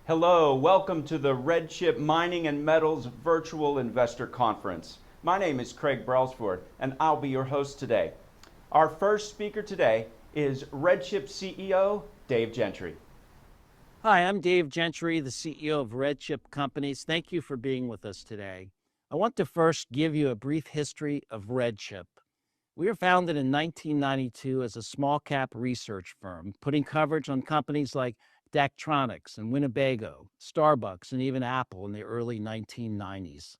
Hello, welcome to the RedChip Mining and Metals Virtual Investor Conference. My name is Craig Brailsford, and I'll be your host today. Our first speaker today is RedChip CEO, Dave Gentry. Hi, I'm Dave Gentry, the CEO of RedChip Companies. Thank you for being with us today. I want to first give you a brief history of RedChip. We were founded in 1992 as a small cap research firm, putting coverage on companies like Daktronics and Winnebago, Starbucks, and even Apple in the early 1990s.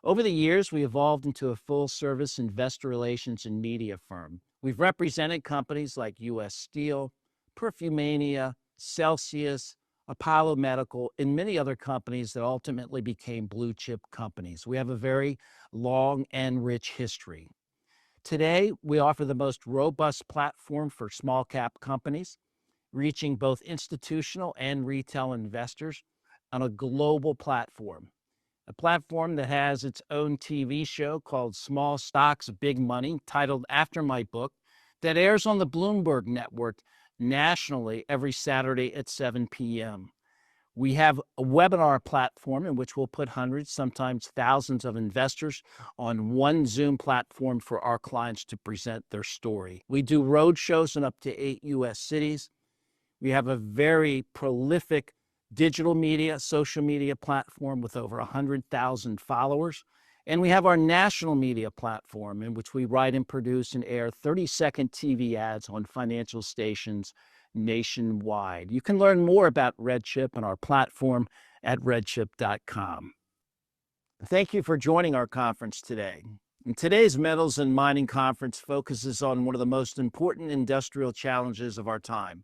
Over the years, we evolved into a full-service investor relations and media firm. We've represented companies like U.S. Steel, Perfumania, Celsius, Apollo Medical, and many other companies that ultimately became blue-chip companies. We have a very long and rich history. Today, we offer the most robust platform for small-cap companies, reaching both institutional and retail investors on a global platform. A platform that has its own TV show called Small Stocks, Big Money, titled after my book, that airs on the Bloomberg Network nationally every Saturday at 7 p.m. We have a webinar platform in which we'll put hundreds, sometimes thousands of investors on one Zoom platform for our clients to present their story. We do road shows in up to 8 U.S. cities. We have a very prolific digital media, social media platform with over 100,000 followers. And we have our national media platform in which we write and produce and air 30-second TV ads on financial stations nationwide. You can learn more about RedChip and our platform at redchip.com. Thank you for joining our conference today. And today's Metals and Mining Conference focuses on one of the most important industrial challenges of our time,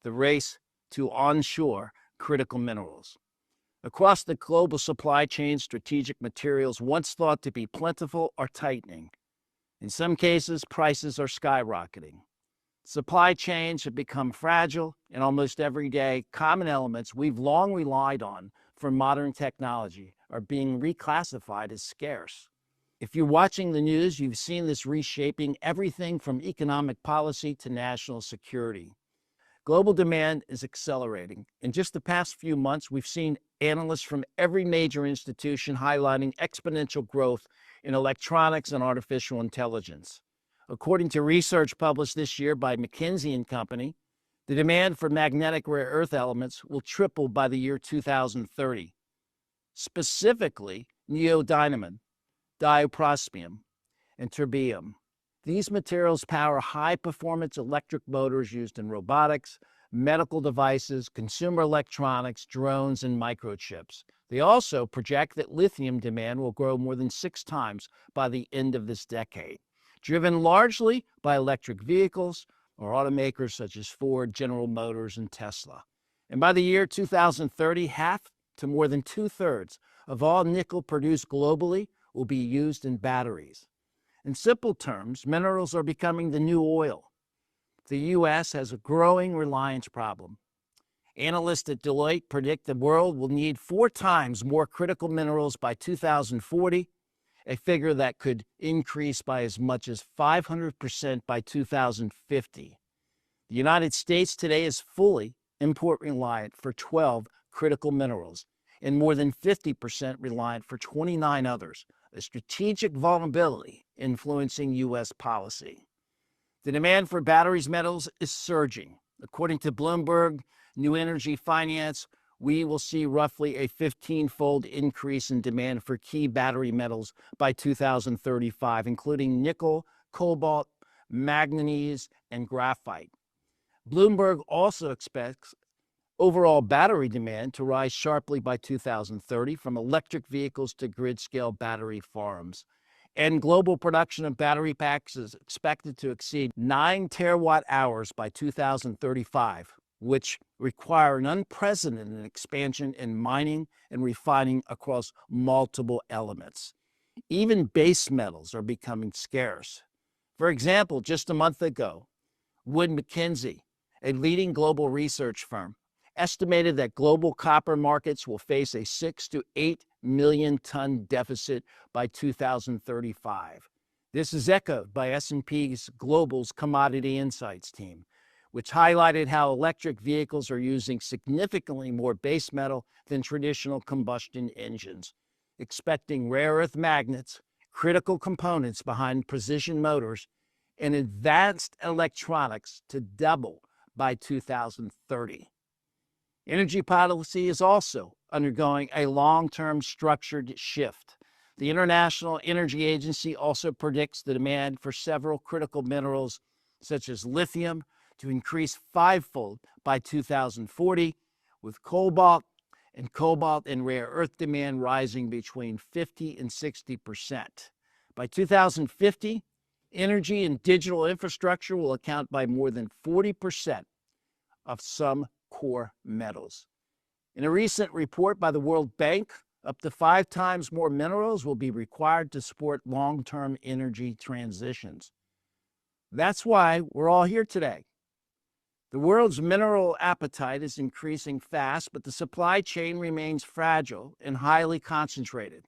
the race to onshore critical minerals. Across the global supply chain, strategic materials once thought to be plentiful are tightening. In some cases, prices are skyrocketing. Supply chains have become fragile, and almost every day, common elements we've long relied on for modern technology are being reclassified as scarce. If you're watching the news, you've seen this reshaping everything from economic policy to national security. Global demand is accelerating. In just the past few months, we've seen analysts from every major institution highlighting exponential growth in electronics and artificial intelligence. According to research published this year by McKinsey & Company, the demand for magnetic rare earth elements will triple by the year 2030. Specifically, neodymium, dioprosmium, and terbium. These materials power high-performance electric motors used in robotics, medical devices, consumer electronics, drones, and microchips. They also project that lithium demand will grow more than 6 times by the end of this decade, driven largely by electric vehicles or automakers such as Ford, General Motors, and Tesla. And by the year 2030, half to more than 2/3 of all nickel produced globally will be used in batteries. In simple terms, minerals are becoming the new oil. The U.S. has a growing reliance problem. Analysts at Deloitte predict the world will need 4 times more critical minerals by 2040, a figure that could increase by as much as 500% by 2050. The United States today is fully import reliant for 12 critical minerals and more than 50% reliant for 29 others, a strategic vulnerability influencing U.S. policy. The demand for batteries metals is surging. According to Bloomberg New Energy Finance, we will see roughly a 15-fold increase in demand for key battery metals by 2035, including nickel, cobalt, manganese, and graphite. Bloomberg also expects overall battery demand to rise sharply by 2030 from electric vehicles to grid-scale battery farms. And global production of battery packs is expected to exceed 9 terawatt-hours by 2035, which require an unprecedented expansion in mining and refining across multiple elements. Even base metals are becoming scarce. For example, just a month ago, Wood Mackenzie, a leading global research firm, estimated that global copper markets will face a 6 to 8 million ton deficit by 2035. This is echoed by S&P Global's Commodity Insights team, which highlighted how electric vehicles are using significantly more base metal than traditional combustion engines, expecting rare earth magnets, critical components behind precision motors, and advanced electronics to double by 2030. Energy policy is also undergoing a long-term structured shift. The International Energy Agency also predicts the demand for several critical minerals, such as lithium, to increase fivefold by 2040, with cobalt and rare earth demand rising between 50 and 60%. By 2050, energy and digital infrastructure will account by more than 40% of some core metals. In a recent report by the World Bank, up to 5 times more minerals will be required to support long-term energy transitions. That's why we're all here today. The world's mineral appetite is increasing fast, but the supply chain remains fragile and highly concentrated.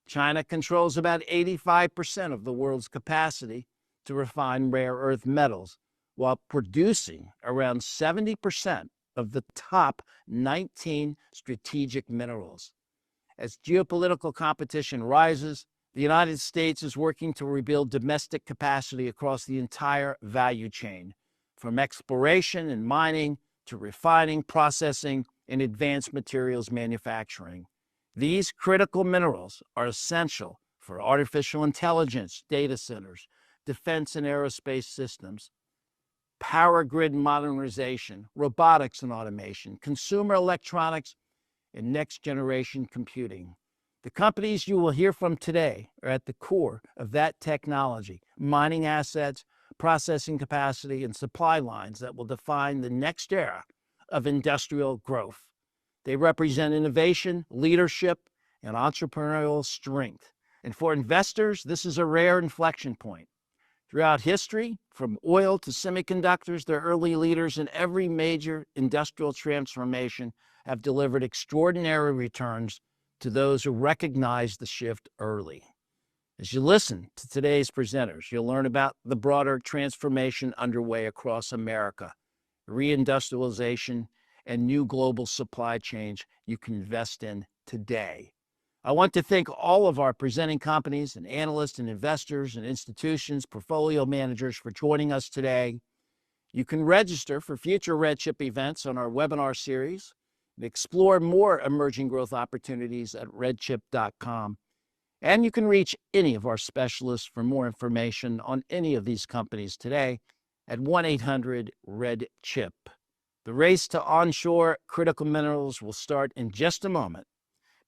China controls about 85% of the world's capacity to refine rare earth metals, while producing around 70% of the top 19 strategic minerals. As geopolitical competition rises, the United States is working to rebuild domestic capacity across the entire value chain, from exploration and mining to refining, processing, and advanced materials manufacturing. These critical minerals are essential for artificial intelligence, data centers, defense and aerospace systems, power grid modernization, robotics and automation, consumer electronics, and next-generation computing. The companies you will hear from today are at the core of that technology, mining assets, processing capacity, and supply lines that will define the next era of industrial growth. They represent innovation, leadership, and entrepreneurial strength. And for investors, this is a rare inflection point. Throughout history, from oil to semiconductors, the early leaders in every major industrial transformation have delivered extraordinary returns to those who recognize the shift early. As you listen to today's presenters, you'll learn about the broader transformation underway across America, reindustrialization, and new global supply chains you can invest in today. I want to thank all of our presenting companies and analysts and investors and institutions, portfolio managers for joining us today. You can register for future RedChip events on our webinar series and explore more emerging growth opportunities at redchip.com. And you can reach any of our specialists for more information on any of these companies today at 1-800-RED-CHIP. The race to onshore critical minerals will start in just a moment,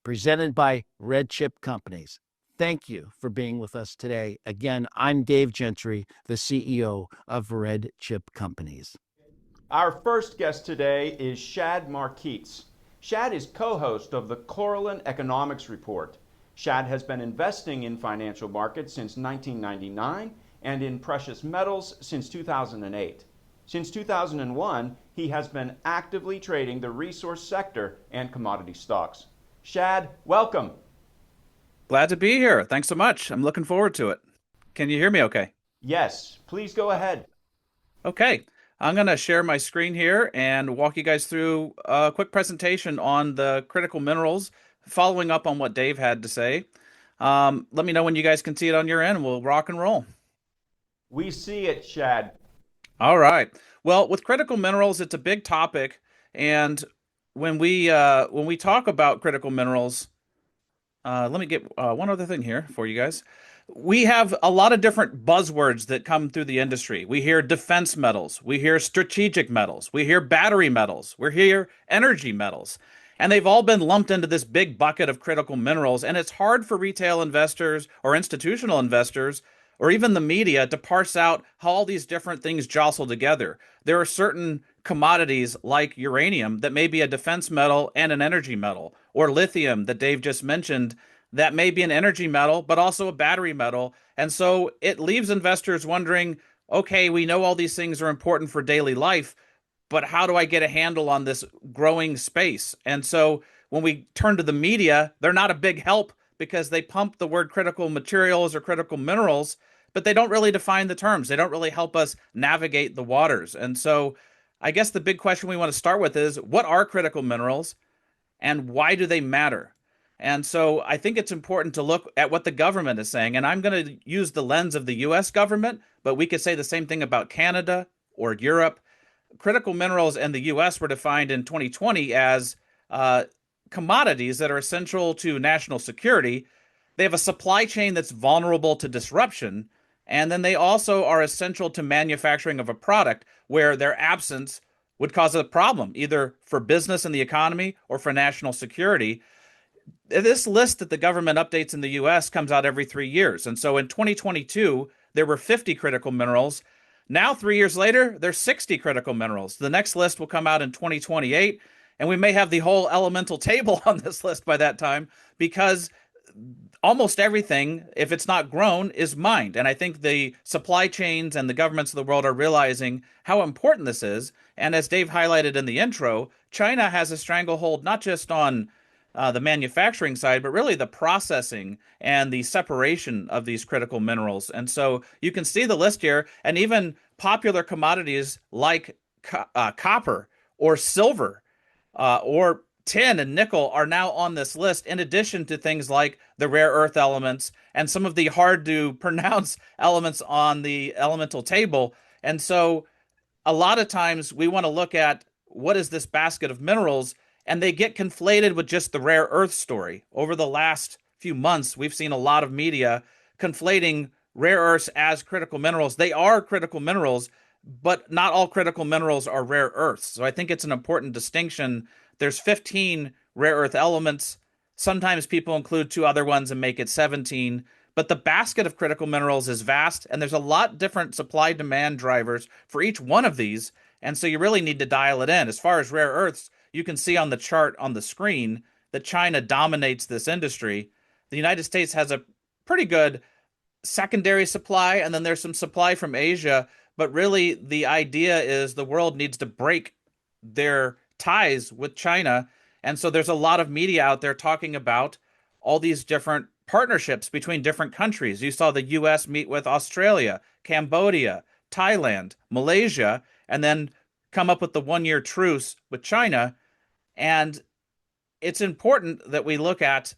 presented by RedChip Companies. Thank you for being with us today. Again, I'm Dave Gentry, the CEO of RedChip Companies. Our first guest today is Shad Marquitz. Shad is co-host of the Correlin Economics Report. Shad has been investing in financial markets since 1999 and in precious metals since 2008. Since 2001, he has been actively trading the resource sector and commodity stocks. Shad, welcome. Glad to be here. Thanks so much. I'm looking forward to it. Can you hear me okay? Yes, please go ahead. Okay. I'm going to share my screen here and walk you guys through a quick presentation on the critical minerals, following up on what Dave had to say. Let me know when you guys can see it on your end. We'll rock and roll. We see it, Shad. All right. Well, with critical minerals, it's a big topic, and when we talk about critical minerals, let me get one other thing here for you guys. We have a lot of different buzzwords that come through the industry. We hear defense metals, we hear strategic metals, we hear battery metals, we hear energy metals, and they've all been lumped into this big bucket of critical minerals, and it's hard for retail investors or institutional investors or even the media to parse out how all these different things jostle together. There are certain commodities like uranium that may be a defense metal and an energy metal, or lithium that Dave just mentioned that may be an energy metal but also a battery metal. And so it leaves investors wondering, okay, we know all these things are important for daily life, but how do I get a handle on this growing space? And so when we turn to the media, they're not a big help because they pump the word critical materials or critical minerals but they don't really define the terms. They don't really help us navigate the waters. And so I guess the big question we want to start with is, what are critical minerals and why do they matter? And so I think it's important to look at what the government is saying. And I'm going to use the lens of the US government, but we could say the same thing about Canada or Europe. Critical minerals in the US were defined in 2020 as commodities that are essential to national security. They have a supply chain that's vulnerable to disruption. And then they also are essential to manufacturing of a product where their absence would cause a problem, either for business and the economy or for national security. This list that the government updates in the US comes out every 3 years. And so in 2022, there were 50 critical minerals. Now, 3 years later, there's 60 critical minerals. The next list will come out in 2028, and we may have the whole elemental table on this list by that time, because almost everything, if it's not grown, is mined. And I think the supply chains and the governments of the world are realizing how important this is. And as Dave highlighted in the intro, China has a stranglehold not just on the manufacturing side, but really the processing and the separation of these critical minerals. And so you can see the list here, and even popular commodities like copper or silver or tin and nickel are now on this list, in addition to things like the rare earth elements and some of the hard to pronounce elements on the elemental table. And so a lot of times we want to look at what is this basket of minerals, and they get conflated with just the rare earth story. Over the last few months, we've seen a lot of media conflating rare earths as critical minerals. They are critical minerals, but not all critical minerals are rare earths. So I think it's an important distinction. There's 15 rare earth elements. Sometimes people include 2 other ones and make it 17. But the basket of critical minerals is vast, and there's a lot different supply-demand drivers for each one of these. And so you really need to dial it in. As far as rare earths, you can see on the chart on the screen that China dominates this industry. The United States has a pretty good secondary supply, and then there's some supply from Asia. But really, the idea is the world needs to break their ties with China. And so there's a lot of media out there talking about all these different partnerships between different countries. You saw the US meet with Australia, Cambodia, Thailand, Malaysia, and then come up with the 1-year truce with China. And it's important that we look at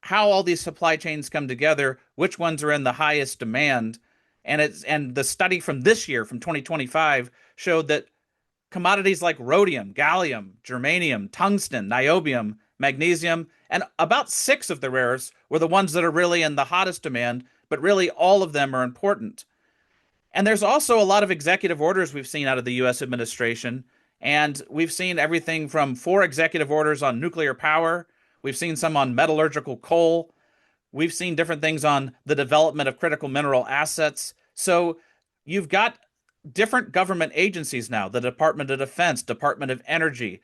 how all these supply chains come together, which ones are in the highest demand. And the study from this year, from 2025, showed that commodities like rhodium, gallium, germanium, tungsten, niobium, magnesium, and about 6 of the rare earths were the ones that are really in the hottest demand, but really all of them are important. And there's also a lot of executive orders we've seen out of the U.S. administration, and we've seen everything from 4 executive orders on nuclear power. We've seen some on metallurgical coal. We've seen different things on the development of critical mineral assets. So you've got different government agencies now, the Department of Defense, Department of Energy.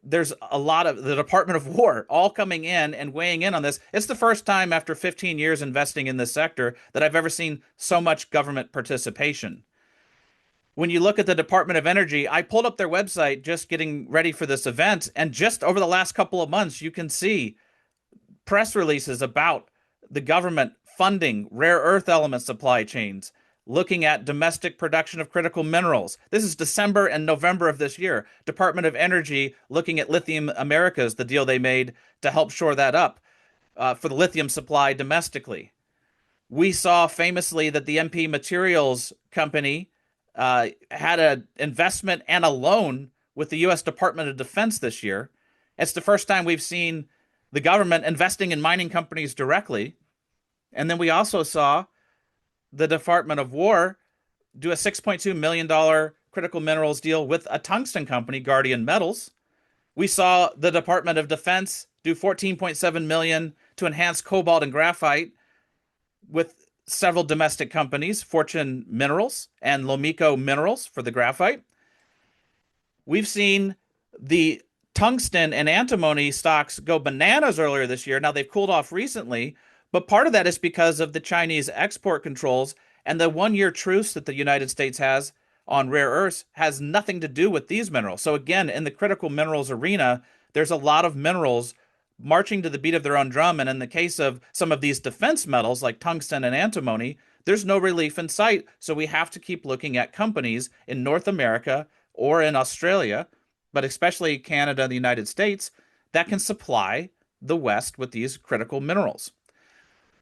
There's a lot of the Department of War all coming in and weighing in on this. It's the first time after 15 years investing in this sector that I've ever seen so much government participation. When you look at the Department of Energy, I pulled up their website just getting ready for this event, and just over the last couple of months, you can see press releases about the government funding rare earth element supply chains, looking at domestic production of critical minerals. This is December and November of this year. Department of Energy looking at Lithium Americas, the deal they made to help shore that up for the lithium supply domestically. We saw famously that the MP Materials Company had an investment and a loan with the U.S. Department of Defense this year. It's the first time we've seen the government investing in mining companies directly. And then we also saw the Department of War do a $6.2 million critical minerals deal with a tungsten company, Guardian Metals. We saw the Department of Defense do $14.7 million to enhance cobalt and graphite with several domestic companies, Fortune Minerals and Lomico Minerals for the graphite. We've seen the tungsten and antimony stocks go bananas earlier this year. Now they've cooled off recently, but part of that is because of the Chinese export controls, and the 1-year truce that the United States has on rare earths has nothing to do with these minerals. So again, in the critical minerals arena, there's a lot of minerals marching to the beat of their own drum. And in the case of some of these defense metals like tungsten and antimony, there's no relief in sight. So we have to keep looking at companies in North America or in Australia, but especially Canada and the United States, that can supply the West with these critical minerals.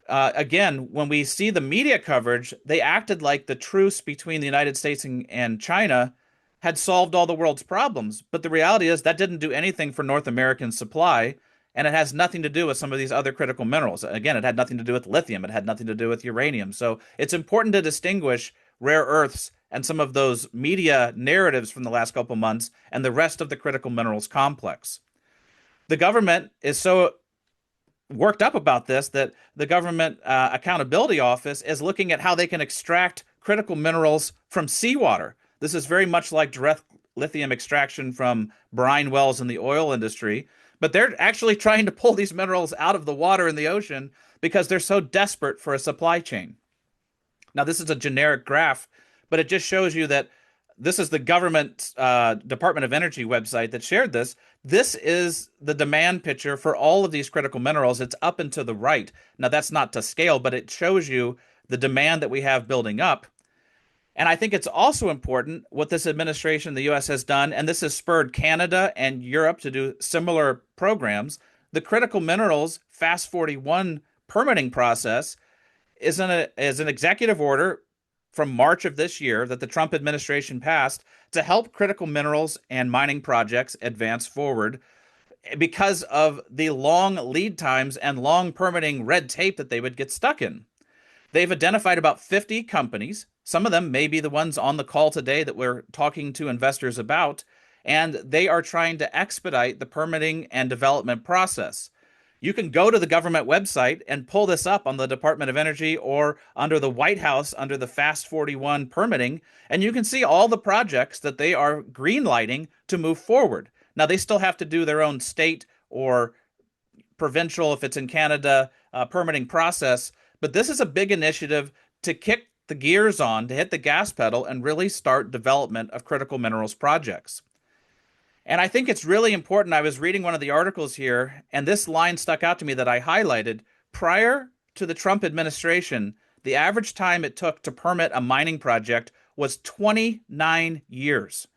Again, when we see the media coverage, they acted like the truce between the United States and China had solved all the world's problems. But the reality is that didn't do anything for North American supply, and it has nothing to do with some of these other critical minerals. Again, it had nothing to do with lithium. It had nothing to do with uranium. So it's important to distinguish rare earths and some of those media narratives from the last couple months and the rest of the critical minerals complex. The government is so worked up about this that the Government Accountability Office is looking at how they can extract critical minerals from seawater. This is very much like direct lithium extraction from brine wells in the oil industry, but they're actually trying to pull these minerals out of the water in the ocean because they're so desperate for a supply chain. Now, this is a generic graph, but it just shows you that this is the government Department of Energy website that shared this. This is the demand picture for all of these critical minerals. It's up and to the right. Now, that's not to scale, but it shows you the demand that we have building up. And I think it's also important what this administration in the U.S. has done, and this has spurred Canada and Europe to do similar programs. The critical minerals Fast 41 permitting process is an executive order from March of this year that the Trump administration passed to help critical minerals and mining projects advance forward because of the long lead times and long permitting red tape that they would get stuck in. They've identified about 50 companies. Some of them may be the ones on the call today that we're talking to investors about, and they are trying to expedite the permitting and development process. You can go to the government website and pull this up on the Department of Energy or under the White House under the Fast 41 permitting, and you can see all the projects that they are greenlighting to move forward. Now, they still have to do their own state or provincial, if it's in Canada, permitting process, but this is a big initiative to kick the gears on, to hit the gas pedal and really start development of critical minerals projects. And I think it's really important. I was reading one of the articles here, and this line stuck out to me that I highlighted. Prior to the Trump administration, the average time it took to permit a mining project was 29 years.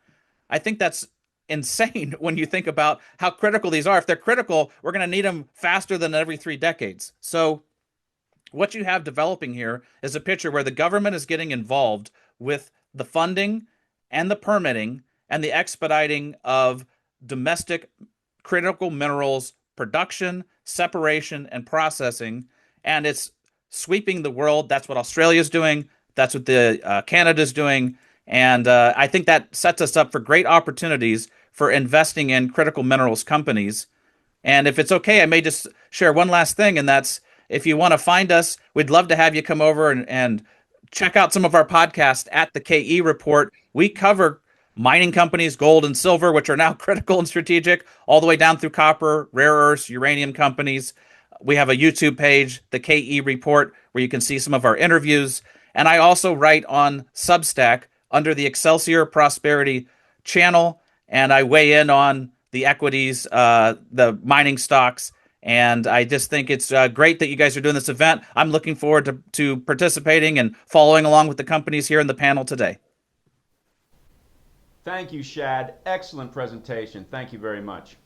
I think that's insane when you think about how critical these are. If they're critical, we're going to need them faster than every 3 decades. So what you have developing here is a picture where the government is getting involved with the funding and the permitting and the expediting of domestic critical minerals production, separation, and processing. And it's sweeping the world. That's what Australia's doing. That's what Canada's doing. And I think that sets us up for great opportunities for investing in critical minerals companies. And if it's okay, I may just share one last thing, and that's if you want to find us, we'd love to have you come over and check out some of our podcasts at the KE Report. We cover mining companies, gold and silver, which are now critical and strategic, all the way down through copper, rare earths, uranium companies. We have a YouTube page, the KE Report, where you can see some of our interviews. And I also write on Substack under the Excelsior Prosperity channel, and I weigh in on the equities, the mining stocks. And I just think it's great that you guys are doing this event. I'm looking forward to participating and following along with the companies here in the panel today. Thank you, Shad. Excellent presentation. Thank you very much.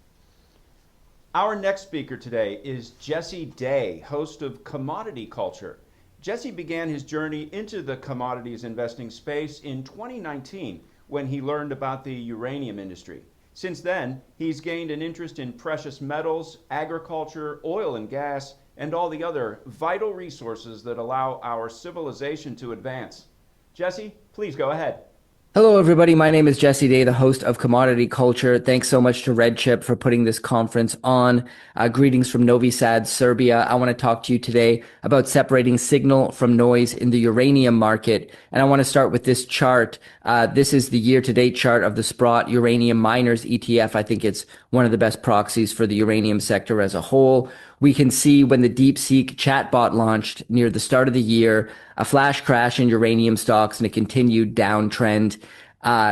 Our next speaker today is Jesse Day, host of Commodity Culture. Jesse began his journey into the commodities investing space in 2019 when he learned about the uranium industry. Since then, he's gained an interest in precious metals, agriculture, oil and gas, and all the other vital resources that allow our civilization to advance. Jesse, please go ahead. Hello, everybody. My name is Jesse Day, the host of Commodity Culture. Thanks so much to RedChip for putting this conference on. Greetings from Novi Sad, Serbia. I want to talk to you today about separating signal from noise in the uranium market. And I want to start with this chart. This is the year-to-date chart of the Sprott Uranium Miners ETF. I think it's one of the best proxies for the uranium sector as a whole. We can see when the DeepSeek chatbot launched near the start of the year, a flash crash in uranium stocks and a continued downtrend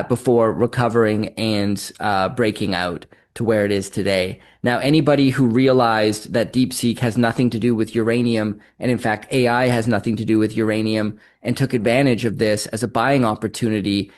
before recovering and breaking out. to where it is today. Now, anybody who realized that DeepSeek has nothing to do with uranium, and in fact, AI has nothing to do with uranium, and took advantage of this as a buying opportunity,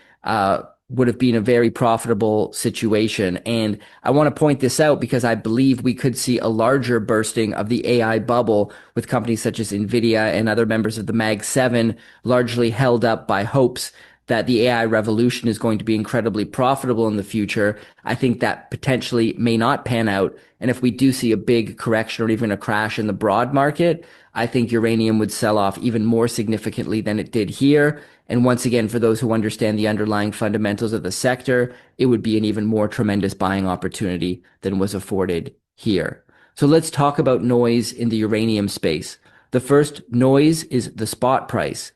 would have been a very profitable situation. And I want to point this out because I believe we could see a larger bursting of the AI bubble with companies such as NVIDIA and other members of the Mag 7 largely held up by hopes that the AI revolution is going to be incredibly profitable in the future. I think that potentially may not pan out. And if we do see a big correction or even a crash in the broad market, I think uranium would sell off even more significantly than it did here. And once again, for those who understand the underlying fundamentals of the sector, it would be an even more tremendous buying opportunity than was afforded here. So let's talk about noise in the uranium space. The first noise is the spot price.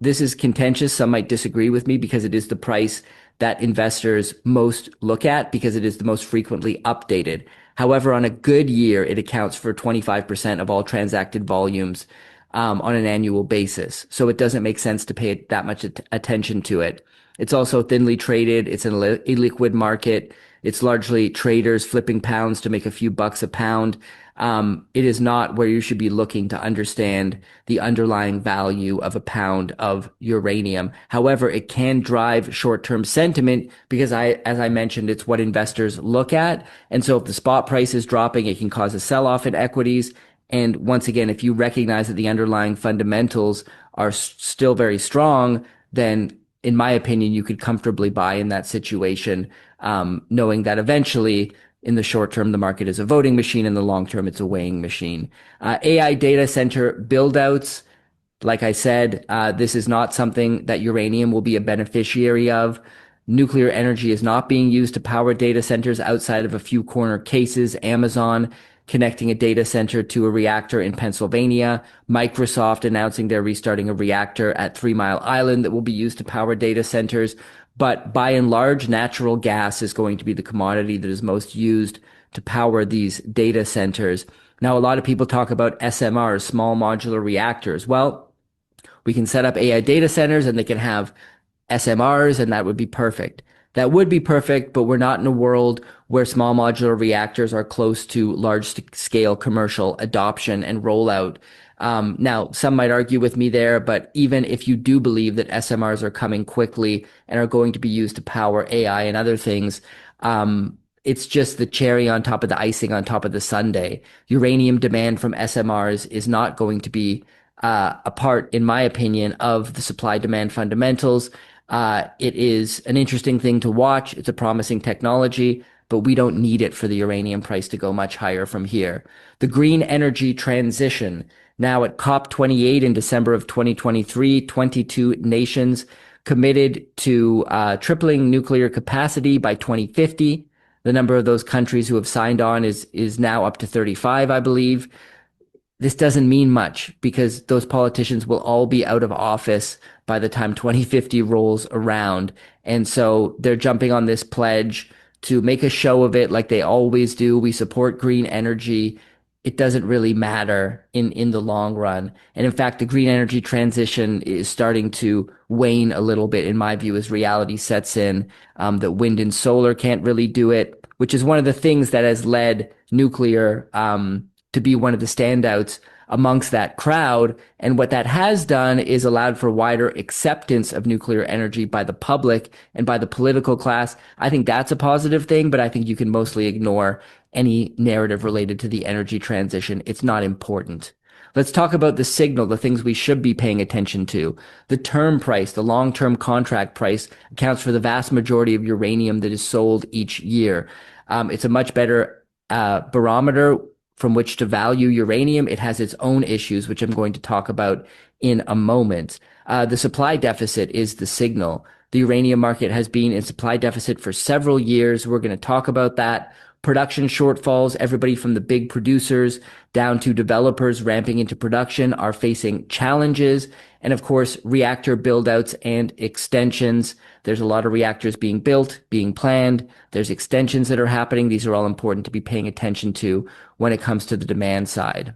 This is contentious. Some might disagree with me because it is the price that investors most look at because it is the most frequently updated. However, on a good year, it accounts for 25% of all transacted volumes on an annual basis. So it doesn't make sense to pay that much attention to it. It's also thinly traded. It's an illiquid market. It's largely traders flipping pounds to make a few bucks a pound. It is not where you should be looking to understand the underlying value of a pound of uranium. However, it can drive short-term sentiment because as I mentioned, it's what investors look at. And so if the spot price is dropping, it can cause a sell-off in equities. And once again, if you recognize that the underlying fundamentals are still very strong, then in my opinion, you could comfortably buy in that situation, knowing that eventually in the short term, the market is a voting machine. In the long term, it's a weighing machine. AI data center build-outs, like I said, this is not something that uranium will be a beneficiary of. Nuclear energy is not being used to power data centers outside of a few corner cases. Amazon connecting a data center to a reactor in Pennsylvania. Microsoft announcing they're restarting a reactor at 3 Mile Island that will be used to power data centers. But by and large, natural gas is going to be the commodity that is most used to power these data centers. Now, a lot of people talk about SMRs, small modular reactors. Well, we can set up AI data centers and they can have SMRs, and that would be perfect. That would be perfect, but we're not in a world where small modular reactors are close to large scale commercial adoption and rollout. Now, some might argue with me there, but even if you do believe that SMRs are coming quickly and are going to be used to power AI and other things, it's just the cherry on top of the icing on top of the sundae. Uranium demand from SMRs is not going to be a part, in my opinion, of the supply-demand fundamentals. It is an interesting thing to watch. It's a promising technology, but we don't need it for the uranium price to go much higher from here. The green energy transition. Now at COP28 in December of 2023, 22 nations committed to tripling nuclear capacity by 2050. The number of those countries who have signed on is now up to 35, I believe. This doesn't mean much because those politicians will all be out of office by the time 2050 rolls around. And so they're jumping on this pledge to make a show of it like they always do. We support green energy. It doesn't really matter in the long run. And in fact, the green energy transition is starting to wane a little bit, in my view, as reality sets in, that wind and solar can't really do it, which is one of the things that has led nuclear to be one of the standouts amongst that crowd. And what that has done is allowed for wider acceptance of nuclear energy by the public and by the political class. I think that's a positive thing, but I think you can mostly ignore any narrative related to the energy transition. It's not important. Let's talk about the signal, the things we should be paying attention to. The term price, the long-term contract price, accounts for the vast majority of uranium that is sold each year. It's a much better barometer from which to value uranium. It has its own issues, which I'm going to talk about in a moment. The supply deficit is the signal. The uranium market has been in supply deficit for several years. We're going to talk about that. Production shortfalls, everybody from the big producers down to developers ramping into production are facing challenges. And of course, reactor buildouts and extensions. There's a lot of reactors being built, being planned. There's extensions that are happening. These are all important to be paying attention to when it comes to the demand side.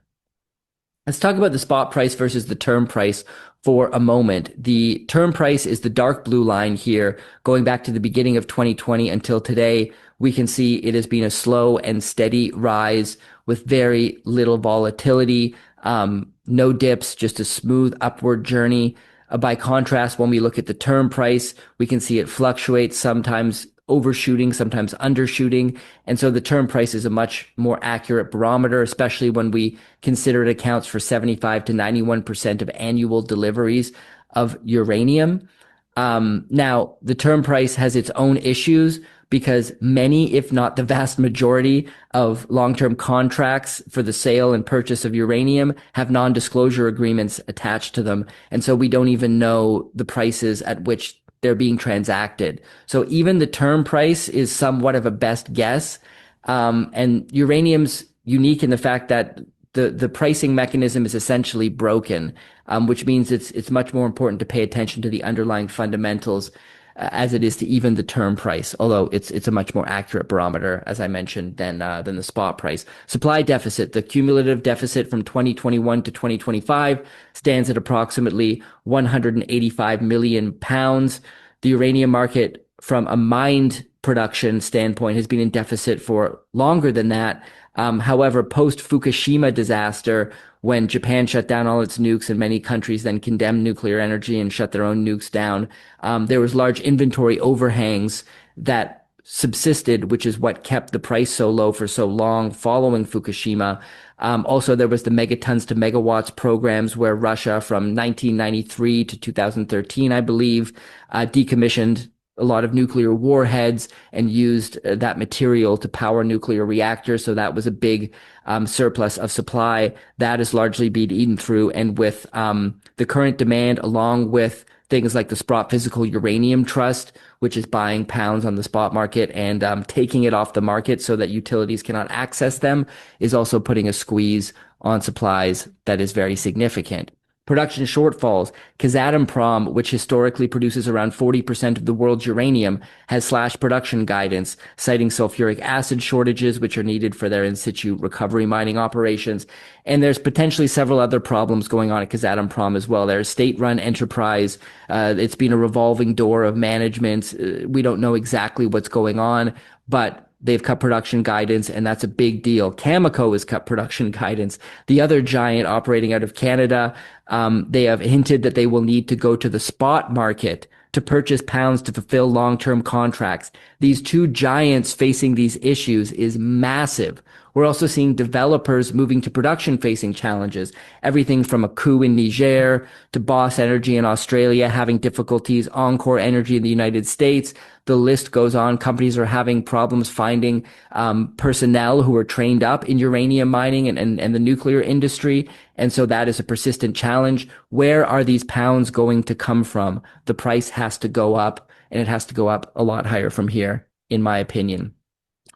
Let's talk about the spot price versus the term price for a moment. The term price is the dark blue line here, going back to the beginning of 2020 until today, we can see it has been a slow and steady rise with very little volatility, no dips, just a smooth upward journey. By contrast, when we look at the term price, we can see it fluctuate, sometimes overshooting, sometimes undershooting. And so the term price is a much more accurate barometer, especially when we consider it accounts for 75 to 91% of annual deliveries of uranium. Now, the term price has its own issues because many, if not the vast majority of long-term contracts for the sale and purchase of uranium have non-disclosure agreements attached to them. And so we don't even know the prices at which they're being transacted. So even the term price is somewhat of a best guess. And uranium's unique in the fact that the pricing mechanism is essentially broken, which means it's much more important to pay attention to the underlying fundamentals as it is to even the term price, although it's a much more accurate barometer, as I mentioned, than the spot price. Supply deficit, the cumulative deficit from 2021 to 2025 stands at approximately 185 million pounds. The uranium market, from a mined production standpoint, has been in deficit for longer than that. However, post-Fukushima disaster, when Japan shut down all its nukes and many countries then condemned nuclear energy and shut their own nukes down, there was large inventory overhangs that subsisted, which is what kept the price so low for so long following Fukushima. Also, there was the megatons to megawatts programs where Russia from 1993 to 2013, I believe, decommissioned a lot of nuclear warheads and used that material to power nuclear reactors. So that was a big surplus of supply that has largely been eaten through. And with the current demand, along with things like the Sprott Physical Uranium Trust, which is buying pounds on the spot market and taking it off the market so that utilities cannot access them, is also putting a squeeze on supplies that is very significant. Production shortfalls. Kazatomprom, which historically produces around 40% of the world's uranium, has slashed production guidance, citing sulfuric acid shortages, which are needed for their in situ recovery mining operations. And there's potentially several other problems going on at Kazatomprom as well. They're a state-run enterprise. It's been a revolving door of management. We don't know exactly what's going on, but they've cut production guidance, and that's a big deal. Cameco has cut production guidance. The other giant operating out of Canada, they have hinted that they will need to go to the spot market to purchase pounds to fulfill long-term contracts. These two giants facing these issues is massive. We're also seeing developers moving to production-facing challenges. Everything from a coup in Niger to Boss Energy in Australia having difficulties, Onshore Energy in the United States. The list goes on. Companies are having problems finding personnel who are trained up in uranium mining and the nuclear industry. And so that is a persistent challenge. Where are these pounds going to come from? The price has to go up, and it has to go up a lot higher from here, in my opinion.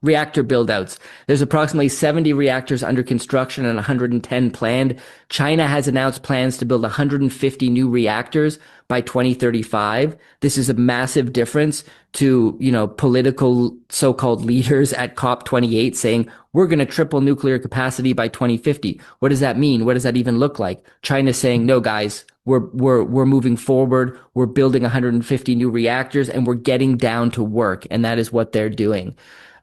Reactor buildouts. There's approximately 70 reactors under construction and 110 planned. China has announced plans to build 150 new reactors by 2035. This is a massive difference to, political so-called leaders at COP28 saying, we're going to triple nuclear capacity by 2050. What does that mean? What does that even look like? China saying, no, guys, we're moving forward. We're building 150 new reactors and we're getting down to work. And that is what they're doing.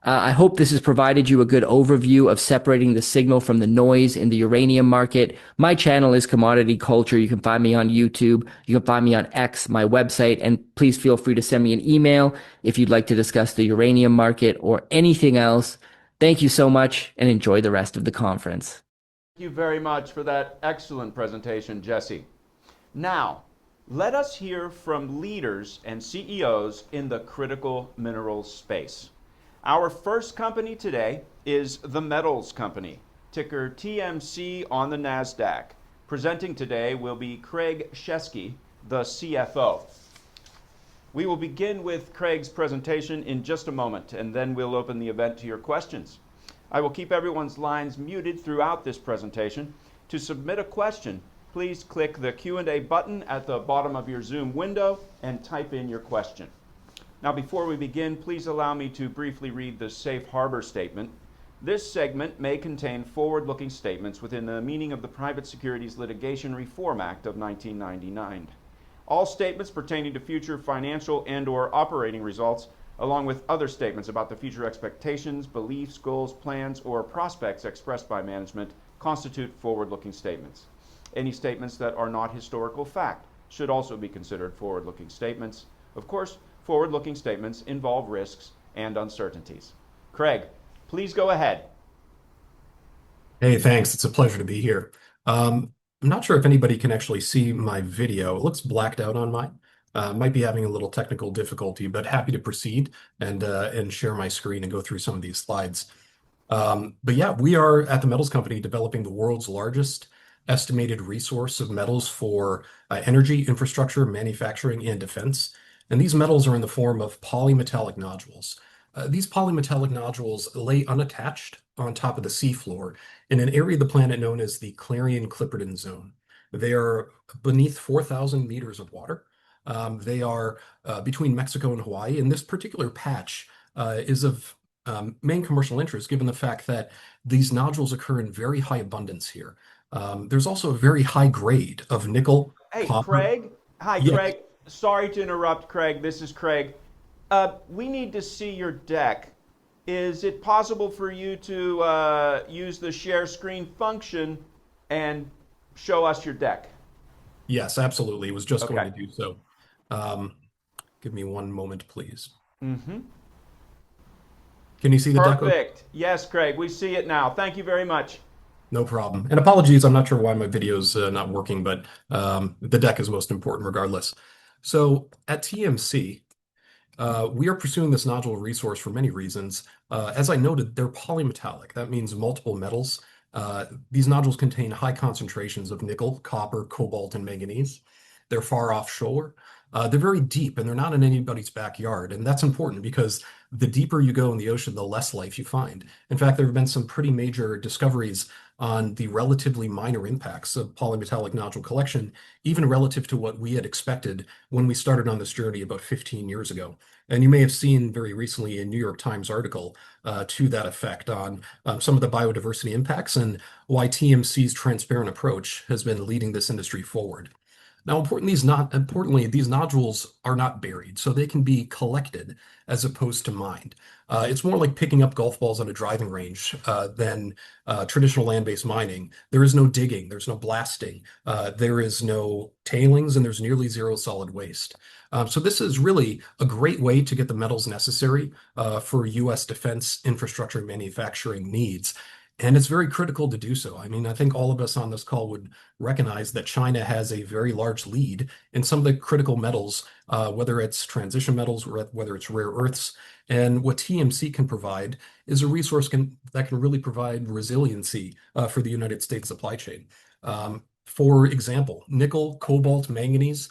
I hope this has provided you a good overview of separating the signal from the noise in the uranium market. My channel is Commodity Culture. You can find me on YouTube. You can find me on X, my website, and please feel free to send me an email if you'd like to discuss the uranium market or anything else. Thank you so much and enjoy the rest of the conference. Thank you very much for that excellent presentation, Jesse. Now, let us hear from leaders and CEOs in the critical minerals space. Our first company today is The Metals Company, ticker TMC on the NASDAQ. Presenting today will be Craig Shesky, the CFO. We will begin with Craig's presentation in just a moment, and then we'll open the event to your questions. I will keep everyone's lines muted throughout this presentation. To submit a question, please click the Q&A button at the bottom of your Zoom window and type in your question. Now, before we begin, please allow me to briefly read the Safe Harbor Statement. This segment may contain forward-looking statements within the meaning of the Private Securities Litigation Reform Act of 1999. All statements pertaining to future financial and/or operating results along with other statements about the future expectations, beliefs, goals, plans, or prospects expressed by management, constitute forward-looking statements. Any statements that are not historical fact should also be considered forward-looking statements. Of course, forward-looking statements involve risks and uncertainties. Craig, please go ahead. Hey, thanks. It's a pleasure to be here. I'm not sure if anybody can actually see my video. It looks blacked out on mine. Might be having a little technical difficulty, but happy to proceed and share my screen and go through some of these slides. But yeah, we are at the Metals Company developing the world's largest estimated resource of metals for energy, infrastructure, manufacturing, and defense. And these metals are in the form of polymetallic nodules. These polymetallic nodules lay unattached on top of the seafloor in an area of the planet known as the Clarion-Clipperton Zone. They are beneath 4,000 meters of water. They are between Mexico and Hawaii, and this particular patch is of main commercial interest given the fact that these nodules occur in very high abundance here. There's also a very high grade of nickel, Hey, copper. Craig. Hi, Yes. Craig. Sorry to interrupt, Craig. This is Craig. We need to see your deck. Is it possible for you to use the share screen function and show us your deck? Yes, absolutely. Was just Okay. going to do so. Give me one moment, please. Mm-hmm. Can you see the deck? Perfect. Yes, Craig. We see it now. Thank you very much. No problem. And apologies, I'm not sure why my video's not working, but the deck is most important regardless. So at TMC, we are pursuing this nodule resource for many reasons. As I noted, they're polymetallic. That means multiple metals. These nodules contain high concentrations of nickel, copper, cobalt, and manganese. They're far offshore. They're very deep, and they're not in anybody's backyard. And that's important because the deeper you go in the ocean, the less life you find. In fact, there have been some pretty major discoveries on the relatively minor impacts of polymetallic nodule collection, even relative to what we had expected when we started on this journey about 15 years ago. And you may have seen very recently a New York Times article to that effect on some of the biodiversity impacts and why TMC's transparent approach has been leading this industry forward. Now, importantly, these nodules are not buried, so they can be collected as opposed to mined. It's more like picking up golf balls on a driving range than traditional land-based mining. There is no digging, there's no blasting, there is no tailings, and there's nearly zero solid waste. So this is really a great way to get the metals necessary for U.S. defense infrastructure and manufacturing needs. And it's very critical to do so. I mean, I think all of us on this call would recognize that China has a very large lead in some of the critical metals, whether it's transition metals, or whether it's rare earths. And what TMC can provide is a resource that can really provide resiliency for the United States supply chain. For example, nickel, cobalt, manganese,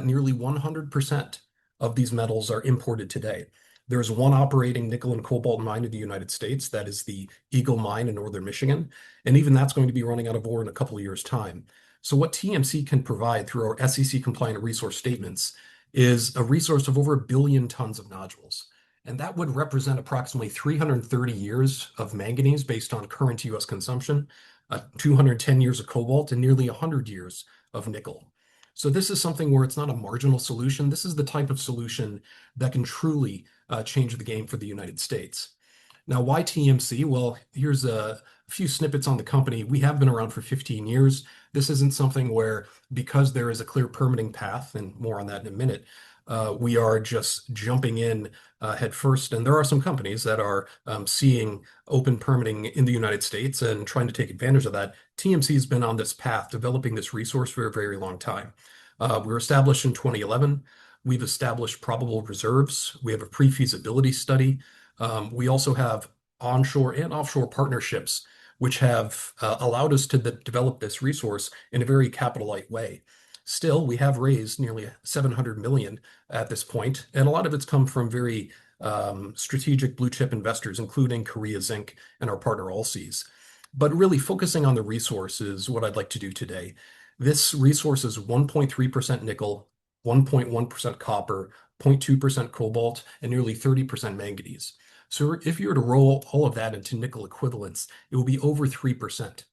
nearly 100% of these metals are imported today. There's one operating nickel and cobalt mine in the United States. That is the Eagle Mine in northern Michigan. And even that's going to be running out of ore in a couple of years' time. So what TMC can provide through our SEC compliant resource statements is a resource of over 1 billion tons of nodules. And that would represent approximately 330 years of manganese based on current US consumption, 210 years of cobalt, and nearly 100 years of nickel. So this is something where it's not a marginal solution. This is the type of solution that can truly change the game for the United States. Now, why TMC? Well, here's a few snippets on the company. We have been around for 15 years. This isn't something where, because there is a clear permitting path, and more on that in a minute, we are just jumping in head first. And there are some companies that are seeing open permitting in the United States and trying to take advantage of that. TMC has been on this path, developing this resource for a very long time. We were established in 2011. We've established probable reserves. We have a pre-feasibility study. We also have onshore and offshore partnerships, which have allowed us to develop this resource in a very capital-light way. Still, we have raised nearly 700 million at this point, and a lot of it's come from very strategic blue chip investors, including Korea Zinc and our partner Allseas. But really focusing on the resource is what I'd like to do today. This resource is 1.3% nickel, 1.1% copper, 0.2% cobalt, and nearly 30% manganese. So if you were to roll all of that into nickel equivalents, it will be over 3%.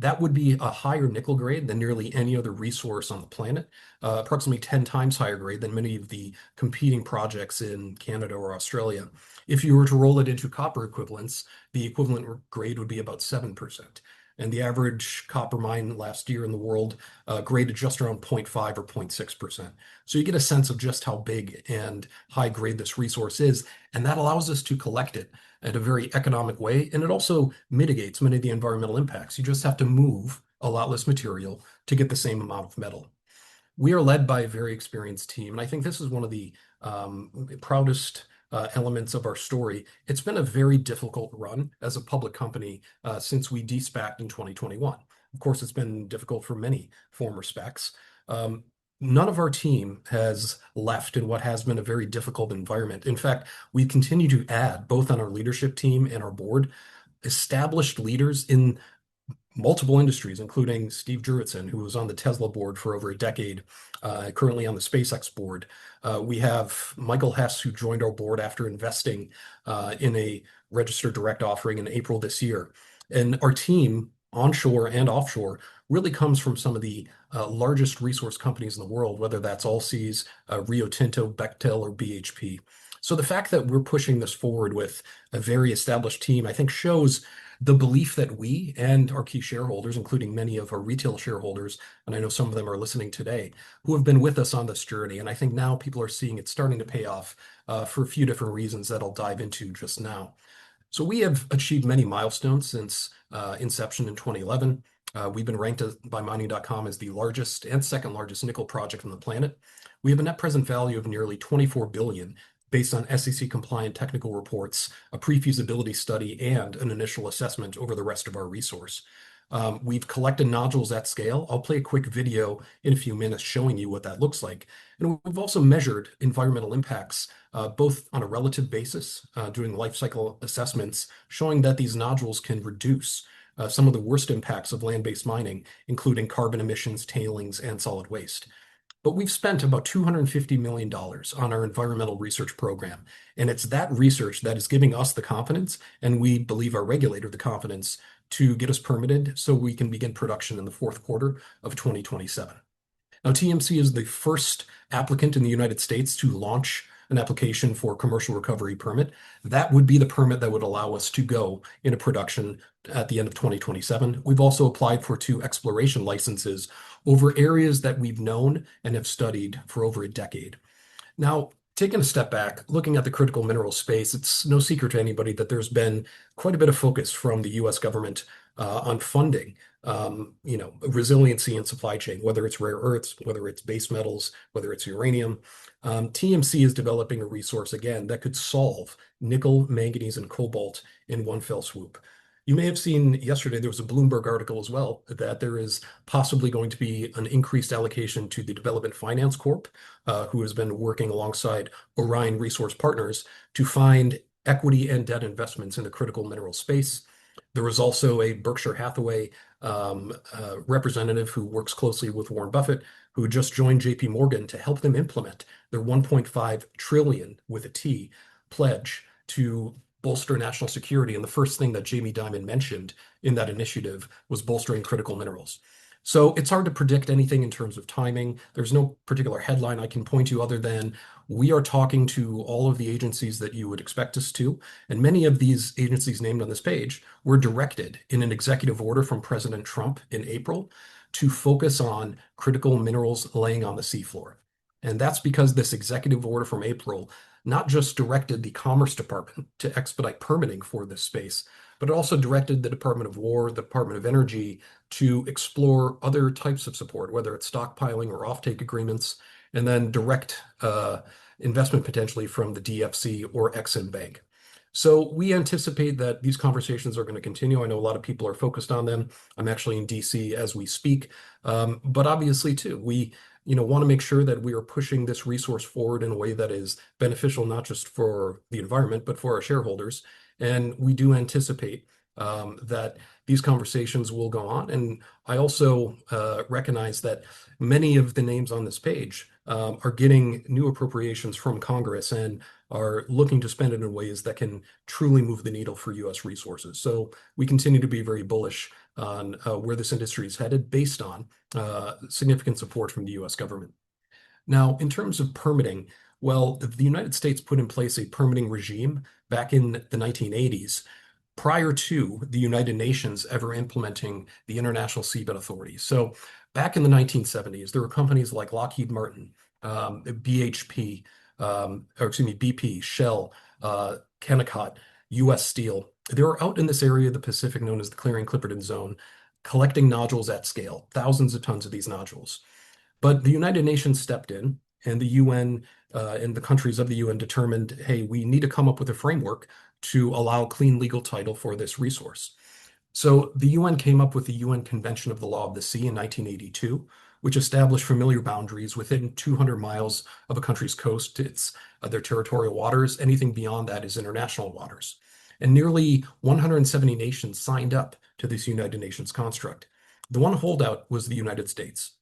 That would be a higher nickel grade than nearly any other resource on the planet, approximately 10 times higher grade than many of the competing projects in Canada or Australia. If you were to roll it into copper equivalents, the equivalent grade would be about 7%. And the average copper mine last year in the world graded just around 0.5 or 0.6%. So you get a sense of just how big and high grade this resource is, and that allows us to collect it in a very economic way, and it also mitigates many of the environmental impacts. You just have to move a lot less material to get the same amount of metal. We are led by a very experienced team, and I think this is one of the proudest elements of our story. It's been a very difficult run as a public company since we de-SPACed in 2021. Of course, it's been difficult for many former SPACs. None of our team has left in what has been a very difficult environment. In fact, we continue to add, both on our leadership team and our board, established leaders in multiple industries, including Steve Gerteisen, who was on the Tesla board for over a decade, currently on the SpaceX board. We have Michael Hess, who joined our board after investing in a registered direct offering in April this year. And our team, onshore and offshore, really comes from some of the largest resource companies in the world, whether that's Allseas, Rio Tinto, Bechtel, or BHP. So the fact that we're pushing this forward with a very established team, I think shows the belief that we and our key shareholders, including many of our retail shareholders, and I know some of them are listening today, who have been with us on this journey. And I think now people are seeing it starting to pay off for a few different reasons that I'll dive into just now. So we have achieved many milestones since inception in 2011. We've been ranked by mining.com as the largest and second largest nickel project on the planet. We have a net present value of nearly 24 billion based on SEC compliant technical reports, a pre-feasibility study, and an initial assessment over the rest of our resource. We've collected nodules at scale. I'll play a quick video in a few minutes showing you what that looks like. And we've also measured environmental impacts, both on a relative basis, doing life cycle assessments, showing that these nodules can reduce some of the worst impacts of land-based mining, including carbon emissions, tailings, and solid waste. But we've spent about $250 million on our environmental research program. And it's that research that is giving us the confidence, and we believe our regulator the confidence, to get us permitted so we can begin production in the fourth quarter of 2027. Now, TMC is the first applicant in the United States to launch an application for commercial recovery permit. That would be the permit that would allow us to go into production at the end of 2027. We've also applied for 2 exploration licenses over areas that we've known and have studied for over a decade. Now, taking a step back, looking at the critical mineral space, it's no secret to anybody that there's been quite a bit of focus from the US government on funding resiliency in supply chain, whether it's rare earths, whether it's base metals, whether it's uranium. TMC is developing a resource, again, that could solve nickel, manganese, and cobalt in one fell swoop. You may have seen yesterday, there was a Bloomberg article as well, that there is possibly going to be an increased allocation to the Development Finance Corp, who has been working alongside Orion Resource Partners to find equity and debt investments in the critical mineral space. There was also a Berkshire Hathaway representative who works closely with Warren Buffett, who just joined JP Morgan to help them implement their 1.5 trillion with a T pledge to bolster national security. And the first thing that Jamie Dimon mentioned in that initiative was bolstering critical minerals. So it's hard to predict anything in terms of timing. There's no particular headline I can point to other than we are talking to all of the agencies that you would expect us to. And many of these agencies named on this page were directed in an executive order from President Trump in April to focus on critical minerals laying on the seafloor. And that's because this executive order from April not just directed the Commerce Department to expedite permitting for this space, but it also directed the Department of War, the Department of Energy to explore other types of support, whether it's stockpiling or offtake agreements, and then direct investment potentially from the DFC or Exim Bank. So we anticipate that these conversations are going to continue. I know a lot of people are focused on them. I'm actually in DC as we speak. But obviously, too, we want to make sure that we are pushing this resource forward in a way that is beneficial, not just for the environment, but for our shareholders. And we do anticipate that these conversations will go on. And I also recognize that many of the names on this page are getting new appropriations from Congress. And are looking to spend it in ways that can truly move the needle for U.S. resources. So we continue to be very bullish on where this industry is headed based on significant support from the U.S. government. Now, in terms of permitting, well, the United States put in place a permitting regime back in the 1980s, prior to the United Nations ever implementing the International Seabed Authority. So back in the 1970s, there were companies like Lockheed Martin, BHP, BP, Shell, Kennecott, U.S. Steel. They were out in this area of the Pacific known as the Clarion-Clipperton Zone, collecting nodules at scale, thousands of tons of these nodules. But the United Nations stepped in, and the UN and the countries of the UN determined, hey, we need to come up with a framework to allow clean legal title for this resource. So the UN came up with the UN Convention of the Law of the Sea in 1982, which established familiar boundaries within 200 miles of a country's coast. It's their territorial waters. Anything beyond that is international waters. And nearly 170 nations signed up to this United Nations construct. The one holdout was the United States.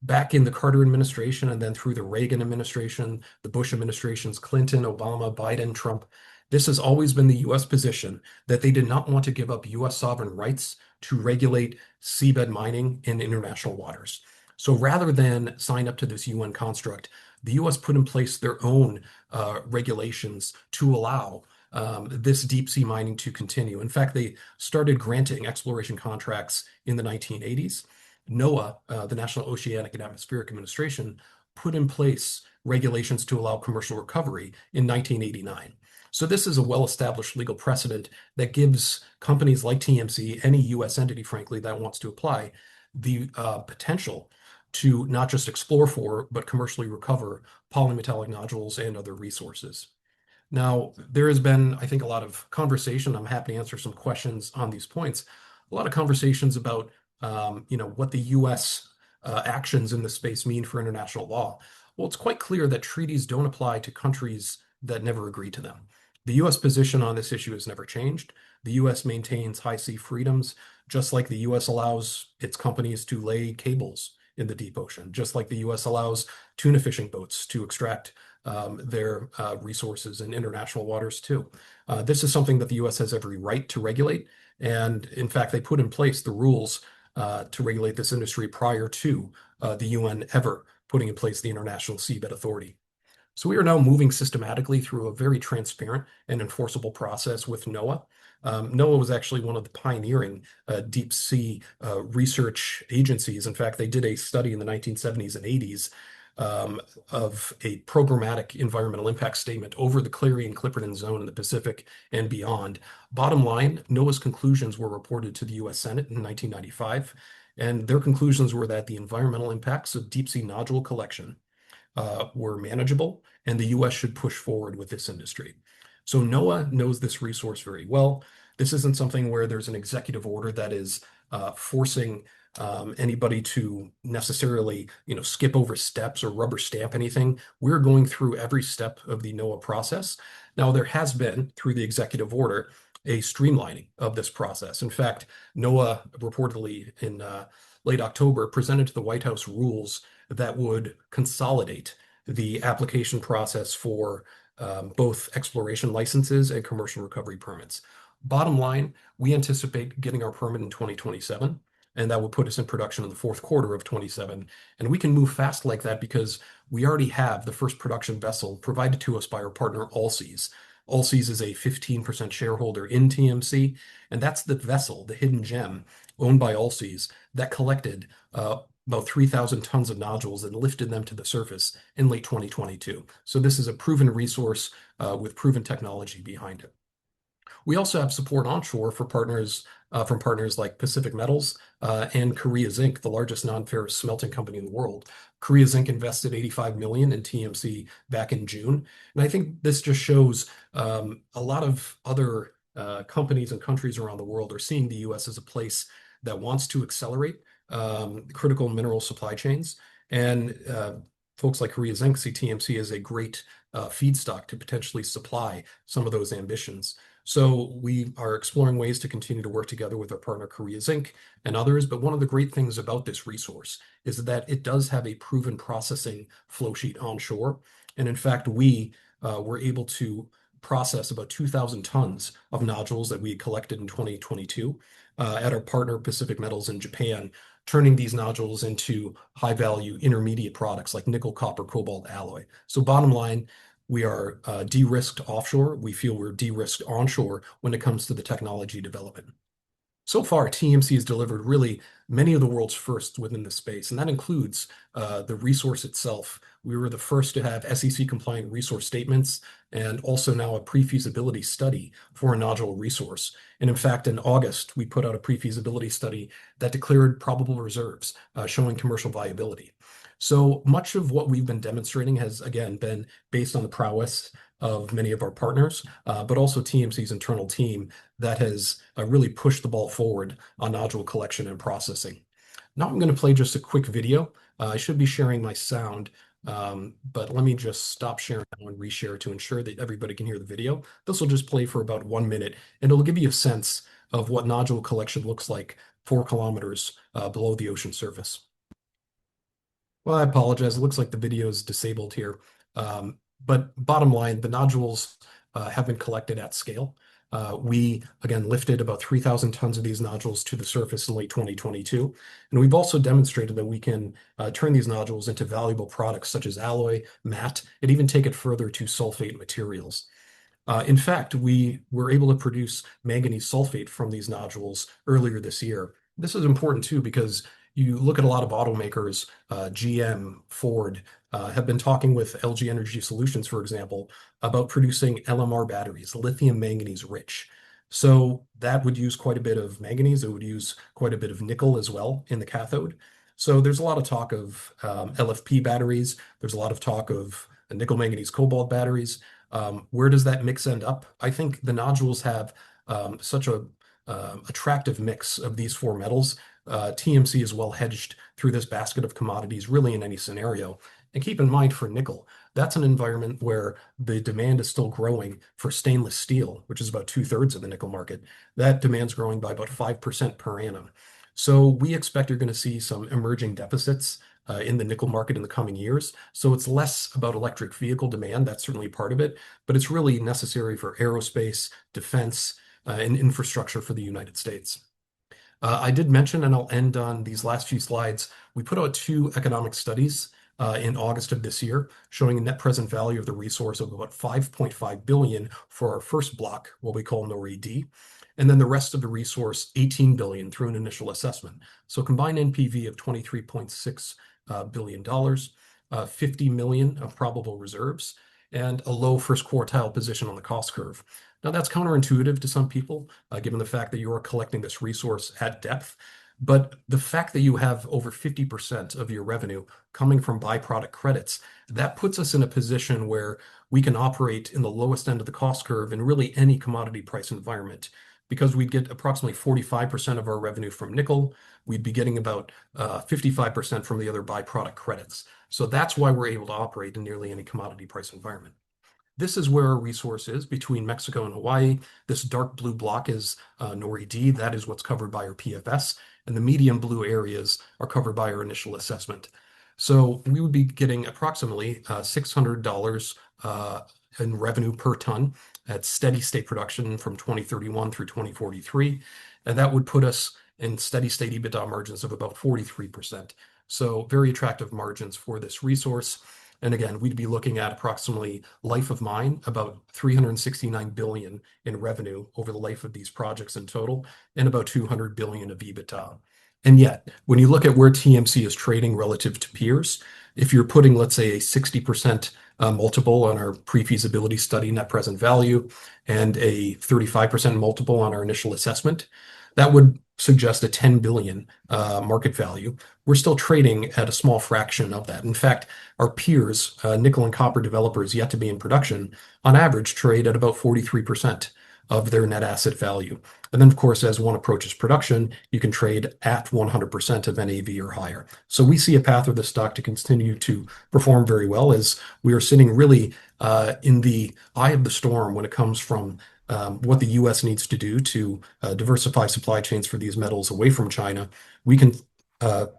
Back in the Carter administration and then through the Reagan administration, the Bush administrations, Clinton, Obama, Biden, Trump, this has always been the U.S. position that they did not want to give up U.S. sovereign rights to regulate seabed mining in international waters. So rather than sign up to this UN construct, the U.S. put in place their own regulations to allow this deep sea mining to continue. In fact, they started granting exploration contracts in the 1980s. NOAA, the National Oceanic and Atmospheric Administration, put in place regulations to allow commercial recovery in 1989. So this is a well-established legal precedent that gives companies like TMC, any U.S. entity, frankly, that wants to apply, the potential to not just explore for, but commercially recover polymetallic nodules and other resources. Now, there has been, I think, a lot of conversation. I'm happy to answer some questions on these points. A lot of conversations about what the U.S. Actions in this space mean for international law. Well, it's quite clear that treaties don't apply to countries that never agree to them. The U.S. position on this issue has never changed. The U.S. maintains high sea freedoms, just like the U.S. allows its companies to lay cables in the deep ocean, just like the U.S. allows tuna fishing boats to extract their resources in international waters too. This is something that the U.S. has every right to regulate. And in fact, they put in place the rules to regulate this industry prior to the UN ever putting in place the International Seabed Authority. So we are now moving systematically through a very transparent and enforceable process with NOAA. NOAA was actually one of the pioneering deep sea research agencies. In fact, they did a study in the 1970s and 80s of a programmatic environmental impact statement over the Clarion-Clipperton Zone in the Pacific and beyond. Bottom line, NOAA's conclusions were reported to the U.S. Senate in 1995, and their conclusions were that the environmental impacts of deep sea nodule collection were manageable, and the U.S. should push forward with this industry. So NOAA knows this resource very well. This isn't something where there's an executive order that is forcing anybody to necessarily, skip over steps or rubber stamp anything. We're going through every step of the NOAA process. Now, there has been, through the executive order, a streamlining of this process. In fact, NOAA reportedly in late October presented to the White House rules that would consolidate the application process for both exploration licenses and commercial recovery permits. Bottom line, we anticipate getting our permit in 2027, and that will put us in production in the fourth quarter of 27. And we can move fast like that because we already have the first production vessel provided to us by our partner Allseas. Allseas is a 15% shareholder in TMC, and that's the vessel, the hidden gem, owned by Allseas, that collected about 3,000 tons of nodules and lifted them to the surface in late 2022. So this is a proven resource with proven technology behind it. We also have support onshore for partners from partners like Pacific Metals and Korea Zinc, the largest non-ferrous smelting company in the world. Korea Zinc invested $85 million in TMC back in June. And I think this just shows a lot of other companies and countries around the world are seeing the U.S. as a place that wants to accelerate critical mineral supply chains. And folks like Korea Zinc see TMC as a great feedstock to potentially supply some of those ambitions. So we are exploring ways to continue to work together with our partner Korea Zinc and others. But one of the great things about this resource is that it does have a proven processing flow sheet onshore. And in fact, we were able to process about 2,000 tons of nodules that we had collected in 2022 at our partner Pacific Metals in Japan, turning these nodules into high-value intermediate products like nickel, copper, cobalt alloy. So bottom line, we are de-risked offshore. We feel we're de-risked onshore when it comes to the technology development. So far, TMC has delivered really many of the world's firsts within the space, and that includes the resource itself. We were the first to have SEC-compliant resource statements and also now a pre-feasibility study for a nodule resource. And in fact, in August, we put out a pre-feasibility study that declared probable reserves, showing commercial viability. So much of what we've been demonstrating has, again, been based on the prowess of many of our partners, but also TMC's internal team that has really pushed the ball forward on nodule collection and processing. Now I'm going to play just a quick video. I should be sharing my sound, but let me just stop sharing now and reshare to ensure that everybody can hear the video. This will just play for about 1 minute, and it'll give you a sense of what nodule collection looks like 4 kilometers below the ocean surface. Well, I apologize. It looks like the video is disabled here. But bottom line, the nodules have been collected at scale. We, again, lifted about 3,000 tons of these nodules to the surface in late 2022. And we've also demonstrated that we can turn these nodules into valuable products such as alloy, matte, and even take it further to sulfate materials. In fact, we were able to produce manganese sulfate from these nodules earlier this year. This is important too because you look at a lot of automakers, GM, Ford, have been talking with LG Energy Solutions, for example, about producing LMR batteries, lithium manganese rich. So that would use quite a bit of manganese. It would use quite a bit of nickel as well in the cathode. So there's a lot of talk of LFP batteries. There's a lot of talk of nickel manganese cobalt batteries. Where does that mix end up? I think the nodules have such a attractive mix of these 4 metals. TMC is well hedged through this basket of commodities, really in any scenario. And keep in mind for nickel, that's an environment where the demand is still growing for stainless steel, which is about 2/3 of the nickel market. That demand's growing by about 5% per annum. So we expect you're going to see some emerging deficits in the nickel market in the coming years. So it's less about electric vehicle demand. That's certainly part of it, but it's really necessary for aerospace, defense, and infrastructure for the United States. I did mention, and I'll end on these last few slides, we put out 2 economic studies in August of this year, showing a net present value of the resource of about 5.5 billion for our first block, what we call NORI-D, and then the rest of the resource, 18 billion through an initial assessment. So combined NPV of $23.6 billion, 50 million of probable reserves, and a low first quartile position on the cost curve. Now that's counterintuitive to some people, given the fact that you are collecting this resource at depth. But the fact that you have over 50% of your revenue coming from byproduct credits, that puts us in a position where we can operate in the lowest end of the cost curve in really any commodity price environment, because we'd get approximately 45% of our revenue from nickel. We'd be getting about 55% from the other byproduct credits. So that's why we're able to operate in nearly any commodity price environment. This is where our resource is between Mexico and Hawaii. This dark blue block is NORI-D. That is what's covered by our PFS. And the medium blue areas are covered by our initial assessment. So we would be getting approximately $600 in revenue per ton at steady state production from 2031 through 2043. And that would put us in steady state EBITDA margins of about 43%. So very attractive margins for this resource. And again, we'd be looking at approximately life of mine, about 369 billion in revenue over the life of these projects in total, and about 200 billion of EBITDA. And yet, when you look at where TMC is trading relative to peers, if you're putting, let's say, a 60% multiple on our pre-feasibility study net present value and a 35% multiple on our initial assessment, that would suggest a 10 billion market value. We're still trading at a small fraction of that. In fact, our peers, nickel and copper developers yet to be in production, on average trade at about 43% of their net asset value. And then, of course, as one approaches production, you can trade at 100% of NAV or higher. So we see a path of the stock to continue to perform very well, as we are sitting really in the eye of the storm when it comes from what the US needs to do to diversify supply chains for these metals away from China. We can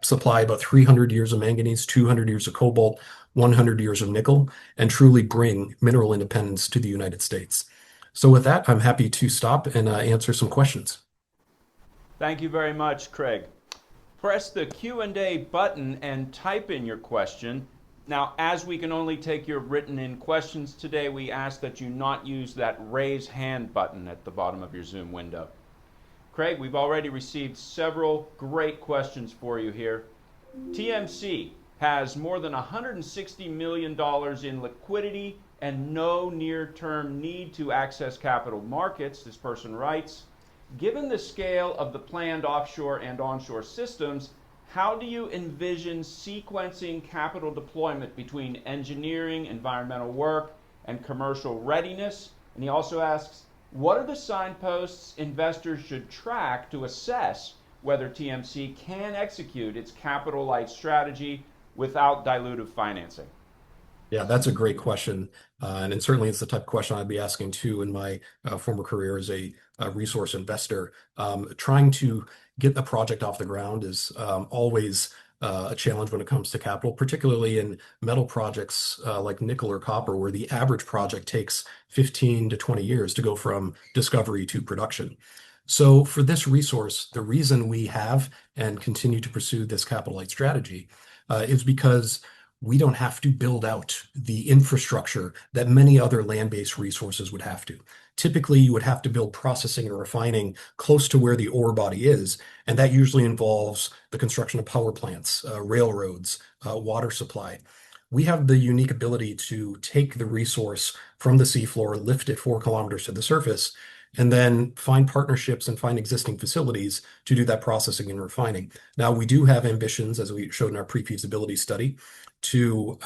supply about 300 years of manganese, 200 years of cobalt, 100 years of nickel, and truly bring mineral independence to the United States. So with that, I'm happy to stop and answer some questions. Thank you very much, Craig. Press the Q&A button and type in your question. Now, as we can only take your written in questions today, we ask that you not use that raise hand button at the bottom of your Zoom window. Craig, we've already received several great questions for you here. TMC has more than $160 million in liquidity and no near-term need to access capital markets, this person writes. Given the scale of the planned offshore and onshore systems, how do you envision sequencing capital deployment between engineering, environmental work, and commercial readiness? And he also asks, what are the signposts investors should track to assess whether TMC can execute its capital-light strategy without dilutive financing? Yeah, that's a great question. And certainly it's the type of question I'd be asking too in my former career as a resource investor. Trying to get a project off the ground is always a challenge when it comes to capital, particularly in metal projects like nickel or copper, where the average project takes 15 to 20 years to go from discovery to production. So for this resource, the reason we have and continue to pursue this capital light strategy is because we don't have to build out the infrastructure that many other land-based resources would have to. Typically, you would have to build processing and refining close to where the ore body is, and that usually involves the construction of power plants, railroads, water supply. We have the unique ability to take the resource from the seafloor, lift it 4 kilometers to the surface, and then find partnerships and find existing facilities to do that processing and refining. Now, we do have ambitions, as we showed in our pre-feasibility study, to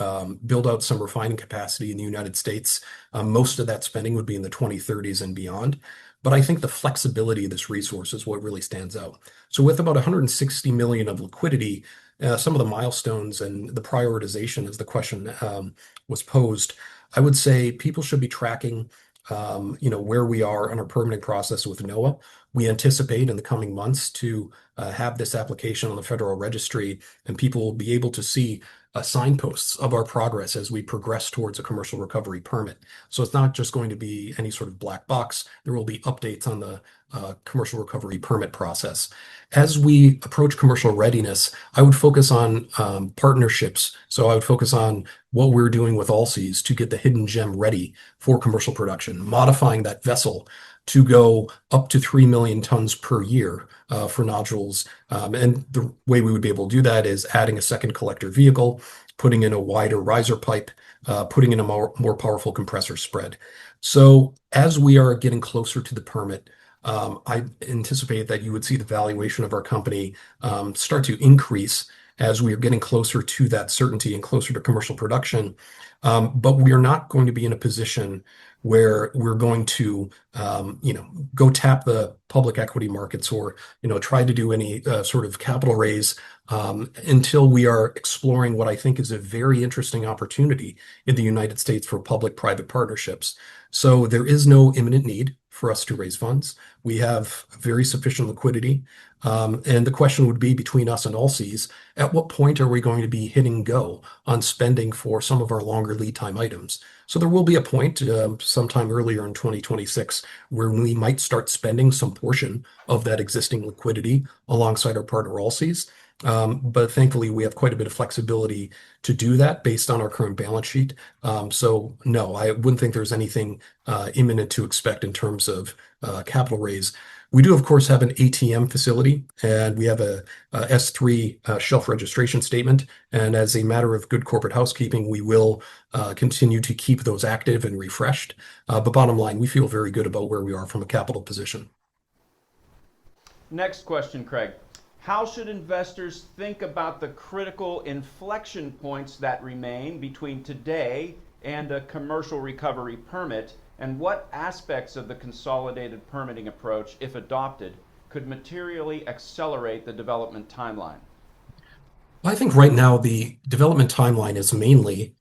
build out some refining capacity in the United States. Most of that spending would be in the 2030s and beyond. But I think the flexibility of this resource is what really stands out. So with about 160 million of liquidity, some of the milestones and the prioritization, as the question was posed, I would say people should be tracking where we are on our permitting process with NOAA. We anticipate in the coming months to have this application on the Federal Registry, and people will be able to see signposts of our progress as we progress towards a commercial recovery permit. So it's not just going to be any sort of black box. There will be updates on the commercial recovery permit process. As we approach commercial readiness, I would focus on partnerships. So I would focus on what we're doing with Allseas to get the hidden gem ready for commercial production, modifying that vessel to go up to 3 million tons per year for nodules. And the way we would be able to do that is adding a second collector vehicle, putting in a wider riser pipe, putting in a more powerful compressor spread. So as we are getting closer to the permit, I anticipate that you would see the valuation of our company start to increase as we are getting closer to that certainty and closer to commercial production. But we are not going to be in a position where we're going to, go tap the public equity markets or, try to do any sort of capital raise until we are exploring what I think is a very interesting opportunity in the United States for public-private partnerships. So there is no imminent need for us to raise funds. We have very sufficient liquidity. And the question would be between us and Allseas, at what point are we going to be hitting go on spending for some of our longer lead time items? So there will be a point sometime earlier in 2026 where we might start spending some portion of that existing liquidity alongside our partner Allseas. But thankfully, we have quite a bit of flexibility to do that based on our current balance sheet. So no, I wouldn't think there's anything imminent to expect in terms of capital raise. We do, of course, have an ATM facility, and we have a S3 shelf registration statement. And as a matter of good corporate housekeeping, we will continue to keep those active and refreshed. But bottom line, we feel very good about where we are from a capital position. Next question, Craig. How should investors think about the critical inflection points that remain between today and a commercial recovery permit, and what aspects of the consolidated permitting approach, if adopted, could materially accelerate the development timeline? I think right now the development timeline is mainly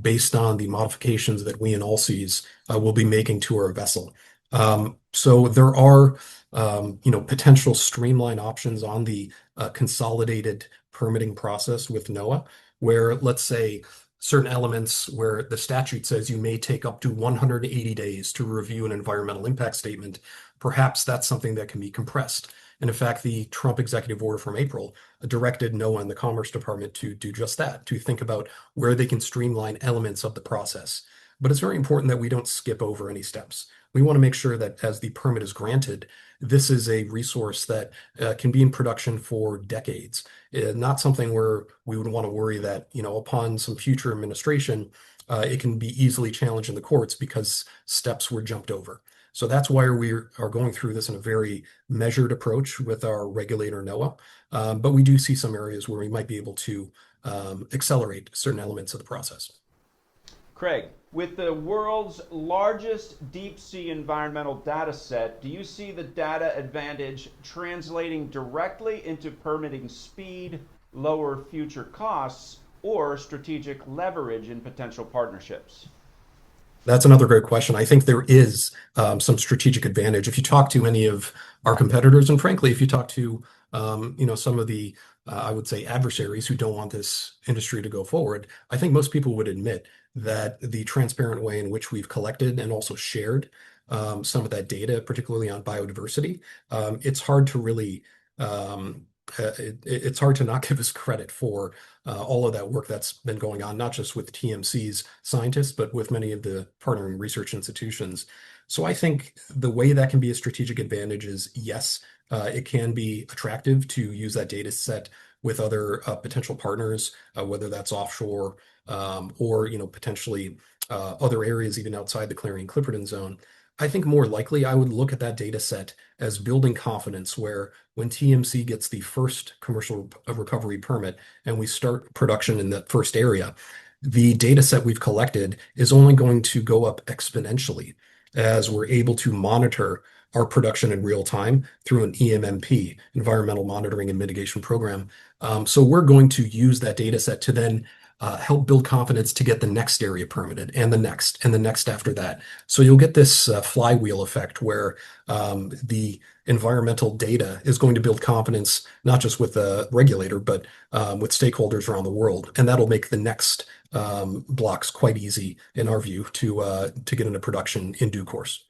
based on the modifications that we and Allseas will be making to our vessel. So there are, potential streamline options on the consolidated permitting process with NOAA, where let's say certain elements where the statute says you may take up to 180 days to review an environmental impact statement, perhaps that's something that can be compressed. And in fact, the Trump executive order from April directed NOAA and the Commerce Department to do just that, to think about where they can streamline elements of the process. But it's very important that we don't skip over any steps. We want to make sure that as the permit is granted, this is a resource that can be in production for decades. Not something where we would want to worry that, upon some future administration, it can be easily challenged in the courts because steps were jumped over. So that's why we are going through this in a very measured approach with our regulator NOAA. But we do see some areas where we might be able to accelerate certain elements of the process. Craig, with the world's largest deep sea environmental data set, do you see the data advantage translating directly into permitting speed, lower future costs, or strategic leverage in potential partnerships? That's another great question. I think there is some strategic advantage. If you talk to any of our competitors, and frankly, if you talk to some of the I would say adversaries who don't want this industry to go forward, I think most people would admit that the transparent way in which we've collected and also shared some of that data, particularly on biodiversity, it's hard to really it's hard to not give us credit for all of that work that's been going on, not just with TMC's scientists, but with many of the partnering research institutions. So I think the way that can be a strategic advantage is, yes, it can be attractive to use that data set with other potential partners, whether that's offshore or potentially other areas even outside the Clarion-Clipperton zone. I think more likely I would look at that data set as building confidence where when TMC gets the first commercial recovery permit and we start production in that first area, the data set we've collected is only going to go up exponentially as we're able to monitor our production in real time through an EMMP, Environmental Monitoring and Mitigation Program. So we're going to use that data set to then help build confidence to get the next area permitted and the next after that. So you'll get this flywheel effect where the environmental data is going to build confidence, not just with the regulator, but with stakeholders around the world. And that'll make the next blocks quite easy, in our view, to get into production in due course.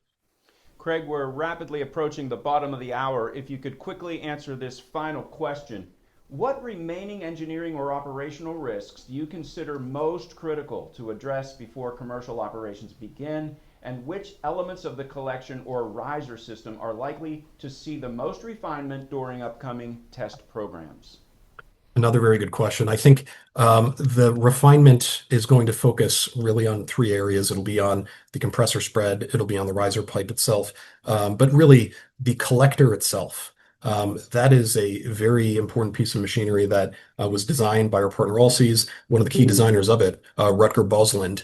Craig, we're rapidly approaching the bottom of the hour. If you could quickly answer this final question. What remaining engineering or operational risks do you consider most critical to address before commercial operations begin? And which elements of the collection or riser system are likely to see the most refinement during upcoming test programs? Another very good question. I think the refinement is going to focus really on three areas. It'll be on the compressor spread, it'll be on the riser pipe itself, but really the collector itself. That is a very important piece of machinery that was designed by our partner Allseas, one of the key designers of it, Rutger Bosland.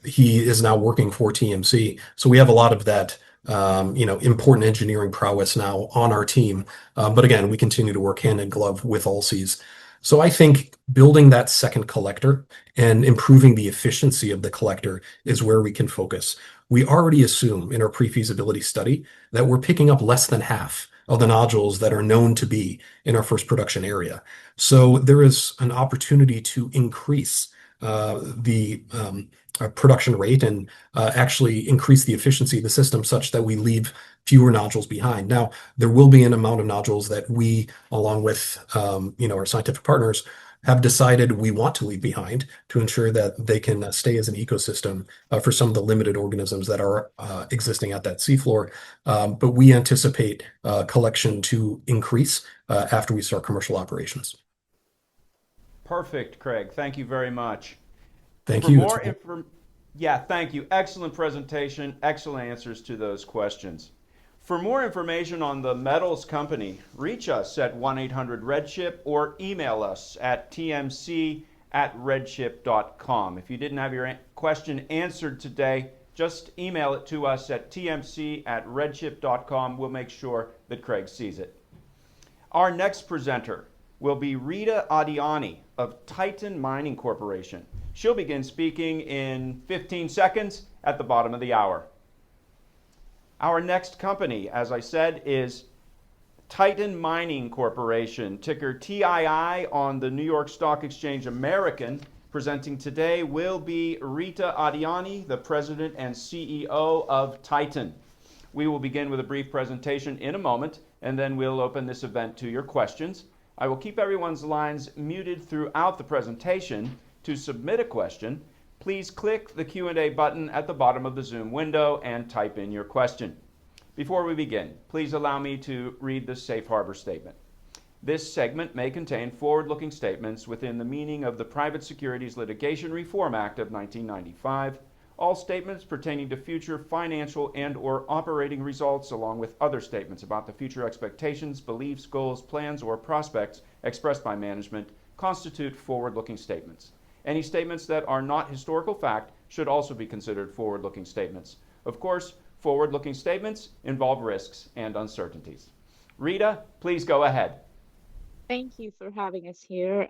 He is now working for TMC. So we have a lot of that important engineering prowess now on our team. But again, we continue to work hand in glove with Allseas. So I think building that second collector and improving the efficiency of the collector is where we can focus. We already assume in our pre-feasibility study that we're picking up less than half of the nodules that are known to be in our first production area. So there is an opportunity to increase the production rate and actually increase the efficiency of the system such that we leave fewer nodules behind. Now, there will be an amount of nodules that we, along with our scientific partners, have decided we want to leave behind to ensure that they can stay as an ecosystem for some of the limited organisms that are existing at that seafloor. But we anticipate collection to increase after we start commercial operations. Perfect, Craig. Thank you very much. Thank you. Thank you. Excellent presentation, excellent answers to those questions. For more information on the Metals Company, reach us at 1-800-REDCHIP or email us at tmc@redchip.com. If you didn't have your question answered today, just email it to us at tmc@redchip.com. We'll make sure that Craig sees it. Our next presenter will be Rita Adiani of Titan Mining Corporation. She'll begin speaking in 15 seconds at the bottom of the hour. Our next company, as I said, is Titan Mining Corporation, ticker TII on the New York Stock Exchange American. Presenting today will be Rita Adiani, the President and CEO of Titan. We will begin with a brief presentation in a moment, and then we'll open this event to your questions. I will keep everyone's lines muted throughout the presentation. To submit a question, please click the Q&A button at the bottom of the Zoom window and type in your question. Before we begin, please allow me to read the Safe Harbor Statement. This segment may contain forward-looking statements within the meaning of the Private Securities Litigation Reform Act of 1995. All statements pertaining to future financial and/or operating results, along with other statements about the future expectations, beliefs, goals, plans, or prospects expressed by management, constitute forward-looking statements. Any statements that are not historical fact should also be considered forward-looking statements. Of course, forward-looking statements involve risks and uncertainties. Rita, please go ahead. Thank you for having us here.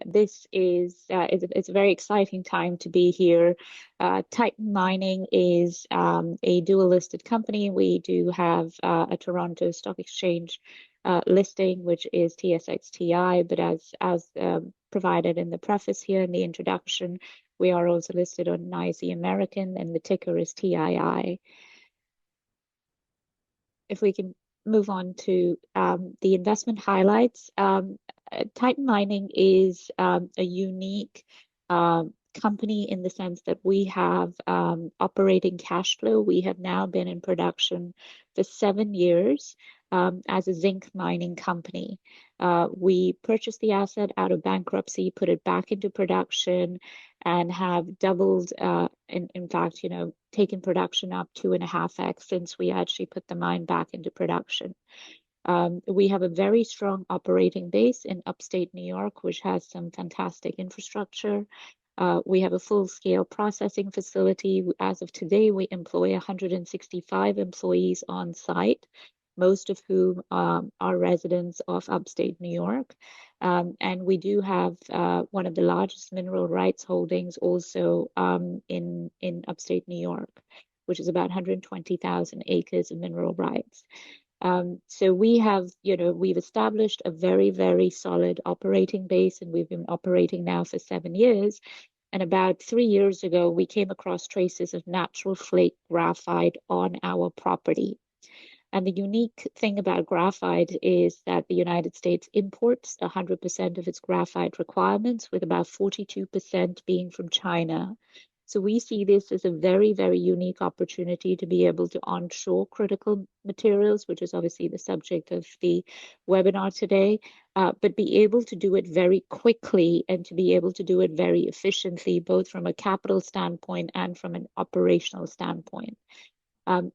This is it's a very exciting time to be here. Titan Mining is a dual-listed company. We do have a Toronto Stock Exchange listing, which is TSXTI, but as provided in the preface here in the introduction, we are also listed on NYSE American, and the ticker is TII. If we can move on to the investment highlights. Titan Mining is a unique company in the sense that we have operating cash flow. We have now been in production for 7 years as a zinc mining company. We purchased the asset out of bankruptcy, put it back into production, and have doubled, in fact, taken production up 2.5x since we actually put the mine back into production. We have a very strong operating base in upstate New York, which has some fantastic infrastructure. We have a full-scale processing facility. As of today, we employ 165 employees on site, most of whom are residents of upstate New York. And we do have one of the largest mineral rights holdings also in upstate New York, which is about 120,000 acres of mineral rights. So we've established a very, very solid operating base, and we've been operating now for 7 years. And about 3 years ago, we came across traces of natural flake graphite on our property. And the unique thing about graphite is that the United States imports 100% of its graphite requirements, with about 42% being from China. So we see this as a very, very unique opportunity to be able to onshore critical materials, which is obviously the subject of the webinar today, but be able to do it very quickly and to be able to do it very efficiently, both from a capital standpoint and from an operational standpoint.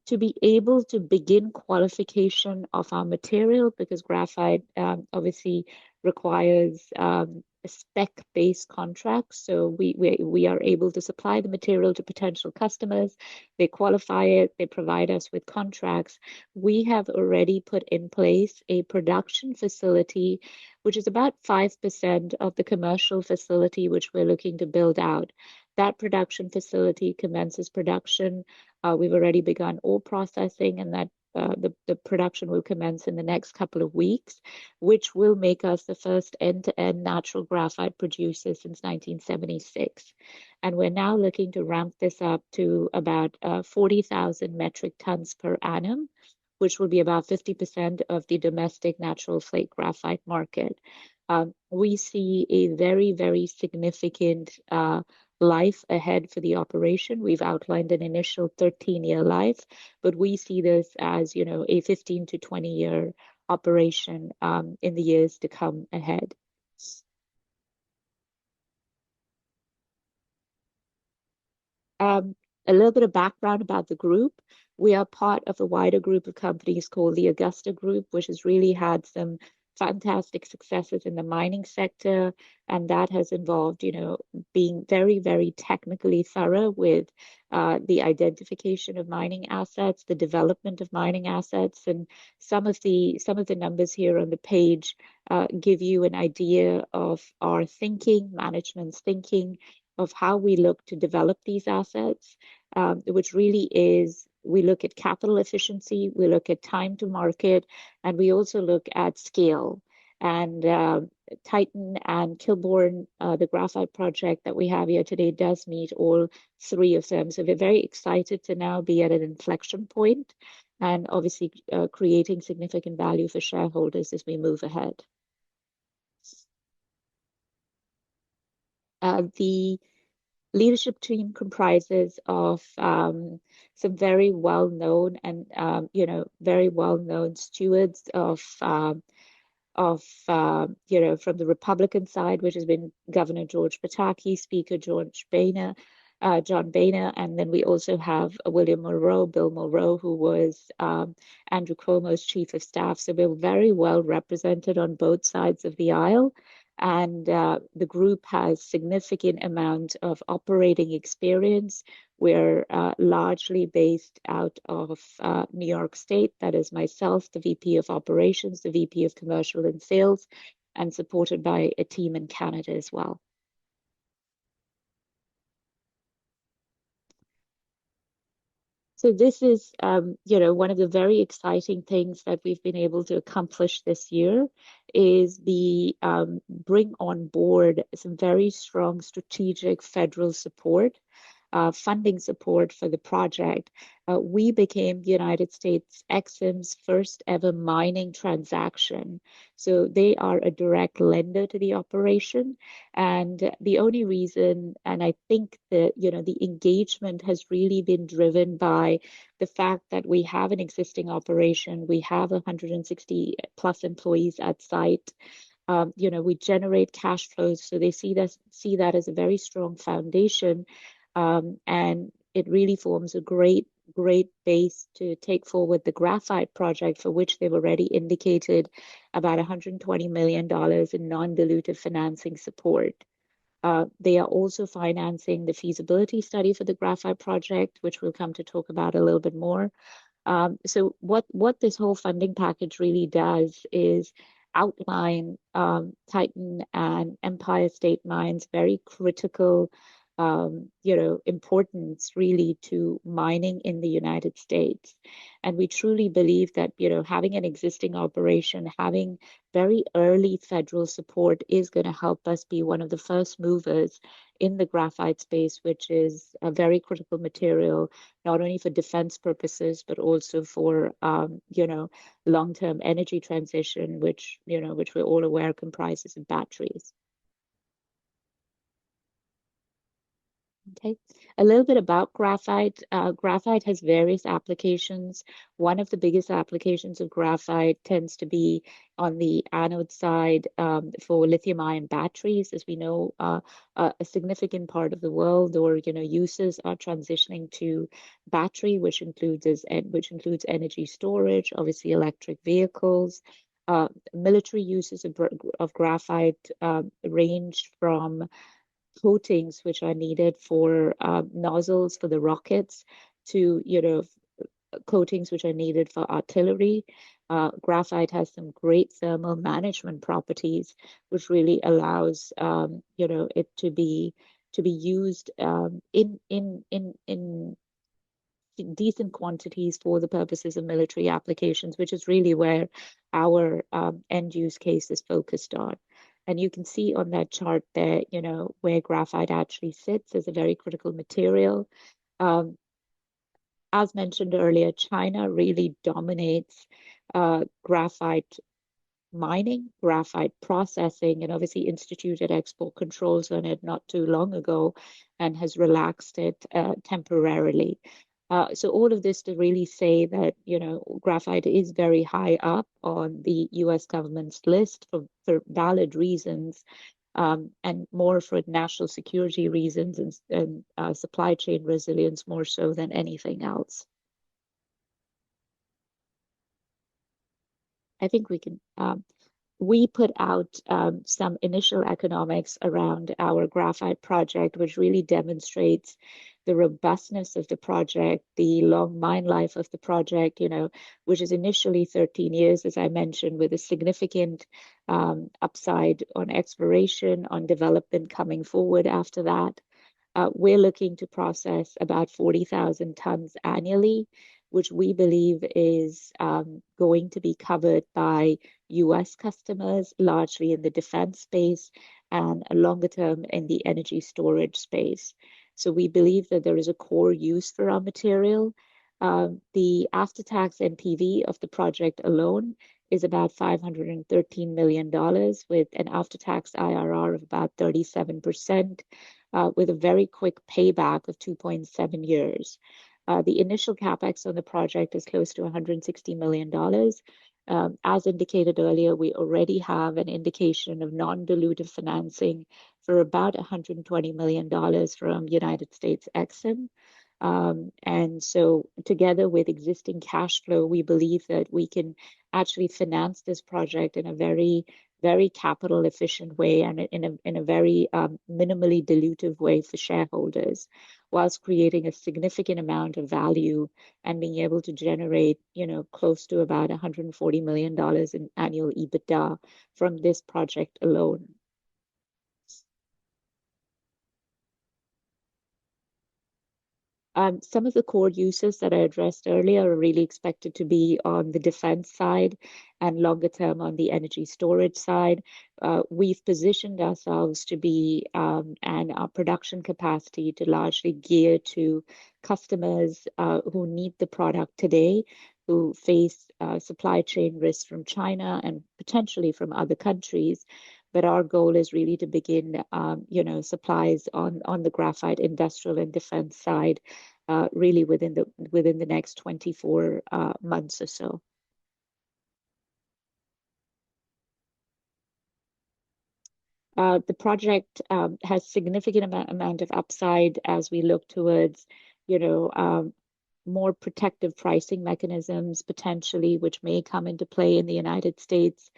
To be able to begin qualification of our material, because graphite obviously requires a spec-based contract. So we are able to supply the material to potential customers. They qualify it, they provide us with contracts. We have already put in place a production facility, which is about 5% of the commercial facility which we're looking to build out. That production facility commences production. We've already begun ore processing, and that the production will commence in the next couple of weeks, which will make us the first end-to-end natural graphite producer since 1976. And we're now looking to ramp this up to about 40,000 metric tons per annum, which will be about 50% of the domestic natural flake graphite market. We see a very, very significant life ahead for the operation. We've outlined an initial 13-year life, but we see this as, a 15 to 20-year operation in the years to come ahead. A little bit of background about the group. We are part of a wider group of companies called the Augusta Group, which has really had some fantastic successes in the mining sector, and that has involved, being very, very technically thorough with the identification of mining assets, the development of mining assets, and some of the numbers here on the page give you an idea of our thinking, management's thinking of how we look to develop these assets, which really is we look at capital efficiency, we look at time to market, and we also look at scale. And Titan and Kilbourne, the graphite project that we have here today, does meet all three of them. So we're very excited to now be at an inflection point and obviously creating significant value for shareholders as we move ahead. The leadership team comprises of some very well-known and very well-known stewards of from the Republican side, which has been Governor George Pataki, Speaker John Boehner, and then we also have Bill Mulrow, who was Andrew Cuomo's chief of staff. So we're very well represented on both sides of the aisle. And the group has significant amount of operating experience. We're largely based out of New York State. That is myself, the VP of Operations, the VP of Commercial and Sales, and supported by a team in Canada as well. So this is, one of the very exciting things that we've been able to accomplish this year is the bring on board some very strong strategic federal support, funding support for the project. We became the United States EXIM's first ever mining transaction. So they are a direct lender to the operation. And the only reason, and I think that, the engagement has really been driven by the fact that we have an existing operation. We have 160 plus employees at site. We generate cash flows. So they see that as a very strong foundation. And it really forms a great base to take forward the graphite project, for which they've already indicated about $120 million in non-dilutive financing support. They are also financing the feasibility study for the graphite project, which we'll come to talk about a little bit more. So what this whole funding package really does is outline Titan and Empire State Mine's very critical importance really to mining in the United States. And we truly believe that, having an existing operation, having very early federal support is going to help us be one of the first movers in the graphite space, which is a very critical material, not only for defense purposes, but also for, long-term energy transition, which we're all aware comprises of batteries. Okay, a little bit about graphite. Graphite has various applications. One of the biggest applications of graphite tends to be on the anode side for lithium-ion batteries. As we know, a significant part of the world or uses are transitioning to battery, which includes energy storage, obviously electric vehicles. Military uses of graphite range from coatings which are needed for nozzles for the rockets to coatings which are needed for artillery. Graphite has some great thermal management properties, which really allows it to be used in decent quantities for the purposes of military applications, which is really where our end use case is focused on. And you can see on that chart there, where graphite actually sits as a very critical material. As mentioned earlier, China really dominates graphite mining, graphite processing, and obviously instituted export controls on it not too long ago and has relaxed it temporarily. So all of this to really say that, graphite is very high up on the US government's list for valid reasons, and more for national security reasons and supply chain resilience more so than anything else. I think we put out some initial economics around our graphite project, which really demonstrates the robustness of the project, the long mine life of the project, which is initially 13 years, as I mentioned, with a significant upside on exploration, on development coming forward after that. We're looking to process about 40,000 tons annually. which we believe is going to be covered by US customers, largely in the defense space and longer term in the energy storage space. So we believe that there is a core use for our material. The after-tax NPV of the project alone is about $513 million with an after-tax IRR of about 37%, with a very quick payback of 2.7 years. The initial capex on the project is close to $160 million. As indicated earlier, we already have an indication of non-dilutive financing for about $120 million from United States Exim. And so together with existing cash flow, we believe that we can actually finance this project in a very, very capital efficient way and in a very minimally dilutive way for shareholders, whilst creating a significant amount of value and being able to generate, close to about $140 million in annual EBITDA from this project alone. Some of the core uses that I addressed earlier are really expected to be on the defense side and longer term on the energy storage side. We've positioned ourselves to be and our production capacity to largely gear to customers who need the product today, who face supply chain risks from China and potentially from other countries. But our goal is really to begin, supplies on the graphite industrial and defense side, really within the next 24 months or so. The project has significant amount of upside as we look towards, more protective pricing mechanisms potentially, which may come into play in the United States.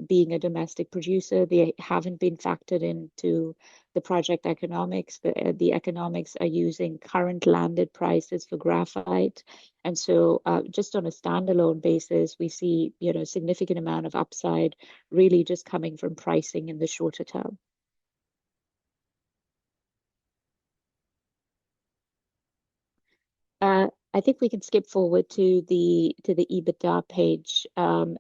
Being a domestic producer, they haven't been factored into the project economics. The economics are using current landed prices for graphite. And so just on a standalone basis, we see, significant amount of upside really just coming from pricing in the shorter term. I think we can skip forward to the EBITDA page,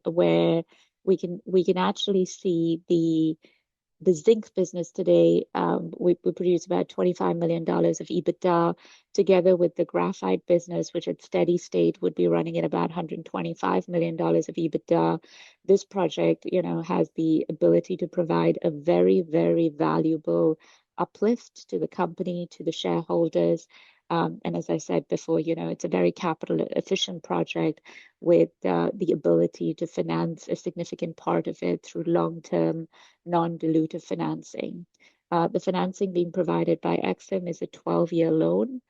where we can actually see the zinc business today. We produce about $25 million of EBITDA, together with the graphite business, which at steady state would be running at about $125 million of EBITDA. This project, has the ability to provide a very, very valuable uplift to the company, to the shareholders. And as I said before, it's a very capital efficient project with the ability to finance a significant part of it through long-term non-dilutive financing. The financing being provided by Exim is a 12-year loan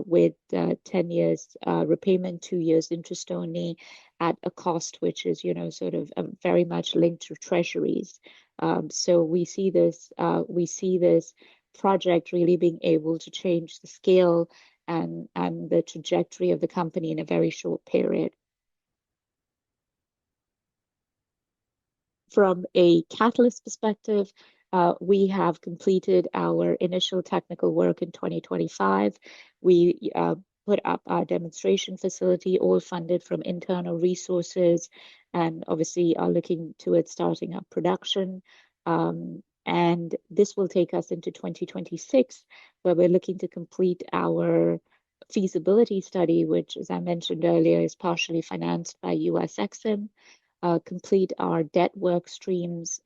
with 10 years repayment, 2 years interest only, at a cost which is, sort of very much linked to treasuries. So we see this project really being able to change the scale and the trajectory of the company in a very short period. From a catalyst perspective, we have completed our initial technical work in 2025. We put up our demonstration facility, all funded from internal resources, and obviously are looking towards starting up production. And this will take us into 2026, where we're looking to complete our feasibility study, which, as I mentioned earlier, is partially financed by US Exim, complete our debt work streams,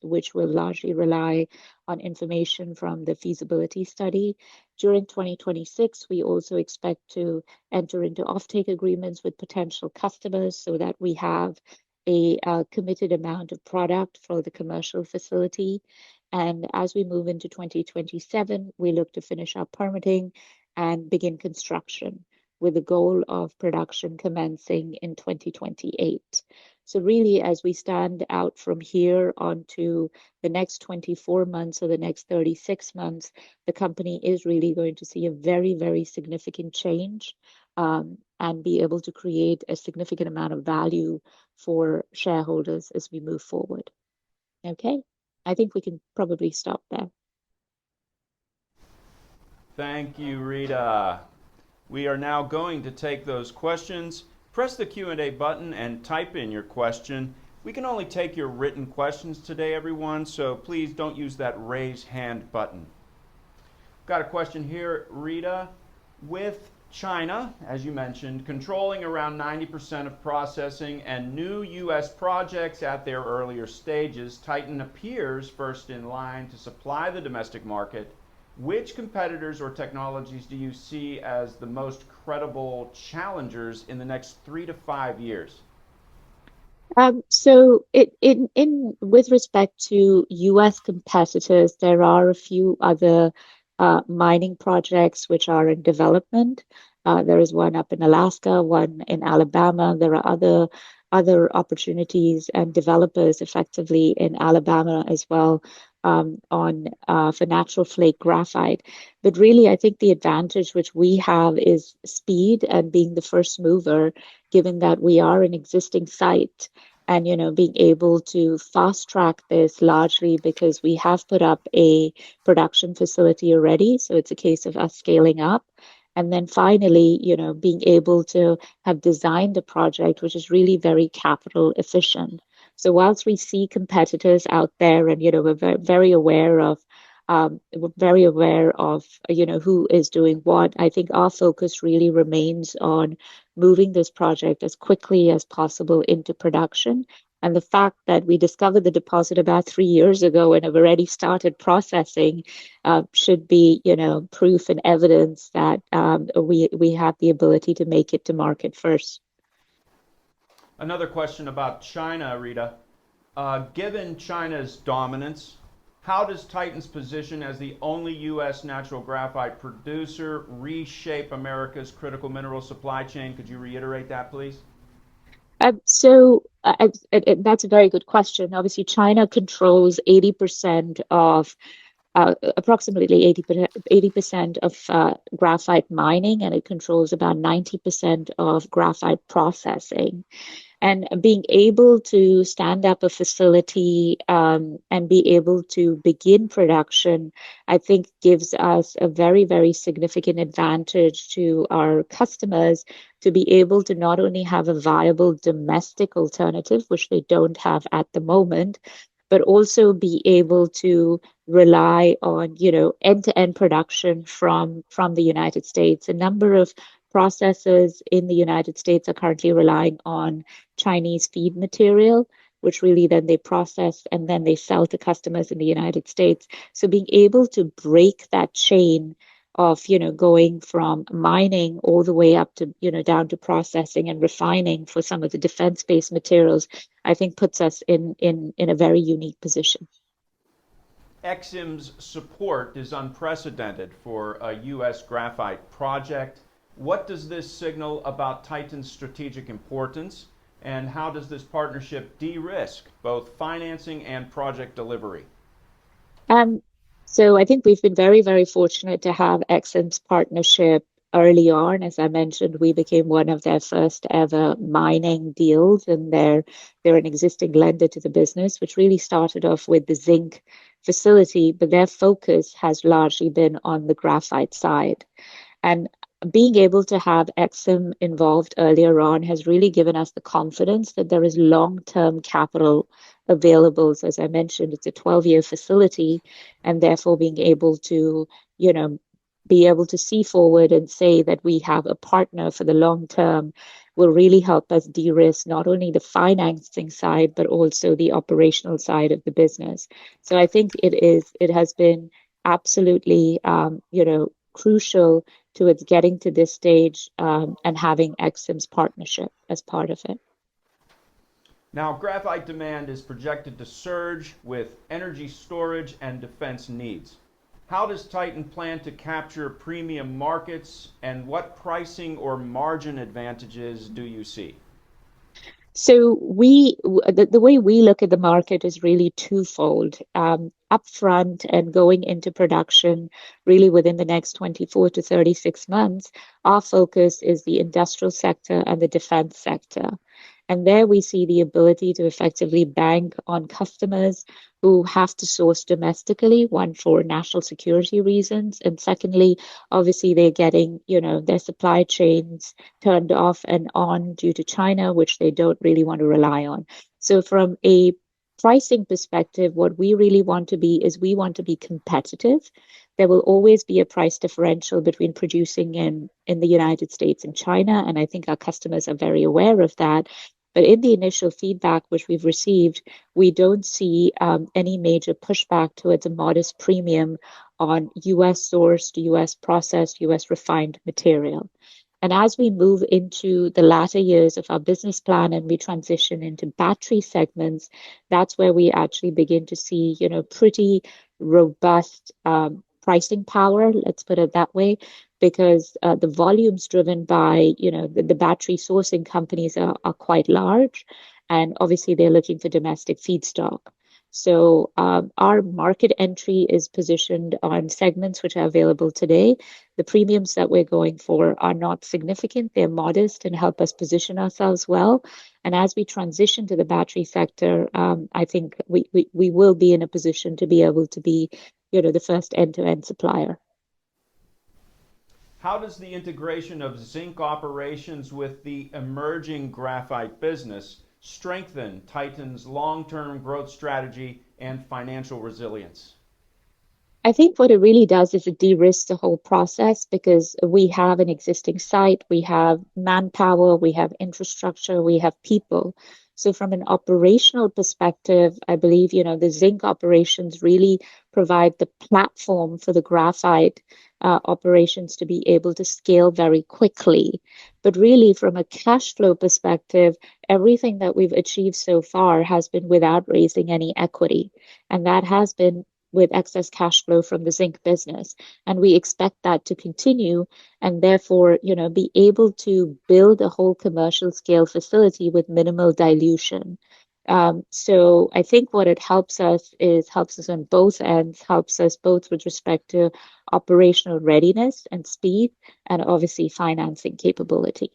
which will largely rely on information from the feasibility study. During 2026, we also expect to enter into offtake agreements with potential customers so that we have a committed amount of product for the commercial facility. And as we move into 2027, we look to finish our permitting and begin construction, with the goal of production commencing in 2028. So really, as we stand out from here onto the next 24 months or the next 36 months, the company is really going to see a very, very significant change, and be able to create a significant amount of value for shareholders as we move forward. Okay, I think we can probably stop there. Thank you, Rita. We are now going to take those questions. Press the Q&A button and type in your question. We can only take your written questions today, everyone, so please don't use that raise hand button. Got a question here, Rita. With China, as you mentioned, controlling around 90% of processing and new U.S. projects at their earlier stages, Titan appears first in line to supply the domestic market. Which competitors or technologies do you see as the most credible challengers in the next 3 to 5 years? With respect to U.S. competitors, there are a few other mining projects which are in development. There is one up in Alaska, one in Alabama. There are other opportunities and developers effectively in Alabama as well for natural flake graphite. But really, I think the advantage which we have is speed and being the first mover, given that we are an existing site. And, being able to fast track this largely because we have put up a production facility already. So it's a case of us scaling up. And then finally, being able to have designed a project which is really very capital efficient. So whilst we see competitors out there and, we're very aware of who is doing what, I think our focus really remains on moving this project as quickly as possible into production. And the fact that we discovered the deposit about 3 years ago and have already started processing should be, proof and evidence that we have the ability to make it to market first. Another question about China, Rita. Given China's dominance, how does Titan's position as the only U.S. natural graphite producer reshape America's critical mineral supply chain? Could you reiterate that, please? That's a very good question. Obviously, China controls 80% of approximately 80% of graphite mining, and it controls about 90% of graphite processing. And being able to stand up a facility and be able to begin production, I think gives us a very, very significant advantage to our customers to be able to not only have a viable domestic alternative, which they don't have at the moment, but also be able to rely on, end-to-end production from the United States. A number of processors in the United States are currently relying on Chinese feed material, which really then they process and then they sell to customers in the United States. So being able to break that chain of, going from mining all the way up to, down to processing and refining for some of the defense-based materials, I think puts us in a very unique position. EXIM's support is unprecedented for a U.S. graphite project. What does this signal about Titan's strategic importance, and how does this partnership de-risk both financing and project delivery? So I think we've been very, very fortunate to have EXIM's partnership early on. As I mentioned, we became one of their first ever mining deals, and they're an existing lender to the business, which really started off with the zinc facility, but their focus has largely been on the graphite side. And being able to have EXIM involved earlier on has really given us the confidence that there is long-term capital available. So as I mentioned, it's a 12-year facility, and therefore being able to, be able to see forward and say that we have a partner for the long term will really help us de-risk not only the financing side, but also the operational side of the business. So I think it has been absolutely, crucial to its getting to this stage and having EXIM's partnership as part of it. Now, graphite demand is projected to surge with energy storage and defense needs. How does Titan plan to capture premium markets, and what pricing or margin advantages do you see? So the way we look at the market is really twofold. Upfront and going into production, really within the next 24 to 36 months, our focus is the industrial sector and the defense sector. And there we see the ability to effectively bank on customers who have to source domestically, one, for national security reasons, and secondly, obviously they're getting, their supply chains turned off and on due to China, which they don't really want to rely on. So from a pricing perspective, what we really want to be is we want to be competitive. There will always be a price differential between producing in the United States and China, and I think our customers are very aware of that. But in the initial feedback which we've received, we don't see any major pushback towards a modest premium on US sourced, US processed, US refined material. And as we move into the latter years of our business plan and we transition into battery segments, that's where we actually begin to see, pretty robust pricing power, let's put it that way, because the volumes driven by, the battery sourcing companies are quite large. And obviously they're looking for domestic feedstock. So our market entry is positioned on segments which are available today. The premiums that we're going for are not significant. They're modest and help us position ourselves well. And as we transition to the battery sector, I think we will be in a position to be able to be, the first end-to-end supplier. How does the integration of zinc operations with the emerging graphite business strengthen Titan's long-term growth strategy and financial resilience? I think what it really does is it de-risks the whole process because we have an existing site, we have manpower, we have infrastructure, we have people. So from an operational perspective, I believe, the zinc operations really provide the platform for the graphite operations to be able to scale very quickly. But really, from a cash flow perspective, everything that we've achieved so far has been without raising any equity. And that has been with excess cash flow from the zinc business. And we expect that to continue and therefore, be able to build a whole commercial scale facility with minimal dilution. So I think what it helps us on both ends, helps us both with respect to operational readiness and speed, and obviously financing capability.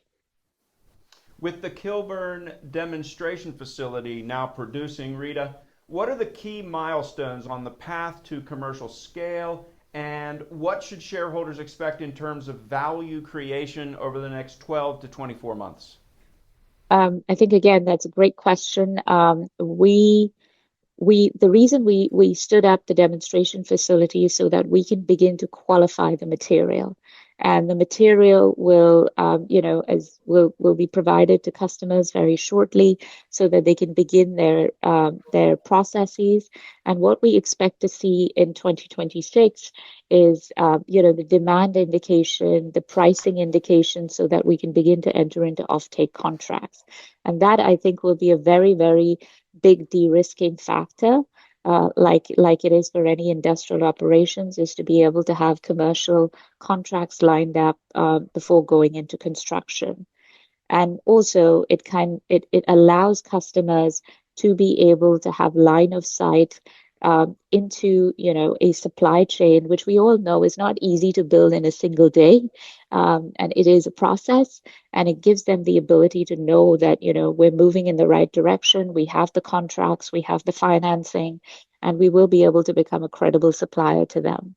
With the Kilburn demonstration facility now producing, Rita, what are the key milestones on the path to commercial scale, and what should shareholders expect in terms of value creation over the next 12 to 24 months? I think, again, that's a great question. The reason we stood up the demonstration facility is so that we can begin to qualify the material. And the material will be provided to customers very shortly so that they can begin their processes. And what we expect to see in 2026 is the demand indication, the pricing indication, so that we can begin to enter into offtake contracts. And that, I think, will be a very, very big de-risking factor. Like it is for any industrial operations, is to be able to have commercial contracts lined up before going into construction. And also it allows customers to be able to have line of sight into a supply chain, which we all know is not easy to build in a single day. And it is a process, and it gives them the ability to know that we're moving in the right direction. We have the contracts, we have the financing, and we will be able to become a credible supplier to them.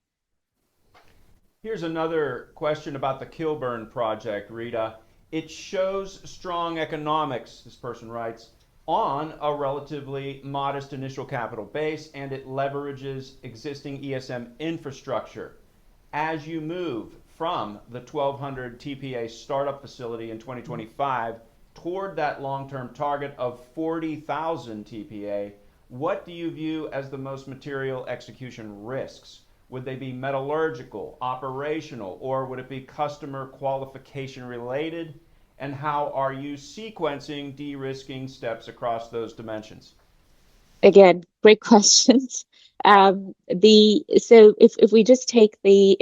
Here's another question about the Kilburn project, Rita. It shows strong economics, this person writes, on a relatively modest initial capital base, and it leverages existing ESM infrastructure. As you move from the 1,200 TPA startup facility in 2025 toward that long-term target of 40,000 TPA, what do you view as the most material execution risks? Would they be metallurgical, operational, or would it be customer qualification related? And how are you sequencing de-risking steps across those dimensions? Again, great questions. So if we just take in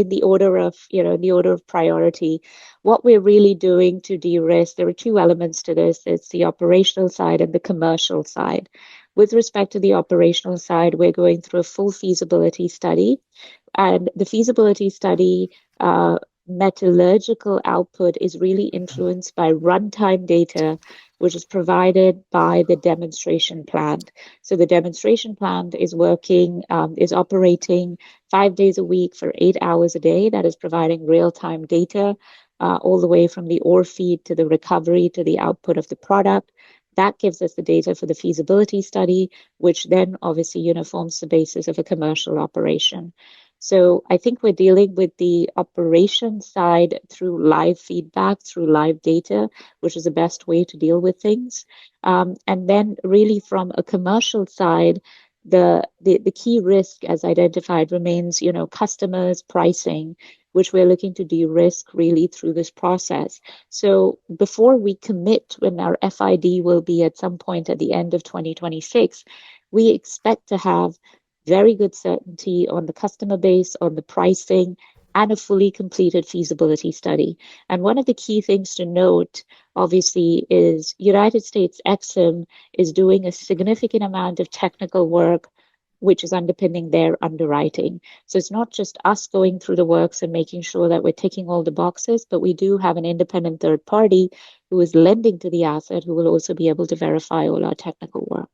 the order of priority, what we're really doing to de-risk, there are two elements to this. It's the operational side and the commercial side. With respect to the operational side, we're going through a full feasibility study, and the feasibility study metallurgical output is really influenced by runtime data, which is provided by the demonstration plant. So the demonstration plant is operating 5 days a week for 8 hours a day. That is providing real-time data all the way from the ore feed to the recovery to the output of the product. That gives us the data for the feasibility study, which then obviously forms the basis of a commercial operation. So I think we're dealing with the operation side through live feedback, through live data, which is the best way to deal with things. And then really from a commercial side, the key risk as identified remains, customers, pricing, which we're looking to de-risk really through this process. So before we commit, when our FID will be at some point at the end of 2026, we expect to have very good certainty on the customer base, on the pricing, and a fully completed feasibility study. And one of the key things to note, obviously, is United States Exim is doing a significant amount of technical work which is underpinning their underwriting. So it's not just us going through the works and making sure that we're ticking all the boxes, but we do have an independent third party who is lending to the asset who will also be able to verify all our technical work.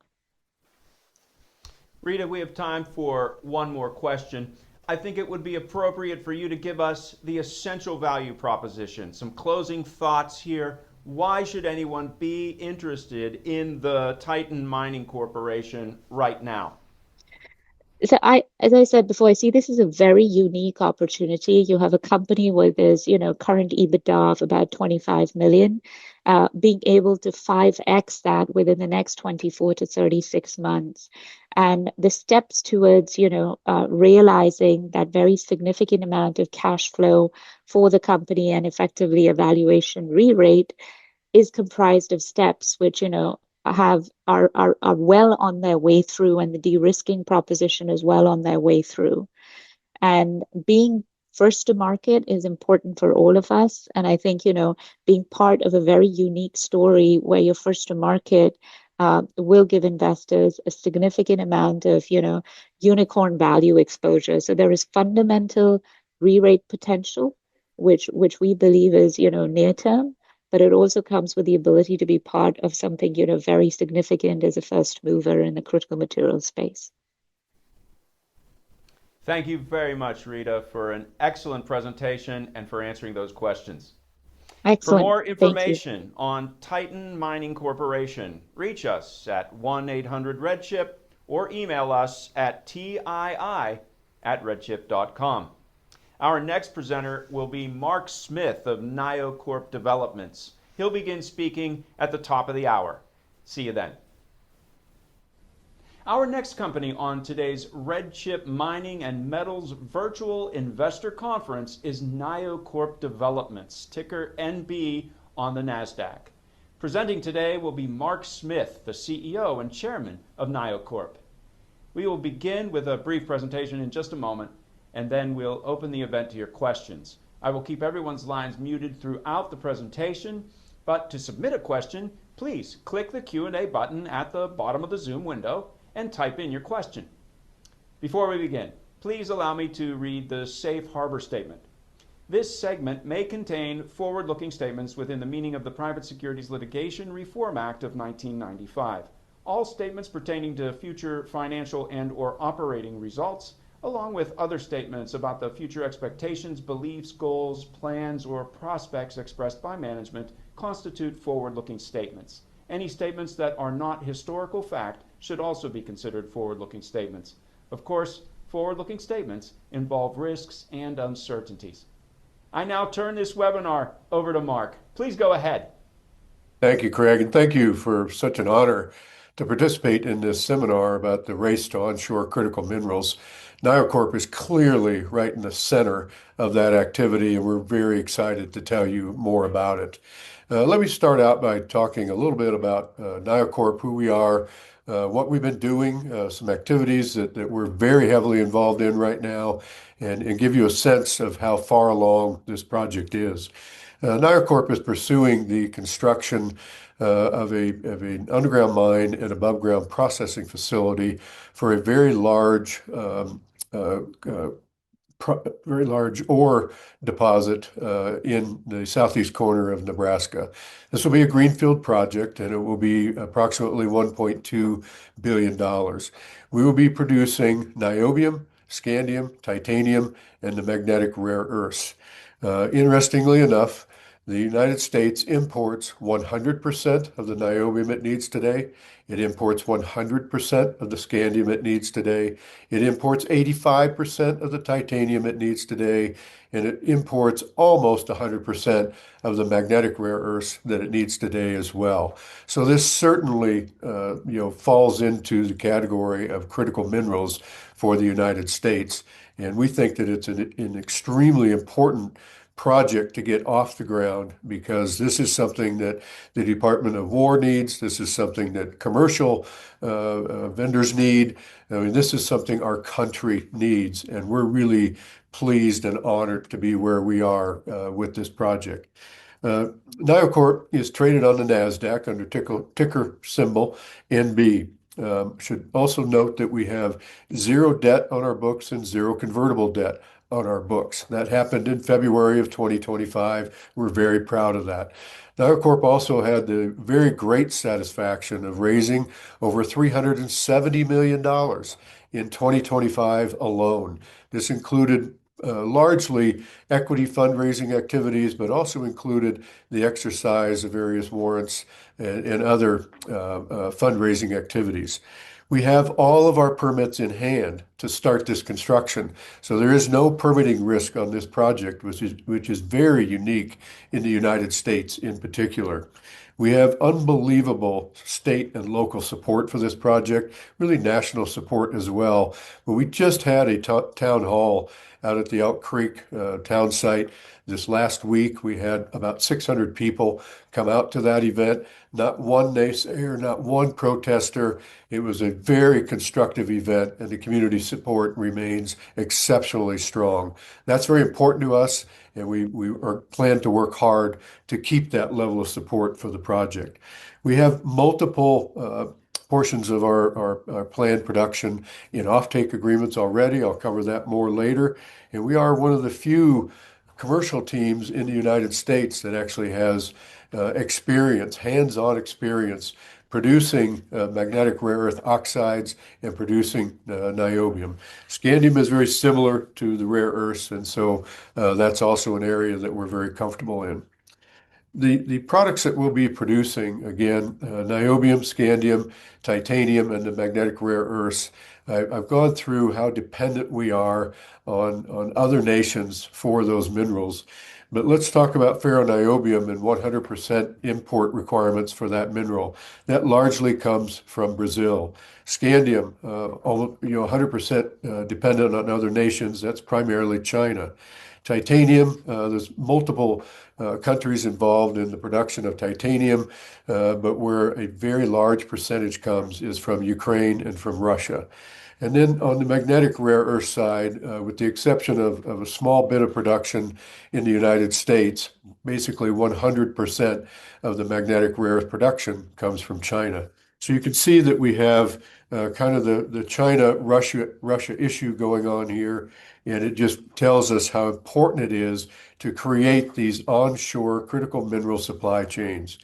Rita, we have time for one more question. I think it would be appropriate for you to give us the essential value proposition, some closing thoughts here. Why should anyone be interested in the Titan Mining Corporation right now? So as I said before, I see this as a very unique opportunity. You have a company where there's, current EBITDA of about 25 million, being able to 5x that within the next 24 to 36 months. And the steps towards, realizing that very significant amount of cash flow for the company and effectively a valuation re-rate is comprised of steps which, are well on their way through, and the de-risking proposition is well on their way through. And being first to market is important for all of us. And I think, being part of a very unique story where you're first to market will give investors a significant amount of, unicorn value exposure. So there is fundamental re-rate potential, which we believe is, near term. But it also comes with the ability to be part of something, very significant as a first mover in the critical materials space. Thank you very much, Rita, for an excellent presentation and for answering those questions. Excellent. For more information on Titan Mining Corporation, reach us at 1-800-RedChip or email us at tii@redchip.com. Our next presenter will be Mark Smith of NioCorp Developments. He'll begin speaking at the top of the hour. See you then. Our next company on today's RedChip Mining and Metals Virtual Investor Conference is NioCorp Developments, ticker NB on the NASDAQ. Presenting today will be Mark Smith, the CEO and Chairman of NioCorp. We will begin with a brief presentation in just a moment, and then we'll open the event to your questions. I will keep everyone's lines muted throughout the presentation, but to submit a question, please click the Q&A button at the bottom of the Zoom window and type in your question. Before we begin, please allow me to read the Safe Harbor Statement. This segment may contain forward-looking statements within the meaning of the Private Securities Litigation Reform Act of 1995. All statements pertaining to future financial and/or operating results, along with other statements about the future expectations, beliefs, goals, plans, or prospects expressed by management, constitute forward-looking statements. Any statements that are not historical fact should also be considered forward-looking statements. Of course, forward-looking statements involve risks and uncertainties. I now turn this webinar over to Mark. Please go ahead. Thank you, Craig, and thank you for such an honor to participate in this seminar about the race to onshore critical minerals. NioCorp is clearly right in the center of that activity, and we're very excited to tell you more about it. Let me start out by talking a little bit about NioCorp, who we are, what we've been doing, some activities that we're very heavily involved in right now, and give you a sense of how far along this project is. NioCorp is pursuing the construction of an underground mine and above-ground processing facility for a very large very large ore deposit in the southeast corner of Nebraska. This will be a greenfield project, and it will be approximately $1.2 billion. We will be producing niobium, scandium, titanium, and the magnetic rare earths. Interestingly enough, the United States imports 100% of the niobium it needs today. It imports 100% of the scandium it needs today. It imports 85% of the titanium it needs today. And it imports almost 100% of the magnetic rare earths that it needs today as well. So this certainly, falls into the category of critical minerals for the United States. And we think that it's an extremely important project to get off the ground, because this is something that the Department of War needs. This is something that commercial vendors need. I mean, this is something our country needs, and we're really pleased and honored to be where we are with this project. NioCorp is traded on the NASDAQ under ticker symbol NB. Should also note that we have zero debt on our books and zero convertible debt on our books. That happened in February of 2025. We're very proud of that. NioCorp also had the very great satisfaction of raising over $370 million in 2025 alone. This included largely equity fundraising activities, but also included the exercise of various warrants and other fundraising activities. We have all of our permits in hand to start this construction, so there is no permitting risk on this project, which is very unique in the United States in particular. We have unbelievable state and local support for this project, really national support as well. But we just had a town hall out at the Elk Creek town site this last week. We had about 600 people come out to that event. Not one naysayer, not one protester. It was a very constructive event, and the community support remains exceptionally strong. That's very important to us, and we plan to work hard to keep that level of support for the project. We have multiple portions of our planned production in offtake agreements already. I'll cover that more later. And we are one of the few commercial teams in the United States that actually has experience, hands-on experience, producing magnetic rare earth oxides and producing niobium. Scandium is very similar to the rare earths, and so that's also an area that we're very comfortable in. The products that we'll be producing, again, niobium, scandium, titanium, and the magnetic rare earths. I've gone through how dependent we are on other nations for those minerals. But let's talk about ferroniobium and 100% import requirements for that mineral. That largely comes from Brazil. Scandium, 100% dependent on other nations. That's primarily China. Titanium, there's multiple countries involved in the production of titanium, but where a very large percentage comes is from Ukraine and from Russia. And then on the magnetic rare earth side, with the exception of a small bit of production in the United States, basically 100% of the magnetic rare earth production comes from China. So you can see that we have kind of the China-Russia issue going on here, and it just tells us how important it is to create these onshore critical mineral supply chains.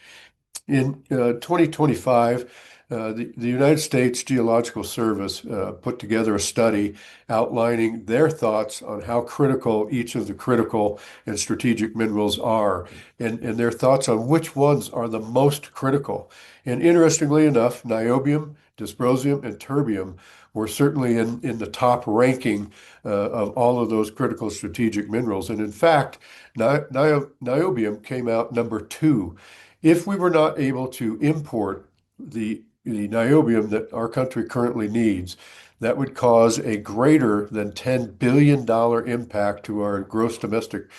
In 2025, the United States Geological Service put together a study outlining their thoughts on how critical each of the critical and strategic minerals are, and their thoughts on which ones are the most critical. And interestingly enough, niobium, dysprosium, and terbium were certainly in the top ranking of all of those critical strategic minerals. And in fact, niobium came out number 2. If we were not able to import the niobium that our country currently needs, that would cause a greater than $10 billion impact to our gross domestic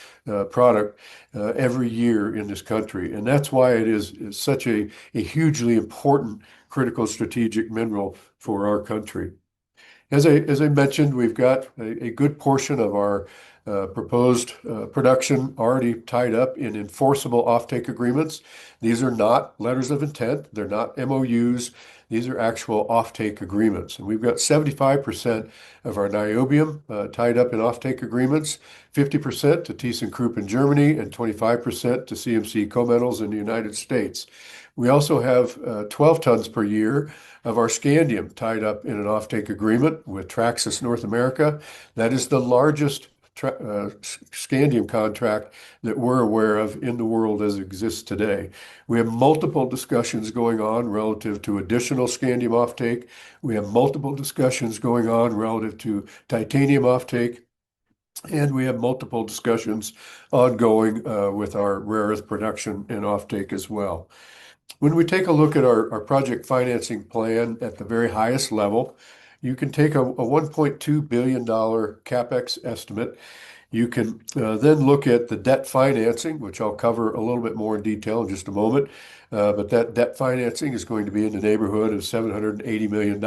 product every year in this country. And that's why it is such a hugely important critical strategic mineral for our country. As I mentioned, we've got a good portion of our proposed production already tied up in enforceable offtake agreements. These are not letters of intent. They're not MOUs. These are actual offtake agreements. And we've got 75% of our niobium tied up in offtake agreements, 50% to ThyssenKrupp in Germany, and 25% to CMC Cometals in the United States. We also have 12 tons per year of our scandium tied up in an offtake agreement with Traxys North America. That is the largest scandium contract that we're aware of in the world as it exists today. We have multiple discussions going on relative to additional scandium offtake. We have multiple discussions going on relative to titanium offtake. And we have multiple discussions ongoing with our rare earth production and offtake as well. When we take a look at our project financing plan at the very highest level, you can take a $1.2 billion CapEx estimate. You can then look at the debt financing, which I'll cover a little bit more in detail in just a moment. But that debt financing is going to be in the neighborhood of $780 million.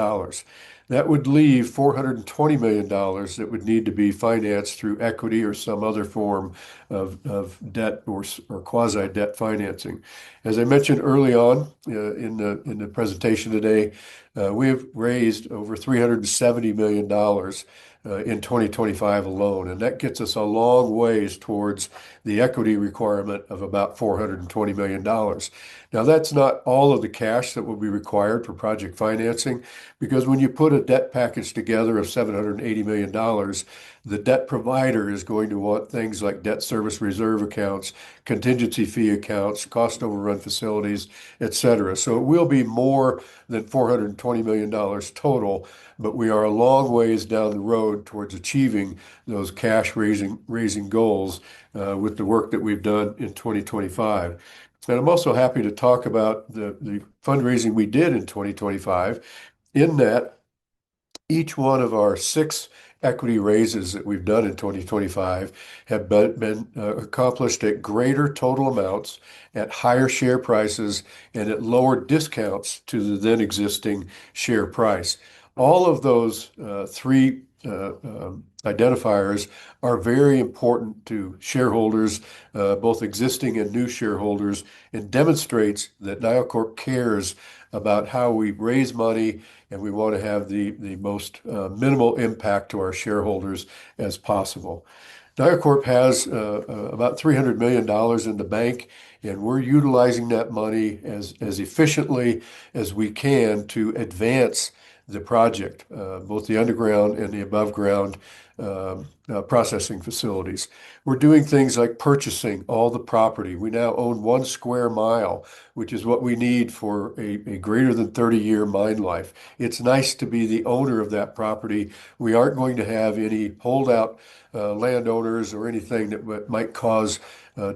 That would leave $420 million that would need to be financed through equity or some other form of debt or quasi-debt financing. As I mentioned early on in the presentation today, we have raised over $370 million in 2025 alone, and that gets us a long ways towards the equity requirement of about $420 million. Now, that's not all of the cash that will be required for project financing, because when you put a debt package together of $780 million, the debt provider is going to want things like debt service reserve accounts, contingency fee accounts, cost overrun facilities, et cetera. So it will be more than $420 million total, but we are a long ways down the road towards achieving those cash raising goals with the work that we've done in 2025. And I'm also happy to talk about the fundraising we did in 2025, in that each one of our 6 equity raises that we've done in 2025 have been accomplished at greater total amounts, at higher share prices, and at lower discounts to the then existing share price. All of those 3 identifiers are very important to shareholders, both existing and new shareholders, and demonstrates that NioCorp cares about how we raise money, and we want to have the most minimal impact to our shareholders as possible. NioCorp has about $300 million in the bank, and we're utilizing that money as efficiently as we can to advance the project, both the underground and the above ground processing facilities. We're doing things like purchasing all the property. We now own 1 square mile, which is what we need for a greater than 30-year mine life. It's nice to be the owner of that property. We aren't going to have any holdout landowners or anything that might cause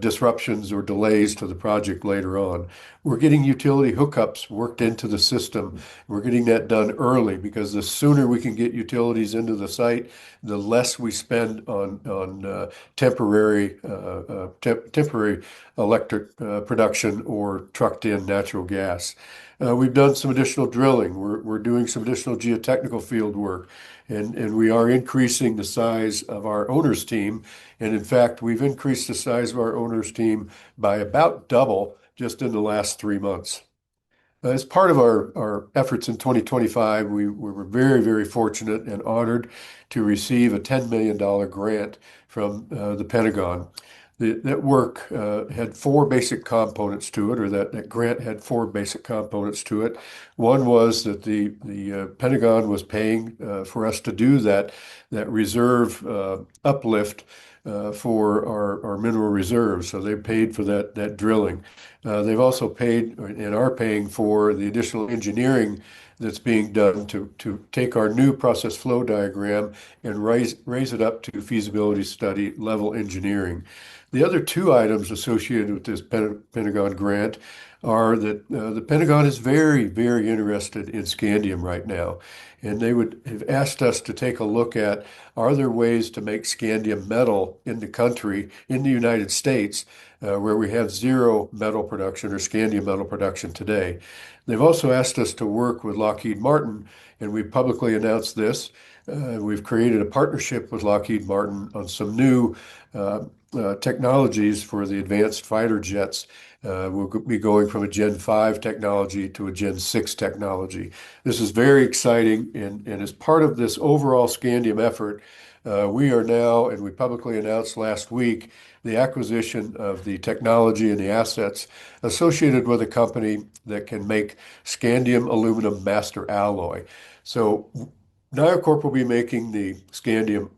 disruptions or delays to the project later on. We're getting utility hookups worked into the system. We're getting that done early, because the sooner we can get utilities into the site, the less we spend on temporary electric production or trucked in natural gas. We've done some additional drilling. We're doing some additional geotechnical field work, and we are increasing the size of our owners team. And in fact, we've increased the size of our owners team by about double just in the last 3 months. As part of our efforts in 2025, we were very, very fortunate and honored to receive a $10 million grant from the Pentagon. That work had 4 basic components to it, or that grant had 4 basic components to it. One was that the Pentagon was paying for us to do that reserve uplift for our mineral reserves. So they paid for that drilling. They've also paid and are paying for the additional engineering that's being done to take our new process flow diagram and raise it up to feasibility study level engineering. The other 2 items associated with this Pentagon grant are that the Pentagon is very, very interested in scandium right now. And they would have asked us to take a look at, are there ways to make scandium metal in the country, in the United States, where we have 0 metal production or scandium metal production today. They've also asked us to work with Lockheed Martin, and we publicly announced this. We've created a partnership with Lockheed Martin on some new technologies for the advanced fighter jets We'll be going from a Gen 5 technology to a Gen 6 technology. This is very exciting, and as part of this overall scandium effort, we are now, and we publicly announced last week, the acquisition of the technology and the assets associated with a company that can make scandium aluminum master alloy. So NioCorp will be making the scandium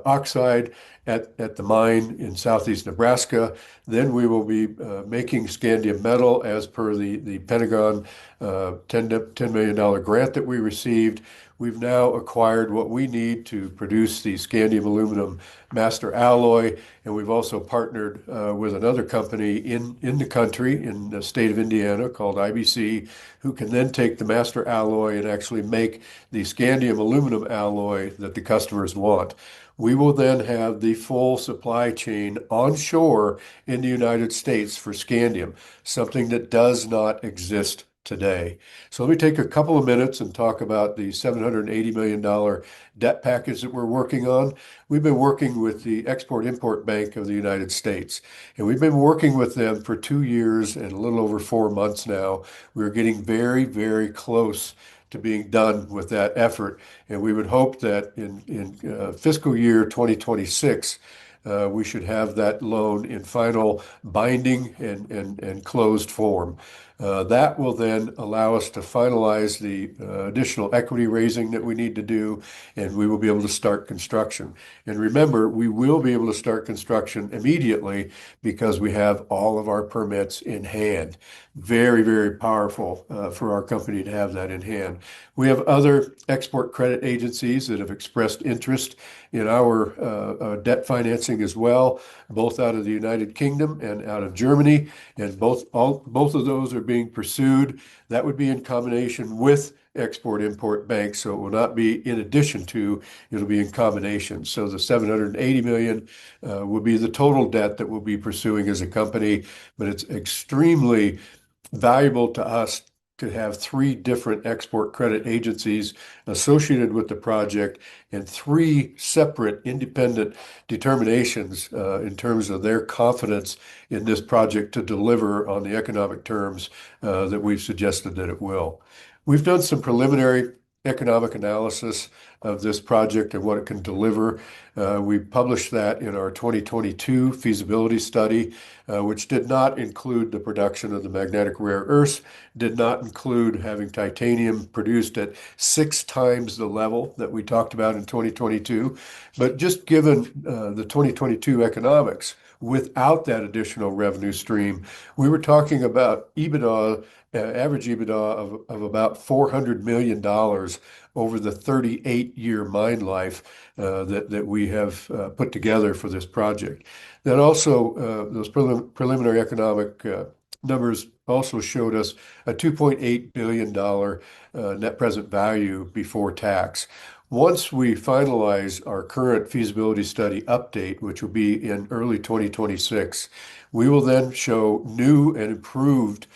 oxide at the mine in southeast Nebraska. Then we will be making scandium metal as per the Pentagon $10 million grant that we received. We've now acquired what we need to produce the scandium aluminum master alloy, and we've also partnered with another company in the country, in the state of Indiana, called IBC, who can then take the master alloy and actually make the scandium aluminum alloy that the customers want. We will then have the full supply chain onshore in the United States for scandium, something that does not exist today. So let me take a couple of minutes and talk about the $780 million debt package that we're working on. We've been working with the Export-Import Bank of the United States, and we've been working with them for 2 years and a little over 4 months now. We're getting very, very close to being done with that effort, and we would hope that in fiscal year 2026, we should have that loan in final binding and closed form. That will then allow us to finalize the additional equity raising that we need to do, and we will be able to start construction. And remember, we will be able to start construction immediately because we have all of our permits in hand. Very, very powerful for our company to have that in hand. We have other export credit agencies that have expressed interest in our debt financing as well, both out of the United Kingdom and out of Germany, and both of those are being pursued. That would be in combination with Export-Import Bank, so it will not be in addition to, it'll be in combination. So the $780 million will be the total debt that we'll be pursuing as a company, but it's extremely valuable to us to have 3 different export credit agencies associated with the project and 3 separate independent determinations in terms of their confidence in this project to deliver on the economic terms that we've suggested that it will. We've done some preliminary economic analysis of this project and what it can deliver. We published that in our 2022 feasibility study, which did not include the production of the magnetic rare earths, did not include having titanium produced at 6 times the level that we talked about in 2022. But just given the 2022 economics, without that additional revenue stream, we were talking about EBITDA, average EBITDA of about $400 million over the 38-year mine life that we have put together for this project. That also, those preliminary economic numbers also showed us a $2.8 billion net present value before tax. Once we finalize our current feasibility study update, which will be in early 2026, we will then show new and improved,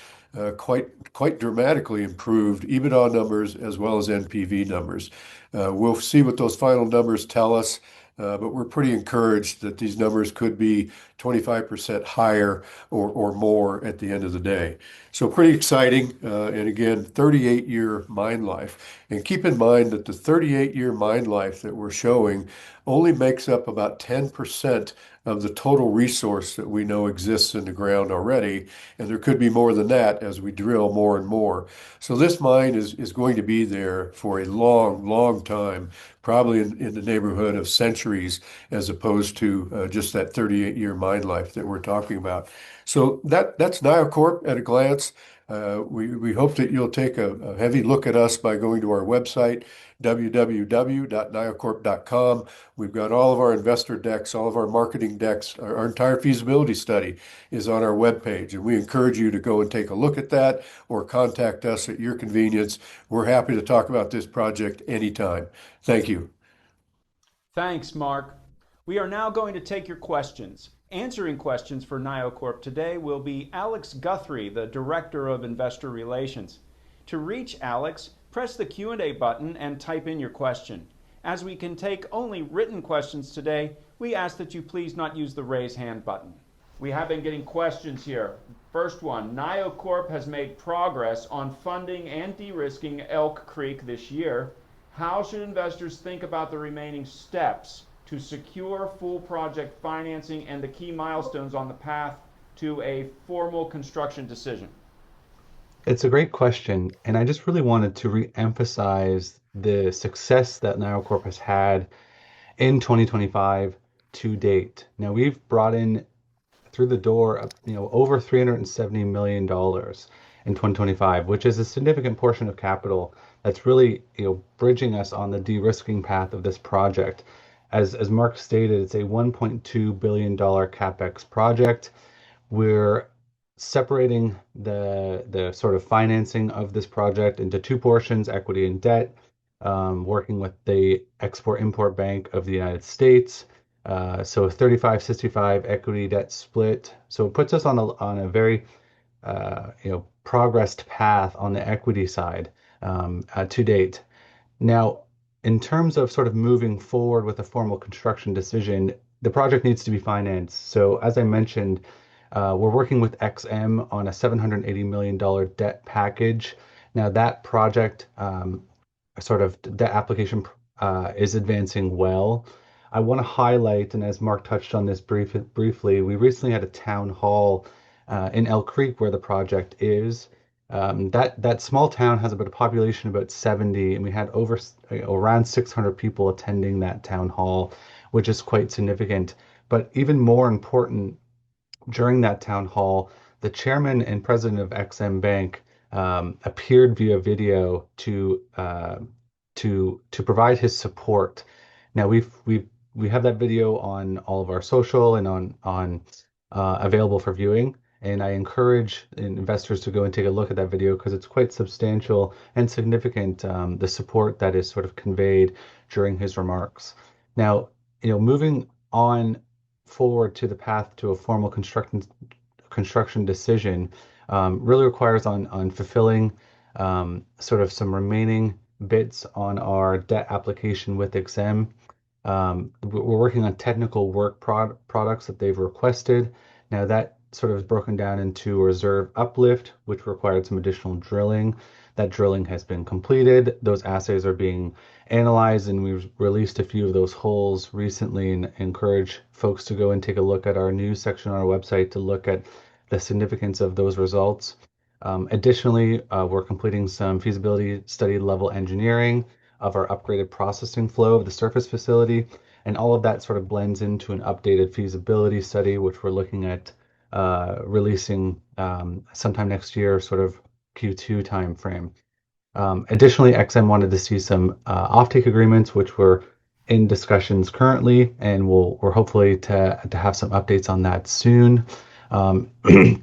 quite dramatically improved EBITDA numbers as well as NPV numbers. We'll see what those final numbers tell us, but we're pretty encouraged that these numbers could be 25% higher or more at the end of the day. So pretty exciting, and again, 38-year mine life. And keep in mind that the 38-year mine life that we're showing only makes up about 10% of the total resource that we know exists in the ground already, and there could be more than that as we drill more and more. So this mine is going to be there for a long, long time, probably in the neighborhood of centuries, as opposed to just that 38-year mine life that we're talking about. So that's NioCorp at a glance. We hope that you'll take a heavy look at us by going to our website, www.niocorp.com. We've got all of our investor decks, all of our marketing decks, our entire feasibility study is on our webpage, and we encourage you to go and take a look at that or contact us at your convenience. We're happy to talk about this project anytime. Thank you. Thanks, Mark. We are now going to take your questions. Answering questions for NioCorp today will be Alex Guthrie, the Director of Investor Relations. To reach Alex, press the Q&A button and type in your question. As we can take only written questions today, we ask that you please not use the raise hand button. We have been getting questions here. First one, NioCorp has made progress on funding and de-risking Elk Creek this year. How should investors think about the remaining steps to secure full project financing and the key milestones on the path to a formal construction decision? It's a great question, and I just really wanted to re-emphasize the success that NioCorp has had in 2025 to date. Now we've brought in through the door, over $370 million in 2025, which is a significant portion of capital that's really, bridging us on the de-risking path of this project. As Mark stated, it's a $1.2 billion capex project. We're separating the sort of financing of this project into two portions, equity and debt, working with the Export-Import Bank of the United States. So 35-65 equity debt split. So it puts us on a very progressed path on the equity side to date. Now, in terms of sort of moving forward with a formal construction decision, the project needs to be financed. So as I mentioned, we're working with XM on a $780 million debt package. Now that project sort of debt application is advancing well. I want to highlight, and as Mark touched on this briefly, we recently had a town hall in Elk Creek where the project is. That small town has about a population of about 70, and we had around 600 people attending that town hall, which is quite significant. But even more important, during that town hall, the chairman and president of XM Bank appeared via video to provide his support. Now we have that video on all of our social and on available for viewing, and I encourage investors to go and take a look at that video because it's quite substantial and significant, the support that is sort of conveyed during his remarks. Now, moving on forward to the path to a formal construction decision really requires on fulfilling sort of some remaining bits on our debt application with XM. We're working on technical work products that they've requested. Now that sort of is broken down into a reserve uplift, which required some additional drilling. That drilling has been completed. Those assays are being analyzed, and we've released a few of those holes recently, and encourage folks to go and take a look at our news section on our website to look at the significance of those results. Additionally, we're completing some feasibility study level engineering of our upgraded processing flow of the surface facility, and all of that sort of blends into an updated feasibility study, which we're looking at releasing sometime next year, sort of Q2 timeframe. Additionally, XM wanted to see some offtake agreements, which we're in discussions currently, and we're hopefully to have some updates on that soon. And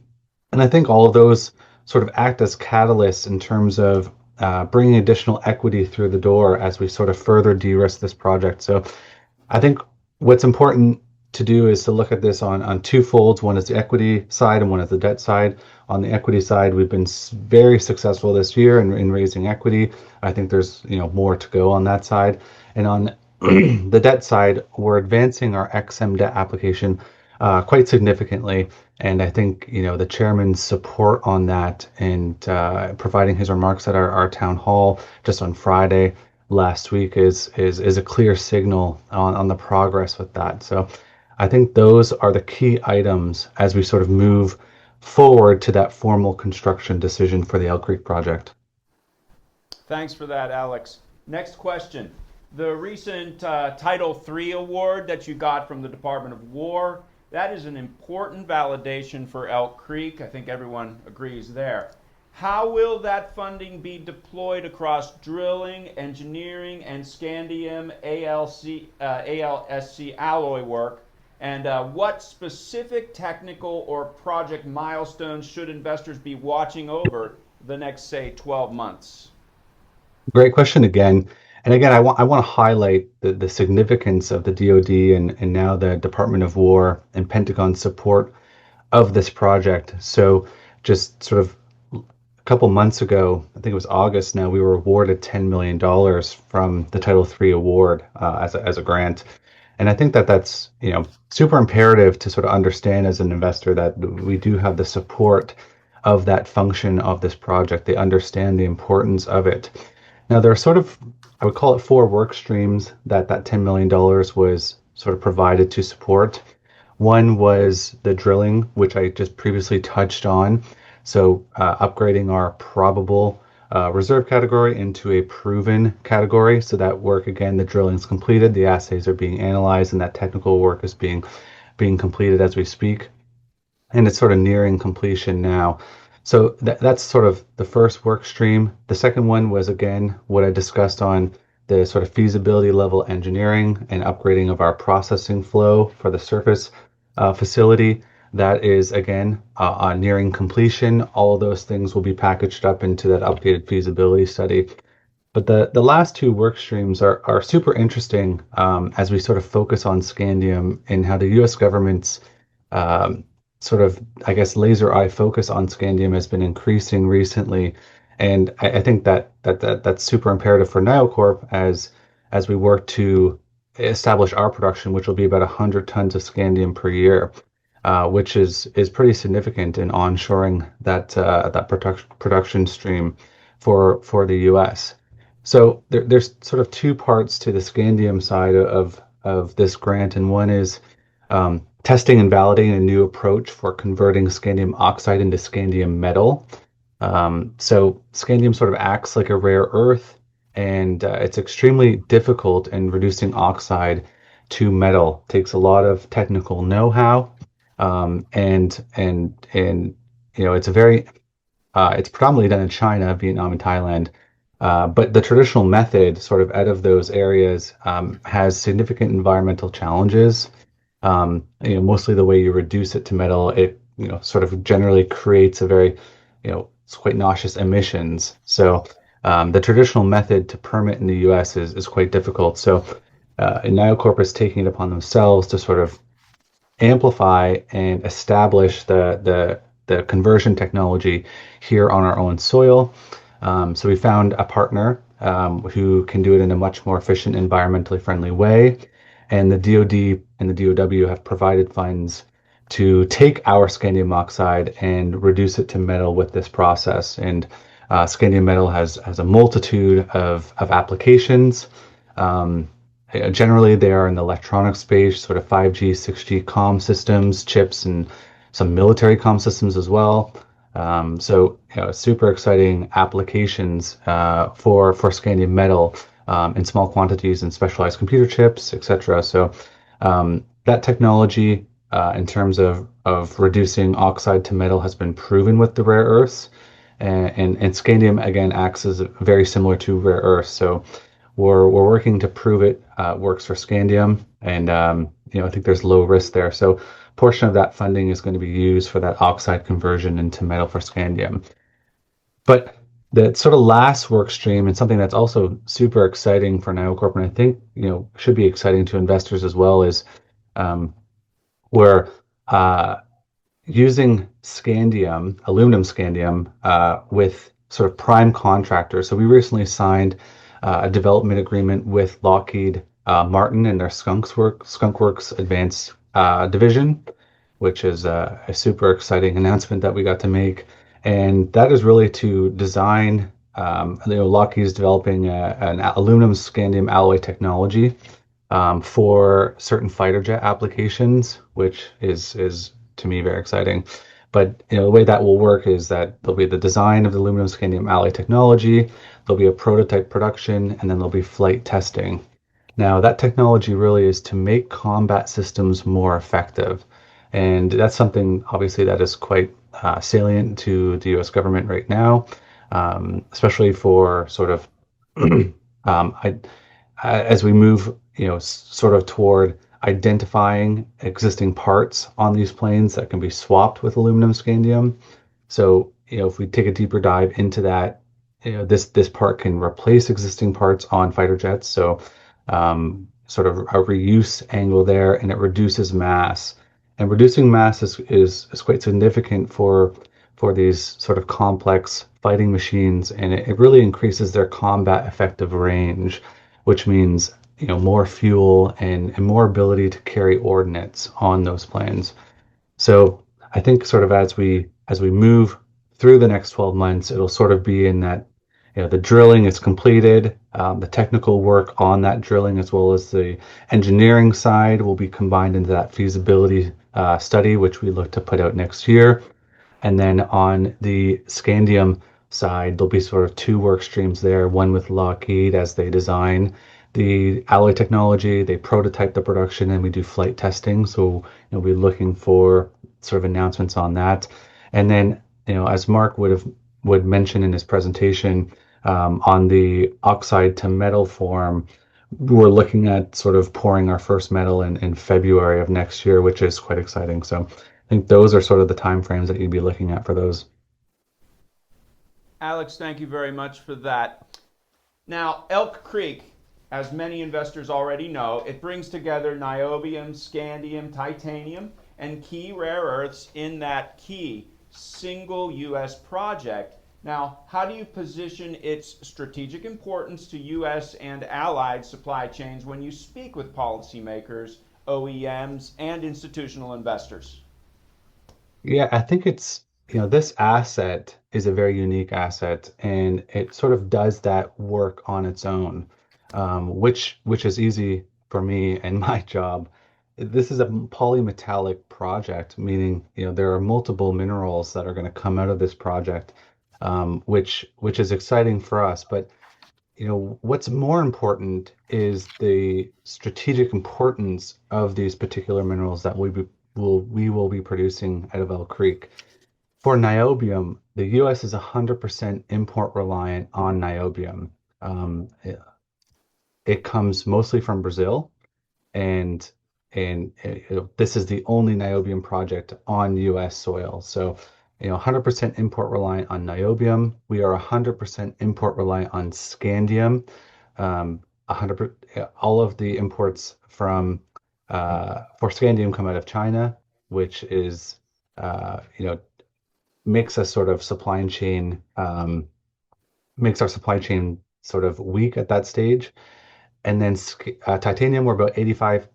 I think all of those sort of act as catalysts in terms of bringing additional equity through the door as we sort of further de-risk this project. So I think what's important to do is to look at this on two folds. One is the equity side and one is the debt side. On the equity side, we've been very successful this year in raising equity. I think there's more to go on that side. And on the debt side, we're advancing our XM debt application quite significantly. And I think the chairman's support on that and providing his remarks at our town hall just on Friday last week is a clear signal on the progress with that. So I think those are the key items as we sort of move forward to that formal construction decision for the Elk Creek project. Thanks for that, Alex. Next question. The recent Title III award that you got from the Department of War, that is an important validation for Elk Creek. I think everyone agrees there. How will that funding be deployed across drilling, engineering, and scandium ALSC alloy work? And what specific technical or project milestones should investors be watching over the next, say, 12 months? Great question again. And again, I want to highlight the significance of the DoD and now the Department of War and Pentagon support of this project. So just sort of a couple months ago, I think it was August now, we were awarded $10 million from the Title III award as a grant. And I think that that's, super imperative to sort of understand as an investor that we do have the support of that function of this project. They understand the importance of it. Now, there are sort of, I would call it, four work streams that $10 million was sort of provided to support. One was the drilling, which I just previously touched on. So upgrading our probable reserve category into a proven category. So that work, again, the drilling's completed, the assays are being analyzed, and that technical work is being completed as we speak. And it's sort of nearing completion now. So that's sort of the first work stream. The second one was, again, what I discussed on the sort of feasibility level engineering and upgrading of our processing flow for the surface facility. That is, again, nearing completion. All of those things will be packaged up into that updated feasibility study. But the last two work streams are super interesting as we sort of focus on scandium and how the U.S. government's sort of, I guess, laser eye focus on scandium has been increasing recently. And I think that's super imperative for NioCorp as we work to establish our production, which will be about 100 tons of scandium per year, which is pretty significant in onshoring that production stream for the U.S. So there's sort of two parts to the scandium side of this grant, and one is testing and validating a new approach for converting scandium oxide into scandium metal. So scandium sort of acts like a rare earth, and it's extremely difficult in reducing oxide to metal. It takes a lot of technical know-how, and it's it's predominantly done in China, Vietnam, and Thailand. But the traditional method, sort of out of those areas, has significant environmental challenges. Mostly the way you reduce it to metal, it sort of generally creates a very it's quite nauseous emissions. So the traditional method to permit in the U.S. is quite difficult. So NioCorp is taking it upon themselves to sort of amplify and establish the conversion technology here on our own soil. So we found a partner who can do it in a much more efficient, environmentally friendly way. And the DoD and the DoW have provided funds to take our scandium oxide and reduce it to metal with this process. And scandium metal has a multitude of applications. Generally, they are in the electronic space, sort of 5G, 6G comm systems, chips, and some military comm systems as well. So super exciting applications for scandium metal in small quantities and specialized computer chips, etc. So that technology in terms of reducing oxide to metal has been proven with the rare earths, and scandium again acts as very similar to rare earths. So we're working to prove it works for scandium, and I think there's low risk there. So portion of that funding is going to be used for that oxide conversion into metal for scandium. But the sort of last work stream, and something that's also super exciting for NioCorp, and I think should be exciting to investors as well, is we're using scandium, aluminum scandium, with sort of prime contractors. So we recently signed a development agreement with Lockheed Martin and their Skunkworks Advanced division, which is a super exciting announcement that we got to make. And that is really to design, Lockheed's developing an aluminum scandium alloy technology for certain fighter jet applications, which is to me very exciting. But the way that will work is that there'll be the design of the aluminum scandium alloy technology, there'll be a prototype production, and then there'll be flight testing. Now, that technology really is to make combat systems more effective. And that's something, obviously, that is quite salient to the U.S. government right now, especially for sort of as we move, sort of toward identifying existing parts on these planes that can be swapped with aluminum scandium. So, if we take a deeper dive into that, this part can replace existing parts on fighter jets. So, sort of a reuse angle there, and it reduces mass. And reducing mass is quite significant for these sort of complex fighting machines, and it really increases their combat effective range, which means more fuel and more ability to carry ordnance on those planes. So I think sort of as we move through the next 12 months, it'll sort of be in that, the drilling is completed, the technical work on that drilling as well as the engineering side will be combined into that feasibility study, which we look to put out next year. And then on the scandium side, there'll be sort of two work streams there, one with Lockheed as they design the alloy technology, they prototype the production, and we do flight testing. So we'll be looking for sort of announcements on that. And then, as Mark would mention in his presentation, on the oxide to metal form, we're looking at sort of pouring our first metal in February of next year, which is quite exciting. So I think those are sort of the timeframes that you'd be looking at for those. Alex, thank you very much for that. Now, Elk Creek, as many investors already know, it brings together niobium, scandium, titanium, and key rare earths in that key single U.S. project. Now, how do you position its strategic importance to U.S. and allied supply chains when you speak with policymakers, OEMs, and institutional investors? Yeah, I think this asset is a very unique asset, and it sort of does that work on its own, which is easy for me and my job. This is a polymetallic project, meaning, there are multiple minerals that are going to come out of this project, which is exciting for us. But what's more important is the strategic importance of these particular minerals that we will be producing out of Elk Creek. For niobium, the U.S. is 100% import reliant on niobium. It comes mostly from Brazil, and this is the only niobium project on U.S. soil. So 100% import reliant on niobium. We are 100% import reliant on scandium. 100 all of the imports from for scandium come out of China, which is makes us sort of supply chain makes our supply chain sort of weak at that stage. And then titanium, we're about 85%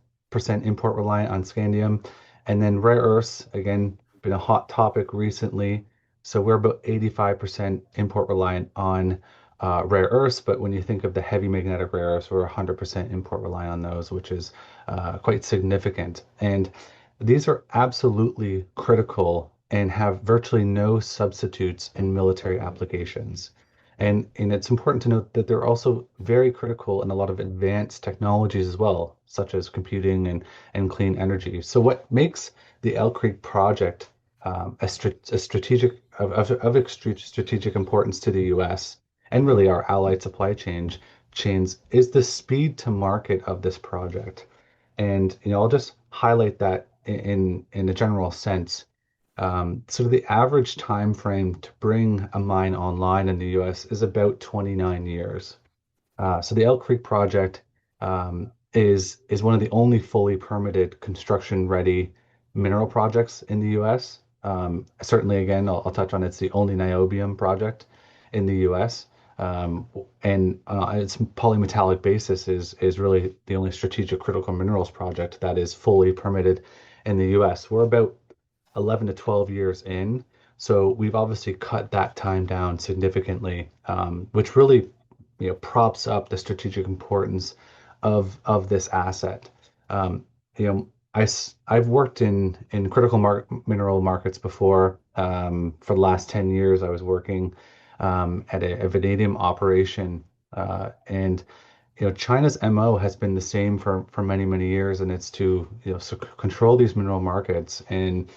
import reliant on scandium. And then rare earths, again, been a hot topic recently. So we're about 85% import reliant on rare earths. But when you think of the heavy magnetic rare earths, we're 100% import reliant on those, which is quite significant. And these are absolutely critical and have virtually no substitutes in military applications. And it's important to note that they're also very critical in a lot of advanced technologies as well, such as computing and clean energy. So what makes the Elk Creek project a strategic strategic importance to the U.S. and really our allied supply chains is the speed to market of this project. And I'll just highlight that in a general sense. So the average time frame to bring a mine online in the U.S. is about 29 years. So the Elk Creek project is one of the only fully permitted construction-ready mineral projects in the U.S. Certainly, again, I'll touch on it's the only niobium project in the U.S. And its polymetallic basis is really the only strategic critical minerals project that is fully permitted in the U.S. We're about 11 to 12 years in. So we've obviously cut that time down significantly, which really, props up the strategic importance of this asset. I've worked in critical mineral markets before. For the last 10 years, I was working at a vanadium operation, and China's MO has been the same for many years, and it's to control these mineral markets and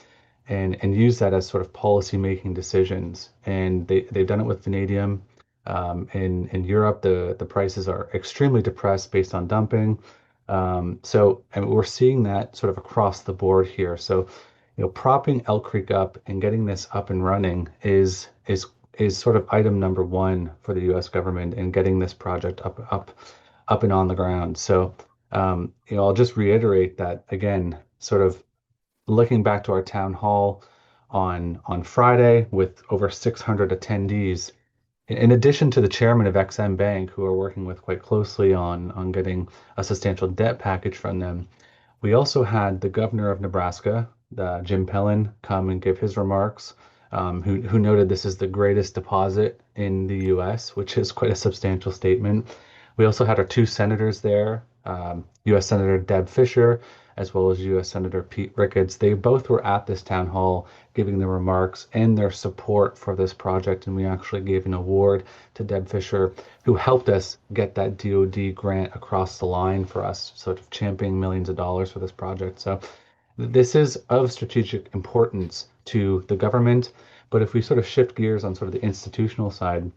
use that as sort of policy making decisions. And they've done it with vanadium. In Europe, the prices are extremely depressed based on dumping. And we're seeing that sort of across the board here. So, propping Elk Creek up and getting this up and running is sort of item number one for the U.S. government and getting this project up and on the ground. So, I'll just reiterate that again, sort of looking back to our town hall on Friday with over 600 attendees, in addition to the chairman of XM Bank, who are working with quite closely on getting a substantial debt package from them, we also had the governor of Nebraska, Jim Pellin, come and give his remarks, who noted this is the greatest deposit in the U.S., which is quite a substantial statement. We also had our two senators there, U.S. Senator Deb Fischer, as well as U.S. Senator Pete Ricketts. They both were at this town hall giving their remarks and their support for this project, and we actually gave an award to Deb Fischer, who helped us get that DoD grant across the line for us, sort of championing millions of dollars for this project. So this is of strategic importance to the government. But if we sort of shift gears on sort of the institutional side,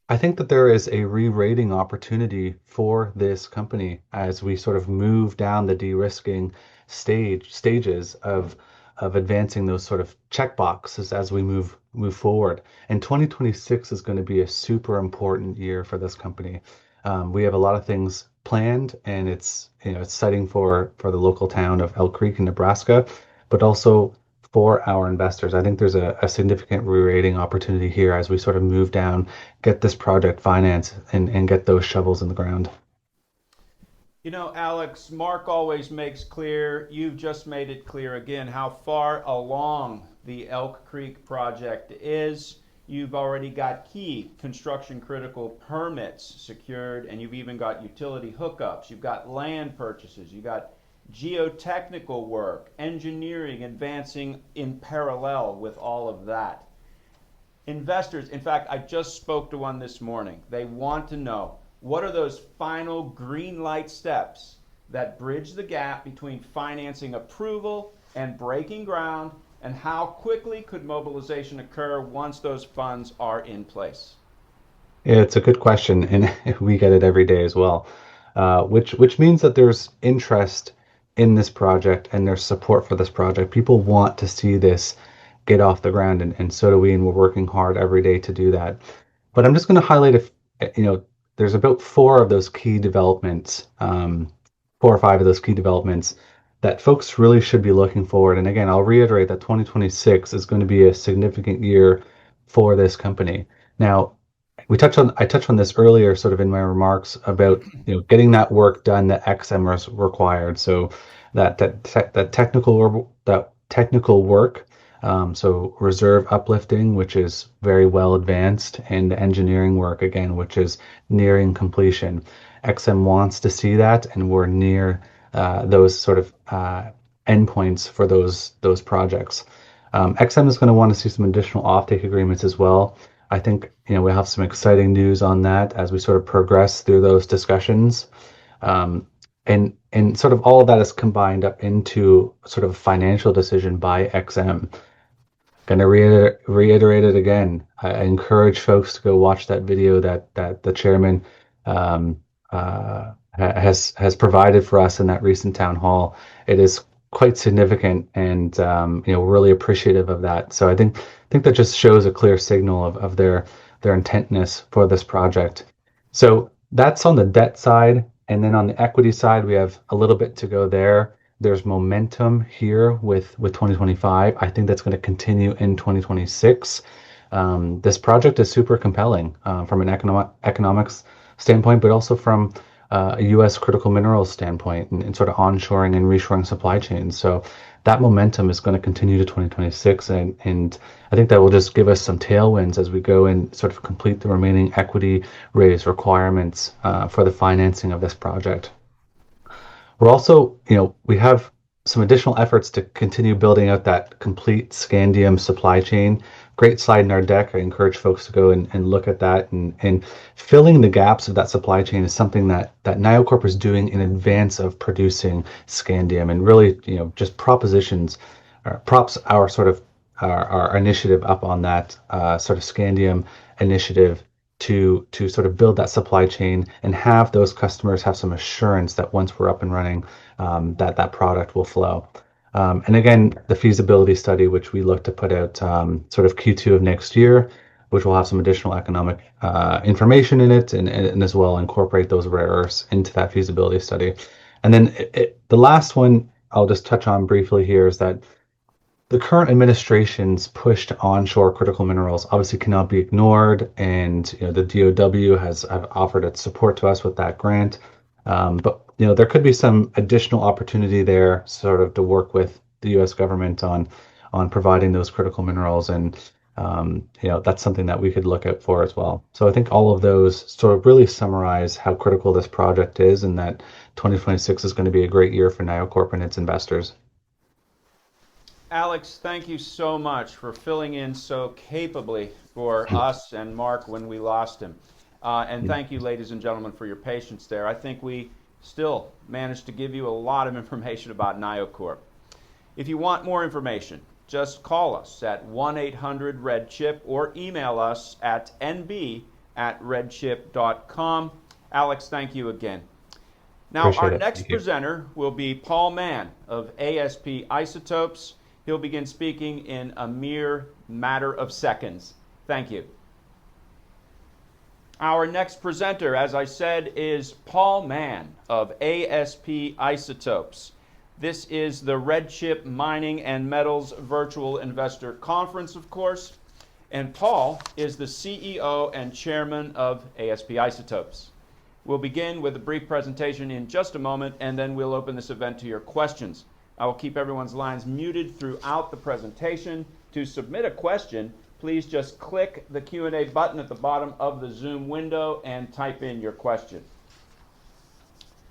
I think that there is a re-rating opportunity for this company as we sort of move down the de-risking stages of advancing those sort of check boxes as we move forward. And 2026 is going to be a super important year for this company. We have a lot of things planned, and it's exciting for the local town of Elk Creek in Nebraska, but also for our investors. I think there's a significant re-rating opportunity here as we sort of move down, get this project financed, and get those shovels in the ground. You know, Alex, Mark always makes clear, you've just made it clear again, how far along the Elk Creek project is. You've already got key construction critical permits secured, and you've even got utility hookups. You've got land purchases. You've got geotechnical work, engineering advancing in parallel with all of that. Investors, in fact, I just spoke to one this morning. They want to know, what are those final green light steps that bridge the gap between financing approval and breaking ground, and how quickly could mobilization occur once those funds are in place? Yeah, it's a good question, and we get it every day as well, which means that there's interest in this project and there's support for this project. People want to see this get off the ground, and so do we, and we're working hard every day to do that. But I'm just going to highlight there's about four of those key developments, 4 or 5 of those key developments that folks really should be looking forward. And again, I'll reiterate that 2026 is going to be a significant year for this company. Now, I touched on this earlier, sort of in my remarks about getting that work done that XM required. So that technical work, so reserve uplifting, which is very well advanced, and the engineering work again, which is nearing completion. XM wants to see that, and we're near those sort of endpoints for those projects. XM is going to want to see some additional offtake agreements as well. I think we have some exciting news on that as we sort of progress through those discussions, and sort of all of that is combined up into sort of a financial decision by XM. Going to reiterate it again. I encourage folks to go watch that video that the chairman has provided for us in that recent town hall. It is quite significant, and we're really appreciative of that. So I think that just shows a clear signal of their intentness for this project. So that's on the debt side, and then on the equity side, we have a little bit to go there. There's momentum here with 2025. I think that's going to continue in 2026. This project is super compelling from an economics standpoint, but also from a U.S. critical minerals standpoint, and sort of onshoring and reshoring supply chains. So that momentum is going to continue to 2026, and I think that will just give us some tailwinds as we go and sort of complete the remaining equity raise requirements for the financing of this project. We're also, we have some additional efforts to continue building out that complete scandium supply chain. Great slide in our deck. I encourage folks to go and look at that, and filling the gaps of that supply chain is something that NioCorp is doing in advance of producing scandium, and really, just props our sort of our initiative up on that sort of scandium initiative to sort of build that supply chain and have those customers have some assurance that once we're up and running, that product will flow. And again, the feasibility study, which we look to put out sort of Q2 of next year, which will have some additional economic information in it, and as well incorporate those rare earths into that feasibility study. And then the last one I'll just touch on briefly here is that the current administration's push to onshore critical minerals obviously cannot be ignored, and the DOW have offered its support to us with that grant. But there could be some additional opportunity there, sort of to work with the U.S. government on providing those critical minerals, and that's something that we could look out for as well. So I think all of those sort of really summarize how critical this project is, and that 2026 is going to be a great year for NioCorp and its investors. Alex, thank you so much for filling in so capably for us and Mark when we lost him. And thank you, ladies and gentlemen, for your patience there. I think we still managed to give you a lot of information about NioCorp. If you want more information, just call us at 1-800-REDCHIP or email us at nb@redchip.com. Alex, thank you again. Now, Appreciate our it. next Thank you. presenter will be Paul Mann of ASPI Isotopes. He'll begin speaking in a mere matter of seconds. Thank you. Our next presenter, as I said, is Paul Mann of ASPI Isotopes. This is the RedChip Mining and Metals Virtual Investor Conference, of course. And Paul is the CEO and chairman of ASPI Isotopes. We'll begin with a brief presentation in just a moment, and then we'll open this event to your questions. I will keep everyone's lines muted throughout the presentation. To submit a question, please just click the Q&A button at the bottom of the Zoom window and type in your question.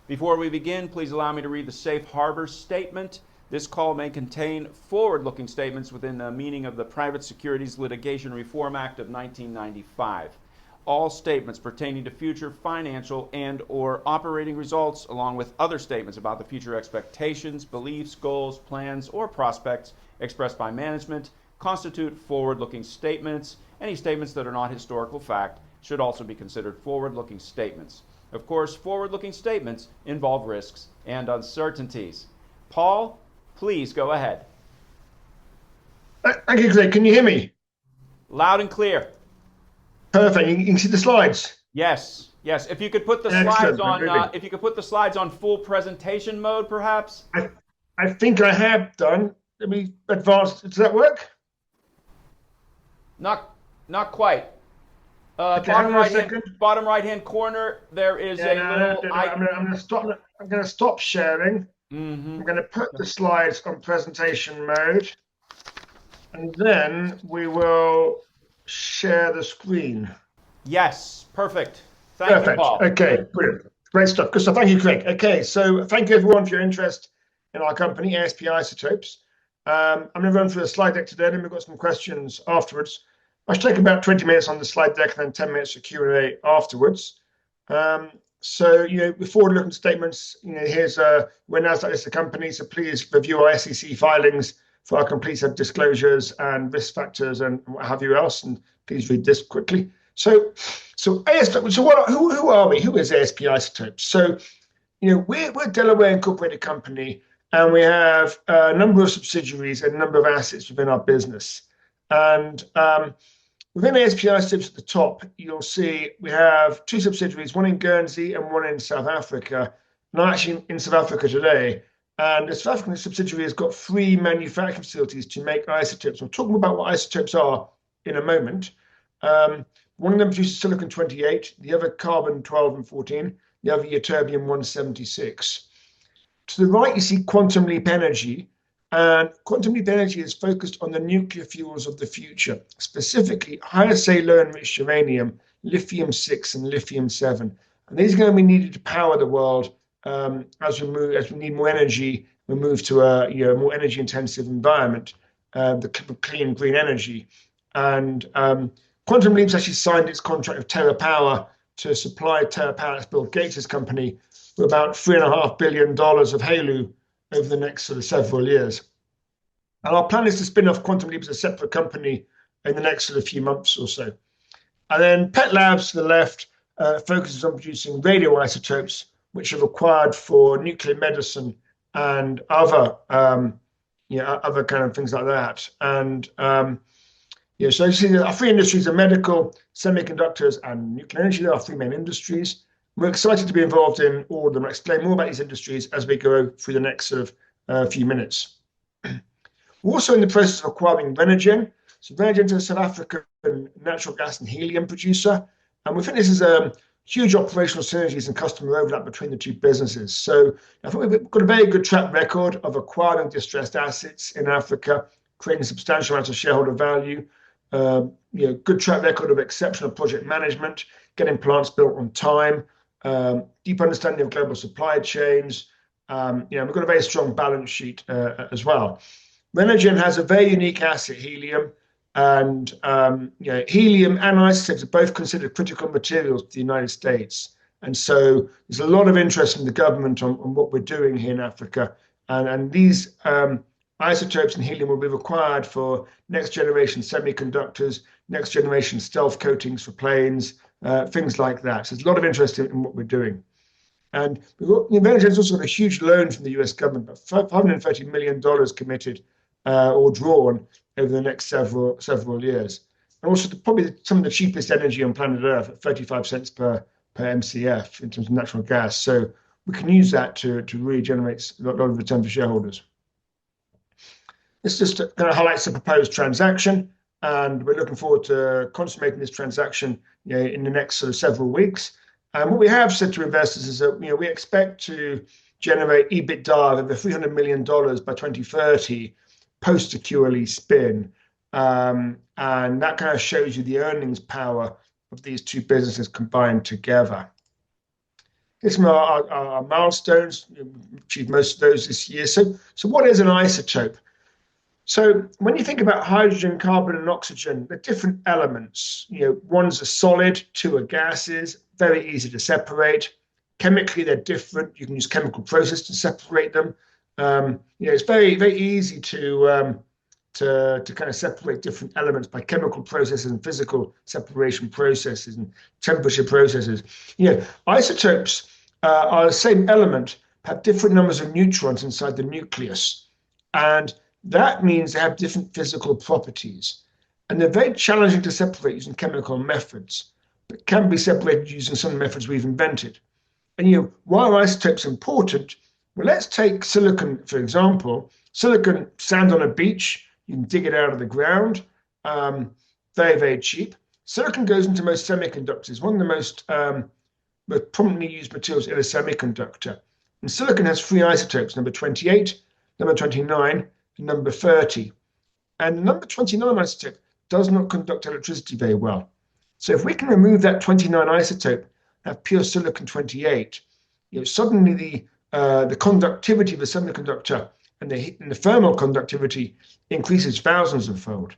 Before we begin, please allow me to read the Safe Harbor Statement. This call may contain forward-looking statements within the meaning of the Private Securities Litigation Reform Act of 1995. All statements pertaining to future financial and/or operating results, along with other statements about the future expectations, beliefs, goals, plans, or prospects expressed by management, constitute forward-looking statements. Any statements that are not historical fact should also be considered forward-looking statements. Of course, forward-looking statements involve risks and uncertainties. Paul, please go ahead. Thank you, Craig. Can you hear me? Loud and clear. Perfect. You can see the slides. Yes, yes. If you could put the slides on, full presentation mode, perhaps. I think I have done. Let me advance. Does that work? Not quite. Okay, bottom right hand corner, there is a little icon. I'm going to stop sharing. I'm going to put the slides on presentation mode, and then we will share the screen. Yes, perfect. Thank you, Paul. Okay, brilliant. Great stuff. Good stuff. Thank you, Craig. Okay, so thank you everyone for your interest in our company, ASPI Isotopes. I'm going to run through the slide deck today, and we've got some questions afterwards. I should take about 20 minutes on the slide deck and then 10 minutes for Q&A afterwards. So, before looking at statements, here's we're NASDAQ listed company, so please review our SEC filings for our complete set of disclosures and risk factors and what have you else, and please read this quickly. So who are we? Who is ASPI Isotopes? So, we're a Delaware incorporated company, and we have a number of subsidiaries and a number of assets within our business. And within ASPI Isotopes at the top, you'll see we have two subsidiaries, one in Guernsey and one in South Africa. Not actually in South Africa today. And the South African subsidiary has got 3 manufacturing facilities to make isotopes. I'm talking about what isotopes are in a moment. One of them produces silicon-28, the other carbon-12 and 14, the other ytterbium-176. To the right, you see quantum leap energy. And quantum leap energy is focused on the nuclear fuels of the future, specifically high assay low-enriched uranium, lithium-6 and lithium-7. And these are going to be needed to power the world as we need more energy. We move to a more energy-intensive environment, the clean green energy. And Quantum Leap's actually signed its contract with TerraPower to supply TerraPower, that's Bill Gates' company, for about $3.5 billion of HALEU over the next sort of several years. And our plan is to spin off Quantum Leap as a separate company in the next sort of few months or so. And then PET Labs to the left focuses on producing radioisotopes, which are required for nuclear medicine and other other kind of things like that. And so you see our 3 industries are medical, semiconductors, and nuclear energy. There are 3 main industries. We're excited to be involved in all of them. I'll explain more about these industries as we go through the next sort of few minutes. What We're also in the process of acquiring Renergen. So Renergen is a South African natural gas and helium producer. And we think this is a huge operational synergies and customer overlap between the two businesses. So I think we've got a very good track record of acquiring distressed assets in Africa, creating substantial amounts of shareholder value. Good track record of exceptional project management, getting plants built on time, deep understanding of global supply chains. We've got a very strong balance sheet as well. Renergen has a very unique asset, helium, and helium and isotopes are both considered critical materials to the United States. And so there's a lot of interest in the government on what we're doing here in Africa. And these isotopes and helium will be required for next generation semiconductors, next generation stealth coatings for planes, things like that. So there's a lot of interest in what we're doing. And Renergen's also got a huge loan from the US government, $530 million committed or drawn over the next several years. And also probably some of the cheapest energy on planet Earth at 35 cents per MCF in terms of natural gas. So we can use that to really generate a lot of return for shareholders. This just kind of highlights the proposed transaction, and we're looking forward to consummating this transaction in the next sort of several weeks. And what we have said to investors is that we expect to generate EBITDA of over $300 million by 2030 post a QLE spin. And that kind of shows you the earnings power of these two businesses combined together. Here's some of our milestones. We've achieved most of those this year. So what is an isotope? So when you think about hydrogen, carbon, and oxygen, they're different elements. One's a solid, two are gases, very easy to separate. Chemically, they're different. You can use chemical process to separate them. It's very, very easy to kind of separate different elements by chemical processes and physical separation processes and temperature processes. Isotopes are the same element, have different numbers of neutrons inside the nucleus. And that means they have different physical properties. And they're very challenging to separate using chemical methods, but can be separated using some methods we've invented. And why are isotopes important? Well, let's take silicon, for example. Silicon, sand on a beach, you can dig it out of the ground, very, very cheap. Silicon goes into most semiconductors, one of the most prominently used materials in a semiconductor. And silicon has three isotopes, number 28, number 29, and number 30. And number 29 isotope does not conduct electricity very well. So if we can remove that 29 isotope, have pure silicon 28, suddenly the conductivity of the semiconductor and the thermal conductivity increases thousands of fold.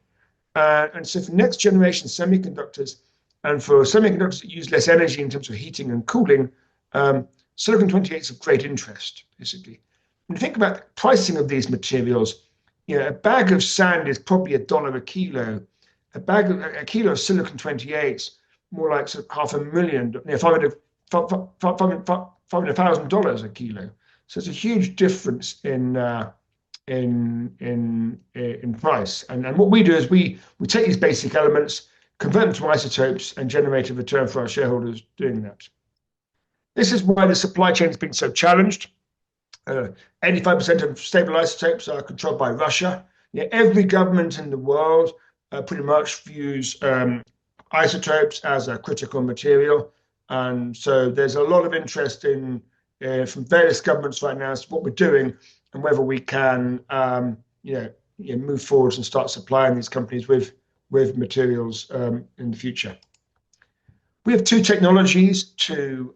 And so for next generation semiconductors, and for semiconductors that use less energy in terms of heating and cooling, silicon 28 is of great interest, basically. When you think about the pricing of these materials, a bag of sand is probably $1 a kilo. A kilo of silicon 28, more like sort of $500,000 a kilo. So it's a huge difference in price. And what we do is we take these basic elements, convert them to isotopes, and generate a return for our shareholders doing that. This is why the supply chain has been so challenged. 85% of stable isotopes are controlled by Russia. Every government in the world pretty much views isotopes as a critical material. And so there's a lot of interest from various governments right now as to what we're doing and whether we can move forwards and start supplying these companies with materials in the future. We have two technologies to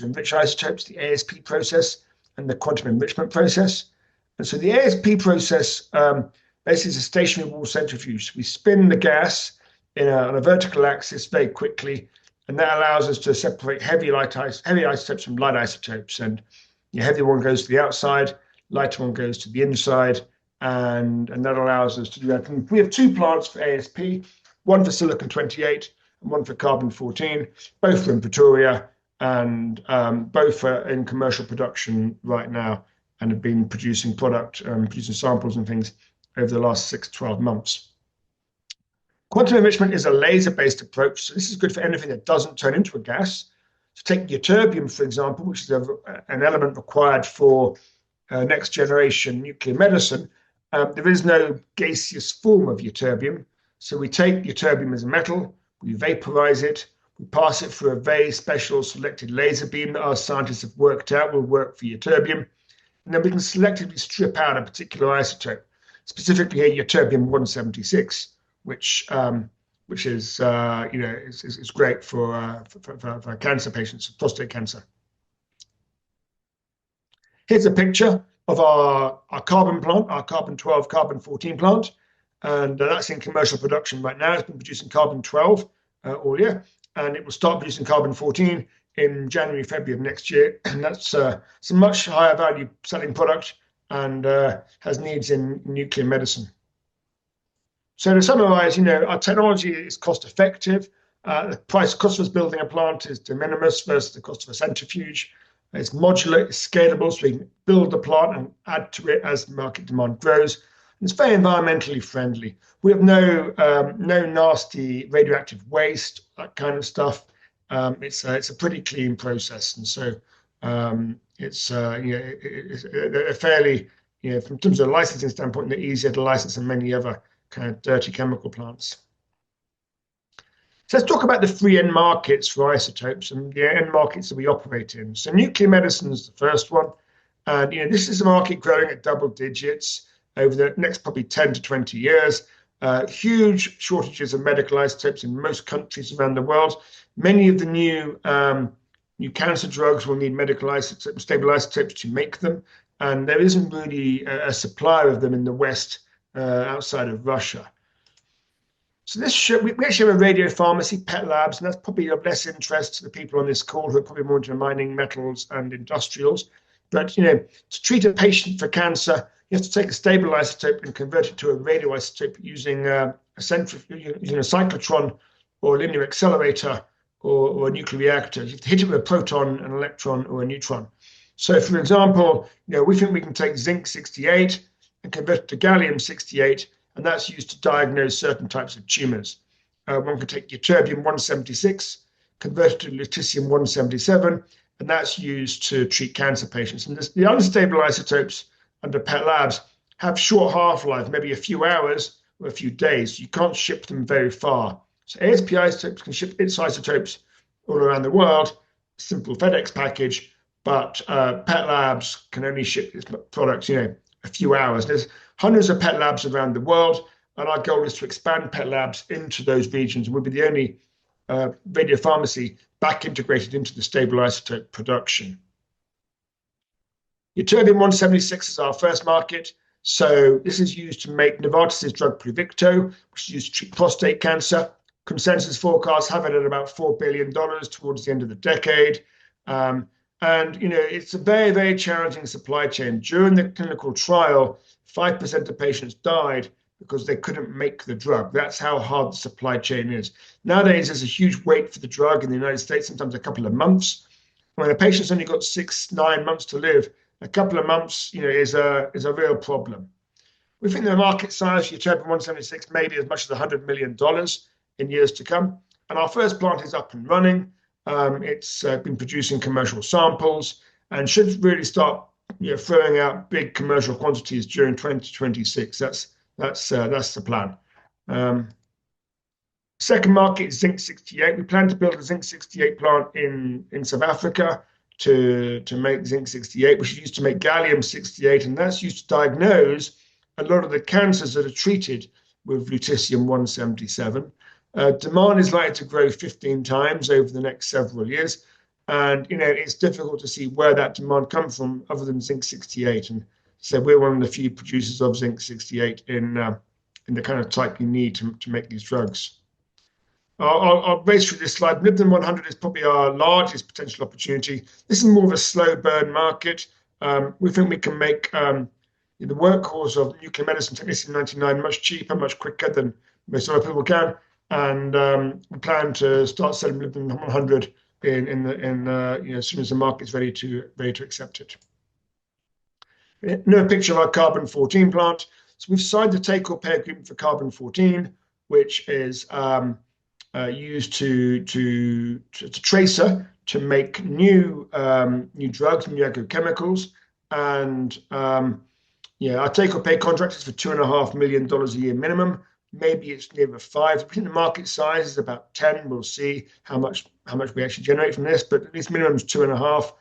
enrich isotopes, the ASP process and the quantum enrichment process. And so the ASP process basically is a stationary wall centrifuge. We spin the gas on a vertical axis very quickly, and that allows us to separate heavy isotopes from light isotopes. And the heavy one goes to the outside, lighter one goes to the inside, and that allows us to do that. And we have two plants for ASP, one for silicon 28 and one for carbon 14, both in Pretoria, and both are in commercial production right now and have been producing producing samples and things over the last 6 to 12 months. Quantum enrichment is a laser-based approach, so this is good for anything that doesn't turn into a gas. So take ytterbium, for example, which is an element required for next-generation nuclear medicine. There is no gaseous form of ytterbium. So we take ytterbium as a metal, we vaporize it, we pass it through a very special selected laser beam that our scientists have worked out will work for ytterbium. And then we can selectively strip out a particular isotope, specifically here ytterbium-176, which is is great for cancer patients, prostate cancer. Here's a picture of our carbon plant, our carbon-12, carbon-14 plant, and that's in commercial production right now. It's been producing carbon-12 all year, and it will start producing carbon-14 in January, February of next year. And that's it's a much higher value selling product and has needs in nuclear medicine. So to summarize, our technology is cost effective. The cost of us building a plant is de minimis versus the cost of a centrifuge. It's modular, it's scalable, so we can build the plant and add to it as market demand grows. And it's very environmentally friendly. We have no nasty radioactive waste, that kind of stuff. It's a pretty clean process, and so it's a fairly, from terms of a licensing standpoint, they're easier to license than many other kind of dirty chemical plants. So let's talk about the three end markets for isotopes and the end markets that we operate in. So nuclear medicine is the first one, and this is a market growing at double digits over the next probably 10 to 20 years. Huge shortages of medical isotopes in most countries around the world. Many of the new cancer drugs will need medical isotopes, stable isotopes to make them, and there isn't really a supply of them in the West outside of Russia. So we actually have a radio pharmacy, PET labs, and that's probably of less interest to the people on this call who are probably more into mining, metals, and industrials. But to treat a patient for cancer, you have to take a stable isotope and convert it to a radioisotope using a cyclotron or a linear accelerator or a nuclear reactor. You have to hit it with a proton, an electron, or a neutron. So, for example, we think we can take zinc-68 and convert it to gallium-68, and that's used to diagnose certain types of tumors. One can take ytterbium-176, convert it to lutetium-177, and that's used to treat cancer patients. And the unstable isotopes under PET labs have short half-life, maybe a few hours or a few days. You can't ship them very far. So ASPI isotopes can ship its isotopes all around the world, simple FedEx package, but PET labs can only ship its products, a few hours. There's hundreds of PET labs around the world, and our goal is to expand PET labs into those regions. And we'll be the only radiopharmacy back integrated into the stable isotope production. Ytterbium-176 is our first market. So this is used to make Novartis' drug Pluvicto, which is used to treat prostate cancer. Consensus forecasts have it at about $4 billion towards the end of the decade. And it's a very, very challenging supply chain. During the clinical trial, 5% of patients died because they couldn't make the drug. That's how hard the supply chain is. Nowadays, there's a huge wait for the drug in the United States, sometimes a couple of months. When a patient's only got 6-9 months to live, a couple of months is a real problem. We think the market size for ytterbium-176 may be as much as $100 million in years to come. And our first plant is up and running. It's been producing commercial samples and should really start throwing out big commercial quantities during 2026. That's the plan. Second market is zinc-68. We plan to build a zinc-68 plant in South Africa to make zinc-68, which is used to make gallium-68, and that's used to diagnose a lot of the cancers that are treated with lutetium-177. Demand is likely to grow 15 times over the next several years, and it's difficult to see where that demand comes from other than zinc-68. And so we're one of the few producers of zinc-68 in the kind of type you need to make these drugs. I'll race through this slide. Molybdenum-100 is probably our largest potential opportunity. This is more of a slow burn market. We think we can make the workhorse of nuclear medicine, technetium-99, much cheaper, much quicker than most other people can. And we plan to start selling molybdenum-100 as soon as the market's ready to accept it. Another picture of our carbon-14 plant. So we've signed the take-or-pay agreement for carbon-14, which is used to tracer to make new drugs, new agrochemicals, and Yeah, our take-or-pay contract is for $2.5 million a year minimum. Maybe it's near 5. I think the market size is about 10. We'll see how much we actually generate from this, but at least minimum is 2.5.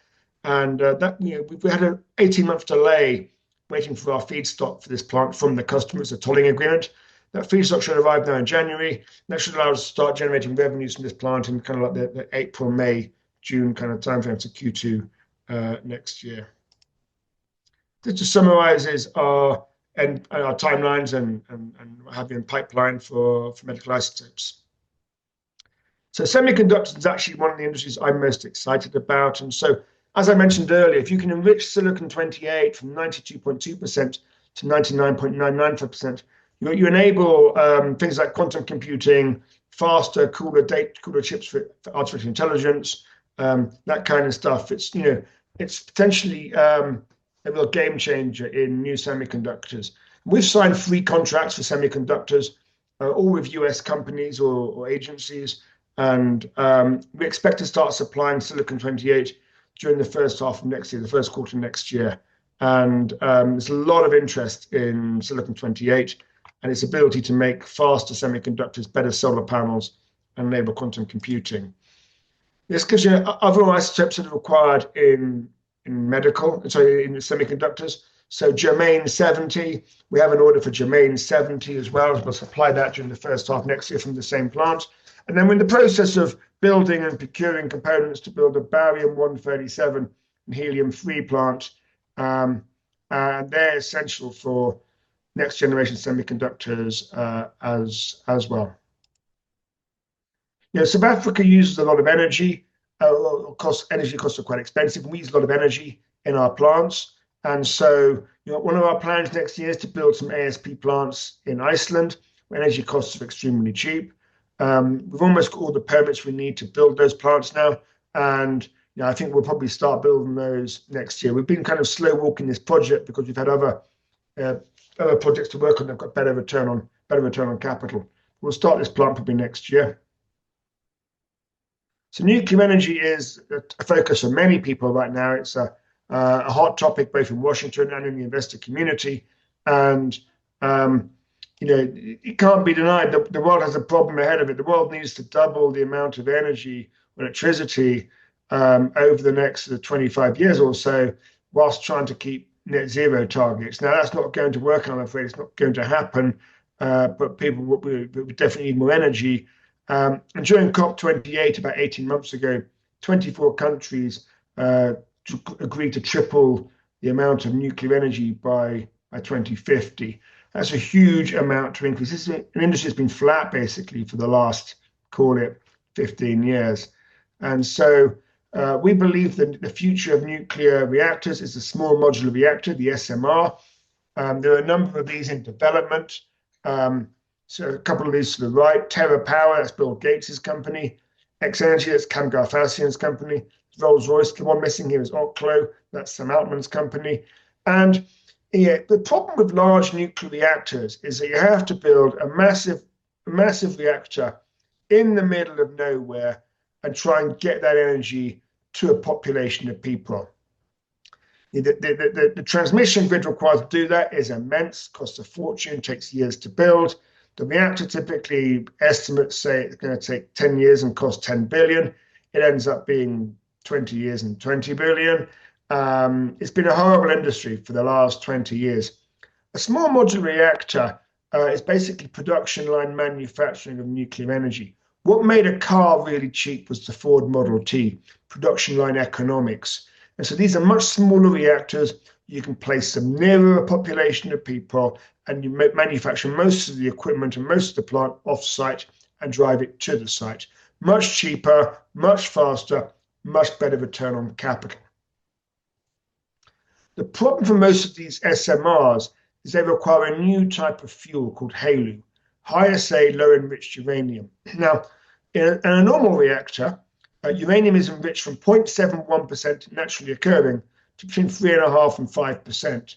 And that we had an 18-month delay waiting for our feedstock for this plant from the customers, a tolling agreement. That feedstock should arrive now in January. That should allow us to start generating revenues from this plant in kind of like the April, May, June kind of timeframe to Q2 next year. This just summarizes our timelines and what have you in pipeline for medical isotopes. So semiconductors is actually one of the industries I'm most excited about. And so, as I mentioned earlier, if you can enrich silicon-28 from 92.2% to 99.995%, you enable things like quantum computing, faster, cooler chips for artificial intelligence, that kind of stuff. It's potentially a real game changer in new semiconductors. We've signed 3 contracts for semiconductors, all with US companies or agencies, and we expect to start supplying silicon-28 during the first half of next year, the first quarter next year. And there's a lot of interest in silicon-28 and its ability to make faster semiconductors, better solar panels, and enable quantum computing. This gives you other isotopes that are required in semiconductors. So germane 70, we have an order for germane 70 as well. We'll supply that during the first half next year from the same plant. And then we're in the process of building and procuring components to build a barium-137 and helium-3 plant. And they're essential for next generation semiconductors as well. South Africa uses a lot of energy. Energy costs are quite expensive, and we use a lot of energy in our plants. And so, one of our plans next year is to build some ASP plants in Iceland, where energy costs are extremely cheap. We've almost got all the permits we need to build those plants now, and I think we'll probably start building those next year. We've been kind of slow walking this project because we've had other projects to work on. They've got better return on capital. We'll start this plant probably next year. So nuclear energy is a focus for many people right now. It's a hot topic both in Washington and in the investor community, and it can't be denied that the world has a problem ahead of it. The world needs to double the amount of energy, electricity, over the next 25 years or so, whilst trying to keep net zero targets. Now, that's not going to work, I'm afraid. It's not going to happen, but people will definitely need more energy. And during COP28, about 18 months ago, 24 countries agreed to triple the amount of nuclear energy by 2050. That's a huge amount to increase. This is an industry that's been flat basically for the last, call it, 15 years. And so we believe that the future of nuclear reactors is a small modular reactor, the SMR. There are a number of these in development. So a couple of these to the right, Terra Power, that's Bill Gates' company. X Energy, that's Cam Garfasian's company. Rolls-Royce, the one missing here is Oklo, that's Sam Altman's company. And the problem with large nuclear reactors is that you have to build a massive reactor in the middle of nowhere and try and get that energy to a population of people. The transmission grid required to do that is immense, costs a fortune, takes years to build. The reactor typically estimates say it's going to take 10 years and cost 10 billion. It ends up being 20 years and 20 billion. It's been a horrible industry for the last 20 years. A small modular reactor is basically production line manufacturing of nuclear energy. What made a car really cheap was the Ford Model T, production line economics. And so these are much smaller reactors. You can place them nearer a population of people, and you manufacture most of the equipment and most of the plant off-site and drive it to the site. Much cheaper, much faster, much better return on capital. The problem for most of these SMRs is they require a new type of fuel called HALEU, high assay, low enriched uranium. Now, in a normal reactor, uranium is enriched from 0.71% naturally occurring to between 3.5% and 5%.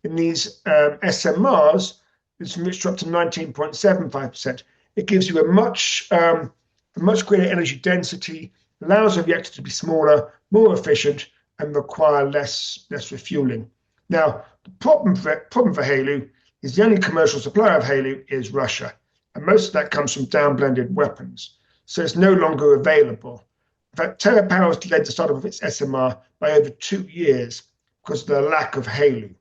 In these SMRs, it's enriched up to 19.75%. It gives you a much greater energy density, allows the reactor to be smaller, more efficient, and require less refueling. Now, the problem for HALEU is the only commercial supplier of HALEU is Russia, and most of that comes from downblended weapons, so it's no longer available. In fact, TerraPower has delayed the startup of its SMR by over 2 years because of the lack of HALEU,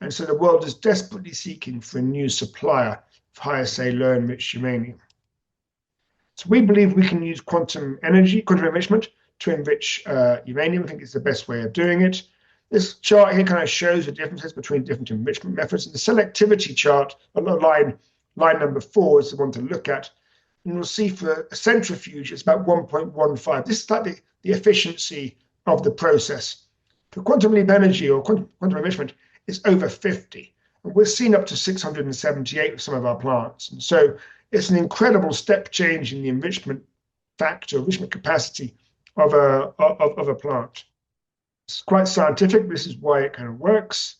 and so the world is desperately seeking for a new supplier of high-assay low-enriched uranium. So we believe we can use quantum enrichment to enrich uranium. I think it's the best way of doing it. This chart here kind of shows the differences between different enrichment methods. And the selectivity chart, line number 4 is the one to look at. And you'll see for a centrifuge, it's about 1.15. This is like the efficiency of the process. For quantum leap energy or quantum enrichment, it's over 50. And we're seeing up to 678 with some of our plants. And so it's an incredible step change in the enrichment factor, enrichment capacity of a plant. It's quite scientific. This is why it kind of works.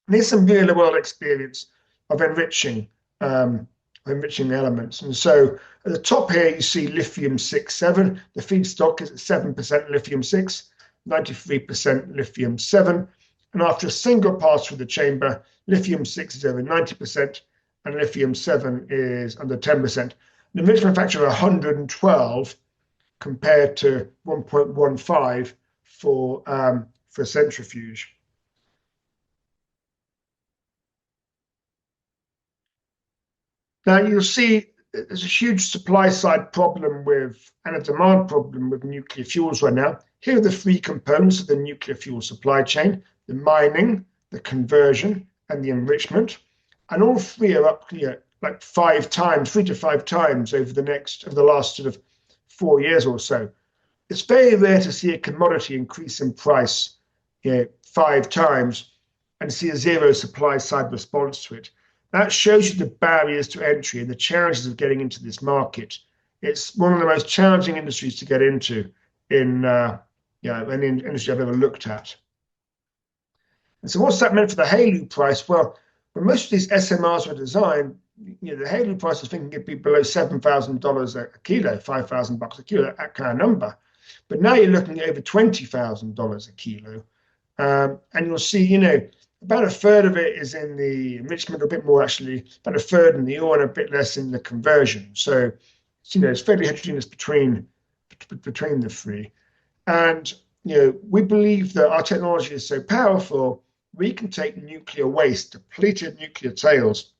And there's some real-world experience of enriching elements. And so at the top here, you see lithium-6,7. The feedstock is at 7% lithium-6, 93% lithium-7. And after a single pass through the chamber, lithium-6 is over 90%, and lithium-7 is under 10%. The enrichment factor of 112 compared to 1.15 for centrifuge. Now you'll see there's a huge supply side problem and a demand problem with nuclear fuels right now. Here are the 3 components of the nuclear fuel supply chain: the mining, the conversion, and the enrichment. And all 3 are up here like 5 times, 3 to 5 times over the last sort of 4 years or so. It's very rare to see a commodity increase in price 5 times and see a zero supply side response to it. That shows you the barriers to entry and the challenges of getting into this market. It's one of the most challenging industries to get into in any industry I've ever looked at. And so what's that meant for the HALEU price? Well, when most of these SMRs were designed, the HALEU price was thinking it'd be below $7,000 a kilo, $5,000 a kilo, that kind of number. But now you're looking at over $20,000 a kilo. And you'll see, about a third of it is in the enrichment, a bit more actually, about a third in the ore and a bit less in the conversion. So, it's fairly heterogeneous between the 3. And, we believe that our technology is so powerful, we can take nuclear waste, depleted nuclear tails,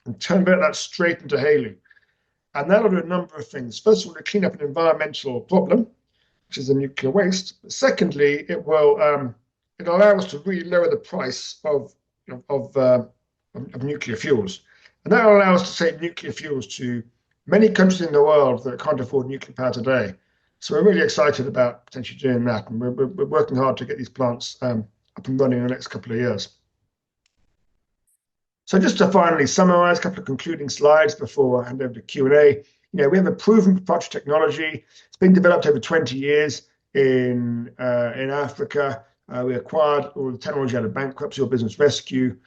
and convert that straight into HALEU. And that'll do a number of things. First of all, to clean up an environmental problem, which is the nuclear waste. But secondly, it will allow us to really lower the price of nuclear fuels. And that will allow us to take nuclear fuels to many countries in the world that can't afford nuclear power today. So we're really excited about potentially doing that. And we're working hard to get these plants up and running in the next couple of years. So just to finally summarize, a couple of concluding slides before I hand over to Q&A. We have a proven proprietary technology. It's been developed over 20 years in Africa. We acquired all the technology out of bankruptcy or business rescue.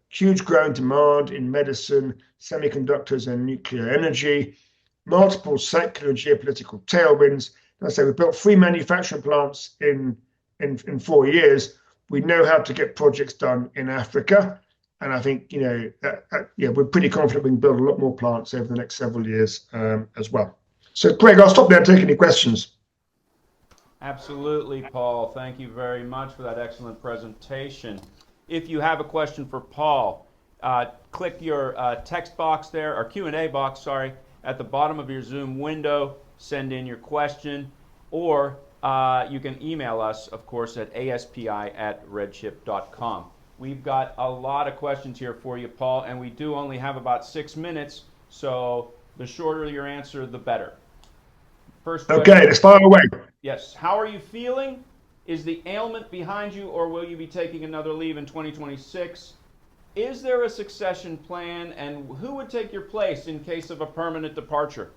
Huge growing demand in medicine, semiconductors, and nuclear energy. Multiple secular and geopolitical tailwinds. As I say, we built 3 manufacturing plants in 4 years. We know how to get projects done in Africa. And I think, we're pretty confident we can build a lot more plants over the next several years as well. So, Craig, I'll stop there and take any questions. Absolutely, Paul. Thank you very much for that excellent presentation. If you have a question for Paul, click your text box there, or Q&A box, sorry, at the bottom of your Zoom window. Send in your question, or you can email us, of course, at aspi@redchip.com. We've got a lot of questions here for you, Paul, and we do only have about 6 minutes, so the shorter your answer, the better. First question. Okay, let's fire away. Yes. How are you feeling? Is the ailment behind you, or will you be taking another leave in 2026? Is there a succession plan, and who would take your place in case of a permanent departure?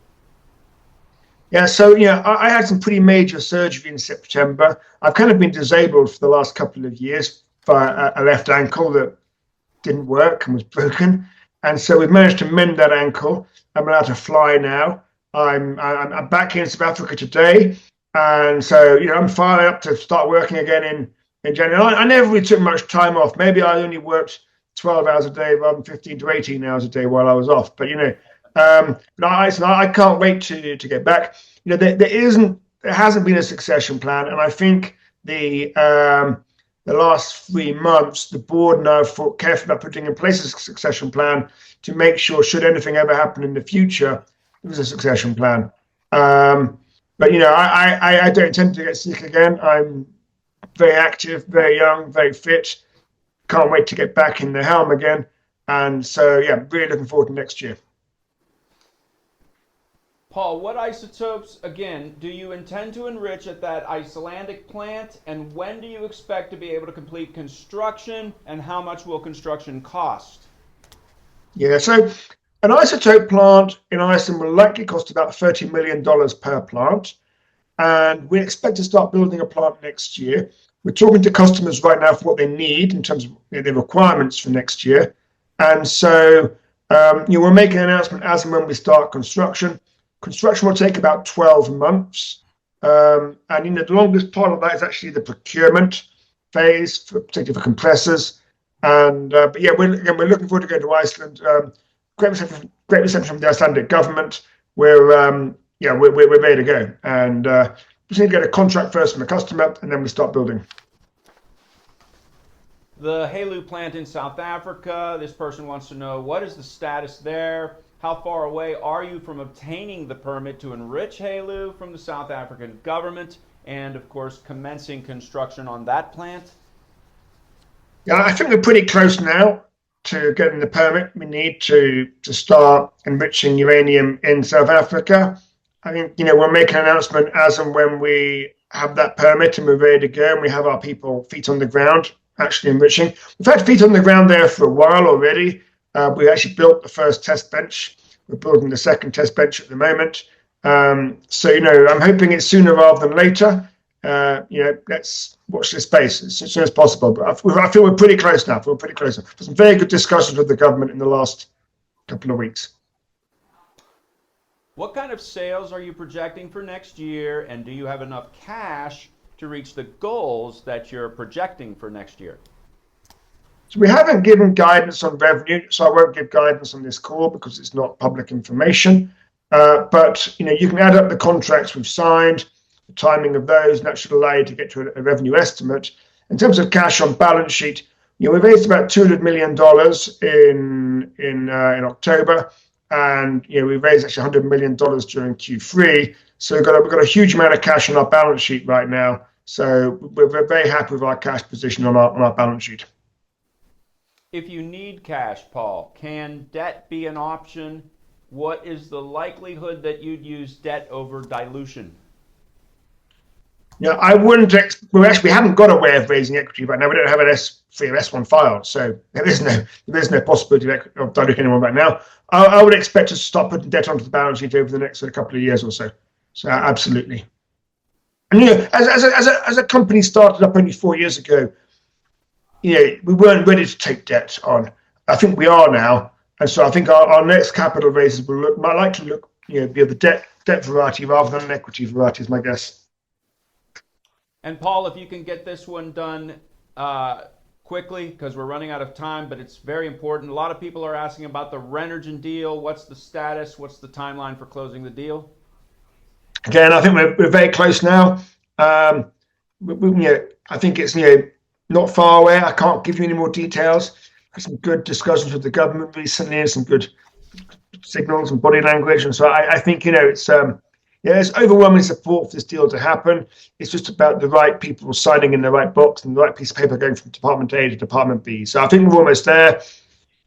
Yeah, so I had some pretty major surgery in September. I've kind of been disabled for the last couple of years for a left ankle that didn't work and was broken, and so we've managed to mend that ankle. I'm allowed to fly now. I'm back in South Africa today, and so I'm fired up to start working again in January. I never really took much time off. Maybe I only worked 12 hours a day rather than 15 to 18 hours a day while I was off. But I can't wait to get back. There hasn't been a succession plan, and I think the last 3 months the board now thought carefully about putting in place a succession plan to make sure, should anything ever happen in the future, there was a succession plan. But I don't intend to get sick again. I'm very active, very young, very fit. Can't wait to get back in the helm again. And so, yeah, really looking forward to next year. Paul, what isotopes, again, do you intend to enrich at that Icelandic plant? And when do you expect to be able to complete construction? And how much will construction cost? Yeah, so an isotope plant in Iceland will likely cost about $30 million per plant. And we expect to start building a plant next year. We're talking to customers right now for what they need in terms of their requirements for next year. And so we'll make an announcement as and when we start construction. Construction will take about 12 months. And the longest part of that is actually the procurement phase, particularly for compressors. And but yeah, we're looking forward to going to Iceland. Great reception from the Icelandic government. We're ready to go. And we just need to get a contract first from the customer, and then we start building. The HALEU plant in South Africa, this person wants to know, what is the status there? How far away are you from obtaining the permit to enrich HALEU from the South African government? And, of course, commencing construction on that plant? Yeah, I think we're pretty close now to getting the permit we need to start enriching uranium in South Africa. I think, we'll make an announcement as and when we have that permit and we're ready to go and we have our people feet on the ground actually enriching. We've had feet on the ground there for a while already. We actually built the first test bench. We're building the second test bench at the moment. So, I'm hoping it's sooner rather than later. Let's watch this space as soon as possible. But I feel we're pretty close now. There's some very good discussions with the government in the last couple of weeks. What kind of sales are you projecting for next year, and do you have enough cash to reach the goals that you're projecting for next year? So we haven't given guidance on revenue, so I won't give guidance on this call because it's not public information. But you can add up the contracts we've signed, the timing of those, and that should allow you to get to a revenue estimate. In terms of cash on balance sheet, we raised about $200 million in October, and we raised actually $100 million during Q3. So we've got a huge amount of cash on our balance sheet right now. So we're very happy with our cash position on our balance sheet. If you need cash, Paul, can debt be an option? What is the likelihood that you'd use debt over dilution? Yeah, I wouldn't. We haven't got a way of raising equity right now. We don't have an S3 or S1 file, so there is no possibility of diluting anyone right now. I would expect to start putting debt onto the balance sheet over the next couple of years or so. So absolutely. And as a company started up only 4 years ago, we weren't ready to take debt on. I think we are now, and so I think our next capital raises might likely look, be of the debt variety rather than an equity variety, is my guess. And Paul, if you can get this one done quickly, because we're running out of time, but it's very important. A lot of people are asking about the Renergen deal. What's the status? What's the timeline for closing the deal? Again, I think we're very close now. I think it's not far away. I can't give you any more details. Had some good discussions with the government recently, and some good signals and body language, and so I think there's overwhelming support for this deal to happen. It's just about the right people signing in the right box and the right piece of paper going from Department A to Department B. So I think we're almost there.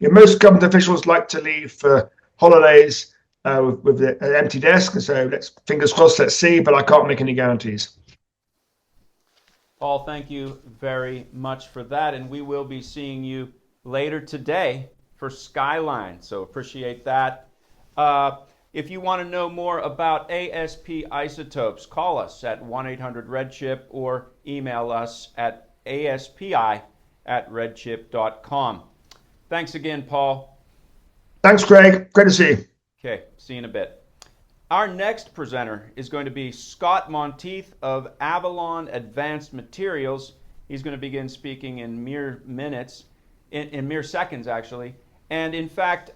Most government officials like to leave for holidays with an empty desk, and so fingers crossed, let's see, but I can't make any guarantees. Paul, thank you very much for that, and we will be seeing you later today for Skyline, so appreciate that. If you want to know more about ASP Isotopes, call us at 1-800-REDCHIP or email us at aspi@redchip.com. Thanks again, Paul. Thanks, Craig. Great to see you. Okay, see you in a bit. Our next presenter is going to be Scott Monteith of Avalon Advanced Materials. He's going to begin speaking in mere minutes, in mere seconds, actually. And in fact,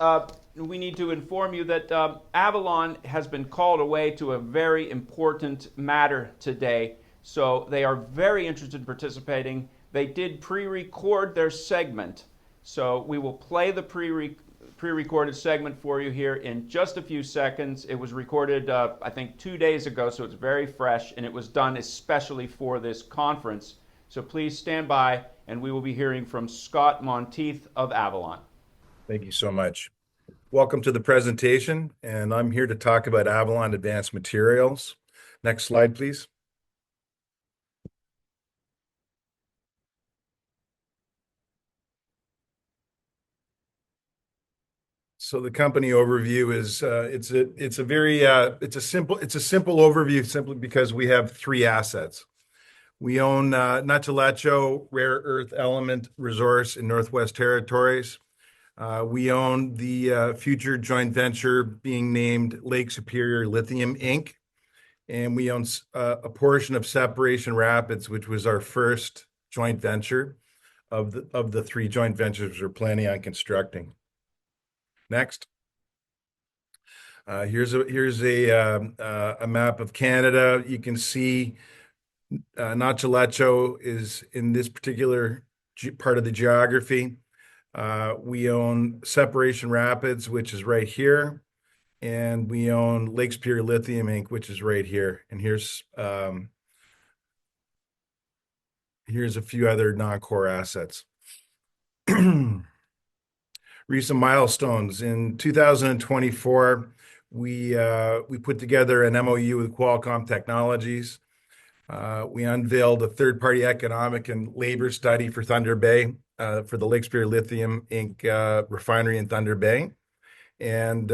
we need to inform you that Avalon has been called away to a very important matter today. So they are very interested in participating. They did pre-record their segment. So we will play the pre-recorded segment for you here in just a few seconds. It was recorded, I think, 2 days ago, so it's very fresh, and it was done especially for this conference. So please stand by, and we will be hearing from Scott Monteith of Avalon. Thank you so much. Welcome to the presentation, and I'm here to talk about Avalon Advanced Materials. Next slide, please. So the company overview is it's a simple overview simply because we have three assets. We own Nechalacho rare earth element resource in Northwest Territories. We own the future joint venture being named Lake Superior Lithium Inc. And we own a portion of Separation Rapids, which was our first joint venture of the three joint ventures we're planning on constructing. Next. Here's a map of Canada. You can see Nechalacho is in this particular part of the geography. We own Separation Rapids, which is right here, and we own Lake Superior Lithium Inc., which is right here. And here's a few other non-core assets. Recent milestones. In 2024, we put together an MOU with Qualcomm Technologies. We unveiled a third-party economic and labor study for Thunder Bay, for the Lake Superior Lithium Inc. Refinery in Thunder Bay. And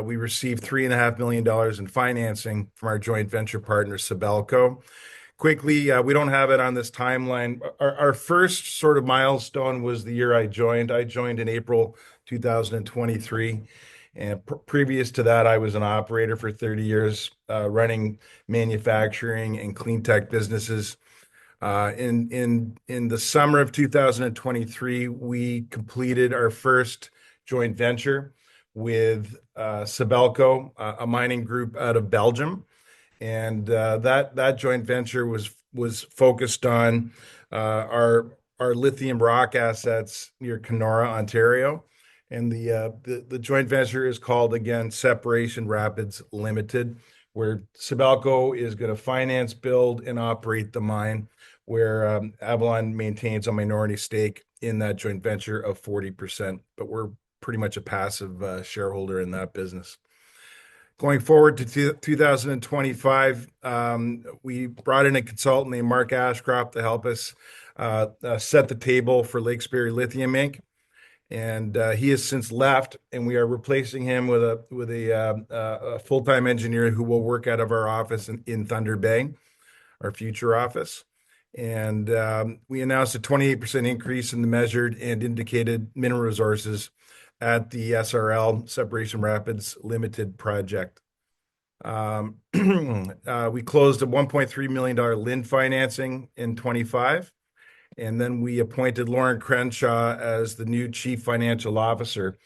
we received $3.5 million in financing from our joint venture partner, Sibelco. Quickly, we don't have it on this timeline. Our first sort of milestone was the year I joined. I joined in April 2023. And previous to that, I was an operator for 30 years, running manufacturing and clean tech businesses. In the summer of 2023, we completed our first joint venture with Sibelco, a mining group out of Belgium. And that joint venture was focused on our lithium rock assets near Kenora, Ontario. And the joint venture is called, again, Separation Rapids Limited, where Sibelco is going to finance, build, and operate the mine, where Avalon maintains a minority stake in that joint venture of 40%. But we're pretty much a passive shareholder in that business. Going forward to 2025, we brought in a consultant named Mark Ashcroft to help us set the table for Lake Superior Lithium Inc. And he has since left, and we are replacing him with a full-time engineer who will work out of our office in Thunder Bay, our future office. And we announced a 28% increase in the measured and indicated mineral resources at the SRL, Separation Rapids Limited project. We closed a $1.3 million LIN financing in 25. And then we appointed Lauren Crenshaw as the new Chief Financial Officer,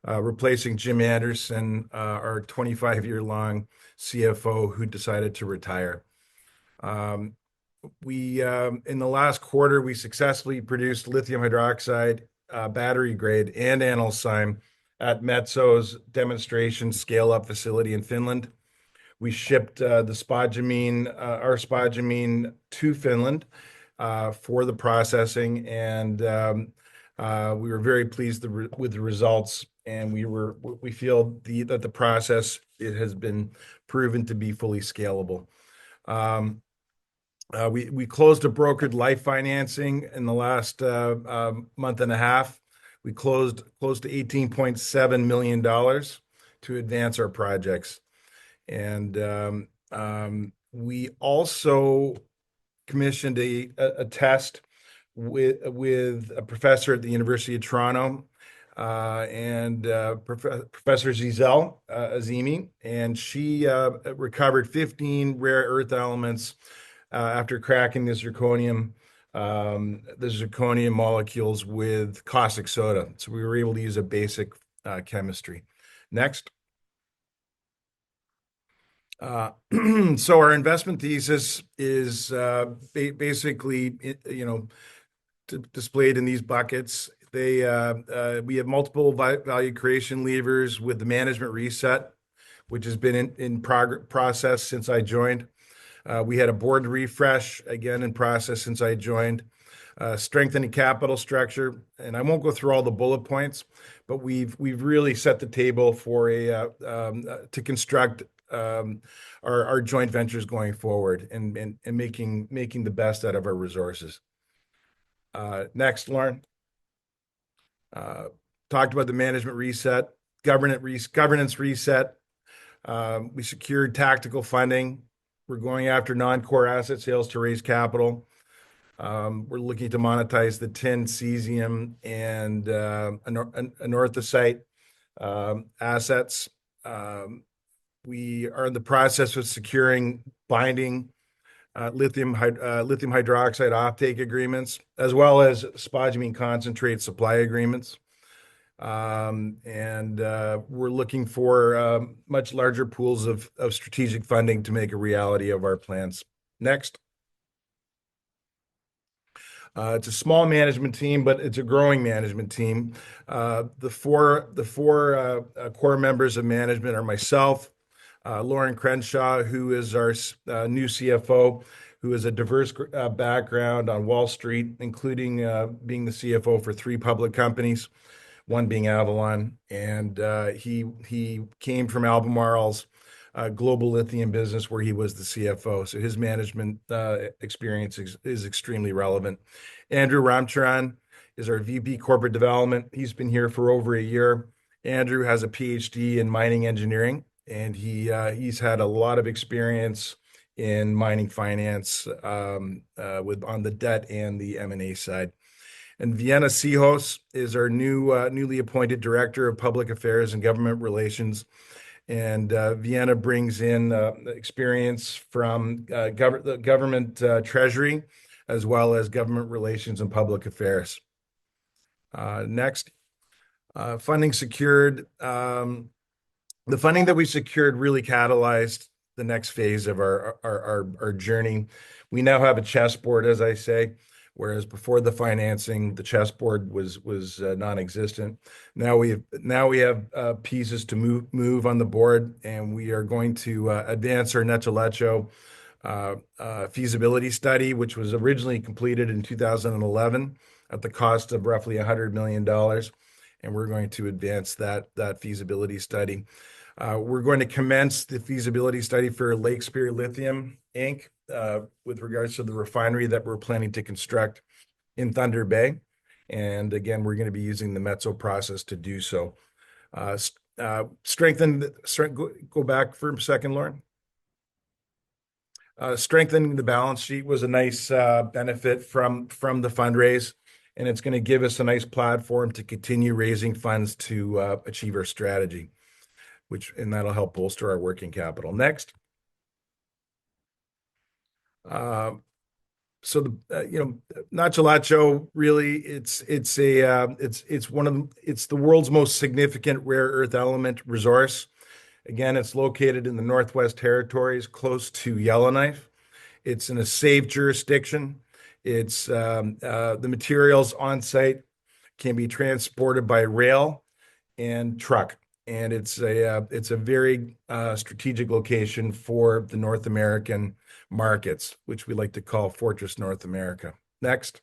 replacing Jim Anderson, our 25-year-long CFO who decided to retire. In the last quarter, we successfully produced lithium hydroxide, battery grade, and analyst at Metso's demonstration scale-up facility in Finland. We shipped our spodumene to Finland for the processing, and we were very pleased with the results. And we feel that the process has been proven to be fully scalable. We closed a brokered life financing in the last month and a half. We closed close to $18.7 million to advance our projects. And we also commissioned a test with a professor at the University of Toronto, and Professor Zizel Azimi, and she recovered 15 rare earth elements after cracking the zirconium the zirconium molecules with caustic soda. So we were able to use a basic chemistry. Next. So our investment thesis is basically, displayed in these buckets. We have multiple value creation levers with the management reset, which has been in process since I joined. We had a board refresh, again in process since I joined. Strengthening capital structure, and I won't go through all the bullet points, but we've really set the table for to construct our joint ventures going forward and making the best out of our resources. Next, Lauren. Talked about the management reset, governance reset. We secured tactical funding. We're going after non-core asset sales to raise capital. We're looking to monetize the tin, cesium, and anorthosite assets. We are in the process of securing binding lithium hydroxide offtake agreements, as well as spodumene concentrate supply agreements. We're looking for much larger pools of strategic funding to make a reality of our plans. Next. It's a small management team, but it's a growing management team. The four core members of management are myself, Lauren Crenshaw, who is our new CFO, who has a diverse background on Wall Street, including being the CFO for 3 public companies, one being Avalon. And he came from Albemarle's global lithium business, where he was the CFO. So his management experience is extremely relevant. Andrew Ramcharan is our VP Corporate Development. He's been here for over a year. Andrew has a PhD in mining engineering, and he's had a lot of experience in mining finance on the debt and the M&A side. And Vienna Sihos is our newly appointed Director of Public Affairs and Government Relations. And Vienna brings in experience from the government treasury, as well as government relations and public affairs. Next, funding secured. The funding that we secured really catalyzed the next phase of our journey. We now have a chessboard, as I say, whereas before the financing, the chessboard was non-existent. Now we have pieces to move on the board, and we are going to advance our Nechalecho feasibility study, which was originally completed in 2011 at the cost of roughly $100 million, and we're going to advance that feasibility study. We're going to commence the feasibility study for Lake Superior Lithium Inc. With regards to the refinery that we're planning to construct in Thunder Bay. And again, we're going to be using the Metso process to do so. Go back for a second, Lauren. Strengthening the balance sheet was a nice benefit from the fundraise, and it's going to give us a nice platform to continue raising funds to achieve our strategy, and that'll help bolster our working capital. Next. So Nechalecho really it's the world's most significant rare earth element resource. Again, it's located in the Northwest Territories, close to Yellowknife. It's in a safe jurisdiction. It's the materials on site can be transported by rail and truck, and it's a very strategic location for the North American markets, which we like to call Fortress North America. Next.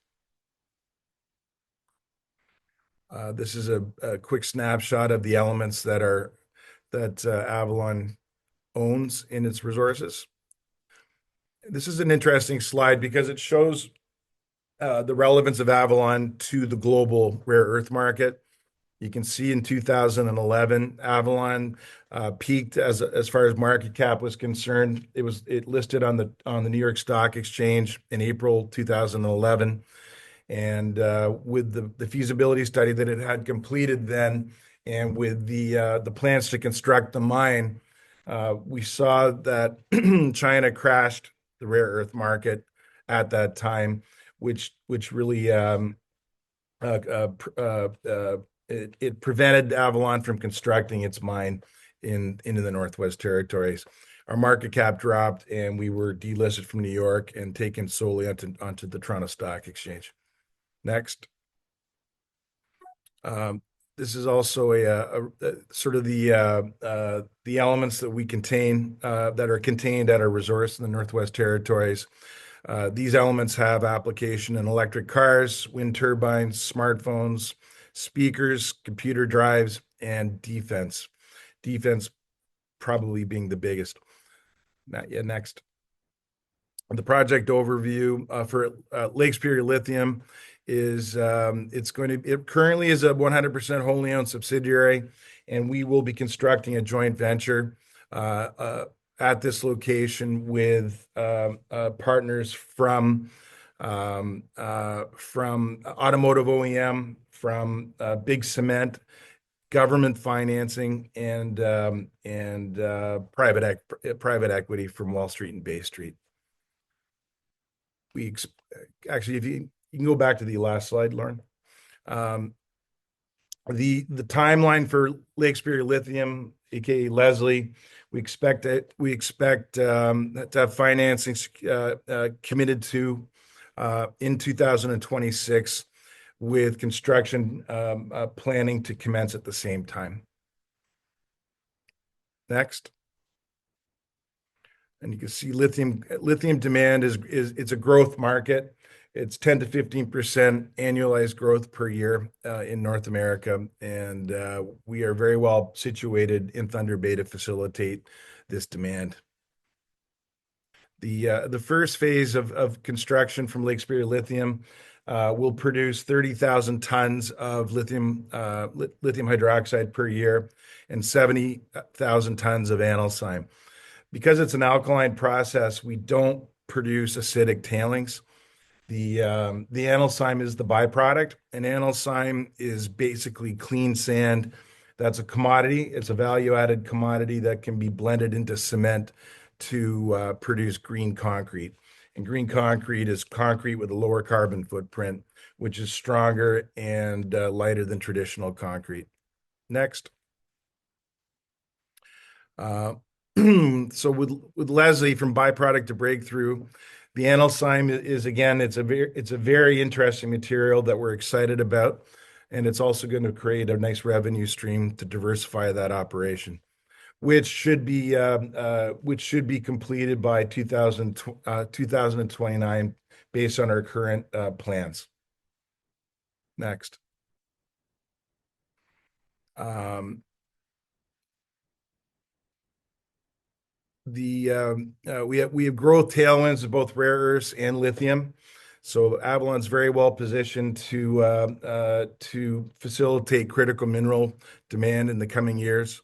This is a quick snapshot of the elements that Avalon owns in its resources. This is an interesting slide because it shows the relevance of Avalon to the global rare earth market. You can see in 2011, Avalon peaked as far as market cap was concerned. It listed on the New York Stock Exchange in April 2011, and with the feasibility study that it had completed then, and with the plans to construct the mine, we saw that China crashed the rare earth market at that time, which really it prevented Avalon from constructing its mine into the Northwest Territories. Our market cap dropped, and we were delisted from New York and taken solely onto the Toronto Stock Exchange. Next. This is also a sort of the elements that we contain that are contained at our resource in the Northwest Territories. These elements have application in electric cars, wind turbines, smartphones, speakers, computer drives, and defense. Defense probably being the biggest. Next. The project overview for Lake Superior Lithium is it currently is a 100% wholly owned subsidiary, and we will be constructing a joint venture at this location with partners from automotive OEM, from big cement, government financing, and private equity from Wall Street and Bay Street. Actually, if you can go back to the last slide, Lauren. The timeline for Lake Superior Lithium, aka Leslie, we expect to have financing committed to in 2026, with construction planning to commence at the same time. Next. And you can see lithium demand it's a growth market. It's 10 to 15% annualized growth per year in North America, and we are very well situated in Thunder Bay to facilitate this demand. The first phase of construction from Lake Superior Lithium will produce 30,000 tons of lithium hydroxide per year and 70,000 tons of analyst. Because it's an alkaline process, we don't produce acidic tailings. The analyst is the byproduct, and analyst is basically clean sand. That's a commodity. It's a value-added commodity that can be blended into cement to produce green concrete. And green concrete is concrete with a lower carbon footprint, which is stronger and lighter than traditional concrete. Next. So with Leslie, from byproduct to breakthrough, the analyst is, again, it's a very interesting material that we're excited about, and it's also going to create a nice revenue stream to diversify that operation, which should be completed by 2029 based on our current plans. Next. We have growth tailwinds of both rare earths and lithium, so Avalon's very well positioned to facilitate critical mineral demand in the coming years.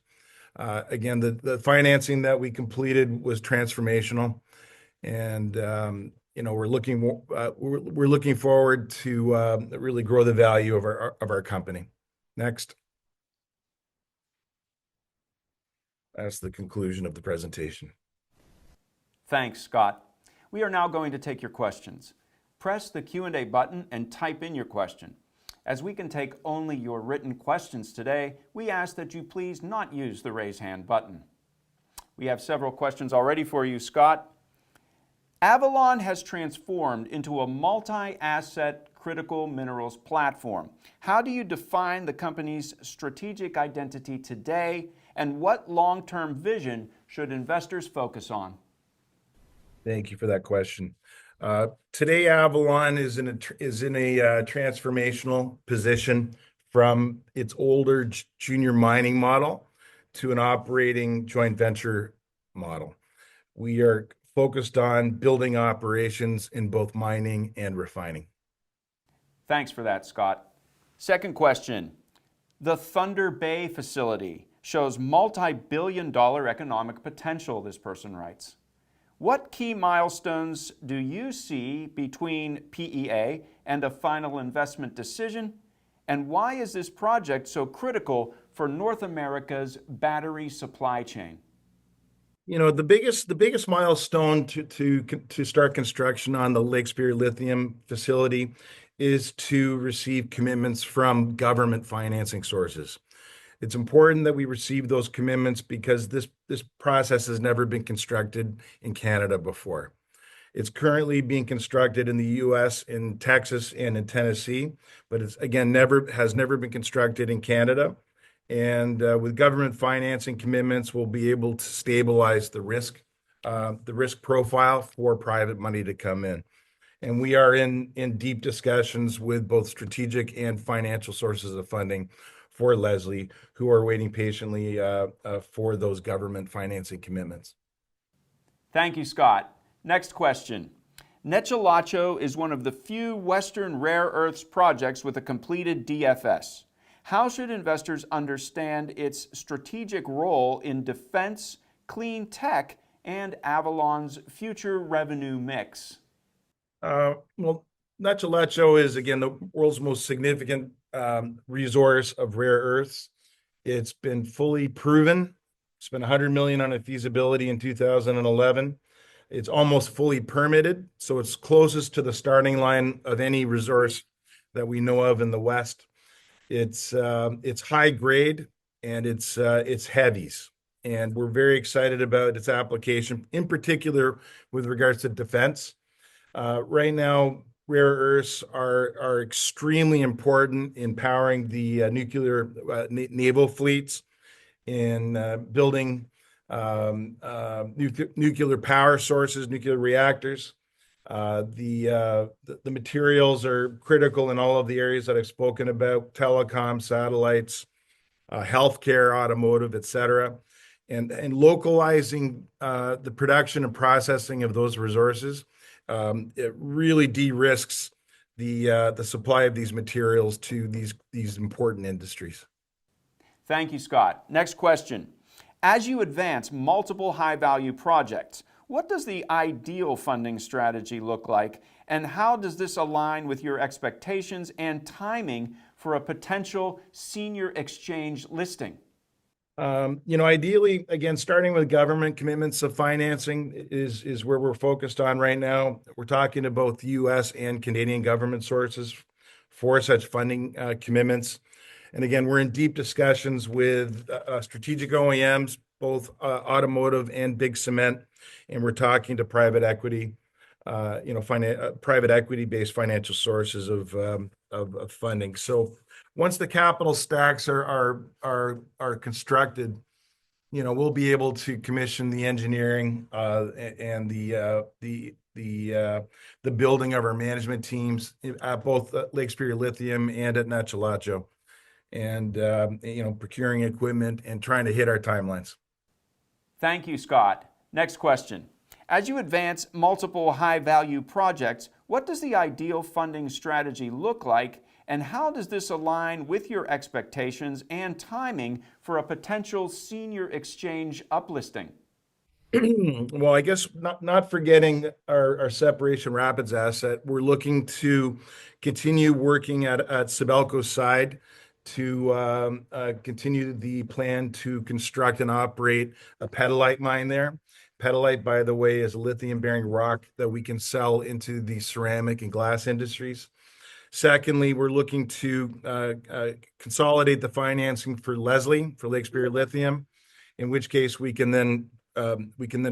Again, the financing that we completed was transformational, and we're looking forward to really grow the value of our company. Next. That's the conclusion of the presentation. Thanks, Scott. We are now going to take your questions. Press the Q&A button and type in your question. As we can take only your written questions today, we ask that you please not use the raise hand button. We have several questions already for you, Scott. Avalon has transformed into a multi-asset critical minerals platform. How do you define the company's strategic identity today, and what long-term vision should investors focus on? Thank you for that question. Today, Avalon is in a transformational position from its older junior mining model to an operating joint venture model. We are focused on building operations in both mining and refining. Thanks for that, Scott. Second question. The Thunder Bay facility shows multi-billion-dollar economic potential, this person writes. What key milestones do you see between PEA and a final investment decision? And why is this project so critical for North America's battery supply chain? The biggest milestone to start construction on the Lake Superior Lithium facility is to receive commitments from government financing sources. It's important that we receive those commitments because this process has never been constructed in Canada before. It's currently being constructed in the US, in Texas, and in Tennessee, but it's again has never been constructed in Canada. And with government financing commitments, we'll be able to stabilize the risk profile for private money to come in. And we are in deep discussions with both strategic and financial sources of funding for Leslie, who are waiting patiently for those government financing commitments. Thank you, Scott. Next question. Nechalacho is one of the few Western rare earths projects with a completed DFS. How should investors understand its strategic role in defense, clean tech, and Avalon's future revenue mix? Well, Nechalacho is, again, the world's most significant resource of rare earths. It's been fully proven. Spent $100 million on a feasibility in 2011. It's almost fully permitted, so it's closest to the starting line of any resource that we know of in the West. It's high grade and it's heavies, and we're very excited about its application, in particular with regards to defense. Right now, rare earths are extremely important in powering the nuclear naval fleets, in building nuclear power sources, nuclear reactors. The materials are critical in all of the areas that I've spoken about: telecom, satellites, healthcare, automotive, etc. And localizing the production and processing of those resources, it really de-risks the supply of these materials to these important industries. Thank you, Scott. Next question. As you advance multiple high-value projects, what does the ideal funding strategy look like, and how does this align with your expectations and timing for a potential senior exchange listing? Ideally, again, starting with government commitments of financing is where we're focused on right now. We're talking to both U.S. and Canadian government sources for such funding commitments. And again, we're in deep discussions with strategic OEMs, both automotive and big cement, and we're talking to private equity, private equity-based financial sources of funding. So once the capital stacks are constructed, we'll be able to commission the engineering and the building of our management teams at both Lake Superior Lithium and at Nechalacho, and procuring equipment and trying to hit our timelines. Thank you, Scott. Next question. As you advance multiple high-value projects, what does the ideal funding strategy look like, and how does this align with your expectations and timing for a potential senior exchange uplisting? Well, I guess not forgetting our Separation Rapids asset, we're looking to continue working at Sibelco's side to continue the plan to construct and operate a petalite mine there. Petalite, by the way, is a lithium-bearing rock that we can sell into the ceramic and glass industries. Secondly, we're looking to consolidate the financing for Leslie, for Lake Superior Lithium, in which case we can then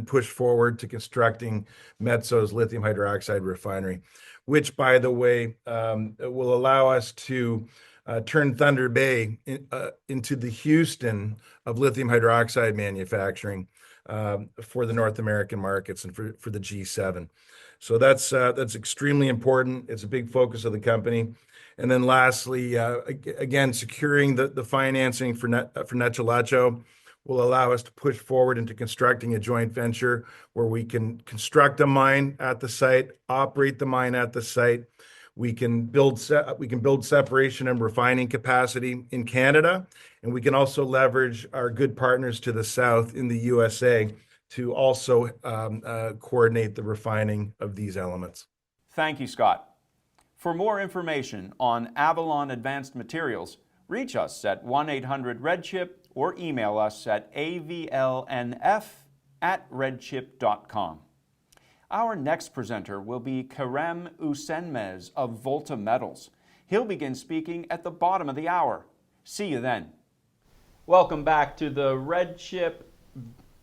push forward to constructing Metso's lithium hydroxide refinery, which, by the way, will allow us to turn Thunder Bay into the Houston of lithium hydroxide manufacturing for the North American markets and for the G7. So that's extremely important. It's a big focus of the company. And then lastly, again, securing the financing for Nechalacho will allow us to push forward into constructing a joint venture where we can construct a mine at the site, operate the mine at the site. We can build separation and refining capacity in Canada, and we can also leverage our good partners to the south in the USA to also coordinate the refining of these elements. Thank you, Scott. For more information on Avalon Advanced Materials, reach us at 1-800-RedChip or email us at avlnf at redchip.com. Our next presenter will be Kerem Usenmez of Volta Metals. He'll begin speaking at the bottom of the hour. See you then. Welcome back to the RedChip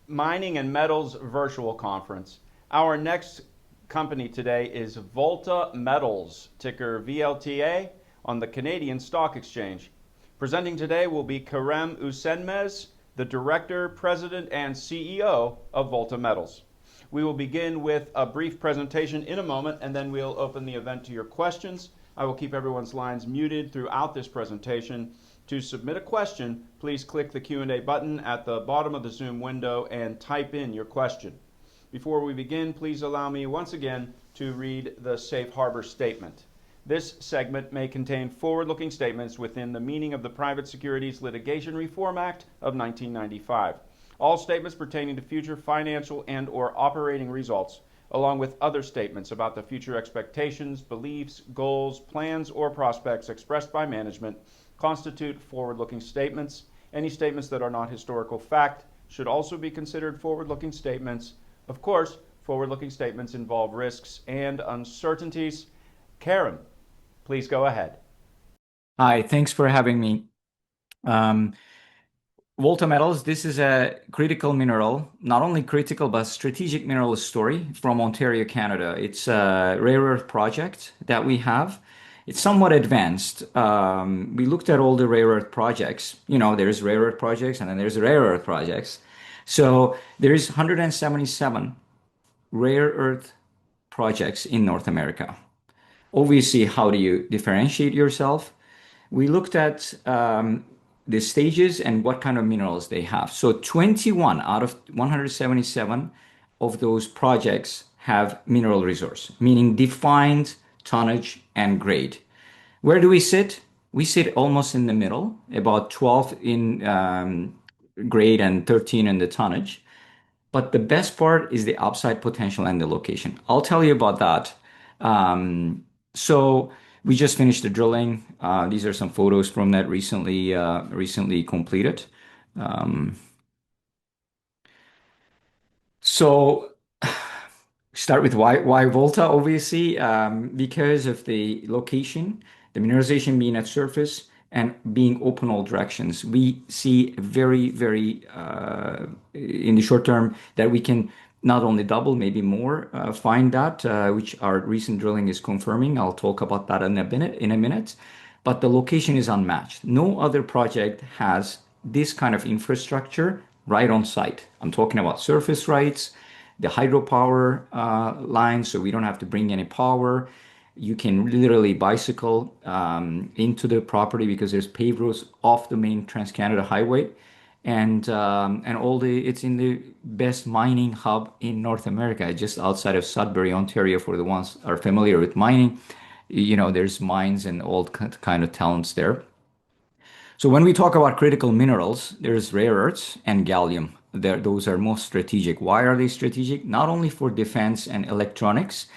Mining and Metals Virtual Conference. Our next company today is Volta Metals, ticker VLTA, on the Canadian Stock Exchange. Presenting today will be Kerem Usenmez, the Director, President, and CEO of Volta Metals. We will begin with a brief presentation in a moment, and then we'll open the event to your questions. I will keep everyone's lines muted throughout this presentation. To submit a question, please click the Q&A button at the bottom of the Zoom window and type in your question. Before we begin, please allow me once again to read the Safe Harbor Statement. This segment may contain forward-looking statements within the meaning of the Private Securities Litigation Reform Act of 1995. All statements pertaining to future financial and/or operating results, along with other statements about the future expectations, beliefs, goals, plans, or prospects expressed by management constitute forward-looking statements. Any statements that are not historical fact should also be considered forward-looking statements. Of course, forward-looking statements involve risks and uncertainties. Kerem, please go ahead. Hi, thanks for having me. Volta Metals, this is a critical mineral, not only critical, but strategic mineral story from Ontario, Canada. It's a rare earth project that we have. It's somewhat advanced. We looked at all the rare earth projects. You know, there's rare earth projects and then there's rare earth projects. So there's 177 rare earth projects in North America. Obviously, how do you differentiate yourself? We looked at the stages and what kind of minerals they have. So 21 out of 177 of those projects have mineral resource, meaning defined tonnage and grade. Where do we sit? We sit almost in the middle, about 12 in grade and 13 in the tonnage. But the best part is the upside potential and the location. I'll tell you about that. So we just finished the drilling. These are some photos from that recently completed. So start with why Volta, obviously, because of the location, the mineralization being at surface and being open all directions. We see very, in the short term that we can not only double, maybe more, find that, which our recent drilling is confirming. I'll talk about that in a minute. But the location is unmatched. No other project has this kind of infrastructure right on site. I'm talking about surface rights, the hydropower lines, so we don't have to bring any power. You can literally bicycle into the property because there's paved roads off the main Trans-Canada Highway, and it's in the best mining hub in North America, just outside of Sudbury, Ontario. For the ones are familiar with mining, you know there's mines and all kind of talents there. So when we talk about critical minerals, there's rare earths and gallium. Those are most strategic. Why are they strategic? Not only for defense and electronics,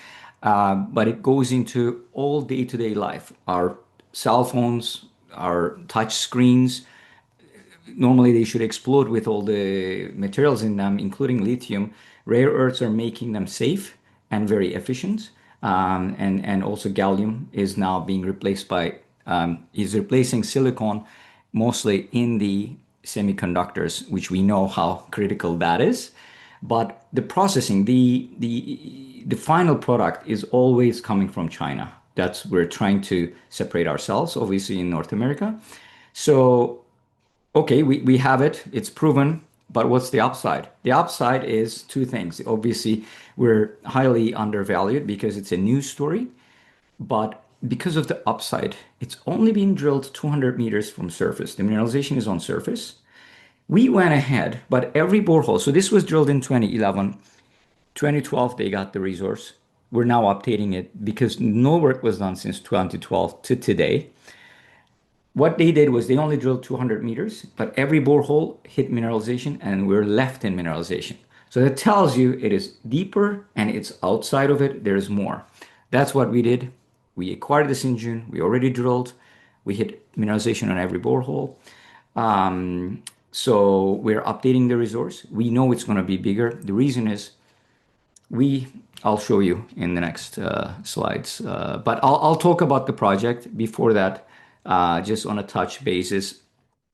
but it goes into all day-to-day life. Our cell phones, our touch screens, normally they should explode with all the materials in them, including lithium. Rare earths are making them safe and very efficient. And also gallium is now being replaced is replacing silicon mostly in the semiconductors, which we know how critical that is. But the processing, the final product is always coming from China. We're trying to separate ourselves, obviously, in North America. So, okay, we have it. It's proven. But what's the upside? The upside is two things. Obviously, we're highly undervalued because it's a news story. But because of the upside, it's only been drilled 200 meters from surface. The mineralization is on surface. We went ahead, but every borehole, so this was drilled in 2011. 2012, they got the resource. We're now updating it because no work was done since 2012 to today. What they did was they only drilled 200 meters, but every borehole hit mineralization and we're left in mineralization. So that tells you it is deeper and it's outside of it, there's more. That's what we did. We acquired this engine. We already drilled. We hit mineralization on every borehole. So we're updating the resource. We know it's going to be bigger. The reason is I'll show you in the next slides. But I'll talk about the project. Before that, just on a touch basis,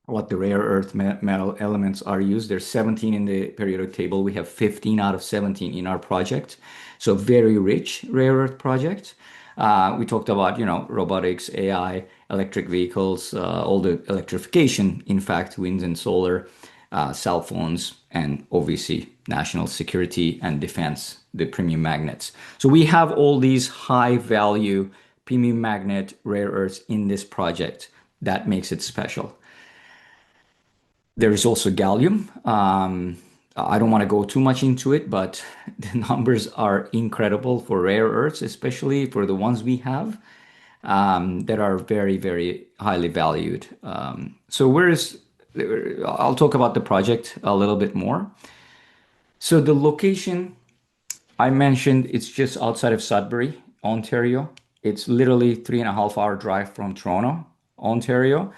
what the rare earth metal elements are used. There's 17 in the periodic table. We have 15 out of 17 in our project. So very rich rare earth project. We talked about, robotics, AI, electric vehicles, all the electrification, in fact, wind and solar, cell phones, and obviously national security and defense, the premium magnets. So we have all these high value premium magnet rare earths in this project. That makes it special. There is also gallium. I don't want to go too much into it, but the numbers are incredible for rare earths, especially for the ones we have that are very, very highly valued. I'll talk about the project a little bit more. So the location I mentioned, it's just outside of Sudbury, Ontario. It's literally 3.5 hour drive from Toronto, Ontario,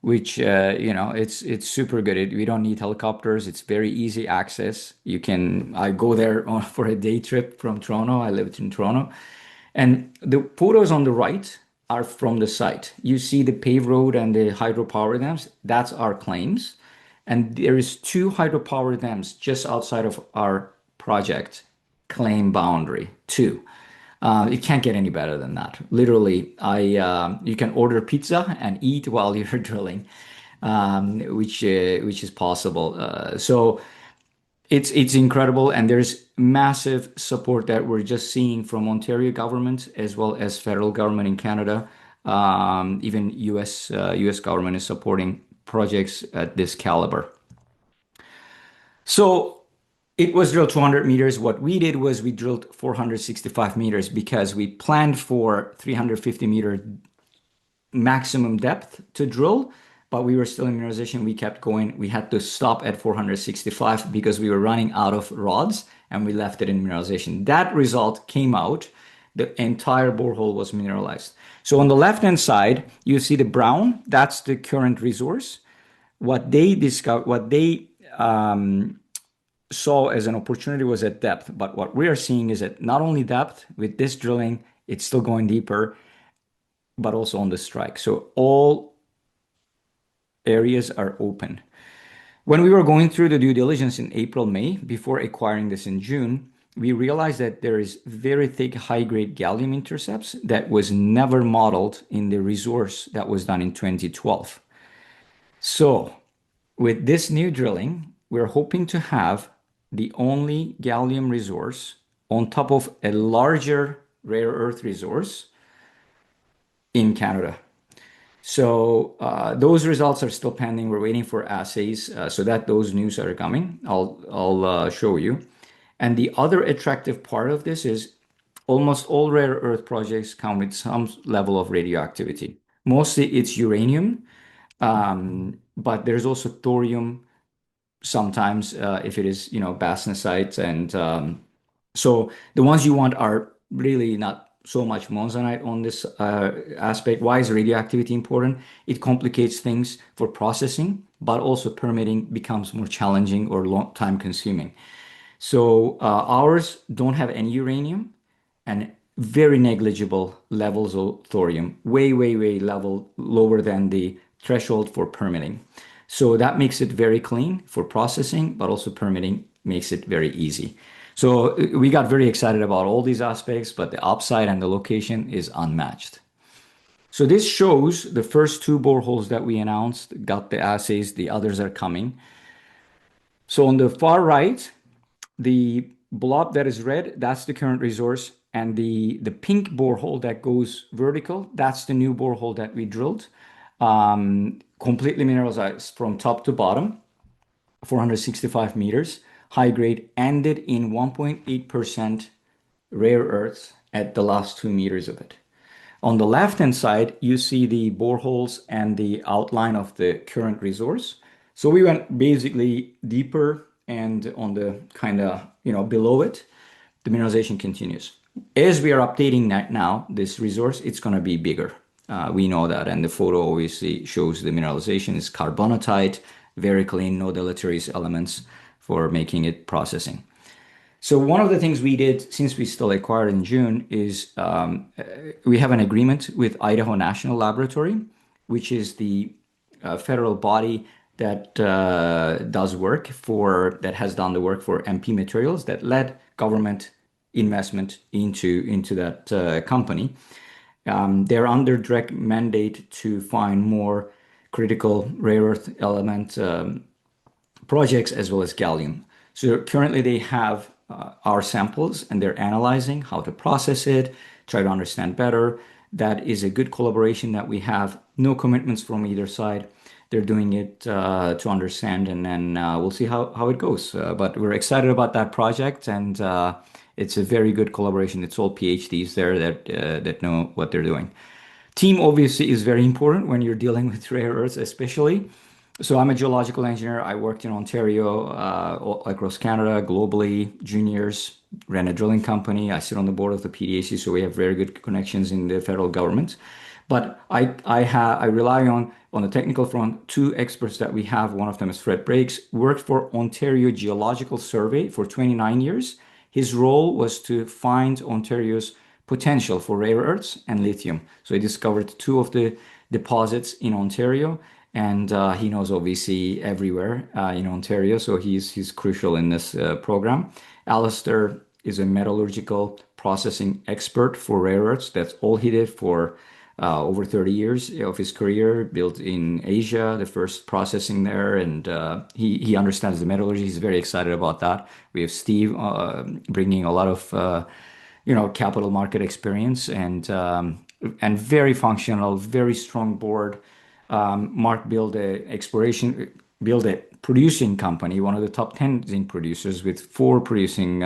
which it's super good. We don't need helicopters. It's very easy access. I go there for a day trip from Toronto. I lived in Toronto, and the photos on the right are from the site. You see the paved road and the hydropower dams. That's our claims, and there is 2 hydropower dams just outside of our project claim boundary. 2. It can't get any better than that. Literally, you can order pizza and eat while you're drilling, which is possible. So it's incredible, and there's massive support that we're just seeing from Ontario government as well as federal government in Canada. Even US government is supporting projects at this caliber. So it was drilled 200 meters. What we did was we drilled 465 meters because we planned for 350-meter maximum depth to drill, but we were still in mineralization. We kept going. We had to stop at 465 because we were running out of rods, and we left it in mineralization. That result came out. The entire borehole was mineralized. So on the left-hand side, you see the brown. That's the current resource. What they saw as an opportunity was at depth, but what we are seeing is that not only depth with this drilling, it's still going deeper, but also on the strike. So all areas are open. When we were going through the due diligence in April, May, before acquiring this in June, we realized that there is very thick high-grade gallium intercepts that was never modeled in the resource that was done in 2012. So with this new drilling, we're hoping to have the only gallium resource on top of a larger rare earth resource in Canada. So those results are still pending. We're waiting for assays so that those news are coming. I'll show you. And the other attractive part of this is almost all rare earth projects come with some level of radioactivity. Mostly it's uranium, but there's also thorium sometimes if it is, bastnasite. And so the ones you want are really not so much monzonite on this aspect. Why is radioactivity important? It complicates things for processing, but also permitting becomes more challenging or long time consuming. So ours don't have any uranium and very negligible levels of thorium, way lower than the threshold for permitting. So that makes it very clean for processing, but also permitting makes it very easy. So we got very excited about all these aspects, but the upside and the location is unmatched. So this shows the first 2 boreholes that we announced, got the assays, the others are coming. So on the far right, the blob that is red, that's the current resource. And the pink borehole that goes vertical, that's the new borehole that we drilled. Completely mineralized from top to bottom, 465 meters, high grade, ended in 1.8% rare earths at the last 2 meters of it. On the left-hand side, you see the boreholes and the outline of the current resource. So we went basically deeper, and on the kind of, below it, the mineralization continues. As we are updating now this resource, it's going to be bigger. We know that, and the photo obviously shows the mineralization is carbonatite, very clean, no deleterious elements for making it processing. So one of the things we did since we still acquired in June is we have an agreement with Idaho National Laboratory, which is the federal body that has done the work for MP materials that led government investment into that company. They're under direct mandate to find more critical rare earth element projects as well as gallium. So currently they have our samples and they're analyzing how to process it, try to understand better. That is a good collaboration that we have. No commitments from either side. They're doing it to understand, and then we'll see how it goes. But we're excited about that project, and it's a very good collaboration. It's all PhDs there that know what they're doing. Team obviously is very important when you're dealing with rare earths, especially. So I'm a geological engineer. I worked in Ontario, across Canada, globally, juniors, ran a drilling company. I sit on the board of the PDAC, so we have very good connections in the federal government. But I rely on the technical front, two experts that we have. One of them is Fred Brakes, worked for Ontario Geological Survey for 29 years. His role was to find Ontario's potential for rare earths and lithium. So he discovered two of the deposits in Ontario, and he knows obviously everywhere in Ontario, so he's crucial in this program. Alistair is a metallurgical processing expert for rare earths. That's all he did for over 30 years of his career, built in Asia, the first processing there, and he understands the metallurgy. He's very excited about that. We have Steve bringing a lot of capital market experience and very functional, very strong board. Mark built a producing company, one of the top 10 zinc producers with 4 producing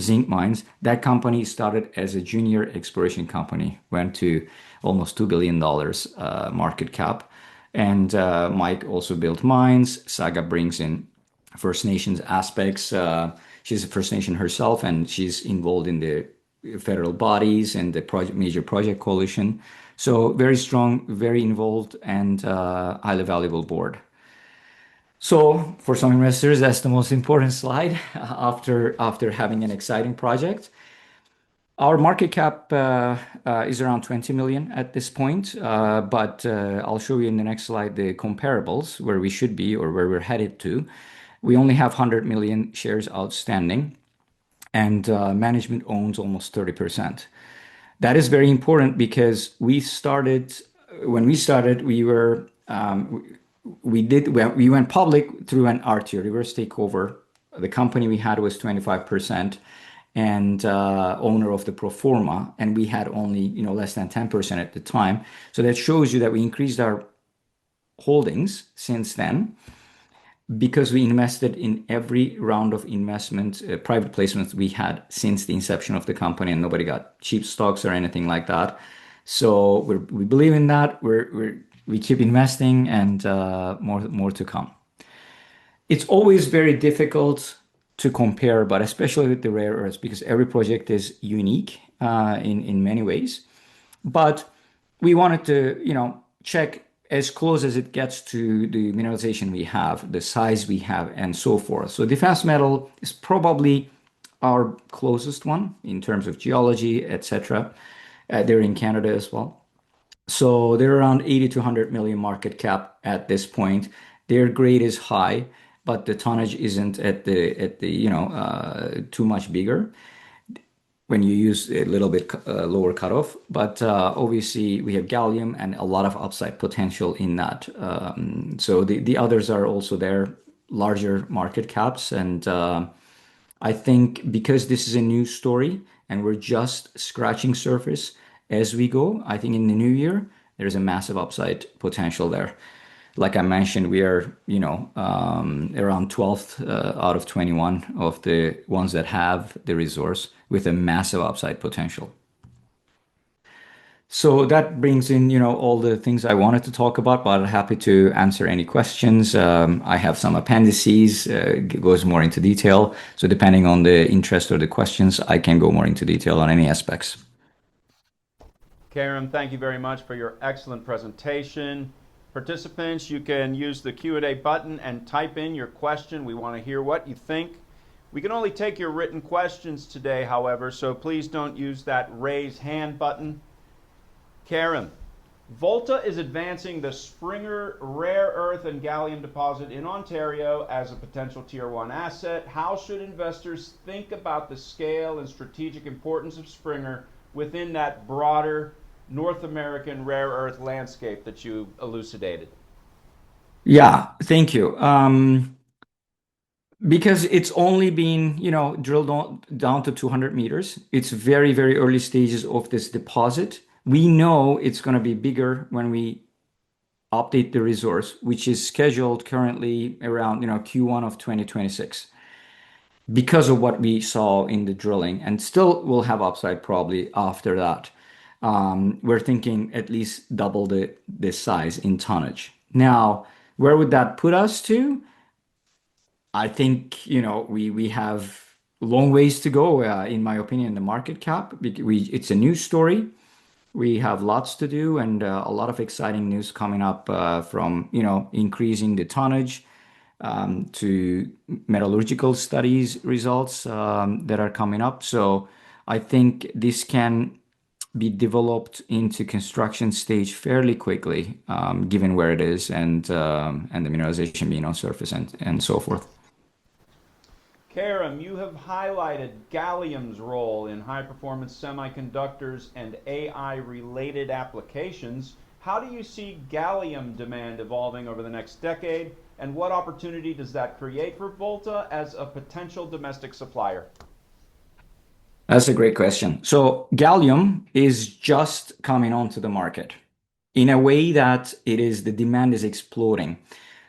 zinc mines. That company started as a junior exploration company, went to almost $2 billion market cap. And Mike also built mines. Saga brings in First Nations aspects. She's a First Nation herself, and she's involved in the federal bodies and the major project coalition. So very strong, very involved, and highly valuable board. So for some investors, that's the most important slide after having an exciting project. Our market cap is around 20 million at this point, but I'll show you in the next slide the comparables where we should be or where we're headed to. We only have 100 million shares outstanding, and management owns almost 30%. That is very important because when we started, we went public through an RTO, reverse takeover. The company we had was 25% and owner of the pro forma, and we had only less than 10% at the time. So that shows you that we increased our holdings since then, because we invested in every round of investment, private placements we had since the inception of the company, and nobody got cheap stocks or anything like that. So we believe in that. We keep investing, and more to come. It's always very difficult to compare, but especially with the rare earths, because every project is unique in many ways. But we wanted to check as close as it gets to the mineralization we have, the size we have, and so forth. So Defense Metal is probably our closest one in terms of geology, etc. They're in Canada as well. So they're around 80 to 100 million market cap at this point. Their grade is high, but the tonnage isn't at the too much bigger when you use a little bit lower cutoff. But obviously we have gallium and a lot of upside potential in that. So the others are also there, larger market caps. And I think because this is a new story and we're just scratching surface as we go, I think in the new year, there's a massive upside potential there. Like I mentioned, we are, around 12th out of 21 of the ones that have the resource with a massive upside potential. So that brings in, all the things I wanted to talk about, but I'm happy to answer any questions. I have some appendices, goes more into detail. So depending on the interest or the questions, I can go more into detail on any aspects. Kerem, thank you very much for your excellent presentation. Participants, you can use the Q&A button and type in your question. We want to hear what you think. We can only take your written questions today, however, so please don't use that raise hand button. Kerem, Volta is advancing the Springer rare earth and gallium deposit in Ontario as a potential Tier 1 asset. How should investors think about the scale and strategic importance of Springer within that broader North American rare earth landscape that you elucidated? Yeah, thank you. Because it's only been, drilled down to 200 meters. It's very, very early stages of this deposit. We know it's going to be bigger when we update the resource, which is scheduled currently around, Q1 of 2026, because of what we saw in the drilling, and still will have upside probably after that. We're thinking at least double this size in tonnage. Now, where would that put us to? I think, we have long ways to go, in my opinion, the market cap. It's a news story. We have lots to do, and a lot of exciting news coming up from, increasing the tonnage to metallurgical studies results that are coming up. So I think this can be developed into construction stage fairly quickly, given where it is and the mineralization being on surface and so forth. Kerem, you have highlighted gallium's role in high-performance semiconductors and AI-related applications. How do you see gallium demand evolving over the next decade, and what opportunity does that create for Volta as a potential domestic supplier? That's a great question. So gallium is just coming onto the market in a way that the demand is exploding.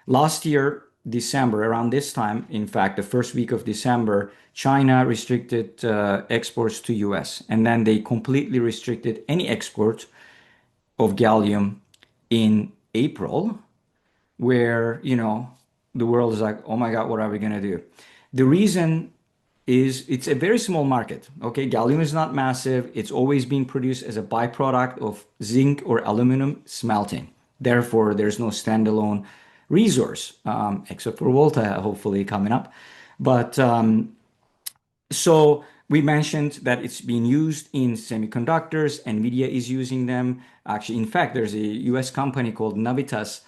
Last year, December, around this time, in fact, the first week of December, China restricted exports to US, and then they completely restricted any export of gallium in April, where, the world is like, oh my God, what are we going to do? The reason is it's a very small market. Okay, gallium is not massive. It's always being produced as a byproduct of zinc or aluminum smelting. Therefore, there's no standalone resource, except for Volta, hopefully coming up. But so we mentioned that it's being used in semiconductors. NVIDIA is using them. Actually, in fact, there's a US company called Navitas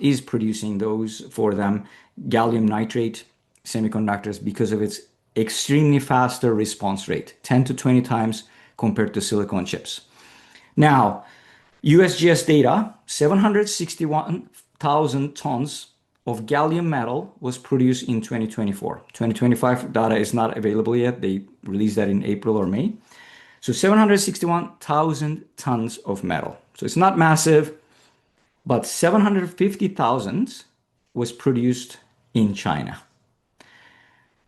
is producing those for them, gallium nitrate semiconductors, because of its extremely faster response rate, 10 to 20 times compared to silicon chips. Now, USGS data, 761,000 tons of gallium metal was produced in 2024. 2025 data is not available yet. They released that in April or May. So 761,000 tons of metal. So it's not massive, but 750,000 was produced in China.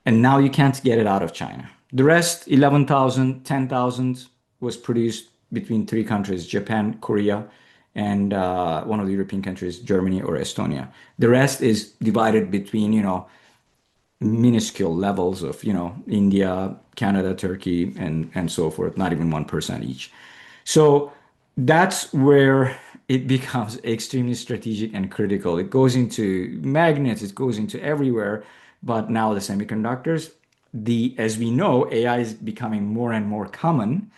And now you can't get it out of China. The rest, 11,000, 10,000 was produced between three countries, Japan, Korea, and one of the European countries, Germany or Estonia. The rest is divided between, minuscule levels of, India, Canada, Turkey, and so forth, not even 1% each. So that's where it becomes extremely strategic and critical. It goes into magnets, it goes into everywhere. But now the semiconductors, as we know, AI is becoming more and more common.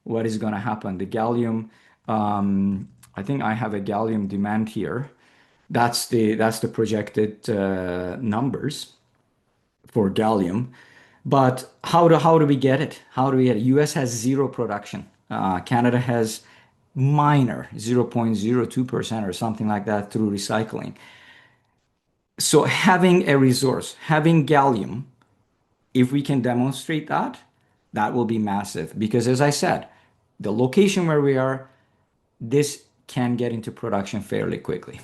What is going to happen? The gallium, I think I have a gallium demand here. That's the projected numbers for gallium. But how do we get it? How do we get it? US has zero production. Canada has minor 0.02% or something like that through recycling. So having a resource, having gallium, if we can demonstrate that, that will be massive. Because as I said, the location where we are, this can get into production fairly quickly.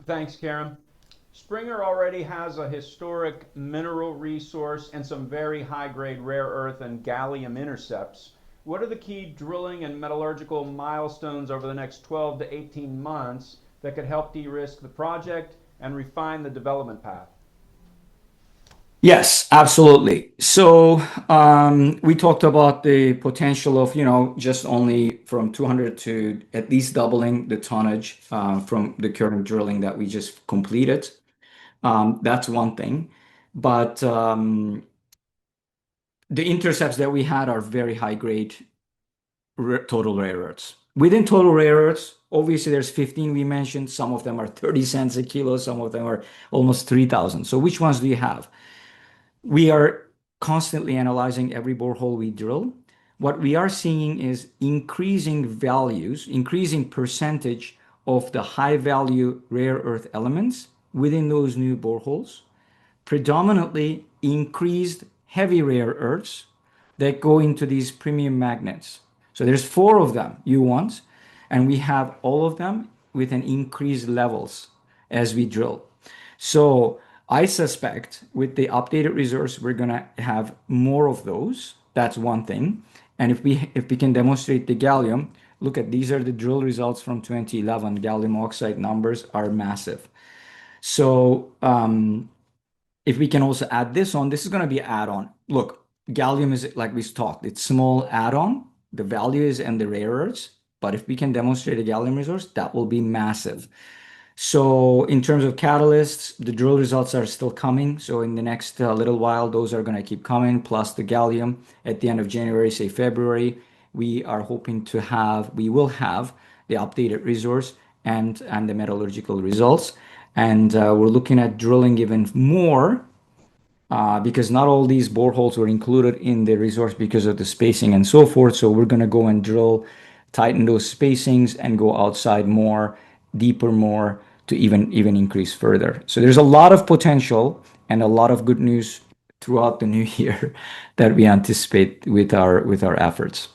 Thanks, Kerem. Springer already has a historic mineral resource and some very high-grade rare earth and gallium intercepts. What are the key drilling and metallurgical milestones over the next 12 to 18 months that could help de-risk the project and refine the development path? Yes, absolutely. So we talked about the potential of, just only from 200 to at least doubling the tonnage from the current drilling that we just completed. That's one thing. But the intercepts that we had are very high grade total rare earths. Within total rare earths, obviously there's 15 we mentioned. Some of them are 30 cents a kilo. Some of them are almost 3,000. So which ones do you have? We are constantly analyzing every borehole we drill. What we are seeing is increasing values, increasing percentage of the high value rare earth elements within those new boreholes, predominantly increased heavy rare earths that go into these premium magnets. So there's four of them you want, and we have all of them with an increased levels as we drill. So I suspect with the updated resource, we're gonna have more of those. That's one thing. And if we can demonstrate the gallium, look at these are the drill results from 2011. Gallium oxide numbers are massive. So if we can also add this on, this is going to be add-on. Look, gallium is like we talked, it's small add-on. The value is in the rare earths, but if we can demonstrate a gallium resource, that will be massive. So in terms of catalysts, the drill results are still coming. So in the next little while, those are going to keep coming, plus the gallium at the end of January, say February. We are hoping we will have the updated resource and the metallurgical results. And we're looking at drilling even more because not all these boreholes were included in the resource because of the spacing and so forth. So we're going to go and drill, tighten those spacings and go outside more, deeper more to even increase further. So there's a lot of potential and a lot of good news throughout the new year that we anticipate with our efforts.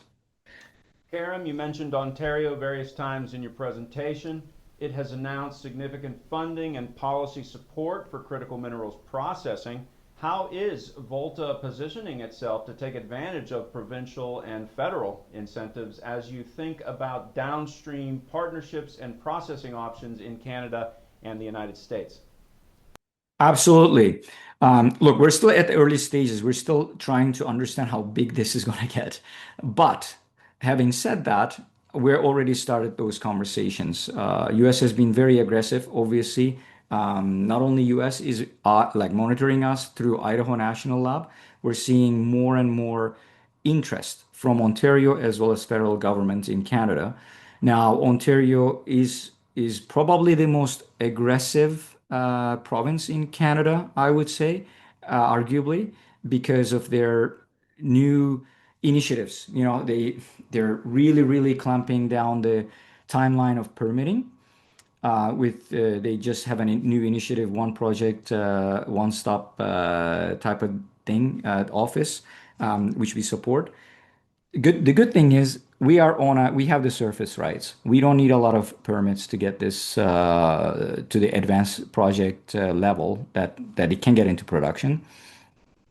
Kerem, you mentioned Ontario various times in your presentation. It has announced significant funding and policy support for critical minerals processing. How is Volta positioning itself to take advantage of provincial and federal incentives as you think about downstream partnerships and processing options in Canada and the United States? Absolutely. Look, we're still at the early stages. We're still trying to understand how big this is going to get. But having said that, we're already started those conversations. US has been very aggressive, obviously. Not only US is like monitoring us through Idaho National Lab, we're seeing more and more interest from Ontario as well as federal government in Canada. Now, Ontario is probably the most aggressive province in Canada, I would say, arguably, because of their new initiatives. They're really clamping down the timeline of permitting. They just have a new initiative, one project, one stop type of thing office, which we support. The good thing is we have the surface rights. We don't need a lot of permits to get this to the advanced project level that it can get into production.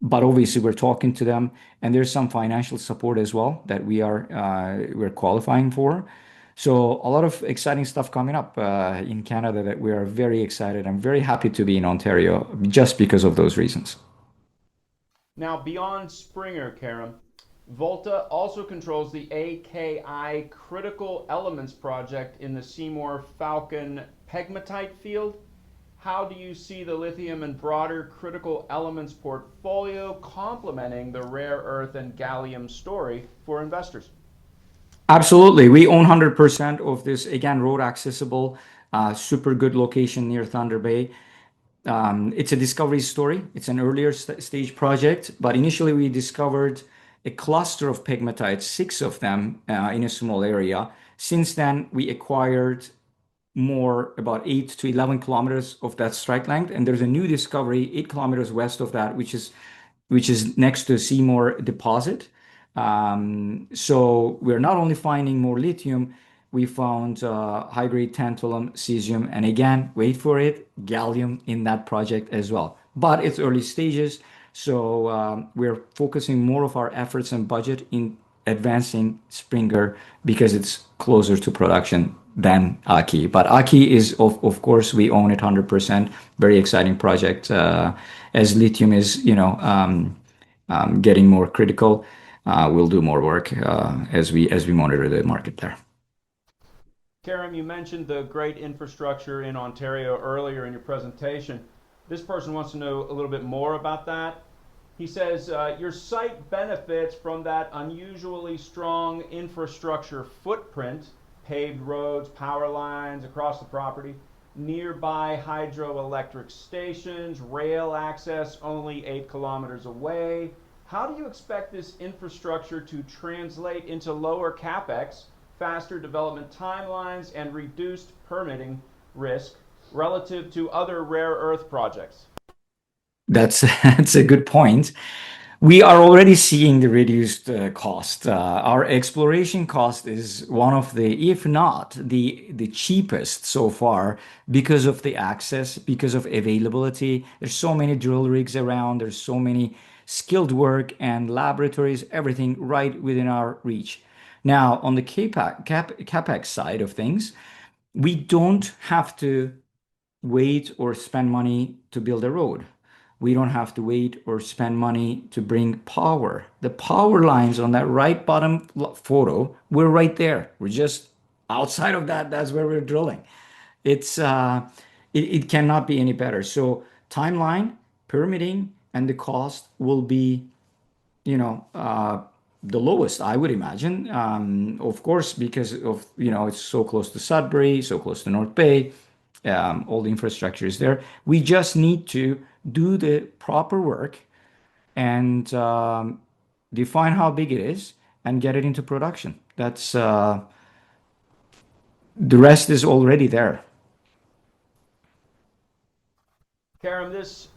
But obviously we're talking to them, and there's some financial support as well that we're qualifying for. So a lot of exciting stuff coming up in Canada that we are very excited. I'm very happy to be in Ontario just because of those reasons. Now, beyond Springer, Kerem, Volta also controls the AKI Critical Elements project in the Seymour Falcon pegmatite field. How do you see the lithium and broader critical elements portfolio complementing the rare earth and gallium story for investors? Absolutely. We own 100% of this, again, road accessible, super good location near Thunder Bay. It's a discovery story. It's an earlier stage project, but initially we discovered a cluster of pegmatites, 6 of them in a small area. Since then, we acquired more, about 8 to 11 kilometers of that strike length, and there's a new discovery 8 kilometers west of that, which is next to Seymour deposit. So we're not only finding more lithium, we found high-grade tantalum, cesium, and again, wait for it, gallium in that project as well. But it's early stages, so we're focusing more of our efforts and budget advancing Springer because it's closer to production than Aki. But Aki is, of course, we own it 100%. Very exciting project. As lithium is, getting more critical, we'll do more work as we monitor the market there. Kerem, you mentioned the great infrastructure in Ontario earlier in your presentation. This person wants to know a little bit more about that. He says, your site benefits from that unusually strong infrastructure footprint, paved roads, power lines across the property, nearby hydroelectric stations, rail access only 8 kilometers away. How do you expect this infrastructure to translate into lower capex, faster development timelines, and reduced permitting risk relative to other rare earth projects? That's a good point. We are already seeing the reduced cost. Our exploration cost is one of the, if not the cheapest so far, because of the access, because of availability. There's so many drill rigs around. There's so many skilled work and laboratories, everything right within our reach. Now, on the capex side of things, we don't have to wait or spend money to build a road. We don't have to wait or spend money to bring power. The power lines on that right bottom photo, we're right there. We're just outside of that. That's where we're drilling. It cannot be any better. So timeline, permitting, and the cost will be, the lowest, I would imagine. Of course, because of, it's so close to Sudbury, so close to North Bay. All the infrastructure is there. We just need to do the proper work and define how big it is and get it into production. That's the rest is already there. Kerem, this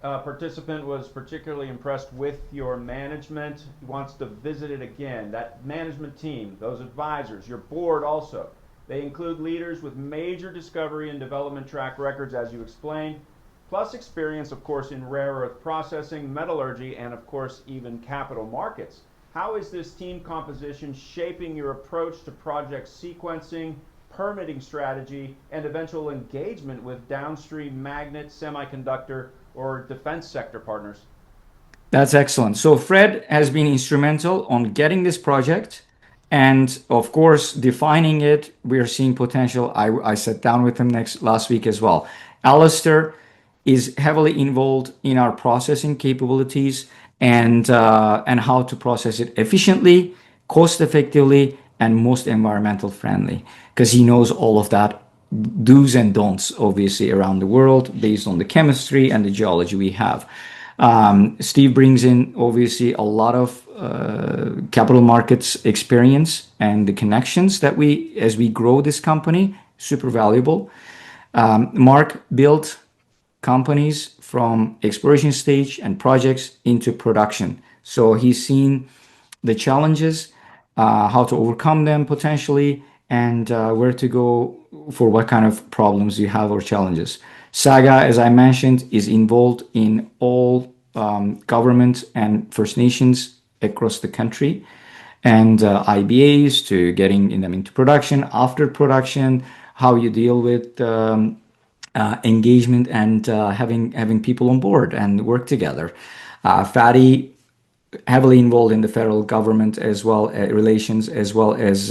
participant was particularly impressed with your management. He wants to visit it again. That management team, those advisors, your board also. They include leaders with major discovery and development track records, as you explained, plus experience, of course, in rare earth processing, metallurgy, and, of course, even capital markets. How is this team composition shaping your approach to project sequencing, permitting strategy, and eventual engagement with downstream magnet, semiconductor, or defense sector partners? That's excellent. So Fred has been instrumental on getting this project and, of course, defining it. We're seeing potential. I sat down with him last week as well. Alistair is heavily involved in our processing capabilities and how to process it efficiently, cost effectively, and most environmental friendly, because he knows all of that do's and don'ts, obviously, around the world based on the chemistry and the geology we have. Steve brings in, obviously, a lot of capital markets experience and the connections that as we grow this company, super valuable. Mark built companies from exploration stage and projects into production. So he's seen the challenges, how to overcome them potentially, and where to go for what kind of problems you have or challenges. Saga, as I mentioned, is involved in all government and First Nations across the country, and IBAs to getting them into production, after production, how you deal with engagement and having people on board and work together. Fatty, heavily involved in the federal government as well, relations, as well as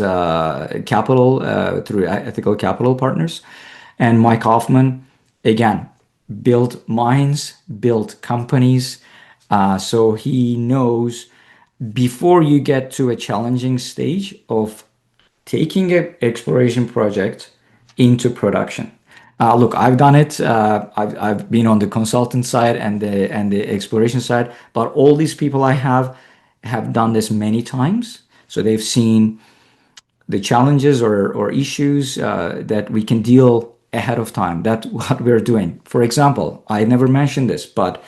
capital through ethical capital partners. And Mike Hoffman, again, built mines, built companies. So he knows before you get to a challenging stage of taking an exploration project into production. Look, I've done it. I've been on the consultant side and the exploration side, but all these people I have done this many times. So they've seen the challenges or issues that we can deal ahead of time. That's what we're doing. For example, I never mentioned this, but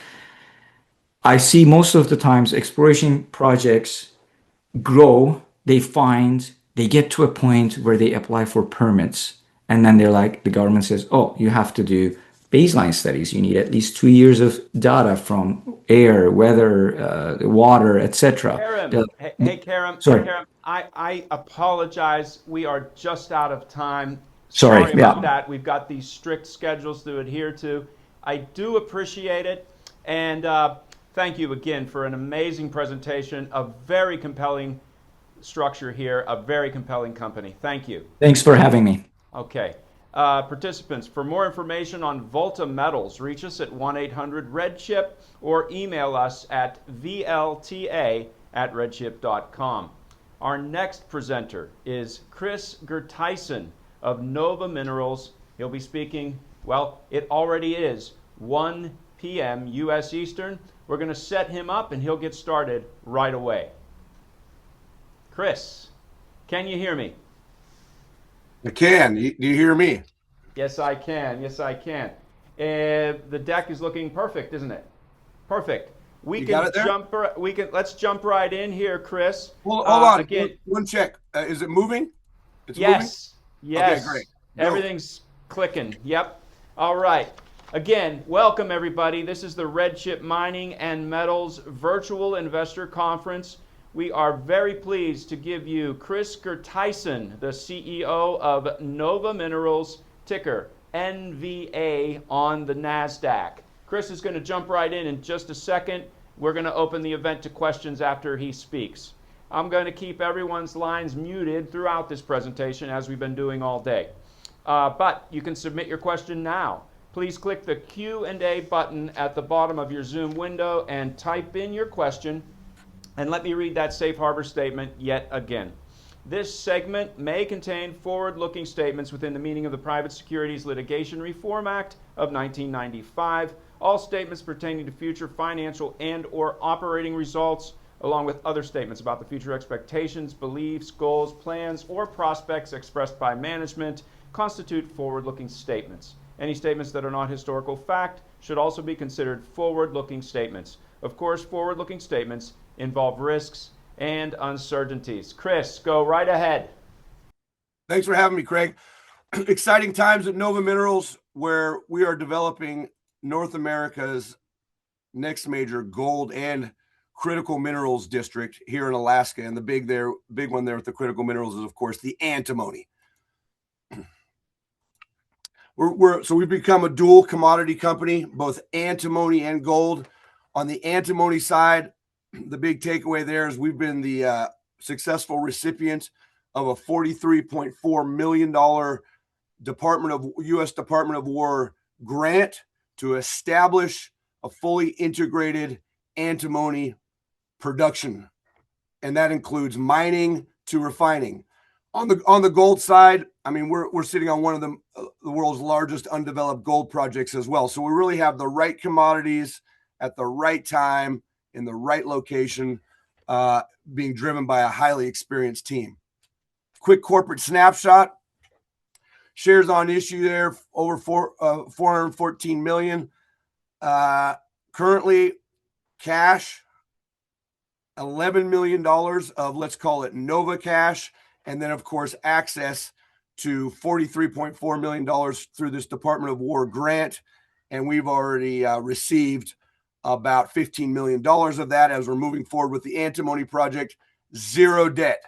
I see most of the times exploration projects grow, they get to a point where they apply for permits. And then they're like, the government says, oh, you have to do baseline studies. You need at least 2 years of data from air, weather, water, etc. Kerem, hey, Kerem, Sorry. Kerem, I apologize. We are just out of time. Sorry, about yeah. that. We've got these strict schedules to adhere to. I do appreciate it. And thank you again for an amazing presentation, a very compelling structure here, a very compelling company. Thank you. Thanks for having me. Okay. Participants, for more information on Volta Metals, reach us at 1-800-RedChip or email us at VLTA@redchip.com. Our next presenter is Chris Gerteisen of Nova Minerals. He'll be speaking, well, it already is 1 p.m. U.S. Eastern. We're going to set him up and he'll get started right away. Chris, can you hear me? I can. Do you hear me? Yes, I can. Yes, I can. The deck is looking perfect, isn't it? Perfect. Let's jump right in here, Chris. Hold on. Again, one check. Is it moving? It's yes. moving? Yes. Okay, great. Everything's clicking. Yep. All right. Again, welcome everybody. This is the RedChip Mining and Metals Virtual Investor Conference. We are very pleased to give you Chris Gerteisen, the CEO of Nova Minerals, ticker NVA on the NASDAQ. Chris is going to jump right in just a second. We're going to open the event to questions after he speaks. I'm going to keep everyone's lines muted throughout this presentation as we've been doing all day. But you can submit your question now. Please click the Q&A button at the bottom of your Zoom window and type in your question. And let me read that safe harbor statement yet again. This segment may contain forward-looking statements within the meaning of the Private Securities Litigation Reform Act of 1995. All statements pertaining to future financial and/or operating results, along with other statements about the future expectations, beliefs, goals, plans, or prospects expressed by management, constitute forward-looking statements. Any statements that are not historical fact should also be considered forward-looking statements. Of course, forward-looking statements involve risks and uncertainties. Chris, go right ahead. Thanks for having me, Craig. Exciting times at Nova Minerals, where we are developing North America's next major gold and critical minerals district here in Alaska. And the big one there with the critical minerals is, of course, the antimony. So we've become a dual commodity company, both antimony and gold. On the antimony side, the big takeaway there is we've been the successful recipient of a $43.4 million U.S. Department of War grant to establish a fully integrated antimony production. And that includes mining to refining. On the gold side, I mean, we're sitting on one of the world's largest undeveloped gold projects as well. So we really have the right commodities at the right time in the right location, being driven by a highly experienced team. Quick corporate snapshot. Shares on issue there, over 414 million. Currently, cash, $11 million of, let's call it Nova cash. And then, of course, access to $43.4 million through this Department of War grant. And we've already received about $15 million of that as we're moving forward with the antimony project. Zero debt.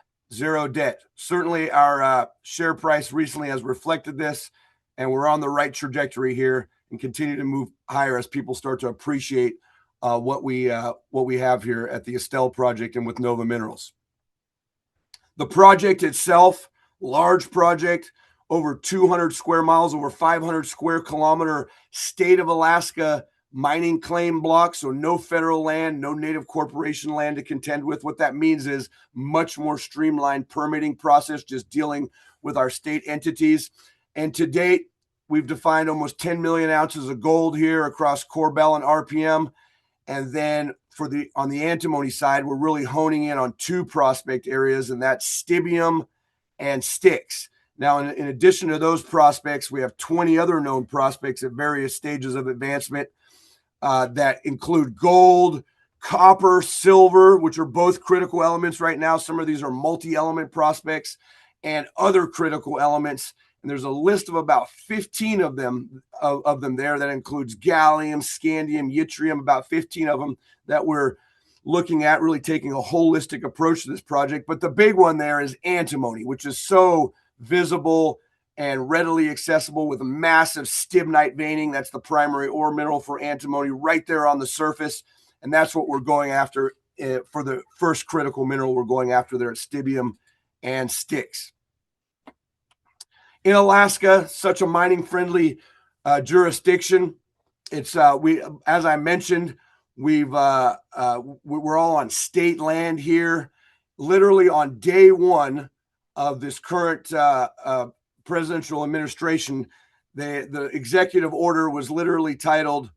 Certainly our share price recently has reflected this, and we're on the right trajectory here and continue to move higher as people start to appreciate what we have here at the Estelle project and with Nova Minerals. The project itself, large project, over 200 square miles, over 500 square kilometer state of Alaska mining claim block. So no federal land, no native corporation land to contend with. What that means is much more streamlined permitting process, just dealing with our state entities. And to date, we've defined almost 10 million ounces of gold here across Corbel and RPM. And then on the antimony side, we're really honing in on two prospect areas, and that's Stibium and Styx. Now, in addition to those prospects, we have 20 other known prospects at various stages of advancement that include gold, copper, silver, which are both critical elements right now. Some of these are multi-element prospects and other critical elements. And there's a list of about 15 of them there. That includes gallium, scandium, yttrium, about 15 of them that we're looking at, really taking a holistic approach to this project. But the big one there is antimony, which is so visible and readily accessible with a massive stibnite veining. That's the primary ore mineral for antimony right there on the surface. And that's what we're going after for the first critical mineral we're going after there at Stibium and Styx. In Alaska, such a mining friendly jurisdiction. It's as I mentioned, we're all on state land here. Literally on day one of this current presidential administration, the executive order was literally titled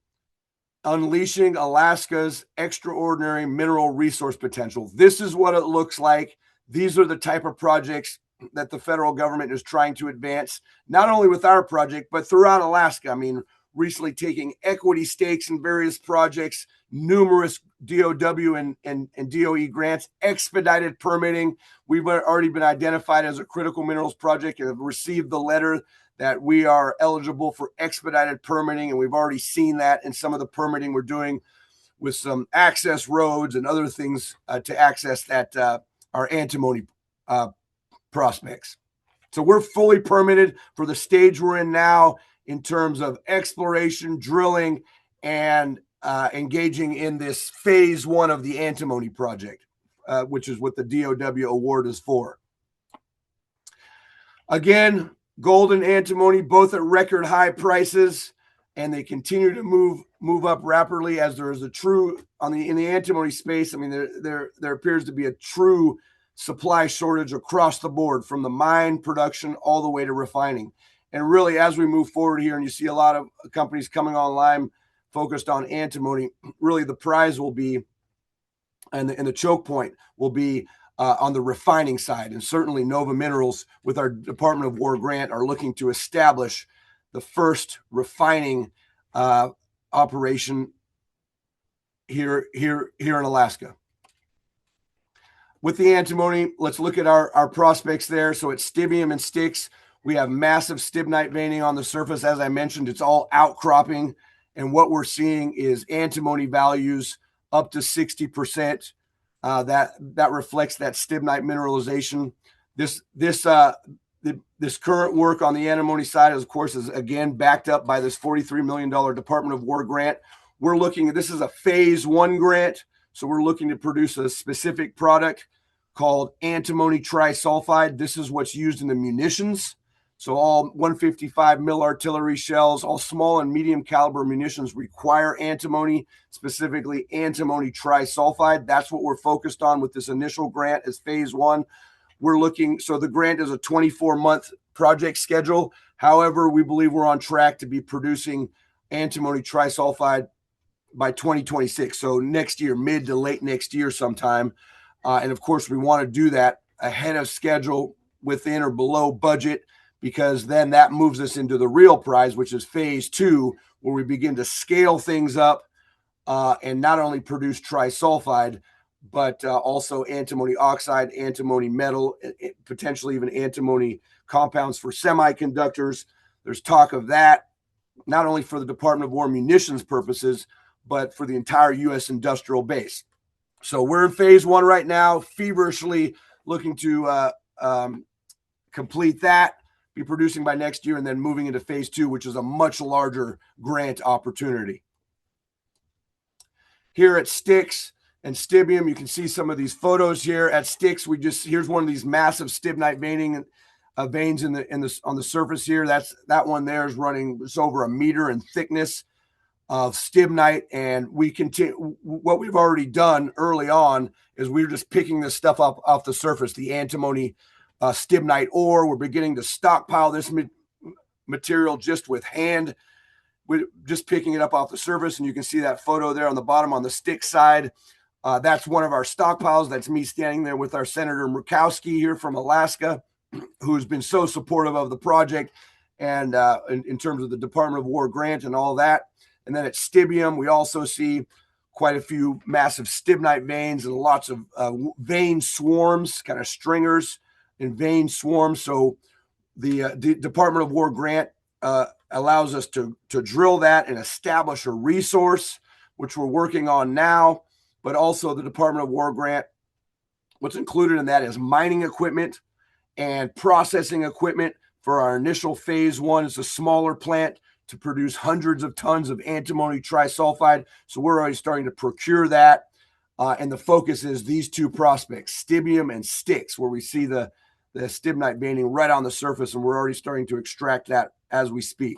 Unleashing Alaska's Extraordinary Mineral Resource Potential. This is what it looks like. These are the type of projects that the federal government is trying to advance, not only with our project, but throughout Alaska. I mean, recently taking equity stakes in various projects, numerous DOW and DOE grants, expedited permitting. We've already been identified as a critical minerals project and have received the letter that we are eligible for expedited permitting. And we've already seen that in some of the permitting we're doing with some access roads and other things to access that our antimony prospects. So we're fully permitted for the stage we're in now in terms of exploration, drilling, and engaging in this phase one of the antimony project, which is what the DOW award is for. Again, gold and antimony both at record high prices, and they continue to move up rapidly as there is a true in the antimony space. I mean, there appears to be a true supply shortage across the board, from the mine production all the way to refining. And really, as we move forward here, and you see a lot of companies coming online focused on antimony, really the prize will be, and the choke point will be on the refining side. And certainly Nova Minerals, with our Department of War grant, are looking to establish the first refining operation here in Alaska. With the antimony, let's look at our prospects there. So at Stibium and Styx, we have massive stibnite veining on the surface. As I mentioned, it's all outcropping. And what we're seeing is antimony values up to 60%. That reflects that stibnite mineralization. This current work on the antimony side, of course, is again backed up by this $43 million Department of War grant. We're looking at, this is a phase one grant. So we're looking to produce a specific product called antimony trisulfide. This is what's used in the munitions. So all 155 mil artillery shells, all small and medium caliber munitions require antimony, specifically antimony trisulfide. That's what we're focused on with this initial grant as phase one. We're looking, so the grant is a 24-month project schedule. However, we believe we're on track to be producing antimony trisulfide by 2026. So next year, mid to late next year sometime. And of course, we want to do that ahead of schedule, within or below budget, because then that moves us into the real prize, which is phase two, where we begin to scale things up and not only produce trisulfide, but also antimony oxide, antimony metal, potentially even antimony compounds for semiconductors. There's talk of that, not only for the Department of War munitions purposes, but for the entire U.S. industrial base. So we're in phase one right now, feverishly looking to complete that, be producing by next year, and then moving into phase two, which is a much larger grant opportunity. Here at Styx and Stibium, you can see some of these photos here. At Styx, here's one of these massive stibnite veining veins on the surface here. That one there is running, it's over 1 meter in thickness of stibnite, and we continue. What we've already done early on is we're just picking this stuff up off the surface, the antimony stibnite ore. We're beginning to stockpile this material just with hand. We're just picking it up off the surface, and you can see that photo there on the bottom on the Styx side. That's one of our stockpiles. That's me standing there with our Senator Murkowski here from Alaska, who's been so supportive of the project and in terms of the Department of War grant and all that. And then at Stibium, we also see quite a few massive stibnite veins and lots of vein swarms, kind of stringers and vein swarms. So the Department of War grant allows us to drill that and establish a resource, which we're working on now, but also the Department of War grant. What's included in that is mining equipment and processing equipment for our initial phase one. It's a smaller plant to produce hundreds of tons of antimony trisulfide. So we're already starting to procure that. And the focus is these two prospects, Stibium and Styx, where we see the stibnite banding right on the surface, and we're already starting to extract that as we speak.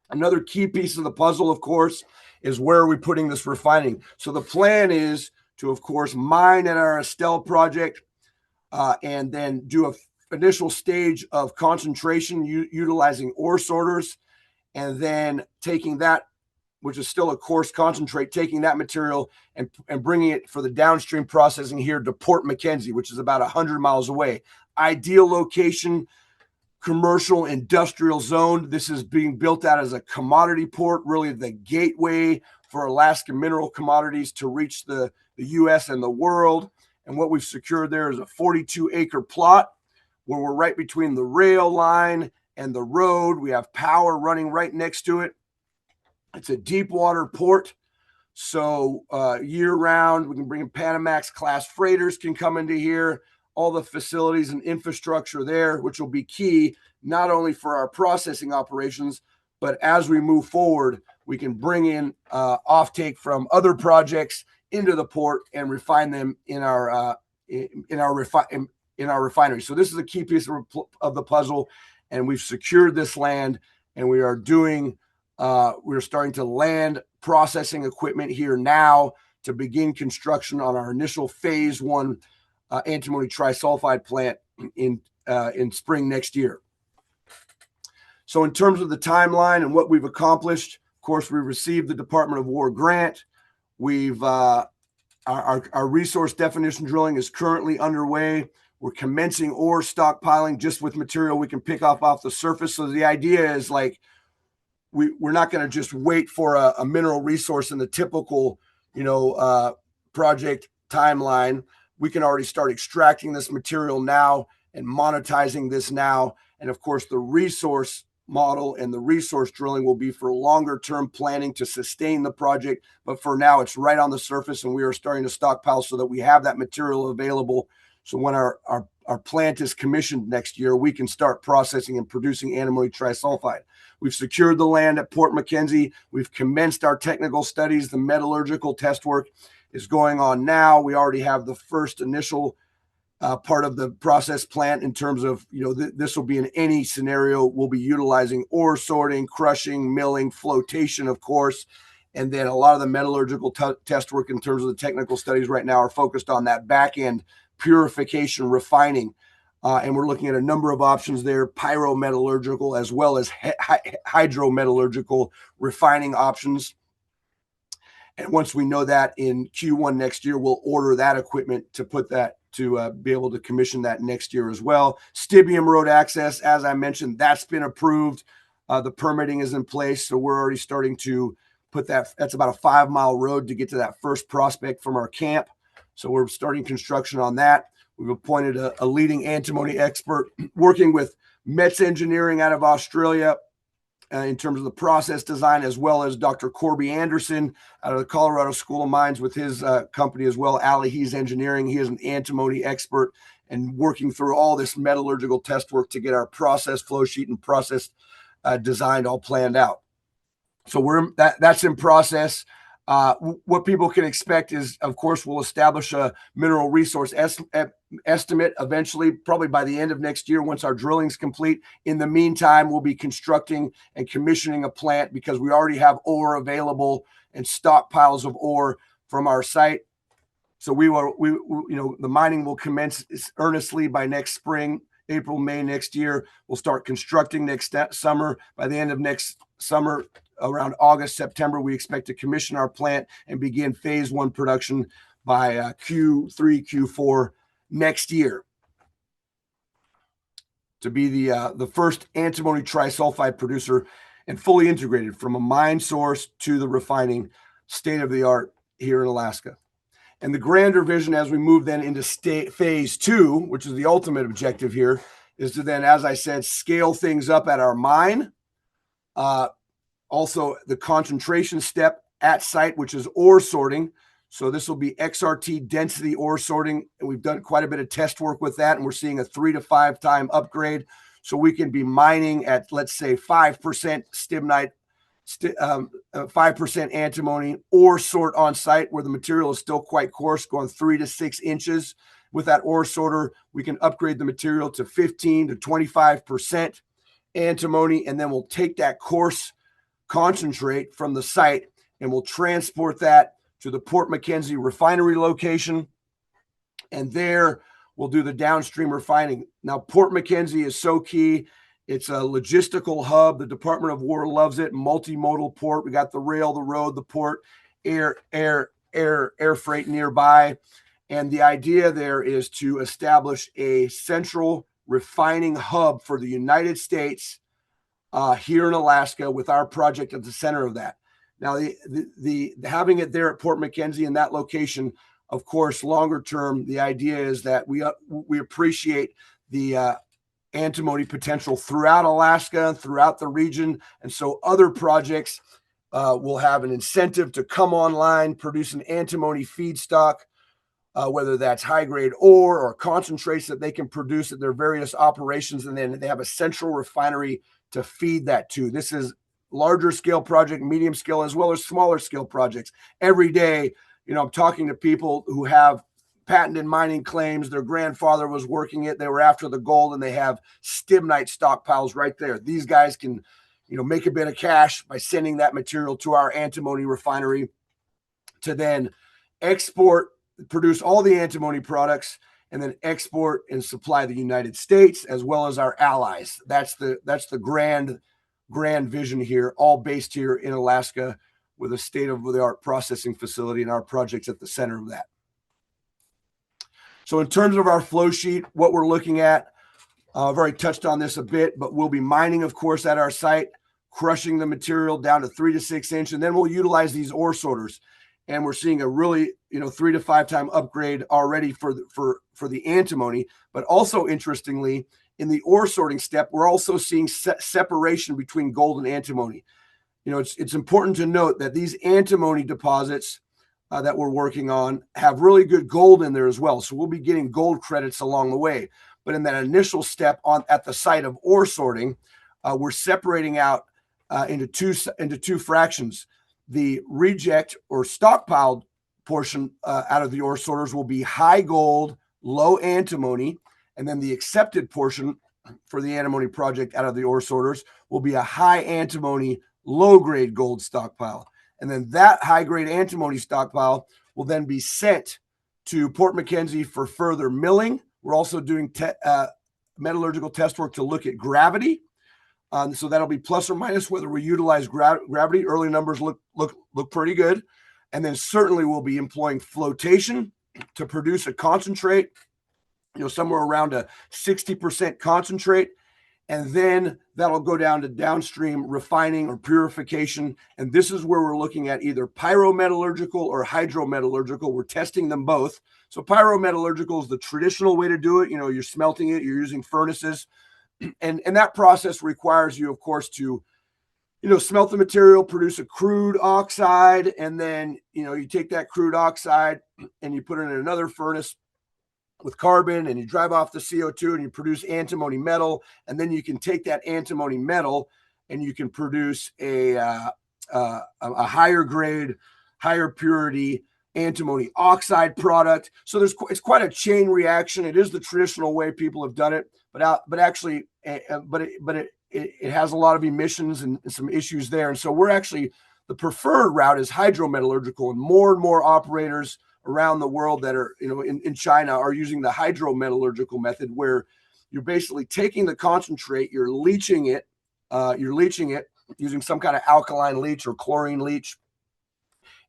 Another key piece of the puzzle, of course, is where are we putting this refining? So the plan is to, of course, mine at our Estelle project and then do an initial stage of concentration utilizing ore sorters, and then taking that, which is still a coarse concentrate, taking that material and bringing it for the downstream processing here to Port Mackenzie, which is about 100 miles away. Ideal location, commercial industrial zone. This is being built out as a commodity port, really the gateway for Alaska mineral commodities to reach the U.S. and the world. And what we've secured there is a 42-acre plot where we're right between the rail line and the road. We have power running right next to it. It's a deep water port, so year round we can bring in Panamax class freighters can come into here. All the facilities and infrastructure there, which will be key not only for our processing operations, but as we move forward, we can bring in offtake from other projects into the port and refine them in our refinery. So this is a key piece of the puzzle, and we've secured this land, and we are doing. We're starting to land processing equipment here now to begin construction on our initial phase one antimony trisulfide plant in spring next year. So in terms of the timeline and what we've accomplished, of course, we received the Department of War grant. We've our resource definition drilling is currently underway. We're commencing ore stockpiling just with material we can pick off the surface. So the idea is like, we're not going to just wait for a mineral resource in the typical, project timeline. We can already start extracting this material now and monetizing this now. And of course, the resource model and the resource drilling will be for longer term planning to sustain the project. But for now, it's right on the surface, and we are starting to stockpile so that we have that material available. So when our plant is commissioned next year, we can start processing and producing antimony trisulfide. We've secured the land at Port Mackenzie. We've commenced our technical studies. The metallurgical test work is going on now. We already have the first initial part of the process plant in terms of, this will be in any scenario. We'll be utilizing ore sorting, crushing, milling, flotation, of course. And then a lot of the metallurgical test work in terms of the technical studies right now are focused on that back end purification, refining. And we're looking at a number of options there, pyrometallurgical as well as hydrometallurgical refining options. And once we know that in Q1 next year, we'll order that equipment to put that to be able to commission that next year as well. Stibium road access, as I mentioned, that's been approved. The permitting is in place. So we're already starting to put that's about a 5-mile road to get to that first prospect from our camp. So we're starting construction on that. We've appointed a leading antimony expert working with Metz Engineering out of Australia in terms of the process design, as well as Dr. Corby Anderson out of the Colorado School of Mines with his company as well, He's Engineering. He is an antimony expert and working through all this metallurgical test work to get our process flow sheet and process designed all planned out. So that's in process. What people can expect is, of course, we'll establish a mineral resource estimate eventually, probably by the end of next year once our drilling's complete. In the meantime, we'll be constructing and commissioning a plant because we already have ore available and stockpiles of ore from our site. So the mining will commence earnestly by next spring, April, May next year. We'll start constructing next summer. By the end of next summer, around August, September, we expect to commission our plant and begin phase one production by Q3, Q4 next year to be the first antimony trisulfide producer and fully integrated from a mine source to the refining, state of the art here in Alaska. And the grander vision as we move then into phase two, which is the ultimate objective here, is to then, as I said, scale things up at our mine. Also, the concentration step at site, which is ore sorting. So this will be XRT density ore sorting. And we've done quite a bit of test work with that. And we're seeing a 3 to 5 time upgrade. So we can be mining at, let's say, 5% stibnite, 5% antimony ore sort on site where the material is still quite coarse, going 3 to 6 inches. With that ore sorter, we can upgrade the material to 15 to 25% antimony. And then we'll take that coarse concentrate from the site and we'll transport that to the Port McKenzie refinery location. And there we'll do the downstream refining. Now, Port McKenzie is so key. It's a logistical hub. The Department of War loves it. Multimodal port. We got the rail, the road, the port, air freight nearby. And the idea there is to establish a central refining hub for the United States here in Alaska, with our project at the center of that. Now, the having it there at Port McKenzie in that location, of course, longer term, the idea is that we appreciate the antimony potential throughout Alaska, throughout the region, and so other projects will have an incentive to come online, produce an antimony feedstock, whether that's high-grade ore or concentrates that they can produce at their various operations, and then they have a central refinery to feed that to. This is larger scale project, medium scale, as well as smaller scale projects. Every day, I'm talking to people who have patented mining claims. Their grandfather was working it. They were after the gold, and they have stibnite stockpiles right there. These guys can, make a bit of cash by sending that material to our antimony refinery to then export, produce all the antimony products, and then export and supply the United States as well as our allies. That's the grand vision here, all based here in Alaska with a state-of-the-art processing facility and our projects at the center of that. So in terms of our flow sheet, what we're looking at, I've already touched on this a bit, but we'll be mining, of course, at our site, crushing the material down to 3 to 6 inch, and then we'll utilize these ore sorters. And we're seeing a really, 3 to 5 time upgrade already for the antimony. But also, interestingly, in the ore sorting step, we're also seeing separation between gold and antimony. It's important to note that these antimony deposits that we're working on have really good gold in there as well. So we'll be getting gold credits along the way. But in that initial step at the site of ore sorting, we're separating out into two fractions. The reject or stockpiled portion out of the ore sorters will be high gold, low antimony, and then the accepted portion for the antimony project out of the ore sorters will be a high antimony, low grade gold stockpile. And then that high grade antimony stockpile will then be sent to Port McKenzie for further milling. We're also doing metallurgical test work to look at gravity. So that'll be plus or minus whether we utilize gravity. Early numbers look pretty good. And then certainly we'll be employing flotation to produce a concentrate, somewhere around a 60% concentrate. And then that'll go down to downstream refining or purification. And this is where we're looking at either pyrometallurgical or hydrometallurgical. We're testing them both. So pyrometallurgical is the traditional way to do it. You're smelting it, you're using furnaces. And that process requires you, of course, to, smelt the material, produce a crude oxide, and then, you take that crude oxide and you put it in another furnace with carbon, and you drive off the CO2 and you produce antimony metal. And then you can take that antimony metal and you can produce a higher grade, higher purity antimony oxide product. So it's quite a chain reaction. It is the traditional way people have done it, but actually, it has a lot of emissions and some issues there. And so the preferred route is hydrometallurgical, and more operators around the world that are, in China are using the hydrometallurgical method, where you're basically taking the concentrate, you're leaching it using some kind of alkaline leach or chlorine leach.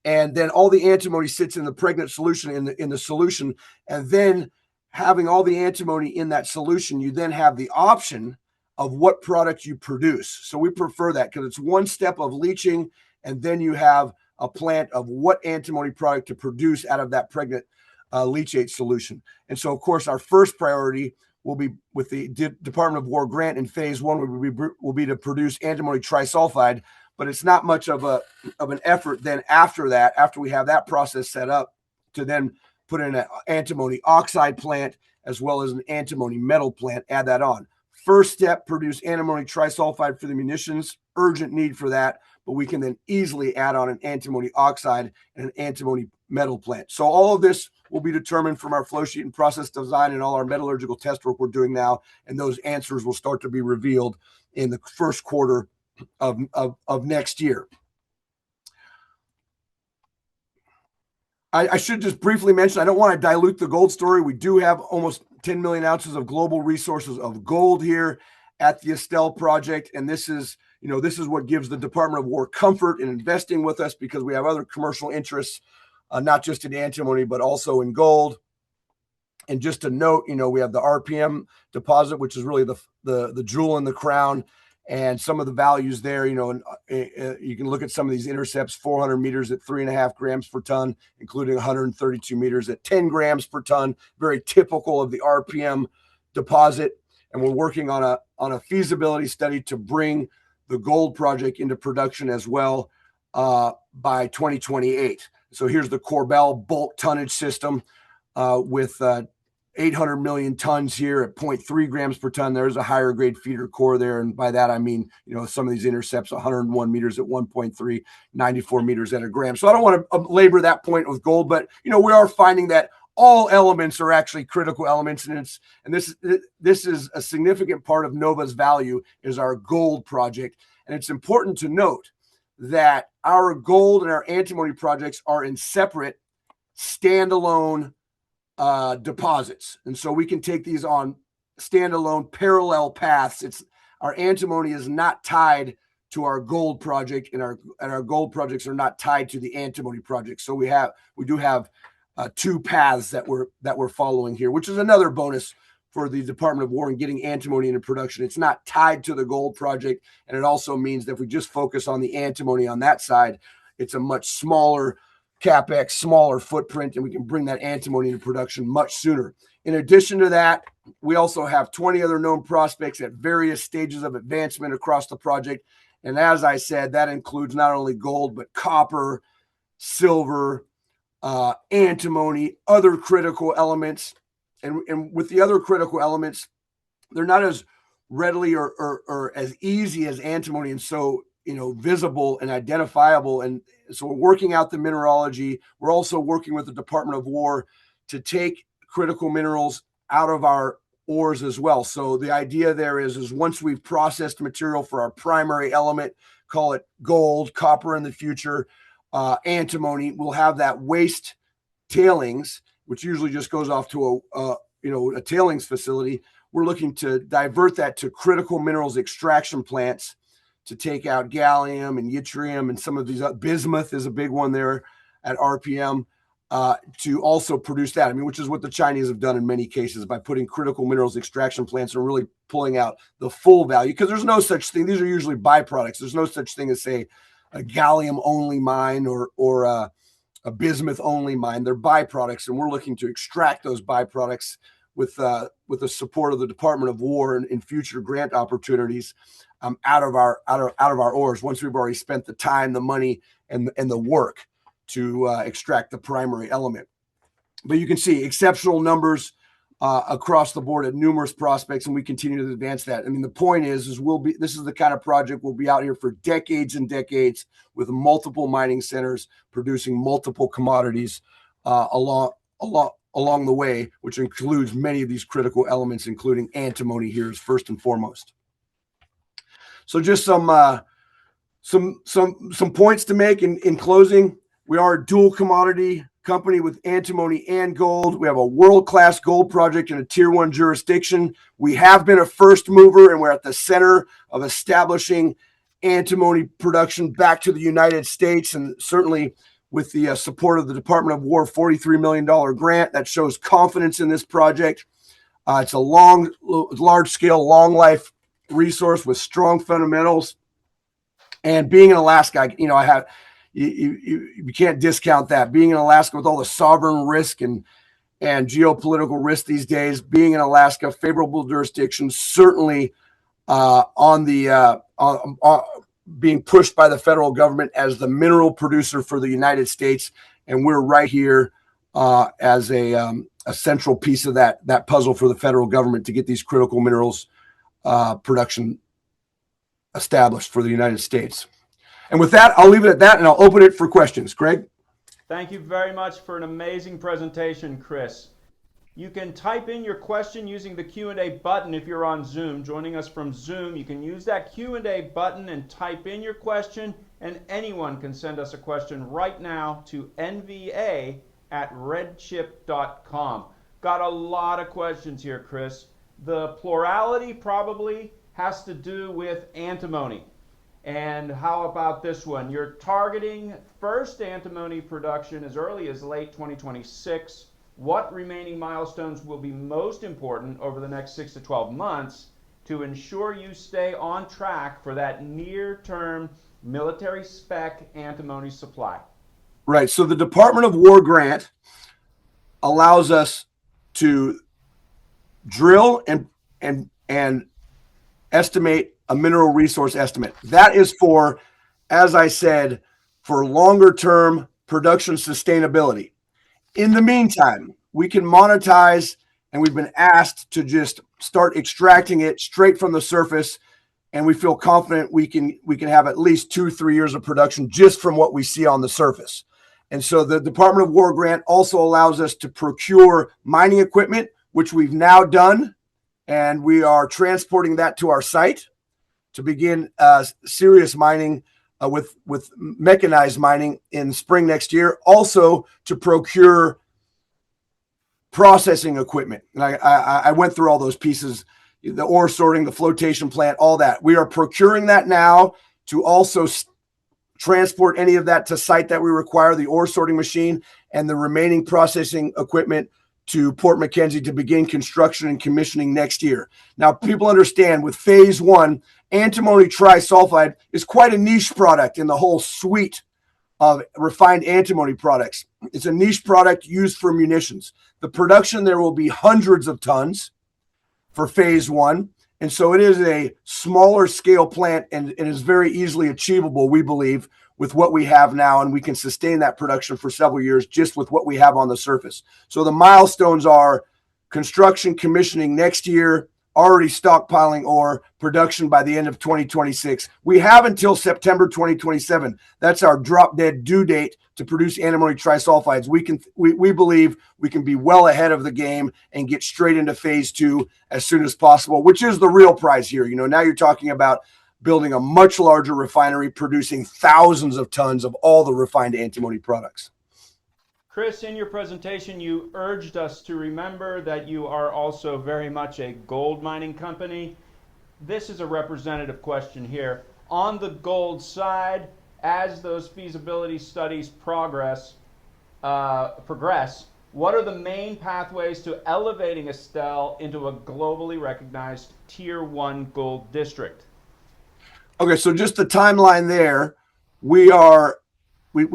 And then all the antimony sits in the pregnant solution in the solution. And then having all the antimony in that solution, you then have the option of what product you produce. So we prefer that because it's one step of leaching, and then you have a plant of what antimony product to produce out of that pregnant leachate solution. And so, of course, our first priority will be with the Department of War grant in phase one will be to produce antimony trisulfide, but it's not much of an effort then after that, after we have that process set up, to then put in an antimony oxide plant as well as an antimony metal plant, add that on. First step, produce antimony trisulfide for the munitions, urgent need for that, but we can then easily add on an antimony oxide and an antimony metal plant. So all of this will be determined from our flow sheet and process design and all our metallurgical test work we're doing now, and those answers will start to be revealed in the first quarter of next year. I should just briefly mention, I don't want to dilute the gold story. We do have almost 10 million ounces of global resources of gold here at the Estelle project. And this is what gives the Department of War comfort in investing with us, because we have other commercial interests, not just in antimony, but also in gold. And just to note, we have the RPM deposit, which is really the jewel in the crown, and some of the values there, and you can look at some of these intercepts, 400 meters at 3.5 grams per ton, including 132 meters at 10 grams per ton, very typical of the RPM deposit. And we're working on a feasibility study to bring the gold project into production as well by 2028. So here's the Corbel bulk tonnage system with 800 million tons here at 0.3 grams per ton. There's a higher grade feeder core there. And by that, I mean, some of these intercepts, 101 meters at 1.3, 94 meters at a gram. So I don't want to labor that point with gold, but, we are finding that all elements are actually critical elements. And this is a significant part of Nova's value, is our gold project. And it's important to note that our gold and our antimony projects are in separate standalone deposits. And so we can take these on standalone parallel paths. Our antimony is not tied to our gold project, and our gold projects are not tied to the antimony project. So we do have two paths that we're following here, which is another bonus for the Department of War in getting antimony into production. It's not tied to the gold project, and it also means that if we just focus on the antimony on that side, it's a much smaller CapEx, smaller footprint, and we can bring that antimony into production much sooner. In addition to that, we also have 20 other known prospects at various stages of advancement across the project. And as I said, that includes not only gold, but copper, silver, antimony, other critical elements. And with the other critical elements, they're not as readily or as easy as antimony, and so visible and identifiable. And so we're working out the mineralogy. We're also working with the Department of War to take critical minerals out of our ores as well. So the idea there is once we've processed material for our primary element, call it gold, copper in the future, antimony, we'll have that waste tailings, which usually just goes off to a tailings facility. We're looking to divert that to critical minerals extraction plants to take out gallium and yttrium and some of these. Bismuth is a big one there at RPM, to also produce that. I mean, which is what the Chinese have done in many cases by putting critical minerals extraction plants and really pulling out the full value, because there's no such thing. These are usually byproducts. There's no such thing as, say, a gallium only mine or a bismuth only mine. They're byproducts, and we're looking to extract those byproducts with the support of the Department of War and in future grant opportunities out of our ores, once we've already spent the time, the money, and the work to extract the primary element. But you can see exceptional numbers across the board at numerous prospects, and we continue to advance that. I mean, the point is this is the kind of project we'll be out here for decades and decades, with multiple mining centers producing multiple commodities along the way, which includes many of these critical elements, including antimony here is first and foremost. So just some points to make in closing. We are a dual commodity company with antimony and gold. We have a world-class gold project in a tier 1 jurisdiction. We have been a first mover, and we're at the center of establishing antimony production back to the United States, and certainly with the support of the Department of War $43 million grant that shows confidence in this project. It's a large-scale, long-life resource with strong fundamentals. And being in Alaska, you can't discount that. Being in Alaska with all the sovereign risk and and geopolitical risk these days, being in Alaska, favorable jurisdiction, certainly being pushed by the federal government as the mineral producer for the United States. And we're right here as a central piece of that puzzle for the federal government to get these critical minerals production established for the United States. And with that, I'll leave it at that, and I'll open it for questions. Craig? Thank you very much for an amazing presentation, Chris. You can type in your question using the Q&A button if you're on Zoom. Joining us from Zoom, you can use that Q&A button and type in your question, and anyone can send us a question right now to nva@redchip.com. Got a lot of questions here, Chris. The plurality probably has to do with antimony. And how about this one? You're targeting first antimony production as early as late 2026. What remaining milestones will be most important over the next 6 to 12 months to ensure you stay on track for that near-term military spec antimony supply? Right. So the Department of War grant allows us to drill and estimate a mineral resource estimate. That is for, as I said, for longer term production sustainability. In the meantime, we can monetize, and we've been asked to just start extracting it straight from the surface, and we feel confident we can have at least 2-3 years of production just from what we see on the surface. And so the Department of War grant also allows us to procure mining equipment, which we've now done, and we are transporting that to our site to begin serious mining with mechanized mining in spring next year. Also to procure processing equipment. And I went through all those pieces, the ore sorting, the flotation plant, all that. We are procuring that now to also transport any of that to site that we require, the ore sorting machine and the remaining processing equipment to Port Mackenzie to begin construction and commissioning next year. Now, people understand with phase 1, antimony trisulfide is quite a niche product in the whole suite of refined antimony products. It's a niche product used for munitions. The production there will be hundreds of tons for phase 1. And so it is a smaller scale plant and is very easily achievable, we believe, with what we have now, and we can sustain that production for several years just with what we have on the surface. So the milestones are construction, commissioning next year, already stockpiling ore, production by the end of 2026. We have until September 2027. That's our drop dead due date to produce antimony trisulfides. We believe we can be well ahead of the game and get straight into phase 2 as soon as possible, which is the real prize here. You know, now you're talking about building a much larger refinery producing thousands of tons of all the refined antimony products. Chris, in your presentation, you urged us to remember that you are also very much a gold mining company. This is a representative question here. On the gold side, as those feasibility studies progress, what are the main pathways to elevating Estelle into a globally recognized Tier 1 gold district? Okay, so just the timeline there, we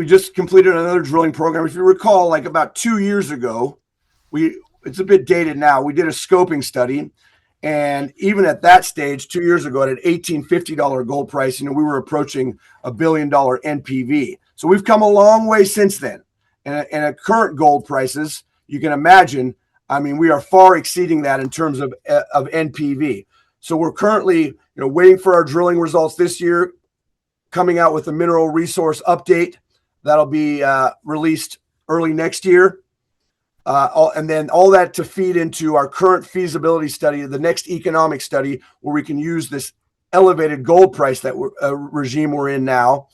just completed another drilling program. If you recall, like about 2 years ago, it's a bit dated now, we did a scoping study. And even at that stage, 2 years ago, at an $1,850 gold price, we were approaching $1 billion NPV. So we've come a long way since then. And at current gold prices, you can imagine, we are far exceeding that in terms of NPV. So we're currently, waiting for our drilling results this year, coming out with a mineral resource update that'll be released early next year. And then all that to feed into our current feasibility study, the next economic study, where we can use this elevated gold price that regime we're in now.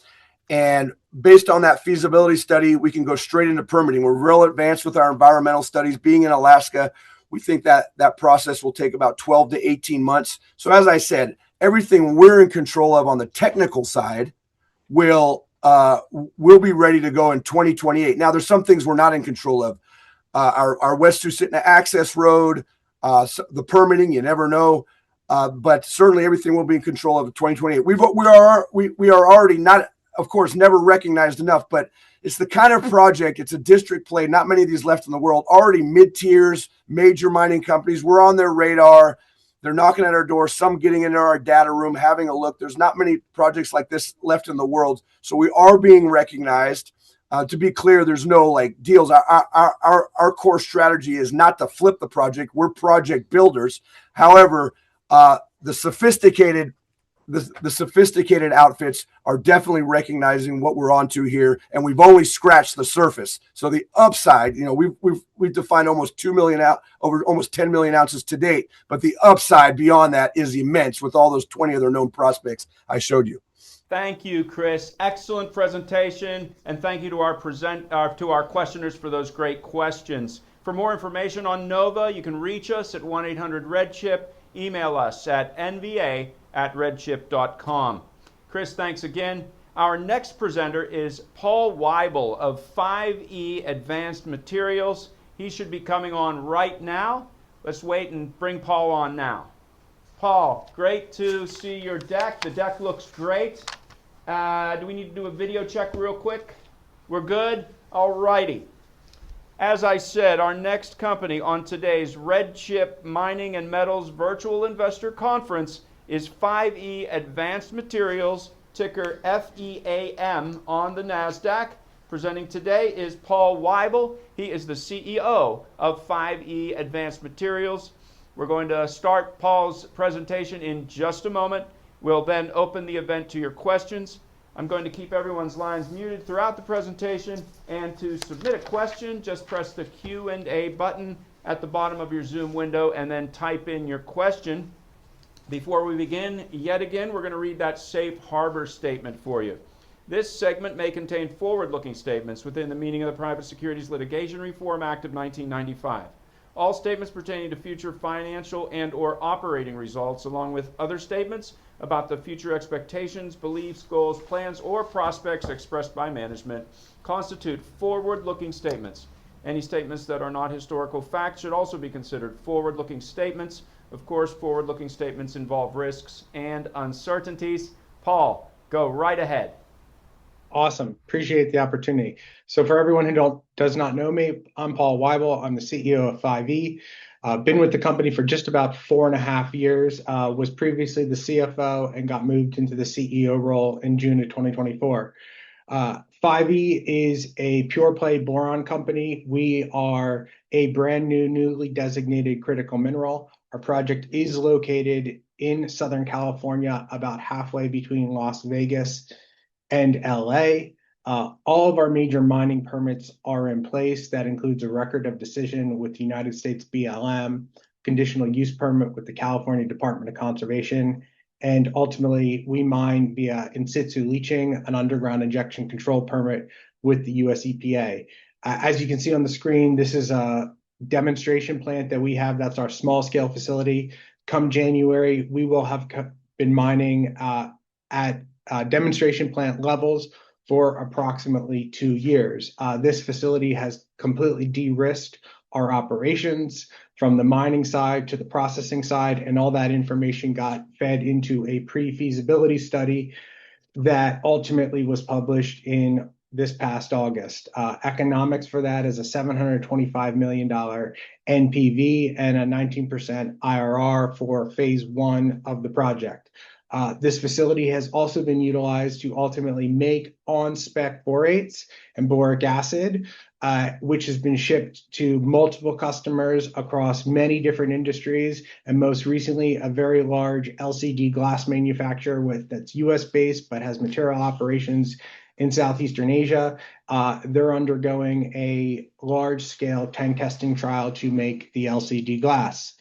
And based on that feasibility study, we can go straight into permitting. We're real advanced with our environmental studies. Being in Alaska, we think that process will take about 12 to 18 months. So as I said, everything we're in control of on the technical side will be ready to go in 2028. Now, there's some things we're not in control of. Our West Susitna access road, the permitting, you never know. But certainly everything will be in control of 2028. We are already not of course, never recognized enough, but it's the kind of project, it's a district play, not many of these left in the world, already mid-tiers, major mining companies, we're on their radar. They're knocking at our door, some getting into our data room, having a look. There's not many projects like this left in the world. So we are being recognized. To be clear, there's no like deals. Our core strategy is not to flip the project. We're project builders. However, the sophisticated outfits are definitely recognizing what we're onto here, and we've only scratched the surface. So the upside, we've defined almost 2 million out over almost 10 million ounces to date, but the upside beyond that is immense with all those 20 other known prospects I showed you. Thank you, Chris. Excellent presentation, and thank you to our questioners for those great questions. For more information on Nova, you can reach us at 1-800-REDCHIP. Email us at nva@redchip.com. Chris, thanks again. Our next presenter is Paul Weibel of 5E Advanced Materials. He should be coming on right now. Let's wait and bring Paul on now. Paul, great to see your deck. The deck looks great. Do we need to do a video check real quick? We're good? All righty. As I said, our next company on today's RedChip Mining and Metals Virtual Investor Conference is 5E Advanced Materials, ticker FEAM on the NASDAQ. Presenting today is Paul Weibel. He is the CEO of 5E Advanced Materials. We're going to start Paul's presentation in just a moment. We'll then open the event to your questions. I'm going to keep everyone's lines muted throughout the presentation, and to submit a question, just press the Q&A button at the bottom of your Zoom window and then type in your question. Before we begin, yet again, we're going to read that safe harbor statement for you. This segment may contain forward-looking statements within the meaning of the Private Securities Litigation Reform Act of 1995. All statements pertaining to future financial and/or operating results, along with other statements about the future expectations, beliefs, goals, plans, or prospects expressed by management, constitute forward-looking statements. Any statements that are not historical facts should also be considered forward-looking statements. Of course, forward-looking statements involve risks and uncertainties. Paul, go right ahead. Awesome. Appreciate the opportunity. So for everyone who does not know me, I'm Paul Weibel. I'm the CEO of 5E. Been with the company for just about 4.5 years. Was previously the CFO and got moved into the CEO role in June of 2024. 5E is a pure play boron company. We are a brand new, newly designated critical mineral. Our project is located in Southern California, about halfway between Las Vegas and LA. All of our major mining permits are in place. That includes a record of decision with the United States BLM, conditional use permit with the California Department of Conservation, and ultimately we mine via in situ leaching, an underground injection control permit with the US EPA. As you can see on the screen, this is a demonstration plant that we have. That's our small scale facility. Come January, we will have been mining at demonstration plant levels for approximately 2 years. This facility has completely de-risked our operations from the mining side to the processing side, and all that information got fed into a pre-feasibility study that ultimately was published in this past August. Economics for that is a $725 million NPV and a 19% IRR for phase 1 of the project. This facility has also been utilized to ultimately make on-spec borates and boric acid, which has been shipped to multiple customers across many different industries, and most recently a very large LCD glass manufacturer that's US-based but has material operations in Southeastern Asia. They're undergoing a large-scale tank testing trial to make the LCD glass.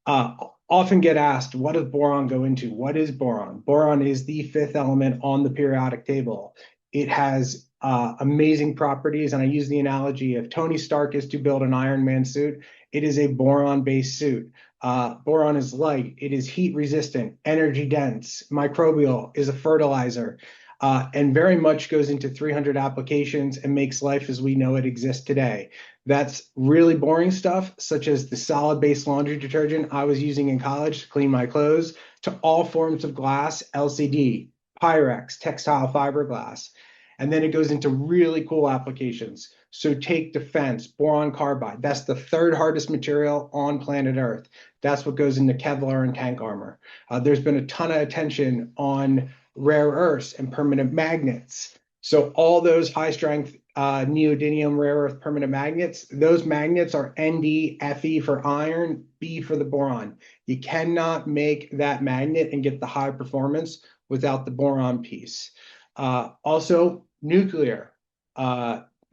Often get asked, what does boron go into? What is boron? Boron is the 5th element on the periodic table. It has amazing properties, and I use the analogy, if Tony Stark is to build an Iron Man suit, it is a boron-based suit. Boron is light, it is heat resistant, energy dense, microbial, is a fertilizer, and very much goes into 300 applications and makes life as we know it exist today. That's really boring stuff, such as the solid-base laundry detergent I was using in college to clean my clothes, to all forms of glass, LCD, Pyrex, textile fiberglass. And then it goes into really cool applications. So take defense, boron carbide. That's the third hardest material on planet Earth. That's what goes into Kevlar and tank armor. There's been a ton of attention on rare earths and permanent magnets. So all those high strength neodymium rare earth permanent magnets, those magnets are Nd, Fe for iron, B for the boron. You cannot make that magnet and get the high performance without the boron piece. Also, nuclear.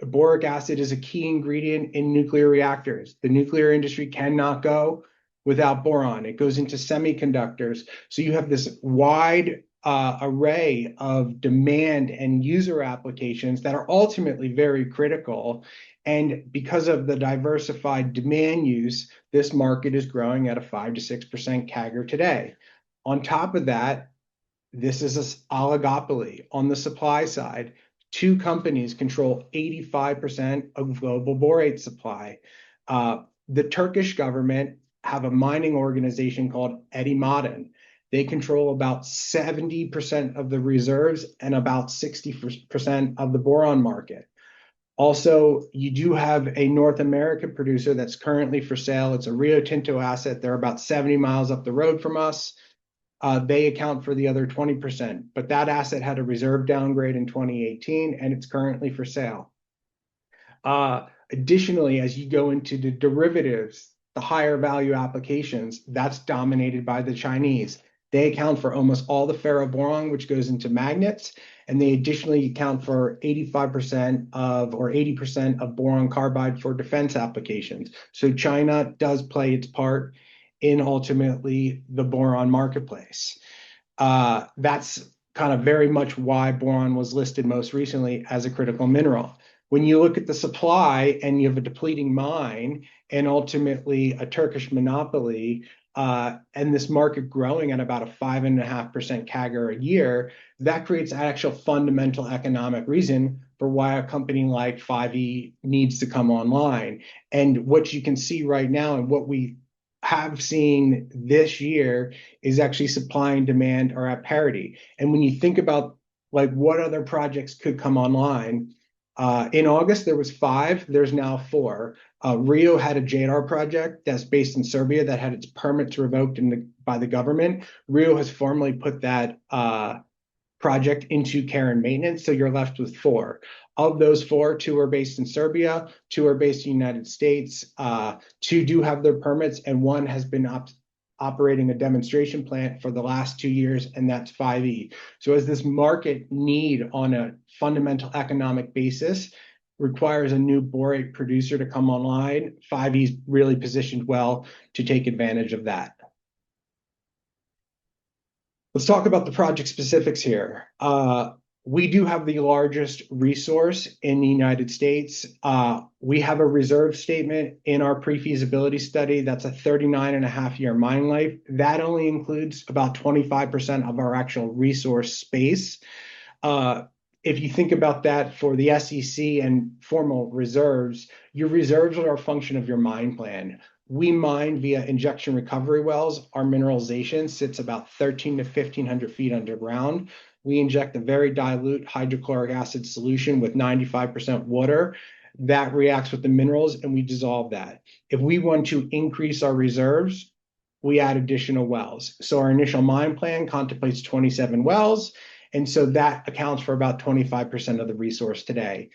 Boric acid is a key ingredient in nuclear reactors. The nuclear industry cannot go without boron. It goes into semiconductors. So you have this wide array of demand and user applications that are ultimately very critical. And because of the diversified demand use, this market is growing at a 5 to 6% CAGR today. On top of that, this is an oligopoly. On the supply side, 2 companies control 85% of global borate supply. The Turkish government have a mining organization called Adiani. They control about 70% of the reserves and about 60% of the boron market. Also, you do have a North American producer that's currently for sale. It's a Rio Tinto asset. They're about 70 miles up the road from us. They account for the other 20%, but that asset had a reserve downgrade in 2018 and it's currently for sale. Additionally, as you go into the derivatives, the higher value applications, that's dominated by the Chinese. They account for almost all the ferroboron, which goes into magnets, and they additionally account for 85% of or 80% of boron carbide for defense applications. So China does play its part in ultimately the boron marketplace. That's kind of very much why boron was listed most recently as a critical mineral. When you look at the supply and you have a depleting mine and ultimately a Turkish monopoly, and this market growing at about a 5.5% CAGR a year, that creates an actual fundamental economic reason for why a company like 5E needs to come online. And what you can see right now and what we have seen this year is actually supply and demand are at parity. And when you think about like what other projects could come online, in August there was 5, there's now 4. Rio had a JADAR project that's based in Serbia that had its permits revoked by the government. Rio has formally put that project into care and maintenance, so you're left with 4. Of those 4, 2 are based in Serbia, 2 are based in the United States, 2 do have their permits, and 1 has been operating a demonstration plant for the last 2 years, and that's 5E. So as this market need on a fundamental economic basis requires a new borate producer to come online, 5E is really positioned well to take advantage of that. Let's talk about the project specifics here. We do have the largest resource in the United States. We have a reserve statement in our pre-feasibility study. That's a 39.5-year mine life. That only includes about 25% of our actual resource space. If you think about that for the SEC and formal reserves, your reserves are a function of your mine plan. We mine via injection recovery wells. Our mineralization sits about 1,300 to 1,500 feet underground. We inject a very dilute hydrochloric acid solution with 95% water. That reacts with the minerals and we dissolve that. If we want to increase our reserves, we add additional wells. So our initial mine plan contemplates 27 wells. And so that accounts for about 25% of the resource today.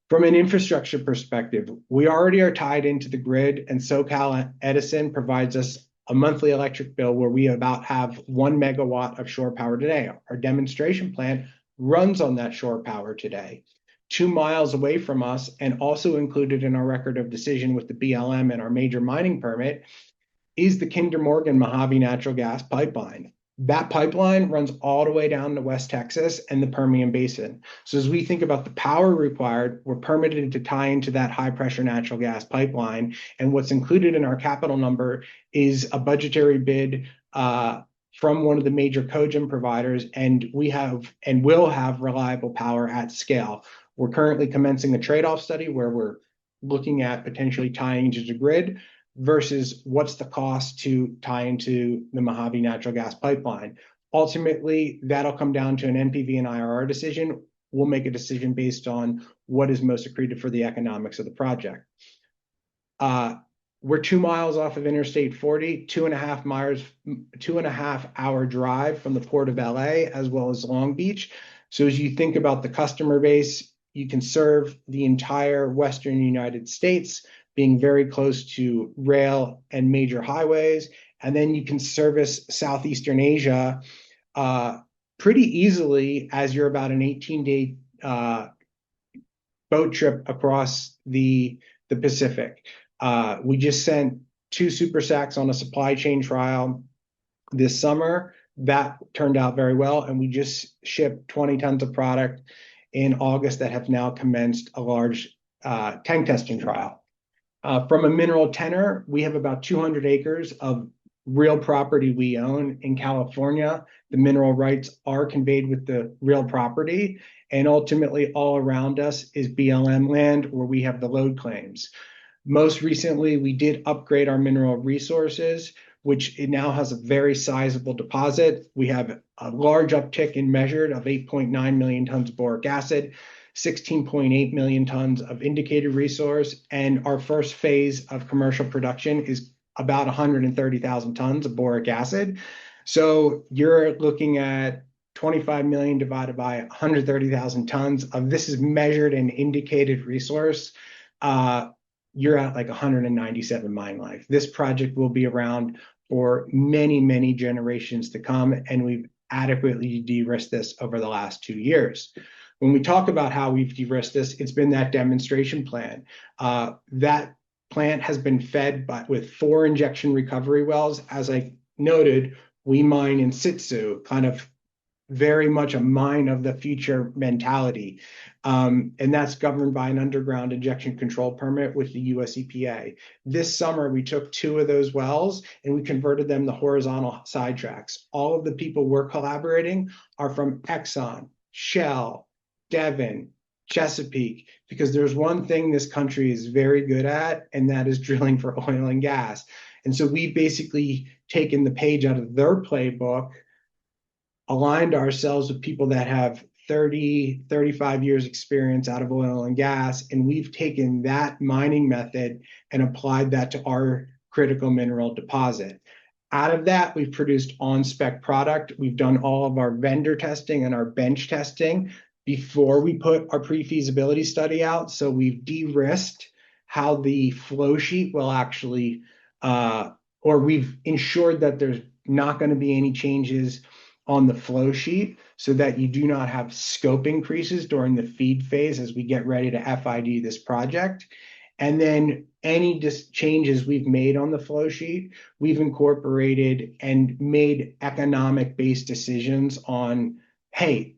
From an infrastructure perspective, we already are tied into the grid, and SoCal Edison provides us a monthly electric bill where we about have 1 megawatt of shore power today. Our demonstration plant runs on that shore power today. 2 miles away from us, and also included in our record of decision with the BLM and our major mining permit, is the Kinder Morgan Mojave natural gas pipeline. That pipeline runs all the way down to West Texas and the Permian Basin. So as we think about the power required, we're permitted to tie into that high pressure natural gas pipeline. And what's included in our capital number is a budgetary bid from one of the major cogen providers, and we have and will have reliable power at scale. We're currently commencing a trade-off study where we're looking at potentially tying into the grid versus what's the cost to tie into the Mojave natural gas pipeline. Ultimately, that'll come down to an NPV and IRR decision. We'll make a decision based on what is most accretive for the economics of the project. We're 2 miles off of Interstate 40, 2.5 hour drive from the Port of LA, as well as Long Beach. So as you think about the customer base, you can serve the entire Western United States, being very close to rail and major highways. And then you can service Southeastern Asia pretty easily, as you're about an 18-day boat trip across the Pacific. We just sent 2 super sacks on a supply chain trial this summer. That turned out very well, and we just shipped 20 tons of product in August that have now commenced a large tank testing trial. From a mineral tenor, we have about 200 acres of real property we own in California. The mineral rights are conveyed with the real property, and ultimately all around us is BLM land where we have the load claims. Most recently, we did upgrade our mineral resources, which it now has a very sizable deposit. We have a large uptick in measured of 8.9 million tons of boric acid, 16.8 million tons of indicated resource, and our first phase of commercial production is about 130,000 tons of boric acid. So you're looking at 25 million divided by 130,000 tons of this is measured and indicated resource. You're at like 197 mine life. This project will be around for many, many generations to come, and we've adequately de-risked this over the last 2 years. When we talk about how we've de-risked this, it's been that demonstration plan. That plant has been fed with 4 injection recovery wells. As I noted, we mine in situ, kind of very much a mine of the future mentality. And that's governed by an underground injection control permit with the US EPA. This summer, we took 2 of those wells and we converted them to horizontal sidetracks. All of the people we're collaborating are from Exxon, Shell, Devon, Chesapeake, because there's one thing this country is very good at, and that is drilling for oil and gas. And so we've basically taken the page out of their playbook, aligned ourselves with people that have 30, 35 years experience out of oil and gas, and we've taken that mining method and applied that to our critical mineral deposit. Out of that, we've produced on-spec product. We've done all of our vendor testing and our bench testing before we put our pre-feasibility study out. So we've de-risked how the flow sheet will actually, or we've ensured that there's not going to be any changes on the flow sheet so that you do not have scope increases during the feed phase as we get ready to FID this project. And then any changes we've made on the flow sheet, we've incorporated and made economic-based decisions on, hey,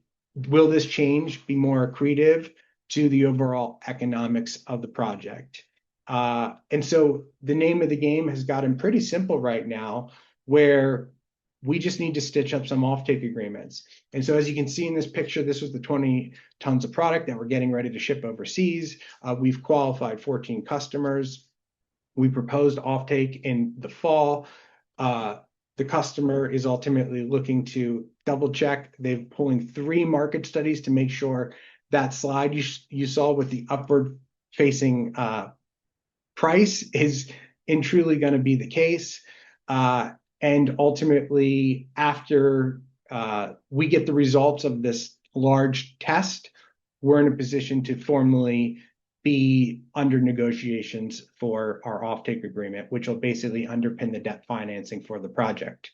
will this change be more accretive to the overall economics of the project? And so the name of the game has gotten pretty simple right now, where we just need to stitch up some offtake agreements. And so as you can see in this picture, this was the 20 tons of product that we're getting ready to ship overseas. We've qualified 14 customers. We proposed offtake in the fall. The customer is ultimately looking to double check. They're pulling 3 market studies to make sure that slide you saw with the upward facing price is truly going to be the case. And ultimately, after we get the results of this large test, we're in a position to formally be under negotiations for our offtake agreement, which will basically underpin the debt financing for the project.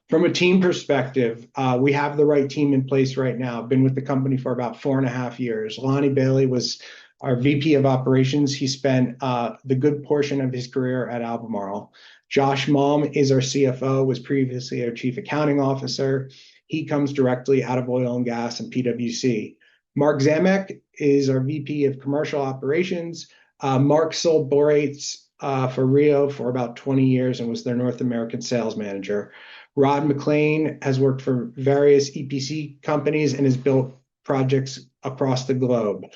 From a team perspective, we have the right team in place right now. I've been with the company for about 4.5 years. Lonnie Bailey was our VP of operations. He spent the good portion of his career at Albemarle. Josh Malm is our CFO, was previously our chief accounting officer. He comes directly out of oil and gas and PwC. Mark Zamek is our VP of commercial operations. Mark sold borates for Rio for about 20 years and was their North American sales manager. Rod McLean has worked for various EPC companies and has built projects across the globe.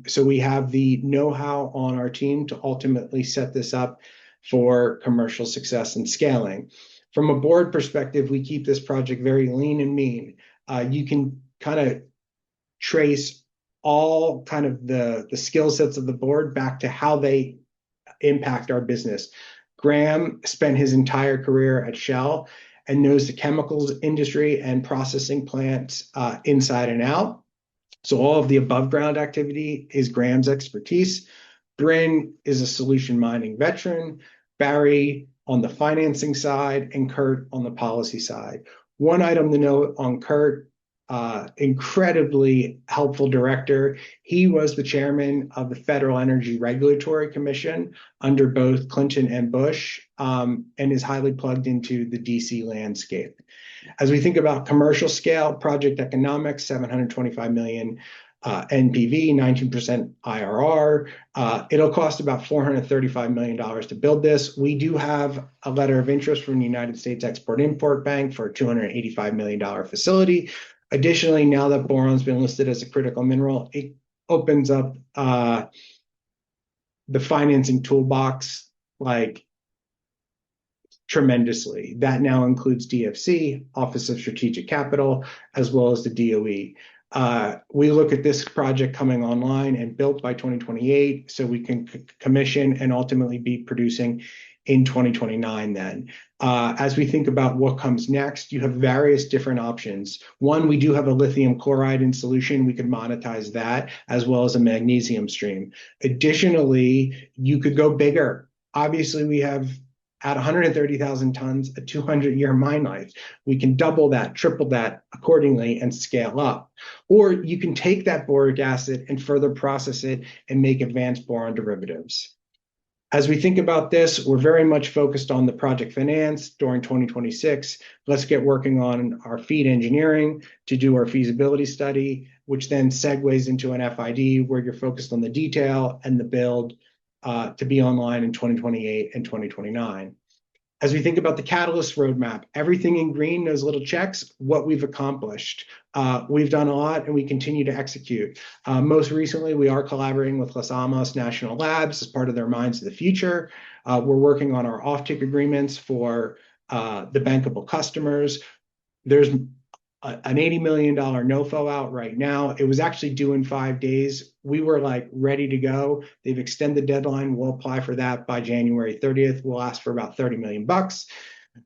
So we have the know-how on our team to ultimately set this up for commercial success and scaling. From a board perspective, we keep this project very lean and mean. You can kind of trace all kind of the skill sets of the board back to how they impact our business. Graham spent his entire career at Shell and knows the chemicals industry and processing plants inside and out. So all of the above ground activity is Graham's expertise. Bryn is a solution mining veteran. Barry on the financing side, and Kurt on the policy side. One item to note on Kurt, incredibly helpful director. He was the chairman of the Federal Energy Regulatory Commission under both Clinton and Bush, and is highly plugged into the DC landscape. As we think about commercial scale project economics, 725 million NPV, 19% IRR. It'll cost about $435 million to build this. We do have a letter of interest from the United States Export-Import Bank for a $285 million facility. Additionally, now that boron's been listed as a critical mineral, it opens up the financing toolbox like tremendously. That now includes DFC, Office of Strategic Capital, as well as the DOE. We look at this project coming online and built by 2028, so we can commission and ultimately be producing in 2029 then. As we think about what comes next, you have various different options. One, we do have a lithium chloride in solution. We could monetize that, as well as a magnesium stream. Additionally, you could go bigger. Obviously, we have at 130,000 tons, a 200-year mine life. We can double that, triple that accordingly and scale up. Or you can take that boric acid and further process it and make advanced boron derivatives. As we think about this, we're very much focused on the project finance during 2026. Let's get working on our FEED engineering to do our feasibility study, which then segues into an FID where you're focused on the detail and the build to be online in 2028 and 2029. As we think about the catalyst roadmap, everything in green, those little checks, what we've accomplished. We've done a lot and we continue to execute. Most recently, we are collaborating with Los Alamos National Labs as part of their Mines of the Future. We're working on our offtake agreements for the bankable customers. There's an $80 million NOFO out right now. It was actually due in 5 days. We were like ready to go. They've extended the deadline. We'll apply for that by January 30th. We'll ask for about 30 million bucks.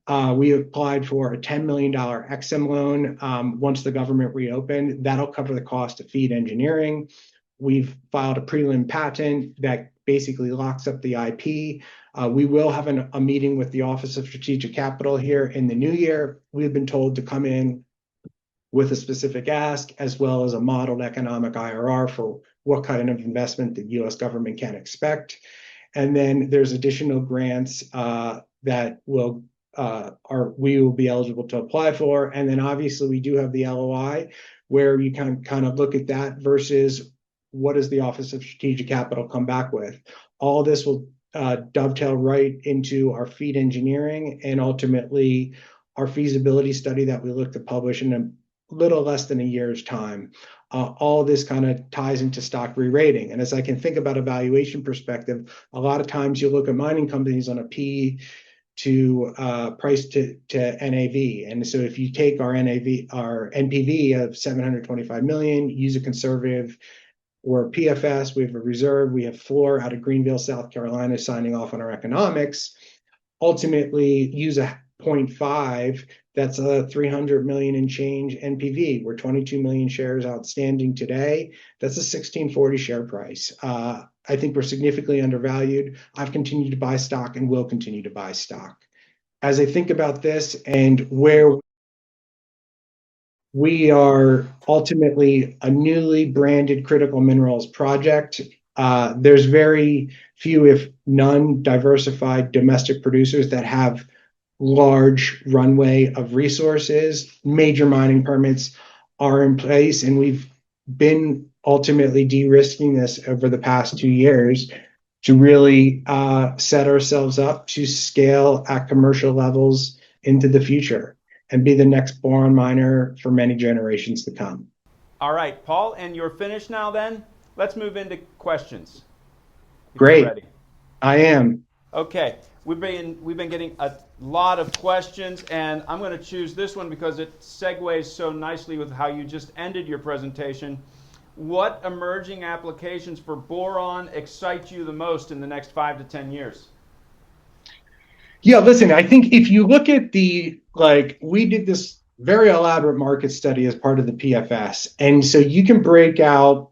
We applied for a $10 million EXIM loan once the government reopened. That'll cover the cost of FEED engineering. We've filed a prelim patent that basically locks up the IP. We will have a meeting with the Office of Strategic Capital here in the new year. We've been told to come in with a specific ask, as well as a modeled economic IRR for what kind of investment the U.S. government can expect. And then there's additional grants that we will be eligible to apply for. And then obviously we do have the LOI where you can kind of look at that versus what does the Office of Strategic Capital come back with. All this will dovetail right into our FEED engineering and ultimately our feasibility study that we look to publish in a little less than a year's time. All of this kind of ties into stock re-rating. And as I can think about a valuation perspective, a lot of times you look at mining companies on a P to price to NAV. And so if you take our NPV of 725 million, use a conservative or PFS, we have a reserve, we have Floor out of Greenville, South Carolina, signing off on our economics, ultimately use a 0.5, that's a 300 million and change NPV. We're 22 million shares outstanding today. That's a 1640 share price. I think we're significantly undervalued. I've continued to buy stock and will continue to buy stock. As I think about this and where we are ultimately a newly branded critical minerals project, there's very few, if none, diversified domestic producers that have large runway of resources. Major mining permits are in place, and we've been ultimately de-risking this over the past 2 years to really set ourselves up to scale at commercial levels into the future and be the next boron miner for many generations to come. All right, Paul, and you're finished now then? Let's move into questions. Great. I am. Okay, we've been getting a Lot of questions, and I'm going to choose this one because it segues so nicely with how you just ended your presentation. What emerging applications for boron excite you the most in the next 5 to 10 years? Yeah, listen, I think if you look at we did this very elaborate market study as part of the PFS. And so you can break out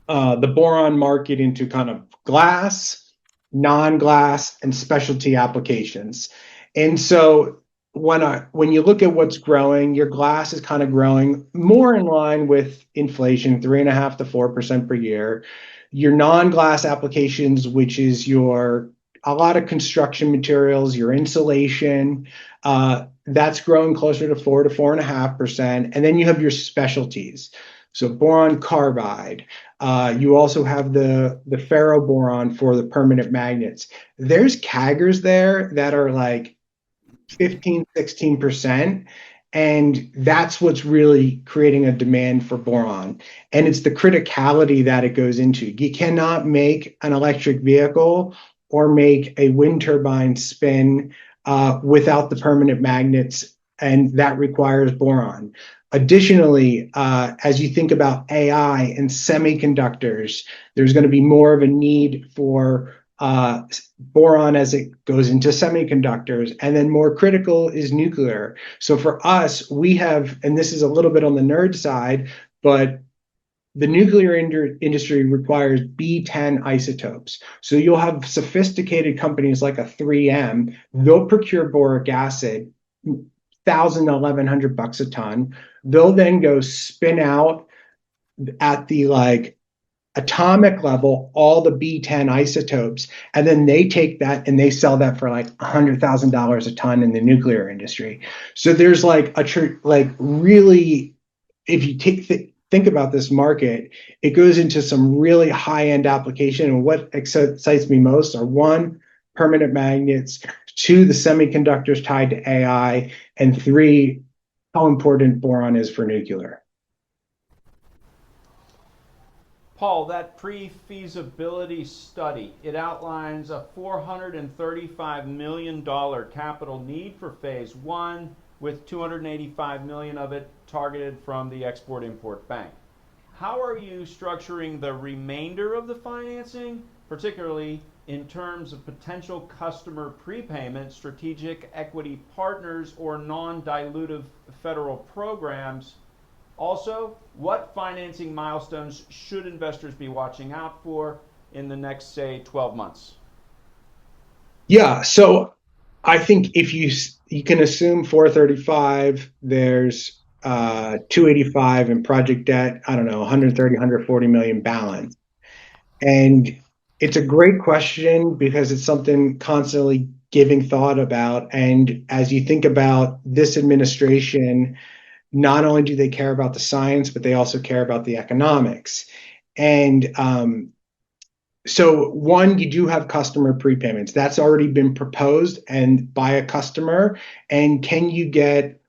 the boron market into kind of glass, non-glass, and specialty applications. And so when you look at what's growing, your glass is kind of growing more in line with inflation, 3.5% to 4% per year. Your non-glass applications, which is a lot of construction materials, your insulation, that's growing closer to 4 to 4.5%. And then you have your specialties. So boron carbide. You also have the ferroboron for the permanent magnets. There's CAGRs there that are like 15, 16%. And that's what's really creating a demand for boron. And it's the criticality that it goes into. You cannot make an electric vehicle or make a wind turbine spin without the permanent magnets, and that requires boron. Additionally, as you think about AI and semiconductors, there's going to be more of a need for boron as it goes into semiconductors, and then more critical is nuclear. So for us, we have, and this is a little bit on the nerd side, but the nuclear industry requires B10 isotopes. So you'll have sophisticated companies like a 3M, they'll procure boric acid, $1,000 to $1,100 a ton. They'll then go spin out at the atomic level all the B10 isotopes, and then they take that and they sell that for $100,000 a ton in the nuclear industry. So there's really, if you think about this market, it goes into some really high-end application. And what excites me most are 1, permanent magnets, 2, the semiconductors tied to AI, and 3, how important boron is for nuclear. Paul, that pre-feasibility study, it outlines a $435 million capital need for phase 1, with $285 million of it targeted from the Export-Import Bank. How are you structuring the remainder of the financing, particularly in terms of potential customer prepayment, strategic equity partners, or non-dilutive federal programs? Also, what financing milestones should investors be watching out for in the next, say, 12 months? Yeah, so I think if you can assume 435, there's 285 in project debt, I don't know, 130, 140 million balance. And it's a great question because it's something constantly giving thought about. And as you think about this administration, not only do they care about the science, but they also care about the economics. And so 1, you do have customer prepayments. That's already been proposed and by a customer. And can you get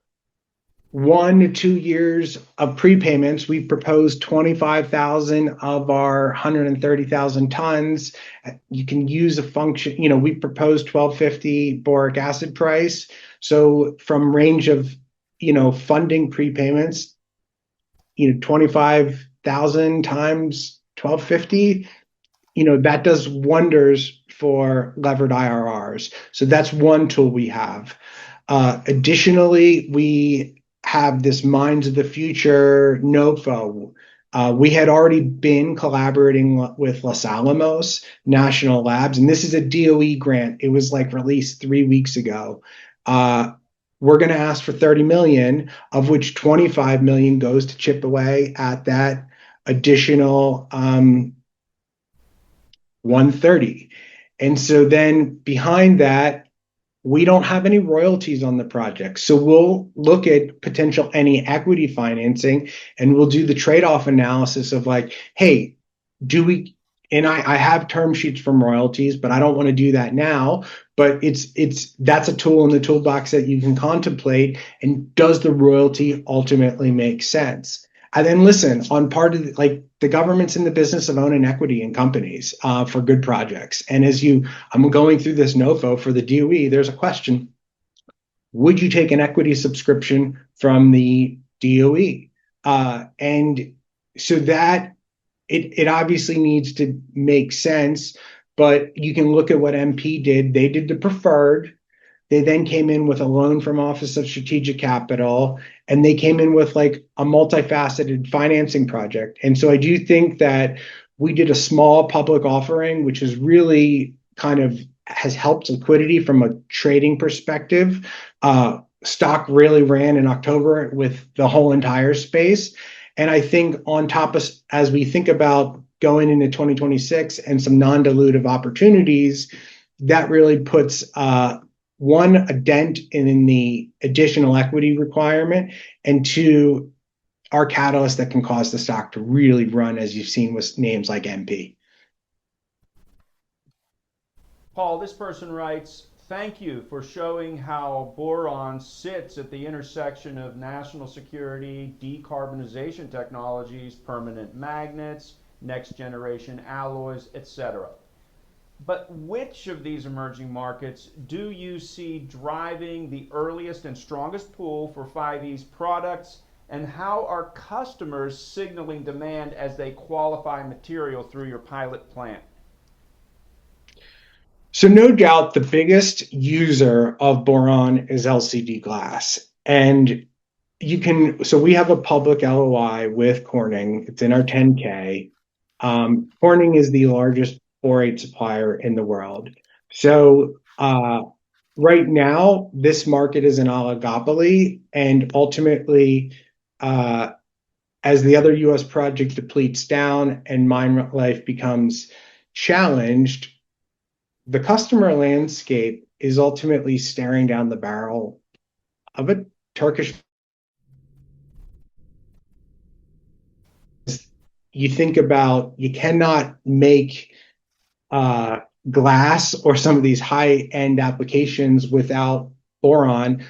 1 to 2 years of prepayments? We proposed 25,000 of our 130,000 tons. You can use a function, we proposed $12.50 boric acid price. So from range of, funding prepayments, 25,000 times $12.50, that does wonders for levered IRRs. So that's one tool we have. Additionally, we have this Mines of the Future NOFO. We had already been collaborating with Los Alamos National Labs, and this is a DOE grant. It was released 3 weeks ago. We're going to ask for 30 million, of which 25 million goes to chip away at that additional 130. And so then behind that, we don't have any royalties on the project. So we'll look at potential any equity financing, and we'll do the trade-off analysis of hey, do we, and I have term sheets from royalties, but I don't want to do that now. But that's a tool in the toolbox that you can contemplate. And does the royalty ultimately make sense? And then listen, on part of the government's in the business of owning equity in companies for good projects. And I'm going through this NOFO for the DOE, there's a question, would you take an equity subscription from the DOE? And so that it obviously needs to make sense, but you can look at what MP did. They did the preferred. They then came in with a loan from Office of Strategic Capital, and they came in with like a multifaceted financing project. And so I do think that we did a small public offering, which is really kind of has helped liquidity from a trading perspective. Stock really ran in October with the whole entire space. And I think on top of, as we think about going into 2026 and some non-dilutive opportunities, that really puts one, a dent in the additional equity requirement, and two, our catalyst that can cause the stock to really run, as you've seen with names like MP. Paul, this person writes, thank you for showing how boron sits at the intersection of national security, decarbonization technologies, permanent magnets, next generation alloys, etc. But which of these emerging markets do you see driving the earliest and strongest pull for 5E's products, and how are customers signaling demand as they qualify material through your pilot plant? So no doubt the biggest user of boron is LCD glass. And so we have a public LOI with Corning. It's in our 10K. Corning is the largest borate supplier in the world. So right now, this market is an oligopoly, and ultimately, as the other U.S. project depletes down and mine life becomes challenged, the customer landscape is ultimately staring down the barrel of a Turkish. You think about, you cannot make glass or some of these high-end applications without boron.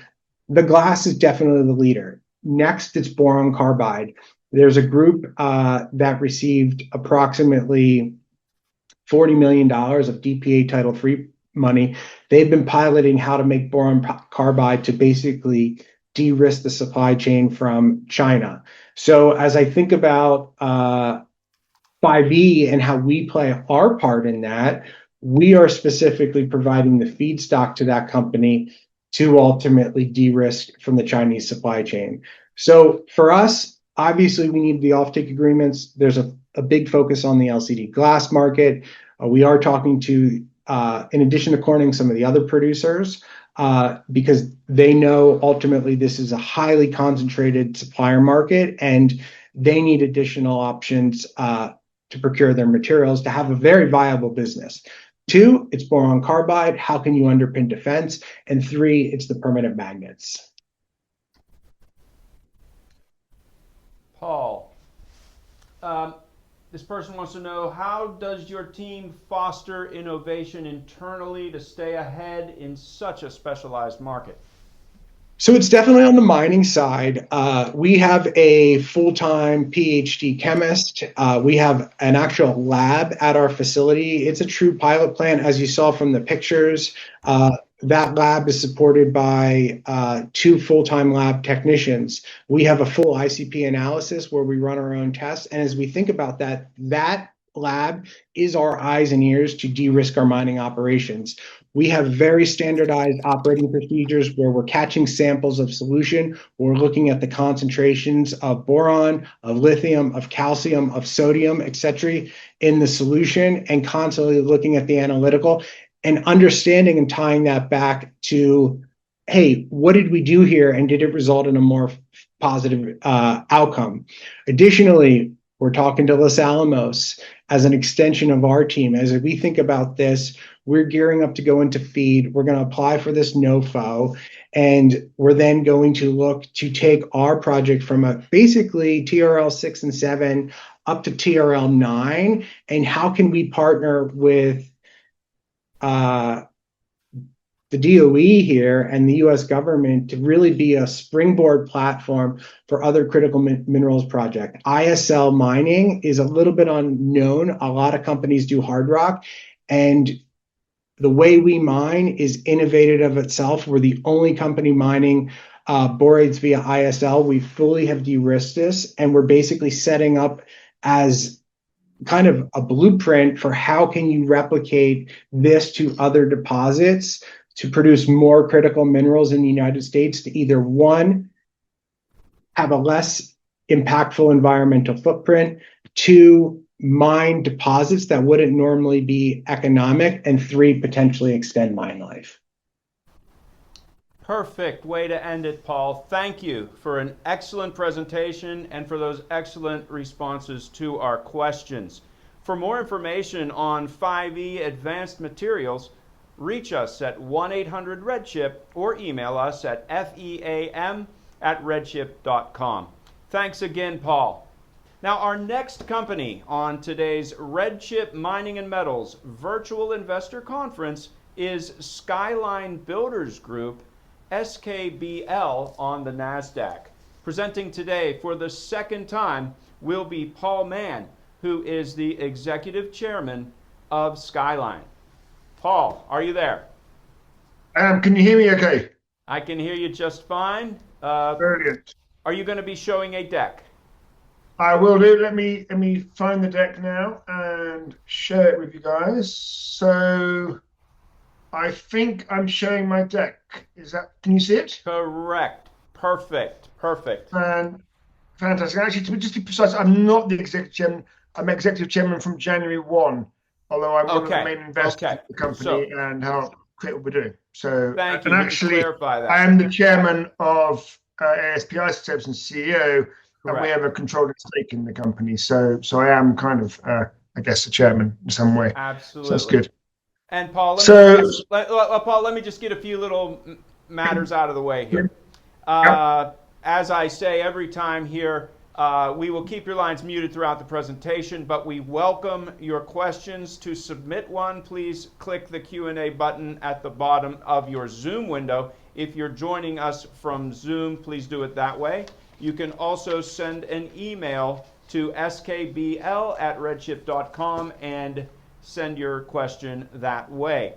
The glass is definitely the leader. Next, it's boron carbide. There's a group that received approximately $40 million of DPA Title III money. They've been piloting how to make boron carbide to basically de-risk the supply chain from China. So as I think about 5E and how we play our part in that, we are specifically providing the feedstock to that company to ultimately de-risk from the Chinese supply chain. So for us, obviously we need the offtake agreements. There's a big focus on the LCD glass market. We are talking to, in addition to Corning, some of the other producers, because they know ultimately this is a highly concentrated supplier market, and they need additional options to procure their materials to have a very viable business. Two, it's boron carbide. How can you underpin defense? And three, it's the permanent magnets. Paul, this person wants to know, how does your team foster innovation internally to stay ahead in such a specialized market? So it's definitely on the mining side. We have a full-time PhD chemist. We have an actual lab at our facility. It's a true pilot plant, as you saw from the pictures. That lab is supported by 2 full-time lab technicians. We have a full ICP analysis where we run our own tests. And as we think about that, that lab is our eyes and ears to de-risk our mining operations. We have very standardized operating procedures where we're catching samples of solution. We're looking at the concentrations of boron, of lithium, of calcium, of sodium, etc. in the solution, and constantly looking at the analytical and understanding and tying that back to, hey, what did we do here, and did it result in a more positive outcome? Additionally, we're talking to Los Alamos as an extension of our team. As we think about this, we're gearing up to go into FEED. We're going to apply for this NOFO, and we're then going to look to take our project from a basically TRL 6 and 7 up to TRL 9, and how can we partner with the DOE here and the US government to really be a springboard platform for other critical minerals project. ISL mining is a little bit unknown. A lot of companies do hard rock, and the way we mine is innovative of itself. We're the only company mining borates via ISL. We fully have de-risked this, and we're basically setting up as kind of a blueprint for how can you replicate this to other deposits to produce more critical minerals in the United States to either, one, have a less impactful environmental footprint, two, mine deposits that wouldn't normally be economic, and three, potentially extend mine life. Perfect way to end it, Paul. Thank you for an excellent presentation and for those excellent responses to our questions. For more information on 5E advanced materials, reach us at 1-800-REDCHIP or email us at feam@redchip.com. Thanks again, Paul. Now, our next company on today's RedChip Mining and Metals Virtual Investor Conference is Skyline Builders Group, SKBL, on the NASDAQ. Presenting today for the second time will be Paul Mann, who is the Executive Chairman of Skyline. Paul, are you there? Can you hear me okay? I can hear you just fine. Brilliant. Are you going to be showing a deck? I will do. Let me find the deck now and share it with you guys. So I think I'm showing my deck. Can you see it? Correct. Perfect. And fantastic. Actually, to just be precise, I'm not the executive chairman. I'm executive chairman from January 1, although I'm one of the main investors in the company and help create what we're doing. So, thank you. And actually, clarify that. I am the chairman of ASPI Isotopes and CEO. Correct. And we have a controlling stake in the company. So I am kind of, I guess, the chairman in some way. Absolutely. So that's good. And Paul, let me just get a few little matters out of the way here. As I say every time here, we will keep your lines muted throughout the presentation, but we welcome your questions. To submit one, please click the Q&A button at the bottom of your Zoom window. If you're joining us from Zoom, please do it that way. You can also send an email to skbl@redchip.com and send your question that way.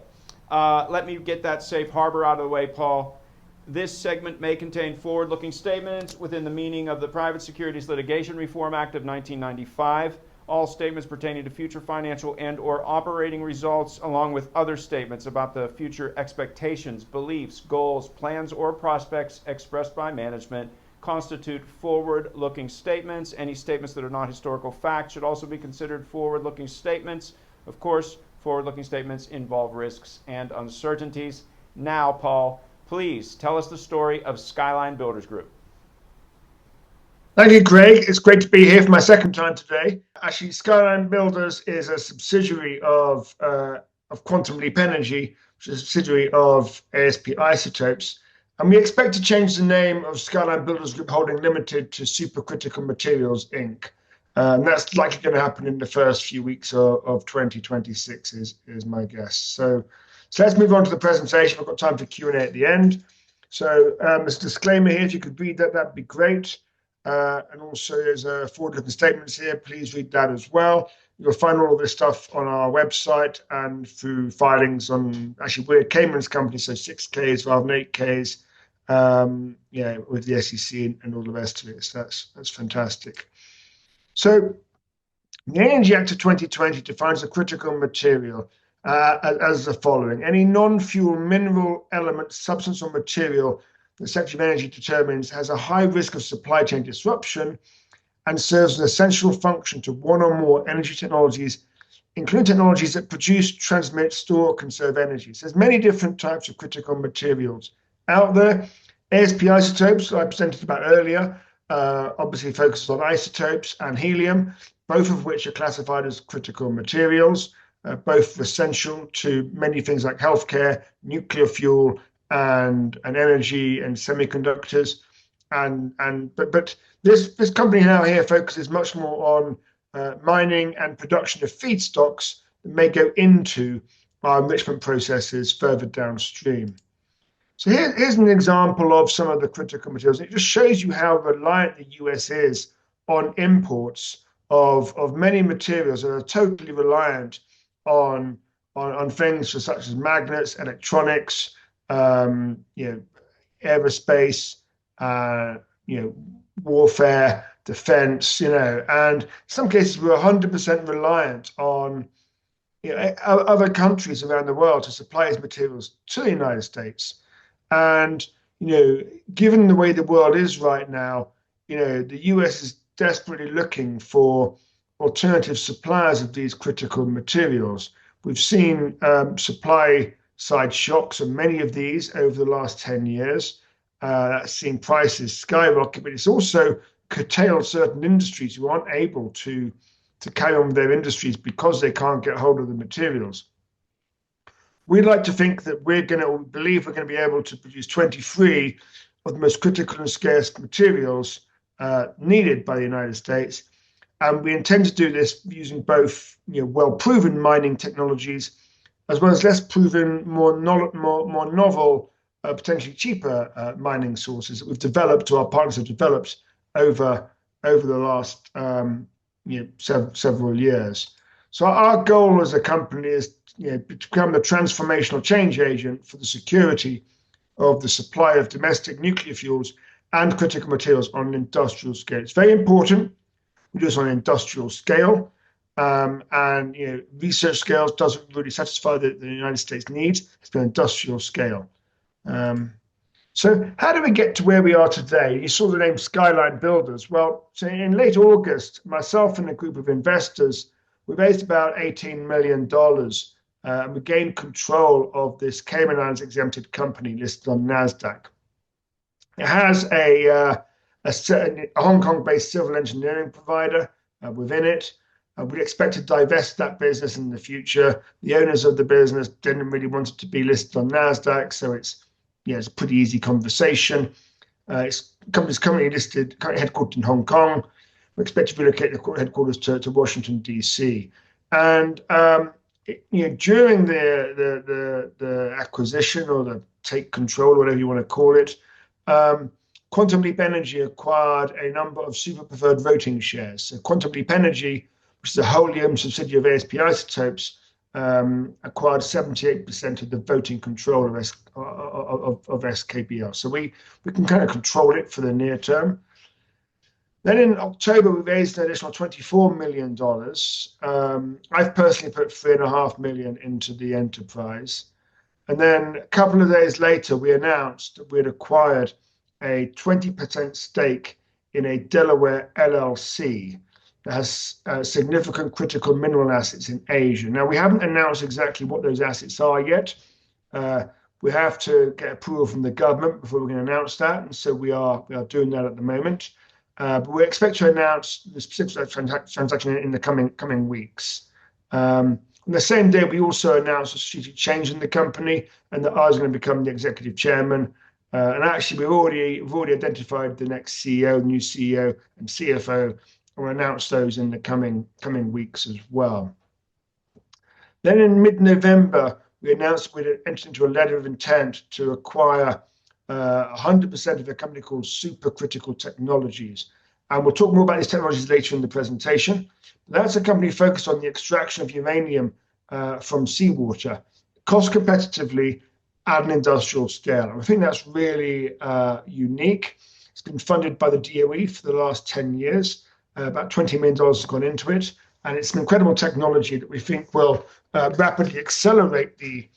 Let me get that safe harbor out of the way, Paul. This segment may contain forward-looking statements within the meaning of the Private Securities Litigation Reform Act of 1995. All statements pertaining to future financial and/or operating results, along with other statements about the future expectations, beliefs, goals, plans, or prospects expressed by management, constitute forward-looking statements. Any statements that are not historical facts should also be considered forward-looking statements. Of course, forward-looking statements involve risks and uncertainties. Now, Paul, please tell us the story of Skyline Builders Group. Thank you, Craig. It's great to be here for my second time today. Actually, Skyline Builders is a subsidiary of Quantum Leap Energy, which is a subsidiary of ASPI Isotopes. And we expect to change the name of Skyline Builders Group Holding Limited to Supercritical Materials, Inc. And that's likely going to happen in the first few weeks of 2026 is my guess. So let's move on to the presentation. I've got time for Q&A at the end. So this disclaimer here, if you could read that, that'd be great. And also there's forward-looking statements here. Please read that as well. You'll find all of this stuff on our website and through filings on, actually, we're a Cayman's company, so 6Ks rather than 8Ks. With the SEC and all the rest of it. So that's fantastic. So the Energy Act of 2020 defines a critical material as the following: any non-fuel mineral, element, substance, or material the Secretary of Energy determines has a high risk of supply chain disruption and serves an essential function to one or more energy technologies, including technologies that produce, transmit, store, conserve energy. So there's many different types of critical materials out there. ASPI Isotopes, I presented about earlier, obviously focuses on isotopes and helium, both of which are classified as critical materials, both essential to many things like healthcare, nuclear fuel, and energy and semiconductors. But this company now here focuses much more on mining and production of feedstocks that may go into our enrichment processes further downstream. So here's an example of some of the critical materials. It just shows you how reliant the US is on imports of many materials that are totally reliant on on things such as magnets, electronics, aerospace, warfare, defense, and in some cases we're 100% reliant on other countries around the world to supply these materials to the United States. And given the way the world is right now, the US is desperately looking for alternative suppliers of these critical materials. We've seen supply side shocks on many of these over the last 10 years. That's seen prices skyrocket, but it's also curtailed certain industries who aren't able to carry on with their industries because they can't get hold of the materials. We'd like to think that we believe we're going to be able to produce 23 of the most critical and scarce materials needed by the United States. And we intend to do this using both well-proven mining technologies as well as less proven, more novel, potentially cheaper mining sources that we've developed, or our partners have developed over the last several years. So our goal as a company is to become the transformational change agent for the security of the supply of domestic nuclear fuels and critical materials on an industrial scale. It's very important we do this on an industrial scale, and research scales doesn't really satisfy the United States needs. It's an industrial scale. So how do we get to where we are today? You saw the name Skyline Builders. Well, so in late August, myself and a group of investors, we raised about $18 million. And we gained control of this Cayman Islands exempted company listed on NASDAQ. It has a Hong Kong-based civil engineering provider within it. We expect to divest that business in the future. The owners of the business didn't really want it to be listed on NASDAQ, so it's a pretty easy conversation. Company's currently headquartered in Hong Kong. We expect to relocate the headquarters to Washington, D.C. And during the acquisition or the take control, or whatever you want to call it, Quantum Leap Energy acquired a number of super preferred voting shares. So Quantum Leap Energy, which is a wholly owned subsidiary of ASPI Isotopes, acquired 78% of the voting control of SKBL. So we can kind of control it for the near term. Then in October, we raised an additional $24 million. I've personally put $3.5 million into the enterprise. And then a couple of days later, we announced that we had acquired a 20% stake in a Delaware LLC that has significant critical mineral assets in Asia. Now, we haven't announced exactly what those assets are yet. We have to get approval from the government before we can announce that, and so we are doing that at the moment. But we expect to announce the specific transaction in the coming weeks. On the same day, we also announced a strategic change in the company, and that I was going to become the executive chairman. And actually, we've already identified the next CEO, new CEO, and CFO, and we'll announce those in the coming weeks as well. Then in mid-November, we announced we'd entered into a letter of intent to acquire 100% of a company called Supercritical Technologies. And we'll talk more about these technologies later in the presentation. That's a company focused on the extraction of uranium from seawater, cost competitively at an industrial scale. And I think that's really unique. It's been funded by the DOE for the last 10 years. About $20 million has gone into it. And it's an incredible technology that we think will rapidly accelerate the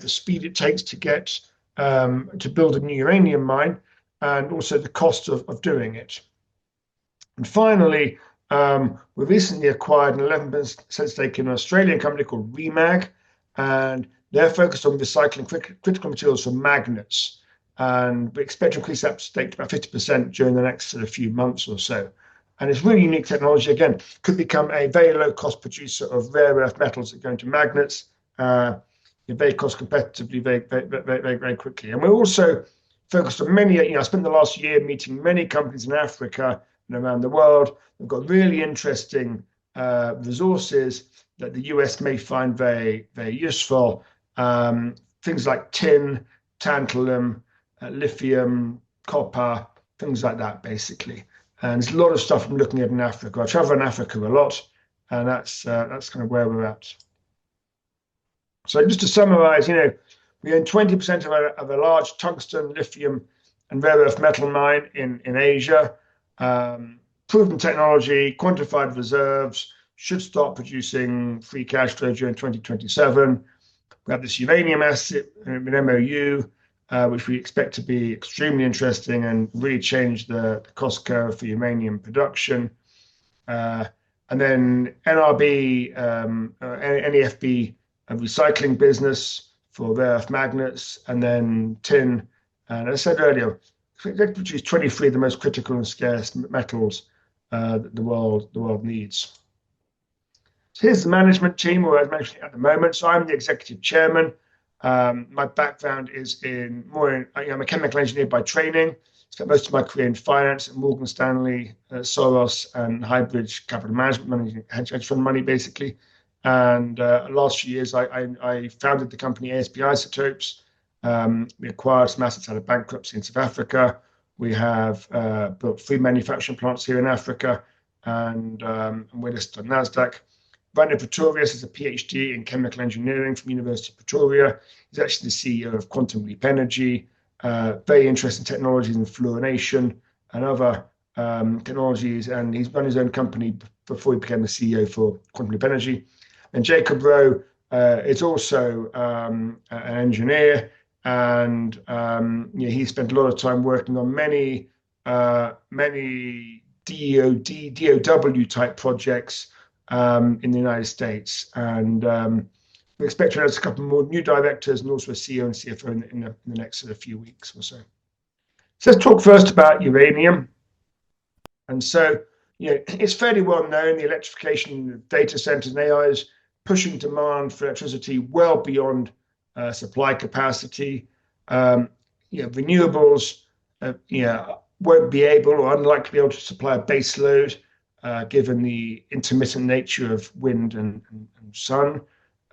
speed it takes to get to build a new uranium mine, and also the cost of doing it. And finally, we recently acquired an 11% stake in an Australian company called Remag, and they're focused on recycling critical materials from magnets. And we expect to increase that stake to about 50% during the next few months or so. And it's really unique technology. Again, could become a very low-cost producer of rare earth metals that go into magnets, very cost competitively, very quickly. And we're also focused on many. I spent the last year meeting many companies in Africa and around the world. We've got really interesting resources that the US may find very, very useful. Things like tin, tantalum, lithium, copper, things like that, basically. And there's a lot of stuff I'm looking at in Africa. I travel in Africa a lot, and that's kind of where we're at. So just to summarize, we own 20% of a large tungsten, lithium, and rare earth metal mine in Asia. Proven technology, quantified reserves, should start producing free cash flow during 2027. We have this uranium asset, an MOU, which we expect to be extremely interesting and really change the cost curve for uranium production. And then NRB, NEFB, a recycling business for rare earth magnets, and then tin. And as I said earlier, they produce 23 of the most critical and scarce metals that the world needs. So here's the management team, or as mentioned at the moment. So I'm the executive chairman. My background is I'm a chemical engineer by training. Spent most of my career in finance at Morgan Stanley, Soros, and Highbridge Capital Management, managing hedge fund money, basically. And last few years, I founded the company ASPI Isotopes. We acquired some assets out of bankruptcy in South Africa. We have built 3 manufacturing plants here in Africa, and we're listed on NASDAQ. Brandon Pretorius is a PhD in chemical engineering from University of Pretoria. He's actually the CEO of Quantum Leap Energy. Very interesting technologies in fluorination and other technologies, and he's run his own company before he became the CEO for Quantum Leap Energy. And Jacob Rowe is also an engineer, and he spent a lot of time working on many DOW type projects in the United States. And we expect to announce a couple more new directors and also a CEO and CFO in the next few weeks or so. So let's talk first about uranium. And so, it's fairly well known the electrification of data centers and AI is pushing demand for electricity well beyond supply capacity. Renewables, won't be able or unlikely to be able to supply a base load given the intermittent nature of wind and sun.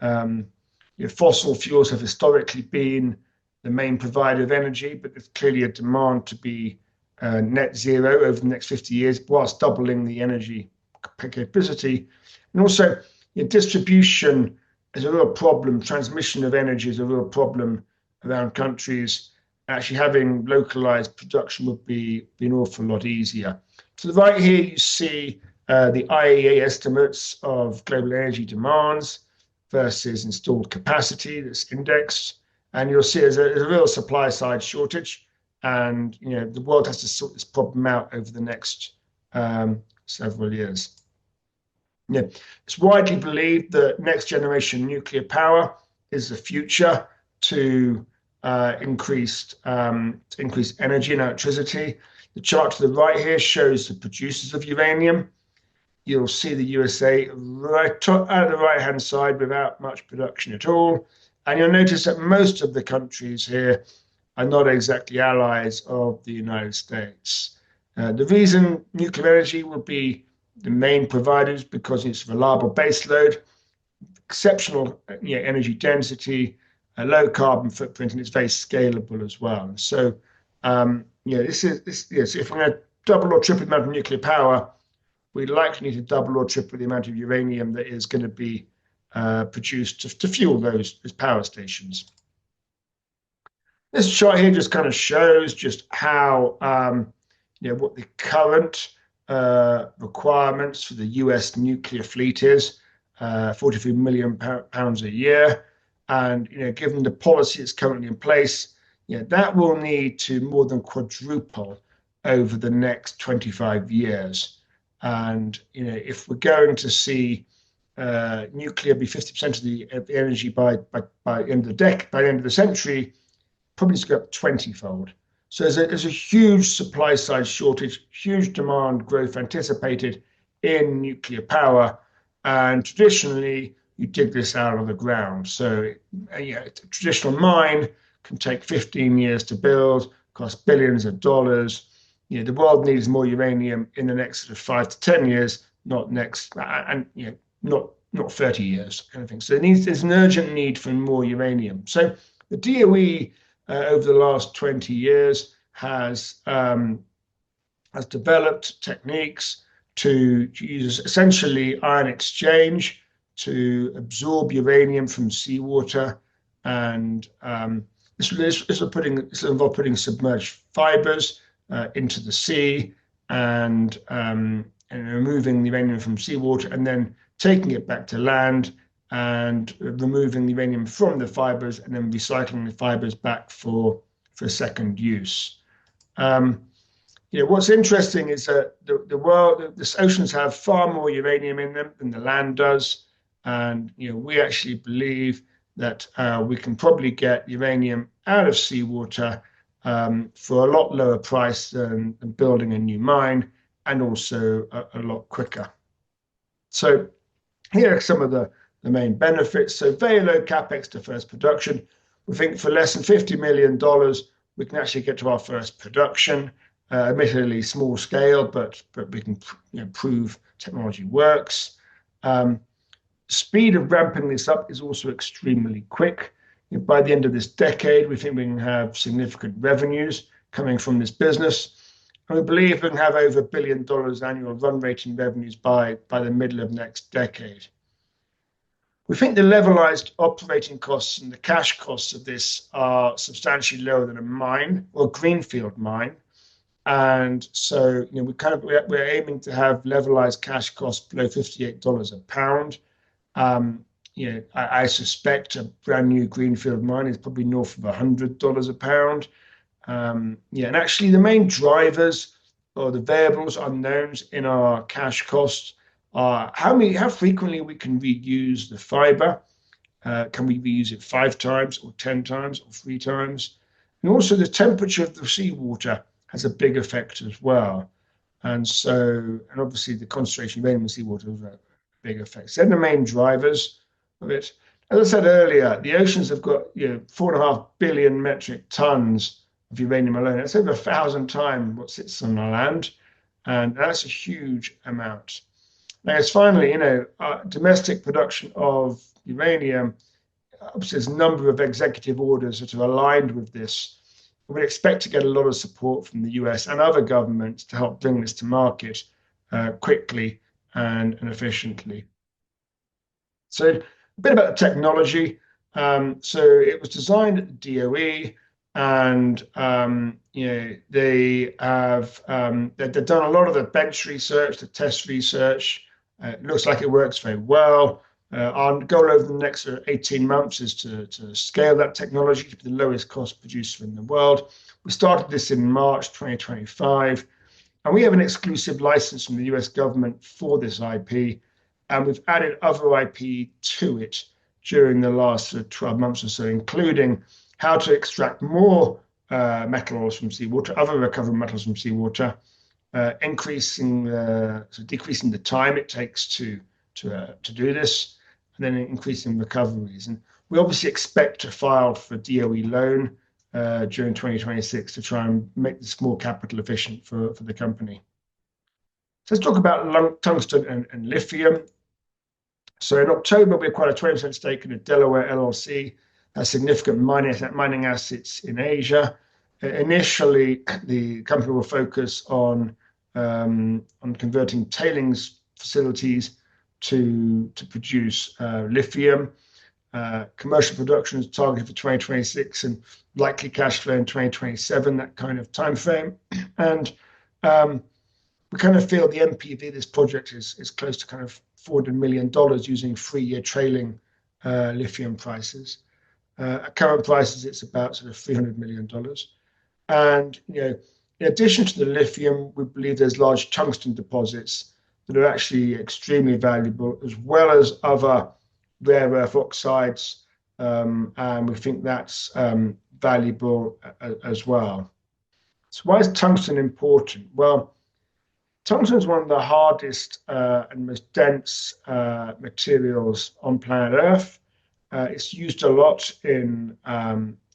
Fossil fuels have historically been the main provider of energy, but there's clearly a demand to be net zero over the next 50 years, whilst doubling the energy capacity. And also, distribution is a real problem. Transmission of energy is a real problem around countries. Actually, having localized production would be an awful lot easier. To the right here, you see the IEA estimates of global energy demands versus installed capacity that's indexed. And you'll see there's a real supply side shortage. And the world has to sort this problem out over the next several years. It's widely believed that next generation nuclear power is the future to increase energy and electricity. The chart to the right here shows the producers of uranium. You'll see the USA right at the right-hand side without much production at all. And you'll notice that most of the countries here are not exactly allies of the United States. The reason nuclear energy will be the main provider is because it's reliable baseload, exceptional energy density, a low carbon footprint, and it's very scalable as well. So, if we're going to double or triple the amount of nuclear power, we likely need to double or triple the amount of uranium that is going to be produced to fuel those power stations. This chart here just kind of shows just how, what the current requirements for the US nuclear fleet is, 43 million pounds a year. And, given the policy that's currently in place, that will need to more than quadruple over the next 25 years. And, if we're going to see nuclear be 50% of the energy by the end of the century, probably it's going up 20-fold. So there's a huge supply side shortage, huge demand growth anticipated in nuclear power. And traditionally, you dig this out of the ground. So a traditional mine can take 15 years to build, cost billions of dollars. The world needs more uranium in the next sort of 5 to 10 years, not 30 years kind of thing. So there's an urgent need for more uranium. So the DOE over the last 20 years has developed techniques to use essentially ion exchange to absorb uranium from seawater, and this will involve putting submerged fibers into the sea and removing the uranium from seawater, and then taking it back to land and removing the uranium from the fibers, and then recycling the fibers back for second use. What's interesting is that the oceans have far more uranium in them than the land does, and we actually believe that we can probably get uranium out of seawater for a lot lower price than building a new mine, and also a lot quicker. So here are some of the main benefits. So very low capex to first production. We think for less than $50 million, we can actually get to our first production. Admittedly small scale, but we can prove technology works. Speed of ramping this up is also extremely quick. By the end of this decade, we think we can have significant revenues coming from this business. And we believe we can have over $1 billion annual run rate in revenues by the middle of next decade. We think the levelized operating costs and the cash costs of this are substantially lower than a mine or a greenfield mine. And so, we're aiming to have levelized cash costs below $58 a pound. I suspect a brand new greenfield mine is probably north of $100 a pound. And actually the main drivers or the variables unknowns in our cash costs are how frequently we can reuse the fiber. Can we reuse it 5 times or 10 times or 3 times? And also the temperature of the seawater has a big effect as well. And obviously the concentration of uranium in seawater has a big effect. So they're the main drivers of it. As I said earlier, the oceans have got 4.5 billion metric tons of uranium alone. That's over 1,000 times what sits on the land, and that's a huge amount. Now, it's finally, domestic production of uranium. Obviously, there's a number of executive orders that are aligned with this. We expect to get a lot of support from the US and other governments to help bring this to market quickly and efficiently. So a bit about the technology. So it was designed at the DOE, and they've done a lot of the bench research, the test research. It looks like it works very well. Our goal over the next 18 months is to scale that technology to be the lowest cost producer in the world. We started this in March 2025, and we have an exclusive license from the US government for this IP, and we've added other IP to it during the last 12 months or so, including how to extract more metal oils from seawater, other recovered metals from seawater, decreasing the time it takes to do this, and then increasing recoveries. And we obviously expect to file for DOE loan during 2026 to try and make this more capital efficient for the company. So let's talk about tungsten and lithium. So in October, we acquired a 20% stake in a Delaware LLC, has significant mining assets in Asia. Initially, the company will focus on converting tailings facilities to produce lithium. Commercial production is targeted for 2026 and likely cash flow in 2027, that kind of time frame. And we kind of feel the NPV of this project is close to kind of $400 million using 3-year trailing lithium prices. At current prices, it's about sort of $300 million. And in addition to the lithium, we believe there's large tungsten deposits that are actually extremely valuable, as well as other rare earth oxides, and we think that's valuable as well. So why is tungsten important? Well, tungsten is one of the hardest and most dense materials on planet Earth. It's used a lot in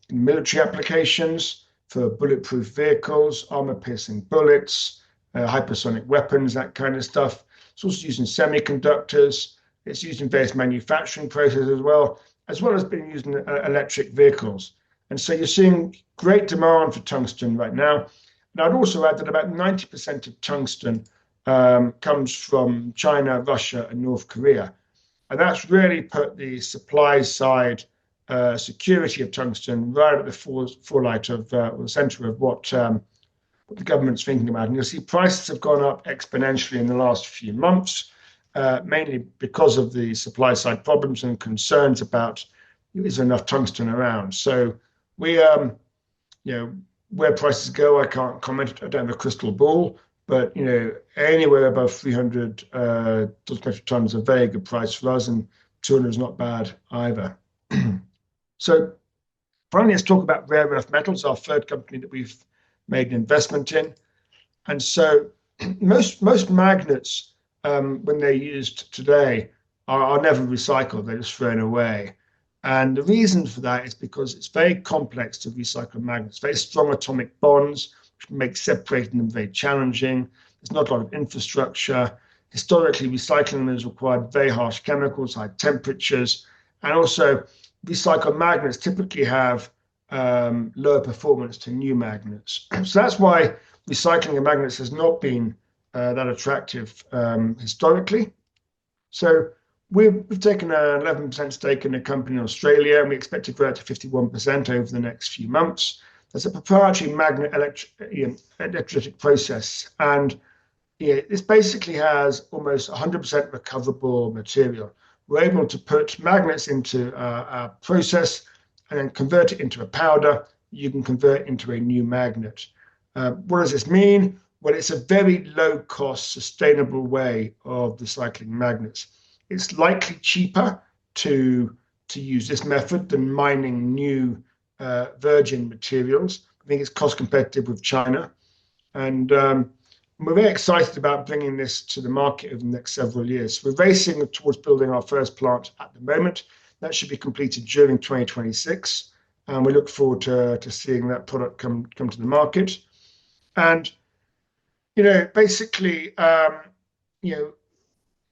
military applications for bulletproof vehicles, armor-piercing bullets, hypersonic weapons, that kind of stuff. It's also used in semiconductors. It's used in various manufacturing processes as well as being used in electric vehicles. And so you're seeing great demand for tungsten right now. And I'd also add that about 90% of tungsten comes from China, Russia, and North Korea. And that's really put the supply side security of tungsten right at the forelight of the center of what the government's thinking about. And you'll see prices have gone up exponentially in the last few months, mainly because of the supply side problems and concerns about is there enough tungsten around. So we, where prices go, I can't comment. I don't have a crystal ball, but anywhere above 300 metric tons is a very good price for us, and 200 is not bad either. So finally, let's talk about rare earth metals, our third company that we've made an investment in. And so most magnets, when they're used today, are never recycled. They're just thrown away. And the reason for that is because it's very complex to recycle magnets, very strong atomic bonds, which makes separating them very challenging. There's not a lot of infrastructure. Historically, recycling them has required very harsh chemicals, high temperatures, and also recycled magnets typically have lower performance to new magnets. So that's why recycling of magnets has not been that attractive historically. So we've taken an 11% stake in a company in Australia, and we expect to grow it to 51% over the next few months. There's a proprietary magnet electrolytic process, and this basically has almost 100% recoverable material. We're able to put magnets into a process and then convert it into a powder. You can convert into a new magnet. What does this mean? Well, it's a very low-cost, sustainable way of recycling magnets. It's likely cheaper to use this method than mining new virgin materials. I think it's cost competitive with China. And we're very excited about bringing this to the market over the next several years. We're racing towards building our first plant at the moment. That should be completed during 2026. And we look forward to seeing that product come to the market. And, basically,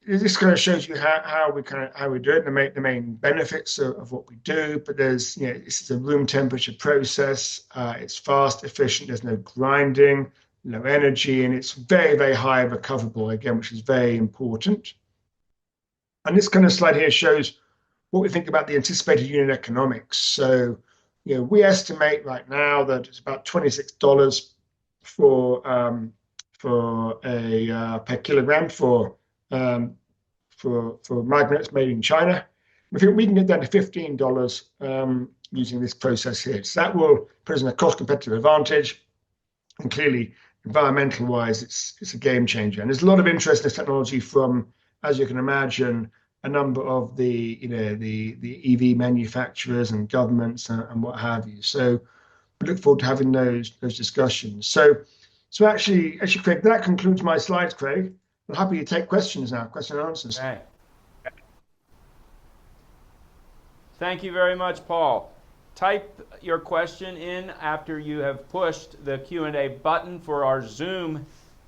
this kind of shows you how we do it, the main benefits of what we do. But there's, this is a room temperature process. It's fast, efficient. There's no grinding, low energy, and it's very, very high recoverable again, which is very important. And this kind of slide here shows what we think about the anticipated unit economics. So, we estimate right now that it's about $26 for a per kilogram for magnets made in China. We think we can get down to $15 using this process here. So that will put us in a cost competitive advantage, and clearly, environmental wise, it's a game changer. And there's a lot of interest in this technology from, as you can imagine, a number of the EV manufacturers and governments and what have you. So we look forward to having those discussions. So actually, Craig, that concludes my slides, Craig. I'm happy to take questions now, question and answers. Okay. Thank you very much, Paul. Type your question in after you have pushed the Q&A button for our Zoom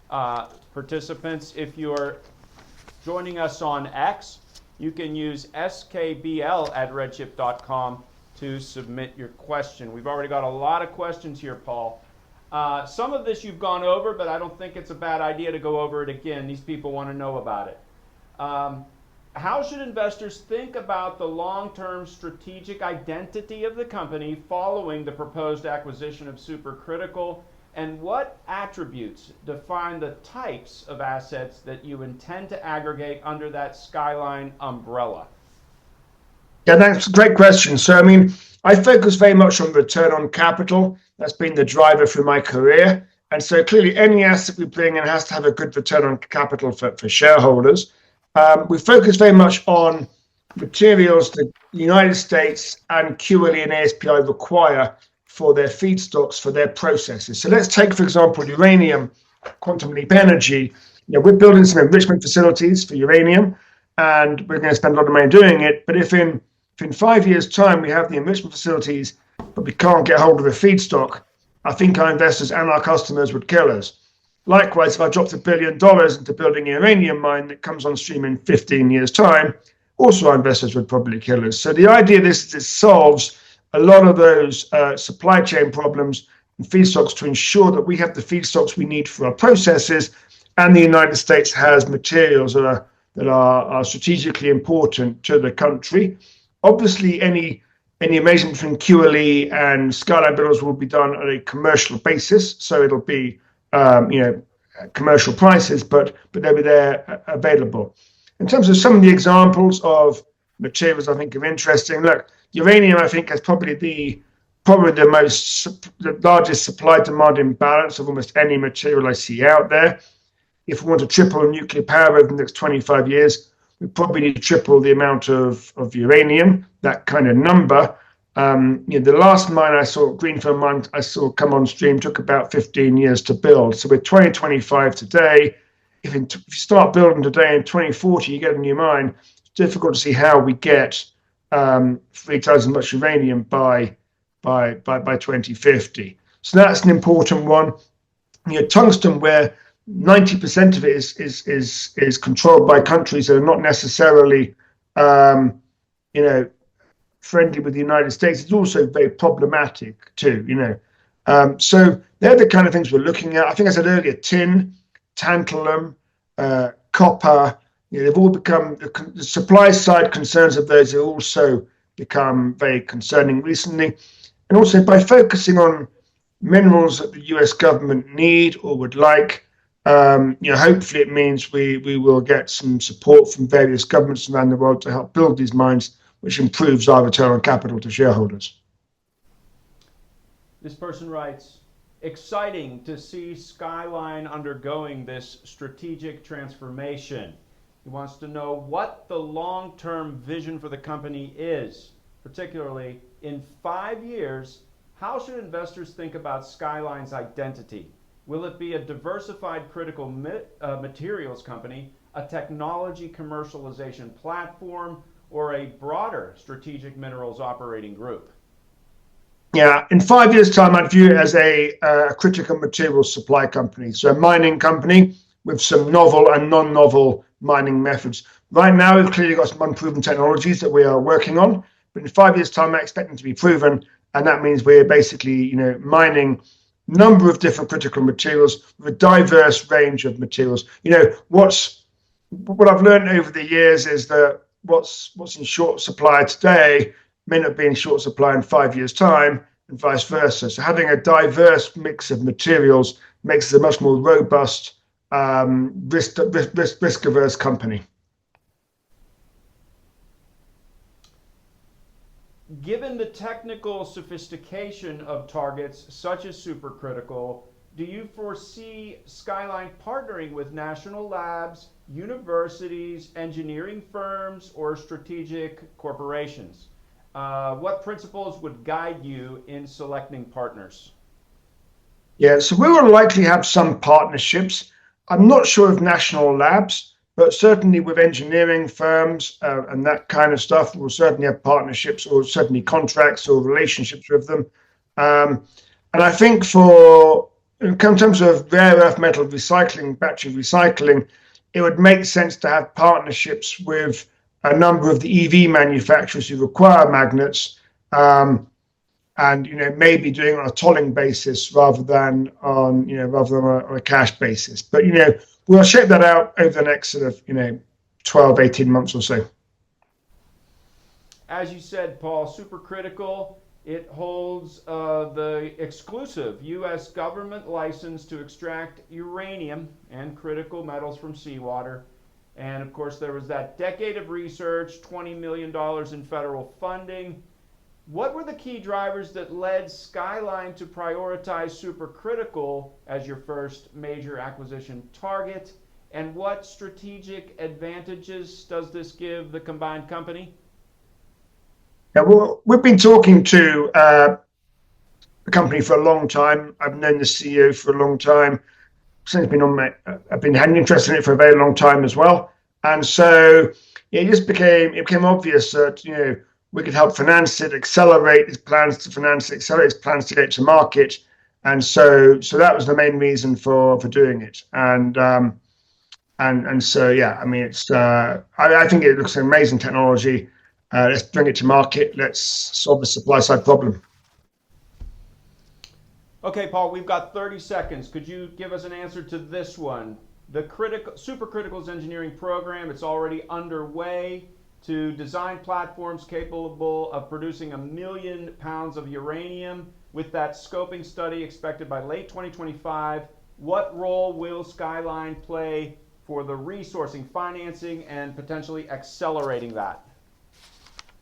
participants. If you're joining us on X, you can use skbl@redchip.com to submit your question. We've already got a lot of questions here, Paul. Some of this you've gone over, but I don't think it's a bad idea to go over it again. These people want to know about it. How should investors think about the long-term strategic identity of the company following the proposed acquisition of Supercritical, and what attributes define the types of assets that you intend to aggregate under that Skyline umbrella? Yeah, that's a great question. So, I focus very much on return on capital. That's been the driver through my career. And so clearly any asset we bring in has to have a good return on capital for shareholders. We focus very much on materials the United States and QLE and ASPI require for their feedstocks, for their processes. So let's take, for example, uranium, quantum leap energy. We're building some enrichment facilities for uranium, and we're going to spend a lot of money doing it. But if in 5 years' time we have the enrichment facilities, but we can't get hold of the feedstock, I think our investors and our customers would kill us. Likewise, if I dropped $1 billion into building a uranium mine that comes on stream in 15 years' time, also our investors would probably kill us. So the idea of this is it solves a lot of those supply chain problems and feedstocks to ensure that we have the feedstocks we need for our processes, and the United States has materials that are that are strategically important to the country. Obviously, any arrangement between QLE and Skyline minerals will be done on a commercial basis, so it'll be commercial prices, but they'll be there available. In terms of some of the examples of materials I think are interesting, look, uranium I think has probably the largest supply-demand imbalance of almost any material I see out there. If we want to triple nuclear power over the next 25 years, we probably need to triple the amount of uranium, that kind of number. The last mine I saw, greenfield mine I saw come on stream, took about 15 years to build. So we're 2025 today. If you start building today in 2040, you get a new mine. It's difficult to see how we get 3 times as much uranium by 2050. So that's an important one. Tungsten, where 90% of it is controlled by countries that are not necessarily, friendly with the United States. It's also very problematic too. So they're the kind of things we're looking at. I think I said earlier, tin, tantalum, copper. They've all become the supply side concerns of those have also become very concerning recently, and also by focusing on minerals that the U.S. government need or would like. Hopefully it means we will get some support from various governments around the world to help build these mines, which improves our return on capital to shareholders. This person writes, exciting to see Skyline undergoing this strategic transformation. He wants to know what the long-term vision for the company is, particularly in 5 years. How should investors think about Skyline's identity? Will it be a diversified critical materials company, a technology commercialization platform, or a broader strategic minerals operating group? Yeah, in 5 years' time, I'd view it as a critical materials supply company. So a mining company with some novel and non-novel mining methods. Right now, we've clearly got some unproven technologies that we are working on, but in 5 years' time, I expect them to be proven, and that means we're basically, mining a number of different critical materials with a diverse range of materials. What I've learned over the years is that what's in short supply today may not be in short supply in 5 years' time, and vice versa. So having a diverse mix of materials makes it a much more robust, risk-averse company. Given the technical sophistication of targets such as supercritical, do you foresee Skyline partnering with national labs, universities, engineering firms, or strategic corporations? What principles would guide you in selecting partners? Yeah, so we will likely have some partnerships. I'm not sure of national labs, but certainly with engineering firms and that kind of stuff, we'll certainly have partnerships or certainly contracts or relationships with them. And I think in terms of rare earth metal recycling, battery recycling, it would make sense to have partnerships with a number of the EV manufacturers who require magnets, and maybe doing it on a tolling basis rather than on a cash basis. But we'll shape that out over the next sort of 12, 18 months or so. As you said, Paul, supercritical, it holds the exclusive U.S. government license to extract uranium and critical metals from seawater. And of course, there was that decade of research, $20 million in federal funding. What were the key drivers that led Skyline to prioritize supercritical as your first major acquisition target? And what strategic advantages does this give the combined company? Yeah, well, we've been talking to the company for a long time. I've known the CEO for a long time. Since I've been had an interest in it for a very long time as well. And so it became obvious that we could help finance it, accelerate his plans to finance it, accelerate his plans to get to market. And so that was the main reason for doing it. And so yeah, I mean I think it looks an amazing technology. Let's bring it to market. Let's solve the supply side problem. Okay, Paul, we've got 30 seconds. Could you give us an answer to this one? the supercriticals engineering program. It's already underway to design platforms capable of producing 1 million pounds of uranium. With that scoping study expected by late 2025, what role will Skyline play for the resourcing, financing, and potentially accelerating that?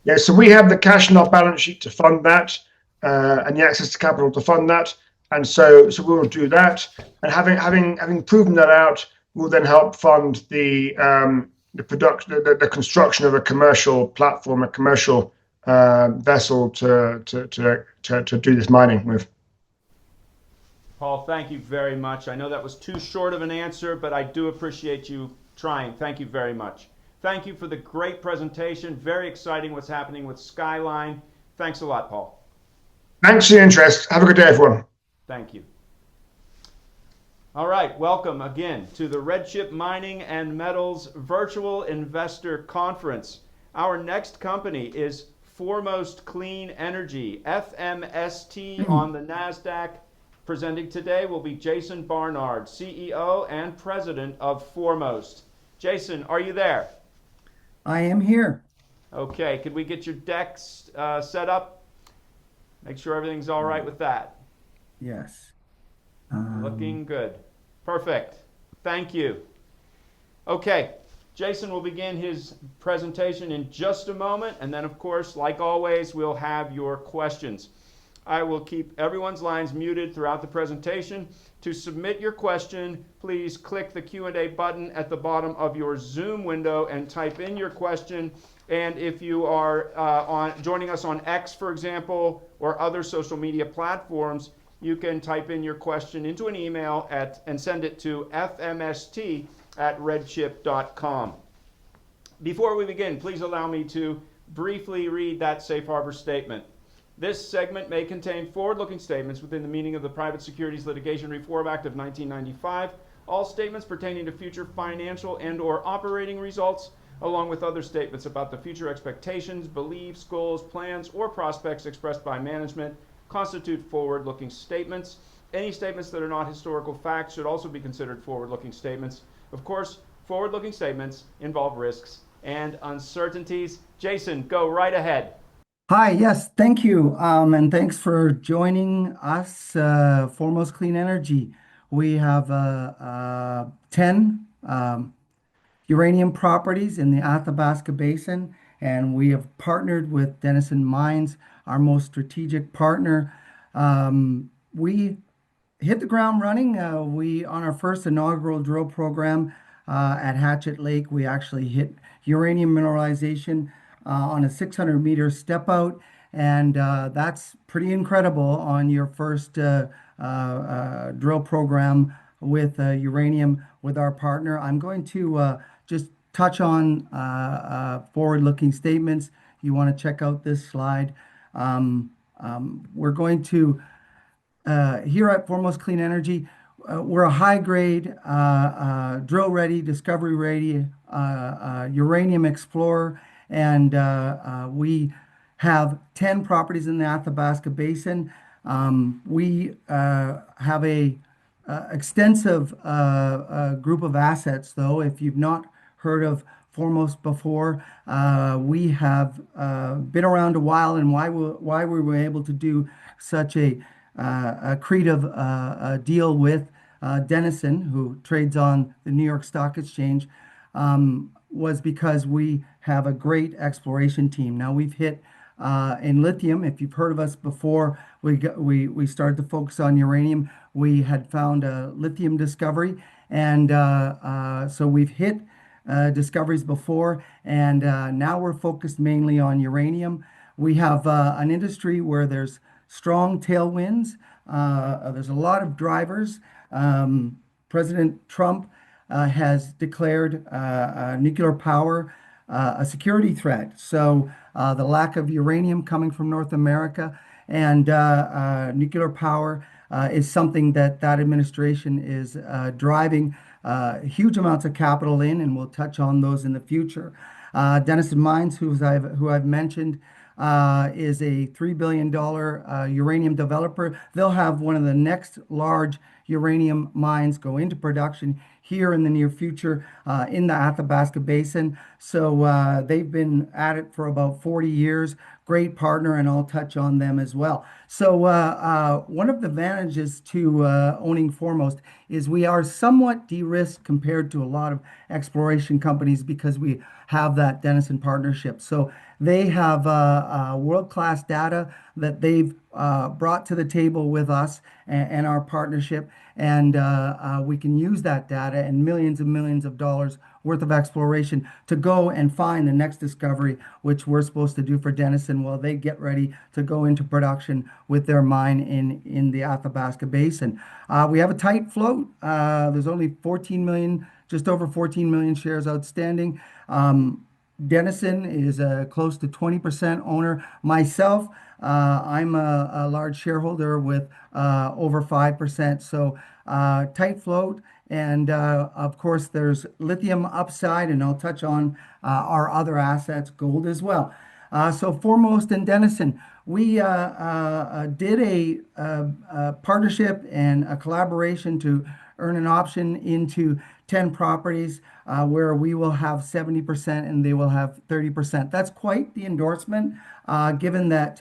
Yeah, so we have the cash in our balance sheet to fund that, and the access to capital to fund that, and so we'll do that. And having proven that out, we'll then help fund the construction of a commercial platform, a commercial vessel to do this mining with. Paul, thank you very much. I know that was too short of an answer, but I do appreciate you trying. Thank you very much. Thank you for the great presentation. Very exciting what's happening with Skyline. Thanks a lot, Paul. Thanks for your interest. Have a good day, everyone. Thank you. All right, welcome again to the RedChip Mining and Metals Virtual Investor Conference. Our next company is Foremost Clean Energy, FMST on the NASDAQ. Presenting today will be Jason Barnard, CEO and President of Foremost. Jason, are you there? I am here. Okay, could we get your decks set up? Make sure everything's all right with that. Yes. Looking good. Perfect. Thank you. Okay, Jason will begin his presentation in just a moment, and then, of course, like always, we'll have your questions. I will keep everyone's lines muted throughout the presentation. To submit your question, please click the Q&A button at the bottom of your Zoom window and type in your question. And if you are joining us on X, for example, or other social media platforms, you can type in your question into an email and send it to fmst@redchip.com. Before we begin, please allow me to briefly read that safe harbor statement. This segment may contain forward-looking statements within the meaning of the Private Securities Litigation Reform Act of 1995. All statements pertaining to future financial and/or operating results, along with other statements about the future expectations, beliefs, goals, plans, or prospects expressed by management, constitute forward-looking statements. Any statements that are not historical facts should also be considered forward-looking statements. Of course, forward-looking statements involve risks and uncertainties. Jason, go right ahead. Hi, yes, thank you. And thanks for joining us, Foremost Clean Energy. We have 10 uranium properties in the Athabasca Basin, and we have partnered with Denison Mines, our most strategic partner. We hit the ground running. On our first inaugural drill program at Hatchet Lake, we actually hit uranium mineralization on a 600-meter step out, and that's pretty incredible on your first drill program with uranium with our partner. I'm going to just touch on forward-looking statements. You want to check out this slide. We're going to, here at Foremost Clean Energy, we're a high-grade, drill-ready, discovery-ready uranium explorer, and we have 10 properties in the Athabasca Basin. We have a extensive group of assets, though. If you've not heard of Foremost before, we have been around a while, and why we were able to do such a creative deal with Denison, who trades on the New York Stock Exchange, was because we have a great exploration team. Now we've hit in lithium. If you've heard of us before, we started to focus on uranium. We had found a lithium discovery, and so we've hit discoveries before, and now we're focused mainly on uranium. We have an industry where there's strong tailwinds. There's a lot of drivers. President Trump has declared nuclear power a security threat. So the lack of uranium coming from North America and nuclear power is something that administration is driving huge amounts of capital in, and we'll touch on those in the future. Denison Mines, who I've mentioned, is a $3 billion uranium developer. They'll have one of the next large uranium mines go into production here in the near future in the Athabasca Basin. So they've been at it for about 40 years. Great partner, and I'll touch on them as well. So one of the advantages to owning Foremost is we are somewhat de-risked compared to a lot of exploration companies because we have that Denison partnership. So they have world-class data that they've brought to the table with us and our partnership, and we can use that data and millions of dollars worth of exploration to go and find the next discovery, which we're supposed to do for Denison while they get ready to go into production with their mine in the Athabasca Basin. We have a tight float. There's only 14 million, just over 14 million shares outstanding. Denison is close to 20% owner. Myself, I'm a large shareholder with over 5%. So tight float. And of course, there's lithium upside, and I'll touch on our other assets, gold as well. So Foremost in Denison, we did a partnership and a collaboration to earn an option into 10 properties where we will have 70% and they will have 30%. That's quite the endorsement, given that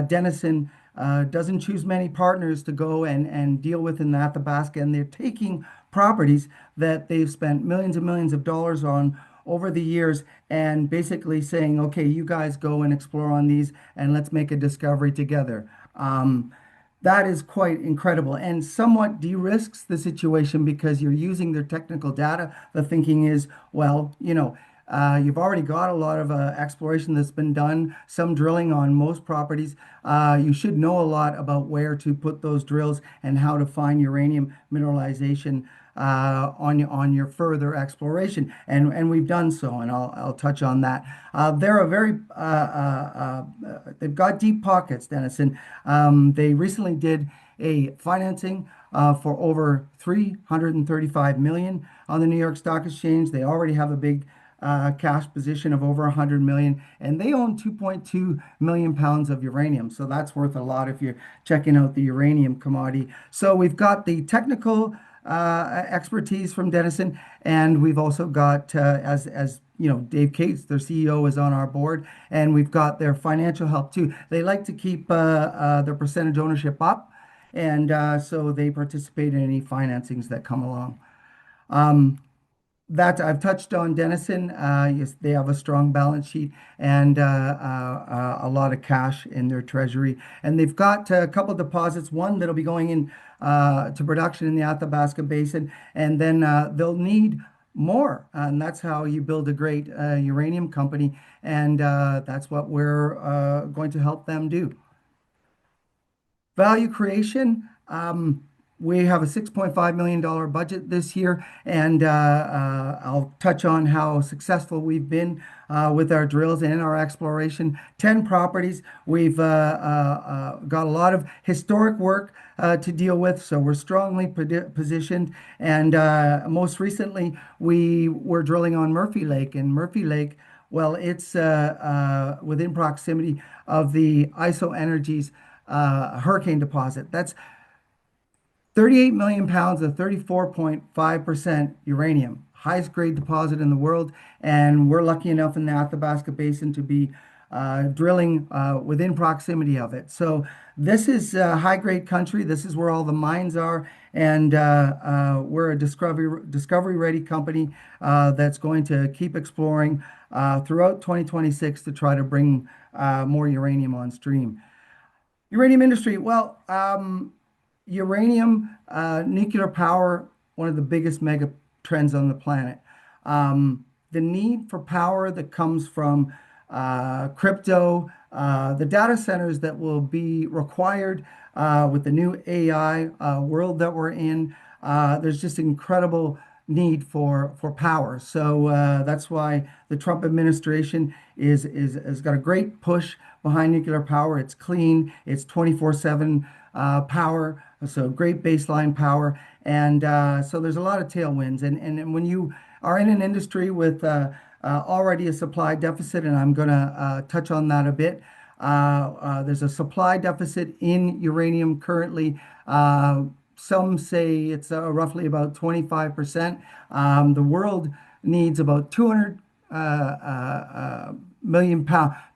Denison doesn't choose many partners to go and deal with in the Athabasca, and they're taking properties that they've spent millions and millions of dollars on over the years and basically saying, okay, you guys go and explore on these and let's make a discovery together. That is quite incredible and somewhat de-risks the situation because you're using their technical data. The thinking is, well, you've already got a lot of exploration that's been done, some drilling on most properties. You should know a lot about where to put those drills and how to find uranium mineralization on your further exploration, and we've done so, and I'll touch on that. They're a very they've got deep pockets, Denison. They recently did a financing for over 335 million on the New York Stock Exchange. They already have a big cash position of over 100 million, and they own 2.2 million pounds of uranium. So that's worth a lot if you're checking out the uranium commodity. So we've got the technical expertise from Denison, and we've also got, as you know, Dave Cates, their CEO, is on our board, and we've got their financial help too. They like to keep their percentage ownership up, and so they participate in any financings that come along. That I've touched on Denison. Yes, they have a strong balance sheet and a lot of cash in their treasury, and they've got a couple of deposits. One that'll be going in to production in the Athabasca Basin, and then they'll need more, and that's how you build a great uranium company, and that's what we're going to help them do. Value creation. We have a $6.5 million budget this year, and I'll touch on how successful we've been with our drills and our exploration. 10 properties. We've got a lot of historic work to deal with, so we're strongly positioned. And most recently, we were drilling on Murphy Lake, and Murphy Lake, well, it's within proximity of the IsoEnergy's Hurricane deposit. That's 38 million pounds of 34.5% uranium, highest grade deposit in the world, and we're lucky enough in the Athabasca Basin to be drilling within proximity of it. So this is high grade country. This is where all the mines are, and we're a discovery ready company that's going to keep exploring throughout 2026 to try to bring more uranium on stream. Uranium industry, well, uranium, nuclear power, one of the biggest mega trends on the planet. The need for power that comes from crypto, the data centers that will be required with the new AI world that we're in, there's just incredible need for power. So that's why the Trump administration has got a great push behind nuclear power. It's clean, it's 24/7 power, so great baseline power, and so there's a lot of tailwinds. And when you are in an industry with already a supply deficit, and I'm going to touch on that a bit, there's a supply deficit in uranium currently some say it's roughly about 25%. The world needs about 200 million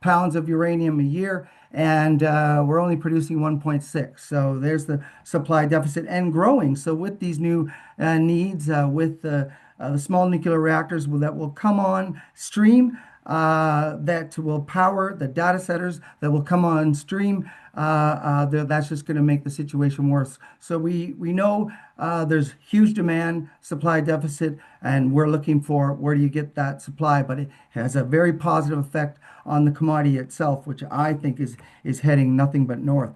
pounds of uranium a year, and we're only producing 1.6. So there's the supply deficit and growing. So with these new needs, with the small nuclear reactors that will come on stream, that will power the data centers that will come on stream, that's just going to make the situation worse. So we know there's huge demand, supply deficit, and we're looking for where do you get that supply, but it has a very positive effect on the commodity itself, which I think is heading nothing but north.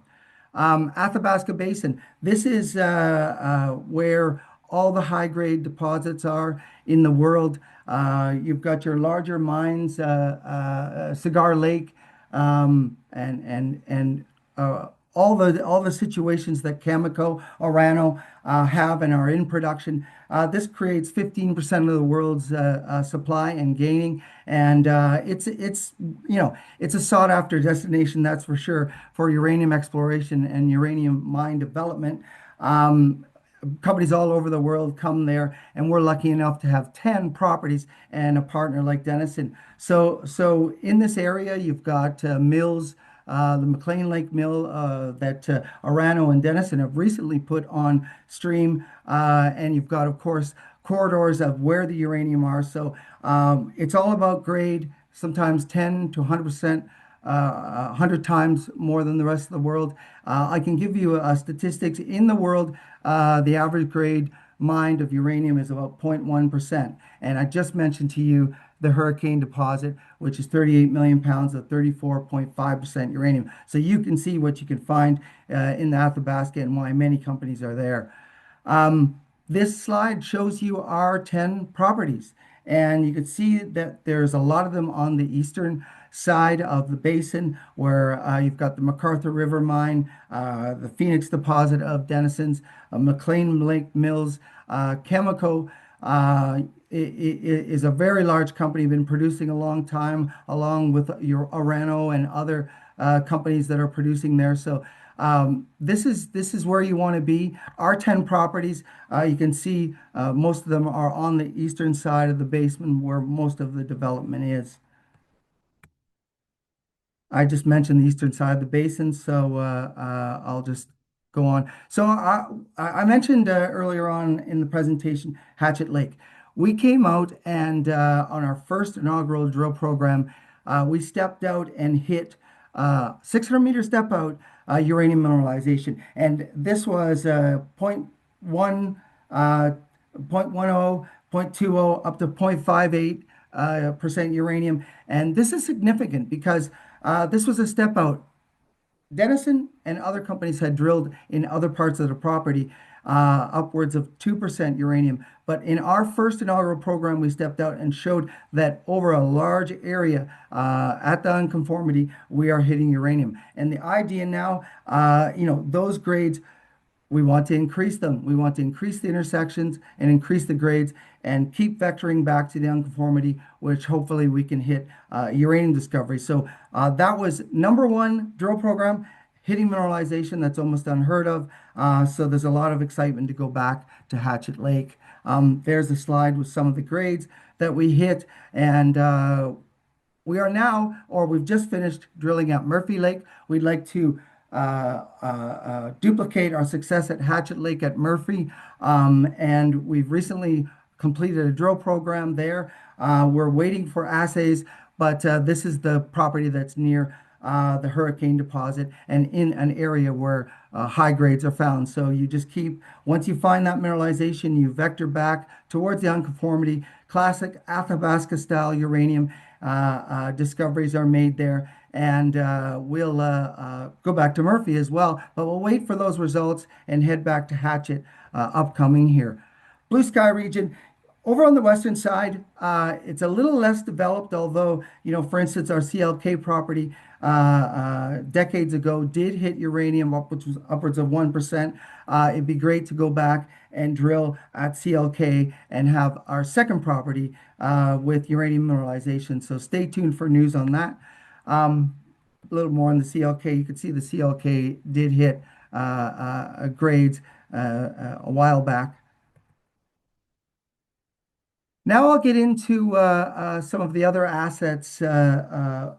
Athabasca Basin, this is where all the high-grade deposits are in the world. You've got your larger mines, Cigar Lake, and all the situations that Cameco, Orano have and are in production. This creates 15% of the world's supply and gaining, and it's a sought-after destination, that's for sure, for uranium exploration and uranium mine development. Companies all over the world come there, and we're lucky enough to have 10 properties and a partner like Denison. So in this area, you've got mills, the McLean Lake mill that Orano and Denison have recently put on stream, and you've got, of course, corridors of where the uranium are. So it's all about grade, sometimes 10 to 100%. 100 times more than the rest of the world. I can give you statistics in the world. The average grade mined of uranium is about 0.1%. And I just mentioned to you the Hurricane deposit, which is 38 million pounds of 34.5% uranium. So you can see what you can find in the Athabasca and why many companies are there. This slide shows you our 10 properties. And you can see that there's a lot of them on the eastern side of the basin, where you've got the MacArthur River mine, the Phoenix deposit of Denison's, McLean Lake Mills. Cameco is a very large company, been producing a long time, along with your Orano and other companies that are producing there. So this is where you want to be. Our 10 properties, you can see most of them are on the eastern side of the basin, where most of the development is. I just mentioned the eastern side of the basin, so I'll just go on. So I mentioned earlier on in the presentation Hatchet Lake. We came out and on our first inaugural drill program, we stepped out and hit 600-meter step out uranium mineralization. And this was 0.1, 0.10, 0.20, up to 0.58% uranium. And this is significant because this was a step out. Denison and other companies had drilled in other parts of the property upwards of 2% uranium. But in our first inaugural program, we stepped out and showed that over a large area at the unconformity, we are hitting uranium. And the idea now, those grades, we want to increase them. We want to increase the intersections and increase the grades and keep vectoring back to the unconformity, which hopefully we can hit uranium discovery. So that was number one drill program, hitting mineralization. That's almost unheard of. So there's a lot of excitement to go back to Hatchet Lake. There's a slide with some of the grades that we hit. And we are now, or we've just finished drilling at Murphy Lake. We'd like to duplicate our success at Hatchet Lake at Murphy. And we've recently completed a drill program there. We're waiting for assays, but this is the property that's near the Hurricane deposit and in an area where high grades are found. So you just keep, once you find that mineralization, you vector back towards the unconformity. Classic Athabasca style uranium discoveries are made there. And we'll go back to Murphy as well, but we'll wait for those results and head back to Hatchet upcoming here. Blue Sky region. Over on the western side, it's a little less developed, although, for instance, our CLK property decades ago did hit uranium, which was upwards of 1%. It'd be great to go back and drill at CLK and have our second property with uranium mineralization. So stay tuned for news on that. A little more on the CLK. You can see the CLK did hit grades a while back. Now I'll get into some of the other assets that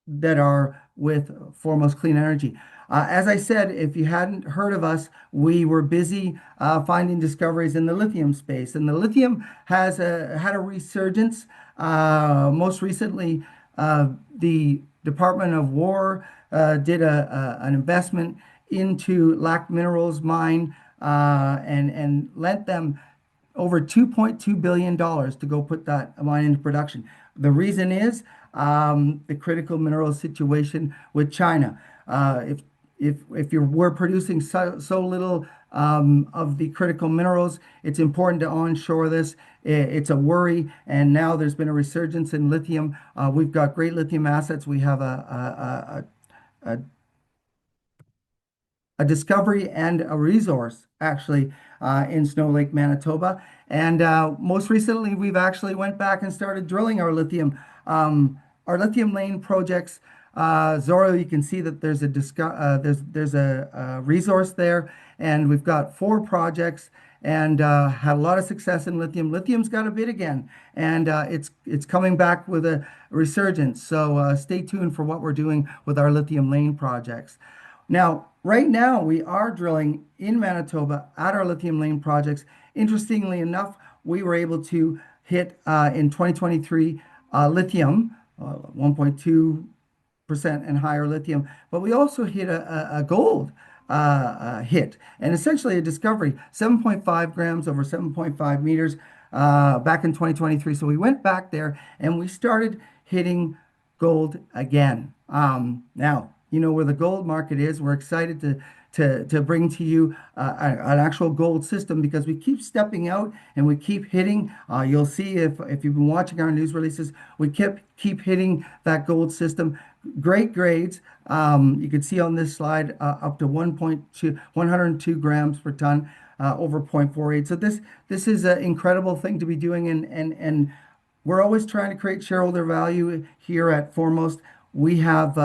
are with Foremost Clean Energy. As I said, if you hadn't heard of us, we were busy finding discoveries in the lithium space. And the lithium has had a resurgence. Most recently, the Department of War did an investment into Lac Minerals mine and lent them over $2.2 billion to go put that mine into production. The reason is the critical mineral situation with China. If we're producing so little of the critical minerals, it's important to onshore this. It's a worry, and now there's been a resurgence in lithium. We've got great lithium assets. We have a discovery and a resource actually in Snow Lake, Manitoba. And most recently, we've actually went back and started drilling our lithium lane projects. Zoro, you can see that there's a resource there, and we've got 4 projects and had a lot of success in lithium. Lithium's got a bid again, and it's coming back with a resurgence. So stay tuned for what we're doing with our lithium lane projects. Now, right now, we are drilling in Manitoba at our lithium lane projects. Interestingly enough, we were able to hit in 2023 lithium, 1.2% and higher lithium, but we also hit a gold hit, and essentially a discovery, 7.5 grams over 7.5 meters back in 2023. So we went back there and we started hitting gold again. Now, you know where the gold market is. We're excited to bring to you an actual gold system because we keep stepping out and we keep hitting. You'll see if you've been watching our news releases, we keep hitting that gold system. Great grades. You can see on this slide up to 102 grams per ton over 0.48. So this is an incredible thing to be doing, and we're always trying to create shareholder value here at Foremost. We have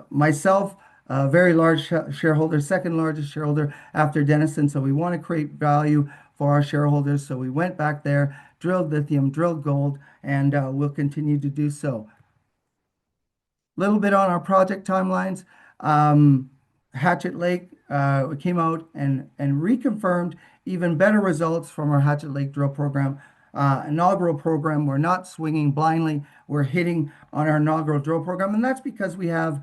myself, a very large shareholder, second largest shareholder after Denison. So we want to create value for our shareholders. So we went back there, drilled lithium, drilled gold, and we'll continue to do so. A little bit on our project timelines. Hatchet Lake, we came out and reconfirmed even better results from our Hatchet Lake drill program. Inaugural program, we're not swinging blindly. We're hitting on our inaugural drill program, and that's because we have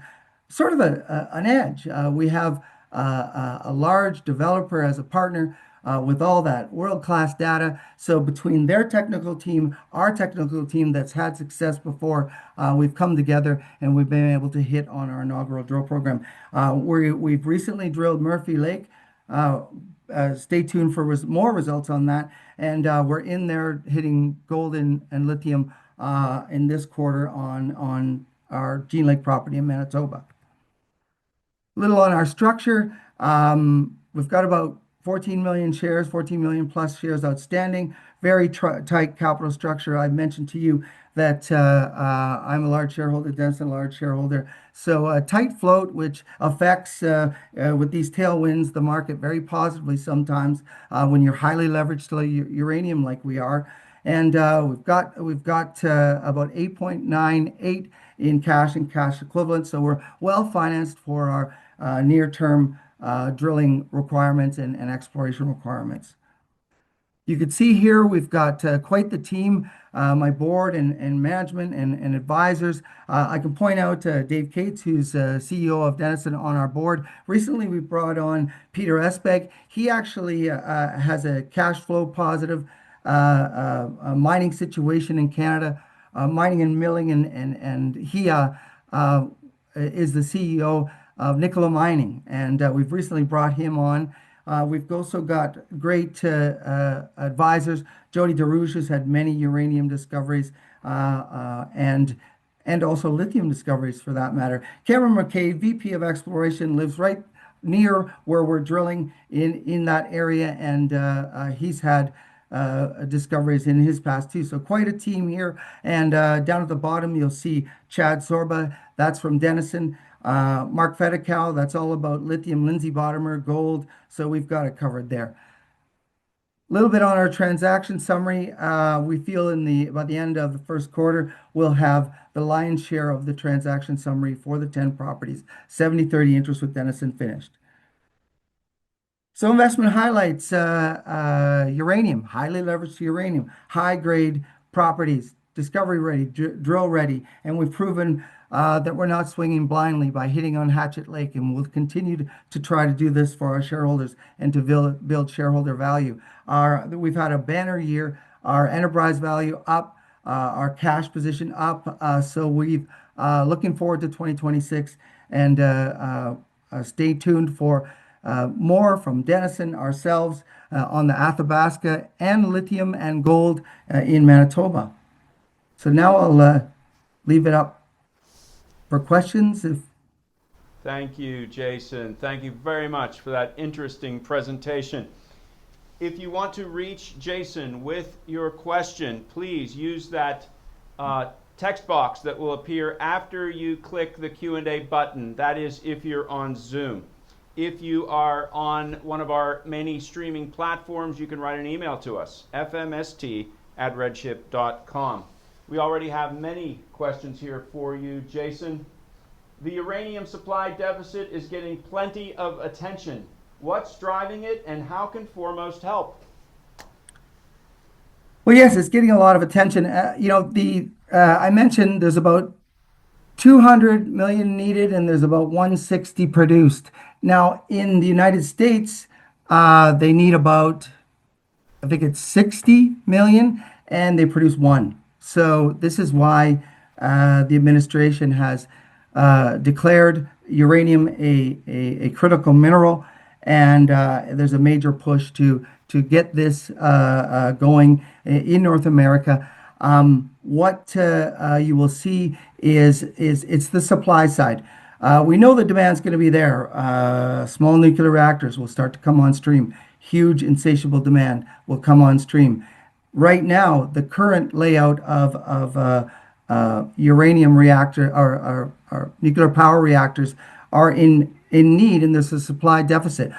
sort of an edge. We have a large developer as a partner with all that world-class data. So between their technical team, our technical team that's had success before, we've come together and we've been able to hit on our inaugural drill program. We've recently drilled Murphy Lake. Stay tuned for more results on that. And we're in there hitting gold and lithium in this quarter on our Gene Lake property in Manitoba. A little on our structure. We've got about 14 million shares, 14 million plus shares outstanding. Very tight capital structure. I mentioned to you that I'm a large shareholder, Denison a large shareholder. So a tight float, which affects, with these tailwinds, the market very positively sometimes when you're highly leveraged to uranium like we are. And we've got about 8.98 in cash and cash equivalents. So we're well financed for our near-term drilling requirements and exploration requirements. You can see here we've got quite the team, my board and management and advisors. I can point out Dave Cates, who's CEO of Denison on our board. Recently, we brought on Peter Espeg. He actually has a cash flow positive mining situation in Canada, mining and milling, and he is the CEO of Nicola Mining, and we've recently brought him on. We've also got great advisors. Jody DeRouche has had many uranium discoveries and also lithium discoveries for that matter. Cameron McKay, VP of Exploration, lives right near where we're drilling in that area, and he's had discoveries in his past too. So quite a team here. And down at the bottom, you'll see Chad Sorba. That's from Denison. Mark Fedical, that's all about lithium, Lindsay Bottomer, gold. So we've got it covered there. A little bit on our transaction summary. We feel by the end of the first quarter, we'll have the lion's share of the transaction summary for the 10 properties, 70-30 interest with Denison finished. So investment highlights, uranium, highly leveraged uranium, high grade properties, discovery ready, drill ready, and we've proven that we're not swinging blindly by hitting on Hatchet Lake, and we'll continue to try to do this for our shareholders and to build shareholder value. We've had a banner year, our enterprise value up, our cash position up, so we've looking forward to 2026, and stay tuned for more from Denison, ourselves, on the Athabasca, and lithium and gold in Manitoba. So now I'll leave it up for questions. Thank you, Jason. Thank you very much for that interesting presentation. If you want to reach Jason with your question, please use that text box that will appear after you click the Q&A button. That is if you're on Zoom. If you are on one of our many streaming platforms, you can write an email to us, fmst@redchip.com. We already have many questions here for you, Jason. The uranium supply deficit is getting plenty of attention. What's driving it, and how can Foremost help? Well, yes, it's getting a lot of attention. I mentioned there's about 200 million needed, and there's about 160 produced. Now, in the United States, they need about, I think it's 60 million, and they produce 1. So this is why the administration has declared uranium a critical mineral, and there's a major push to get this going in North America. What you will see is it's the supply side. We know the demand's going to be there. Small nuclear reactors will start to come on stream. Huge insatiable demand will come on stream. Right now, the current layout of uranium reactor or nuclear power reactors are in need, and there's a supply deficit.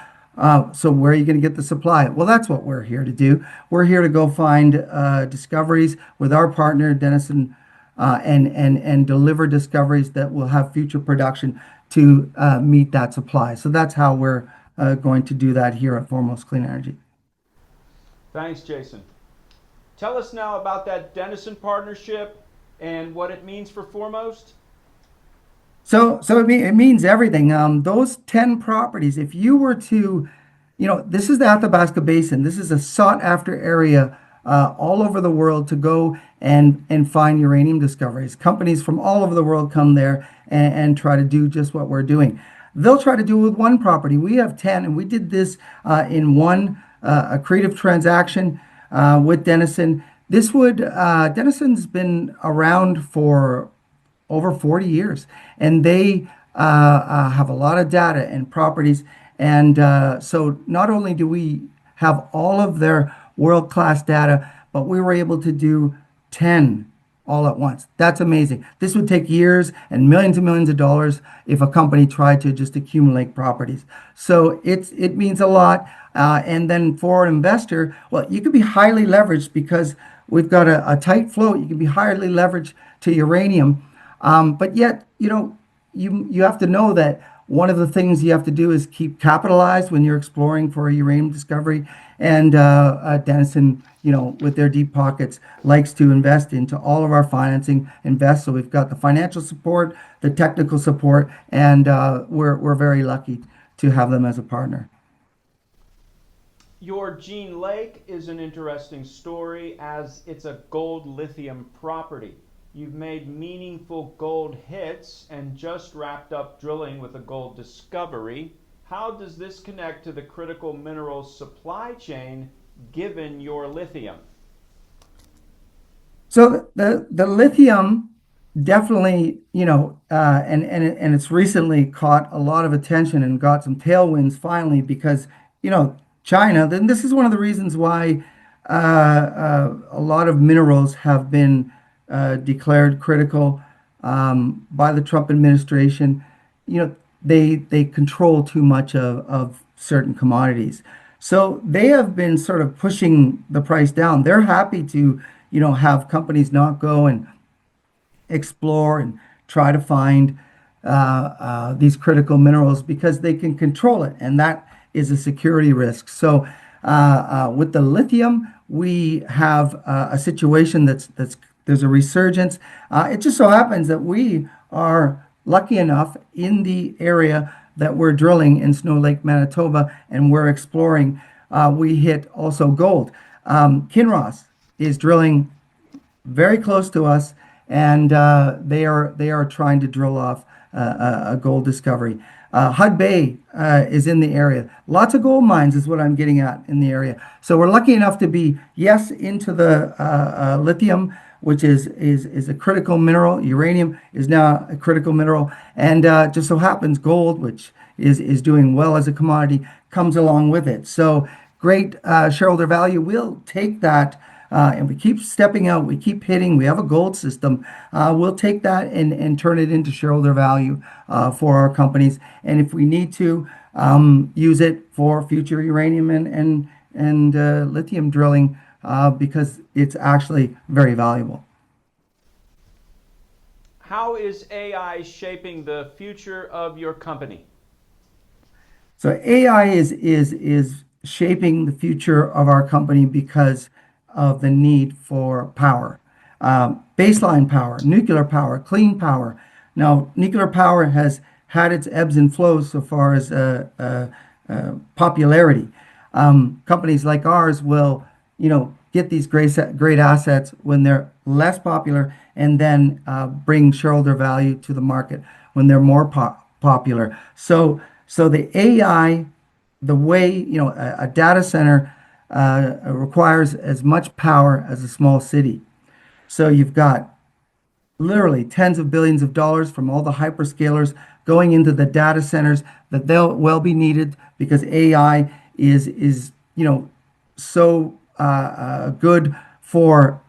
So where are you going to get the supply? Well, that's what we're here to do. We're here to go find discoveries with our partner, Denison, and deliver discoveries that will have future production to meet that supply. So that's how we're going to do that here at Foremost Clean Energy. Thanks, Jason. Tell us now about that Denison partnership and what it means for Foremost. So it means everything. Those 10 properties, if you were to, this is the Athabasca Basin. This is a sought-after area all over the world to go and find uranium discoveries. Companies from all over the world come there and try to do just what we're doing. They'll try to do it with one property. We have 10, and we did this in one accretive transaction with Denison. Denison's been around for over 40 years, and they have a lot of data and properties. And so not only do we have all of their world-class data, but we were able to do 10 all at once. That's amazing. This would take years and millions of dollars if a company tried to just accumulate properties. So it means a lot. And then for an investor, well, you could be highly leveraged because we've got a tight float. You can be highly leveraged to uranium. But yet, you have to know that one of the things you have to do is keep capitalized when you're exploring for a uranium discovery. And Denison, with their deep pockets, likes to invest into all of our financing, So we've got the financial support, the technical support, and we're very lucky to have them as a partner. Your Gene Lake is an interesting story as it's a gold lithium property. You've made meaningful gold hits and just wrapped up drilling with a gold discovery. How does this connect to the critical minerals supply chain given your lithium? So the lithium definitely, and it's recently caught a lot of attention and got some tailwinds finally because, China, then this is one of the reasons why a lot of minerals have been declared critical by the Trump administration. they control too much of certain commodities. So they have been sort of pushing the price down. They're happy to, have companies not go and explore and try to find these critical minerals because they can control it, and that is a security risk. So with the lithium, we have a situation that's there's a resurgence. It just so happens that we are lucky enough in the area that we're drilling in Snow Lake, Manitoba, and we're exploring. We hit also gold. Kinross is drilling very close to us, and they are trying to drill off a gold discovery. Hud Bay is in the area. Lots of gold mines is what I'm getting at in the area. So we're lucky enough to be, yes, into the lithium, which is a critical mineral. Uranium is now a critical mineral, and just so happens gold, which is doing well as a commodity, comes along with it. So great shareholder value. We'll take that. And we keep stepping out, we keep hitting, we have a gold system. We'll take that and turn it into shareholder value for our companies. And if we need to, use it for future uranium and lithium drilling because it's actually very valuable. How is AI shaping the future of your company? So AI is shaping the future of our company because of the need for power, baseline power, nuclear power, clean power. Now, nuclear power has had its ebbs and flows so far as popularity. Companies like ours will, get these great assets when they're less popular, and then bring shareholder value to the market when they're more popular. So the AI, the way a data center requires as much power as a small city. So you've got literally tens of billions of dollars from all the hyperscalers going into the data centers that they'll well be needed because AI is so good for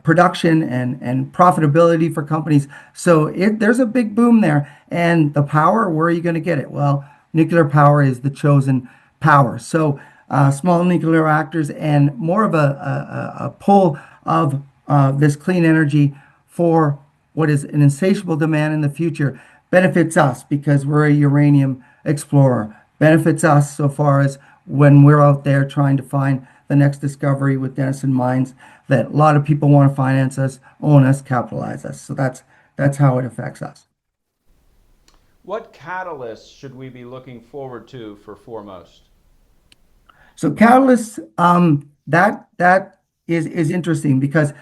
production and profitability for companies. So there's a big boom there. And the power, where are you going to get it? Well, nuclear power is the chosen power. So small nuclear reactors and more of a pull of this clean energy for what is an insatiable demand in the future benefits us because we're a uranium explorer. Benefits us so far as when we're out there trying to find the next discovery with Denison Mines that a lot of people want to finance us, own us, capitalize us. So that's how it affects us. What catalysts should we be looking forward to for Foremost? So catalysts, that is interesting because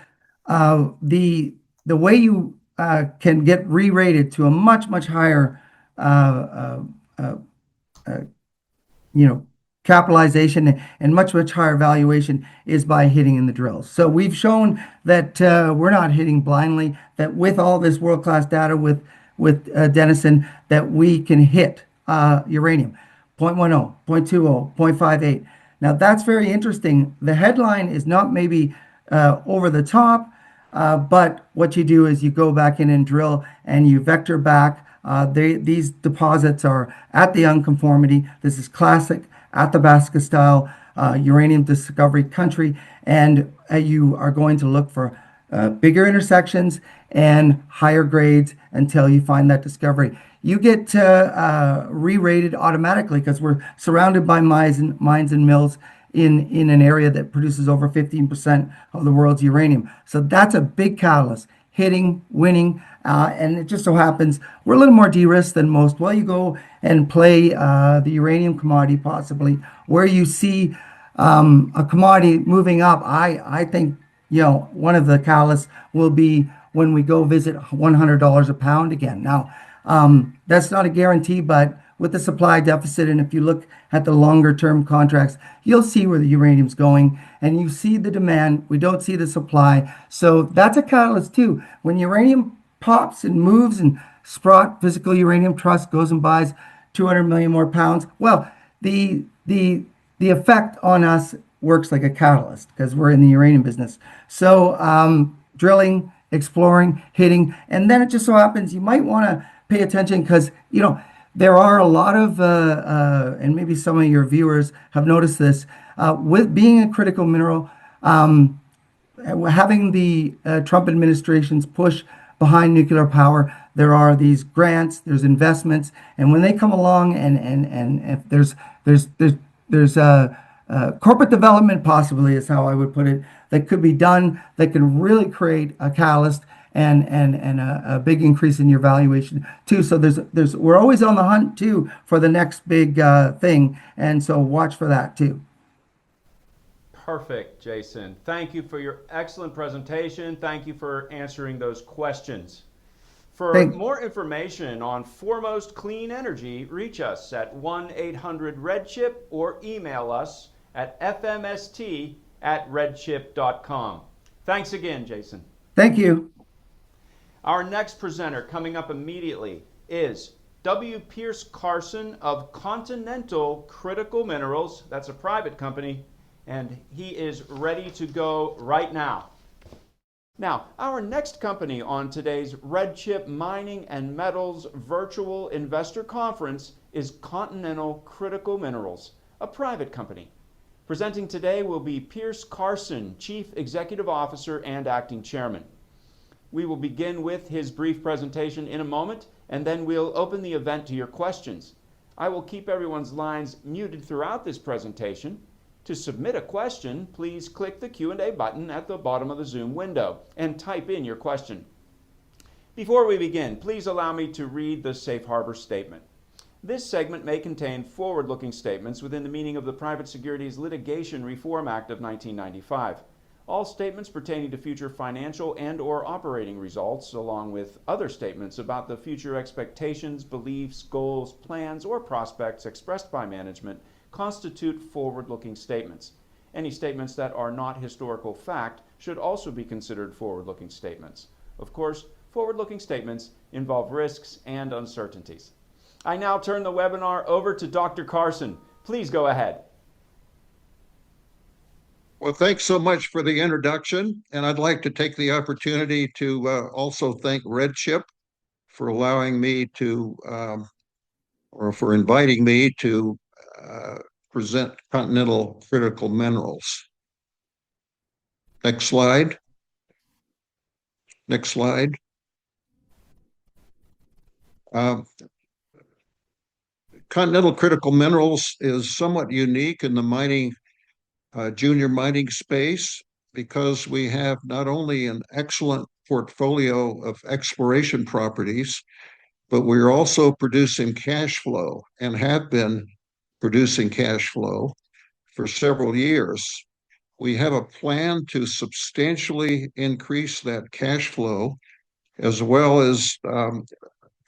the way you can get re-rated to a much higher capitalization and much higher valuation is by hitting in the drills. So we've shown that we're not hitting blindly, that with all this world-class data with Denison, that we can hit uranium 0.10, 0.20, 0.58. Now that's very interesting. The headline is not maybe over the top, but what you do is you go back in and drill and you vector back. These deposits are at the unconformity. This is classic Athabasca style uranium discovery country, and you are going to look for bigger intersections and higher grades until you find that discovery. You get re-rated automatically because we're surrounded by mines and mills in an area that produces over 15% of the world's uranium. So that's a big catalyst, hitting, winning, and it just so happens we're a little more de-risked than most. Well, you go and play the uranium commodity possibly, where you see a commodity moving up. I think one of the catalysts will be when we go visit $100 a pound again. Now, that's not a guarantee, but with the supply deficit, and if you look at the longer term contracts, you'll see where the uranium's going, and you see the demand. We don't see the supply. So that's a catalyst too. When uranium pops and moves and Sprott Physical Uranium Trust goes and buys 200 million more pounds, well, the effect on us works like a catalyst because we're in the uranium business. So drilling, exploring, hitting, and then it just so happens you might want to pay attention because there are a lot of, and maybe some of your viewers have noticed this, with being a critical mineral, having the Trump administration's push behind nuclear power, there are these grants, there's investments, and when they come along, and if there's corporate development, possibly is how I would put it, that could be done that can really create a catalyst and a big increase in your valuation too. So we're always on the hunt too for the next big thing, and so watch for that too. Perfect, Jason. Thank you for your excellent presentation. Thank you for answering those questions. For more information on Foremost Clean Energy, reach us at 1-800-REDCHIP or email us at fmst@redchip.com. Thanks again, Jason. Thank you. Our next presenter coming up immediately is W. Pierce Carson of Continental Critical Minerals. That's a private company, and he is ready to go right now. Now, our next company on today's RedChip Mining and Metals Virtual Investor Conference is Continental Critical Minerals, a private company. Presenting today will be Pierce Carson, Chief Executive Officer and Acting Chairman. We will begin with his brief presentation in a moment, and then we'll open the event to your questions. I will keep everyone's lines muted throughout this presentation. To submit a question, please click the Q&A button at the bottom of the Zoom window and type in your question. Before we begin, please allow me to read the Safe Harbor Statement. This segment may contain forward-looking statements within the meaning of the Private Securities Litigation Reform Act of 1995. All statements pertaining to future financial and/or operating results, along with other statements about the future expectations, beliefs, goals, plans, or prospects expressed by management, constitute forward-looking statements. Any statements that are not historical fact should also be considered forward-looking statements. Of course, forward-looking statements involve risks and uncertainties. I now turn the webinar over to Dr. Carson. Please go ahead. Well, thanks so much for the introduction, and I'd like to take the opportunity to also thank RedChip for allowing me to, or for inviting me to present Continental Critical Minerals. Next slide. Next slide. Continental Critical Minerals is somewhat unique in the mining, junior mining space, because we have not only an excellent portfolio of exploration properties, but we're also producing cash flow and have been producing cash flow for several years. We have a plan to substantially increase that cash flow, as well as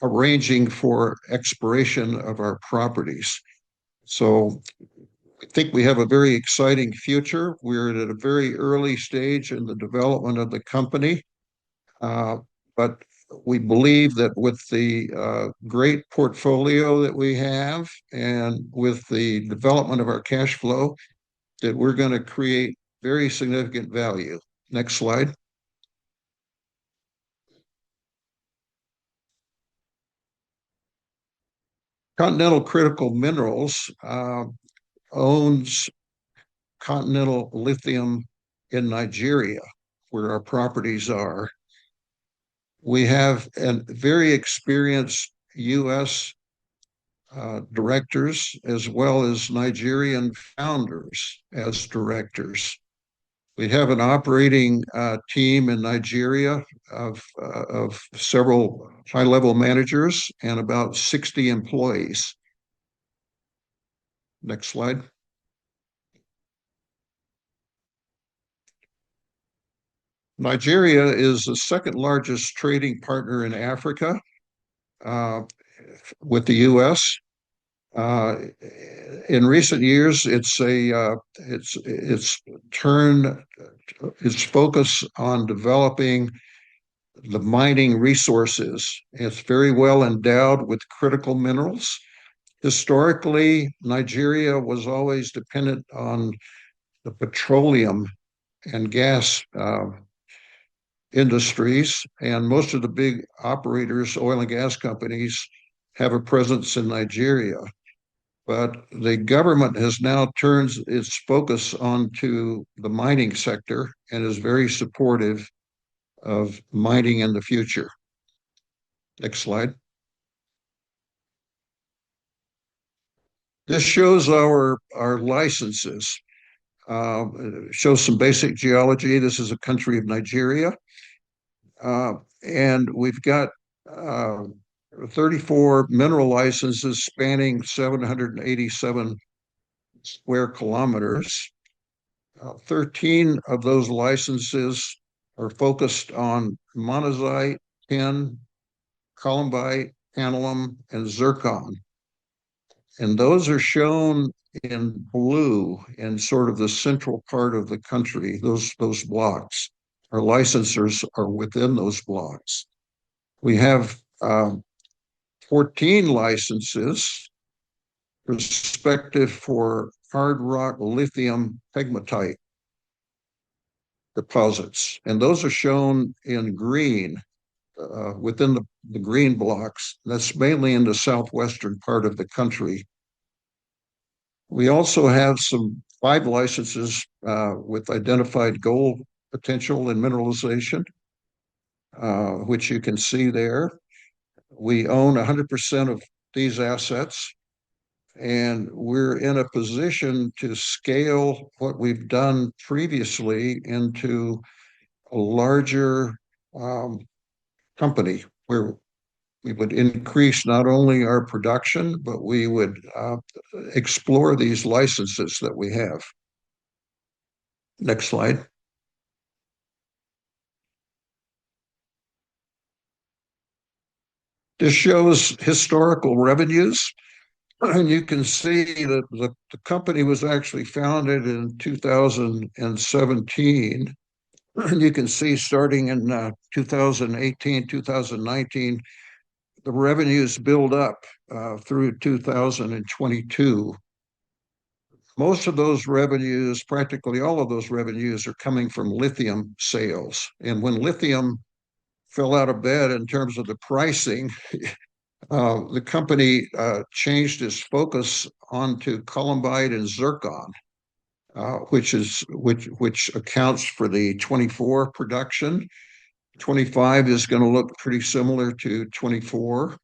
arranging for exploration of our properties. So I think we have a very exciting future. We're at a very early stage in the development of the company, but we believe that with the great portfolio that we have and with the development of our cash flow, that we're going to create very significant value. Next slide. Continental Critical Minerals owns Continental Lithium in Nigeria, where our properties are. We have very experienced U.S. Directors, as well as Nigerian founders as directors. We have an operating team in Nigeria of several high-level managers and about 60 employees. Next slide. Nigeria is the second largest trading partner in Africa with the U.S. In recent years, its focus on developing the mining resources. It's very well endowed with critical minerals. Historically, Nigeria was always dependent on the petroleum and gas industries, and most of the big operators, oil and gas companies, have a presence in Nigeria. But the government has now turned its focus onto the mining sector and is very supportive of mining in the future. Next slide. This shows our licenses. Shows some basic geology. This is a country of Nigeria. And we've got 34 mineral licenses spanning 787 square kilometers. 13 of those licenses are focused on monazite, tin, columbite, tantalum, and zircon. And those are shown in blue in sort of the central part of the country, those blocks. Our licensors are within those blocks. We have 14 licenses respective for hard rock lithium pegmatite deposits. And those are shown in green within the green blocks. That's mainly in the southwestern part of the country. We also have 5 licenses with identified gold potential and mineralization, which you can see there. We own 100% of these assets, and we're in a position to scale what we've done previously into a larger company where we would increase not only our production, but we would explore these licenses that we have. Next slide. This shows historical revenues. And you can see that the company was actually founded in 2017. And you can see starting in 2018, 2019, the revenues build up through 2022. Most of those revenues, practically all of those revenues, are coming from lithium sales. And when lithium fell out of bed in terms of the pricing, the company changed its focus onto columbite and zircon, which accounts for the 24 production. 25 is going to look pretty similar to 24,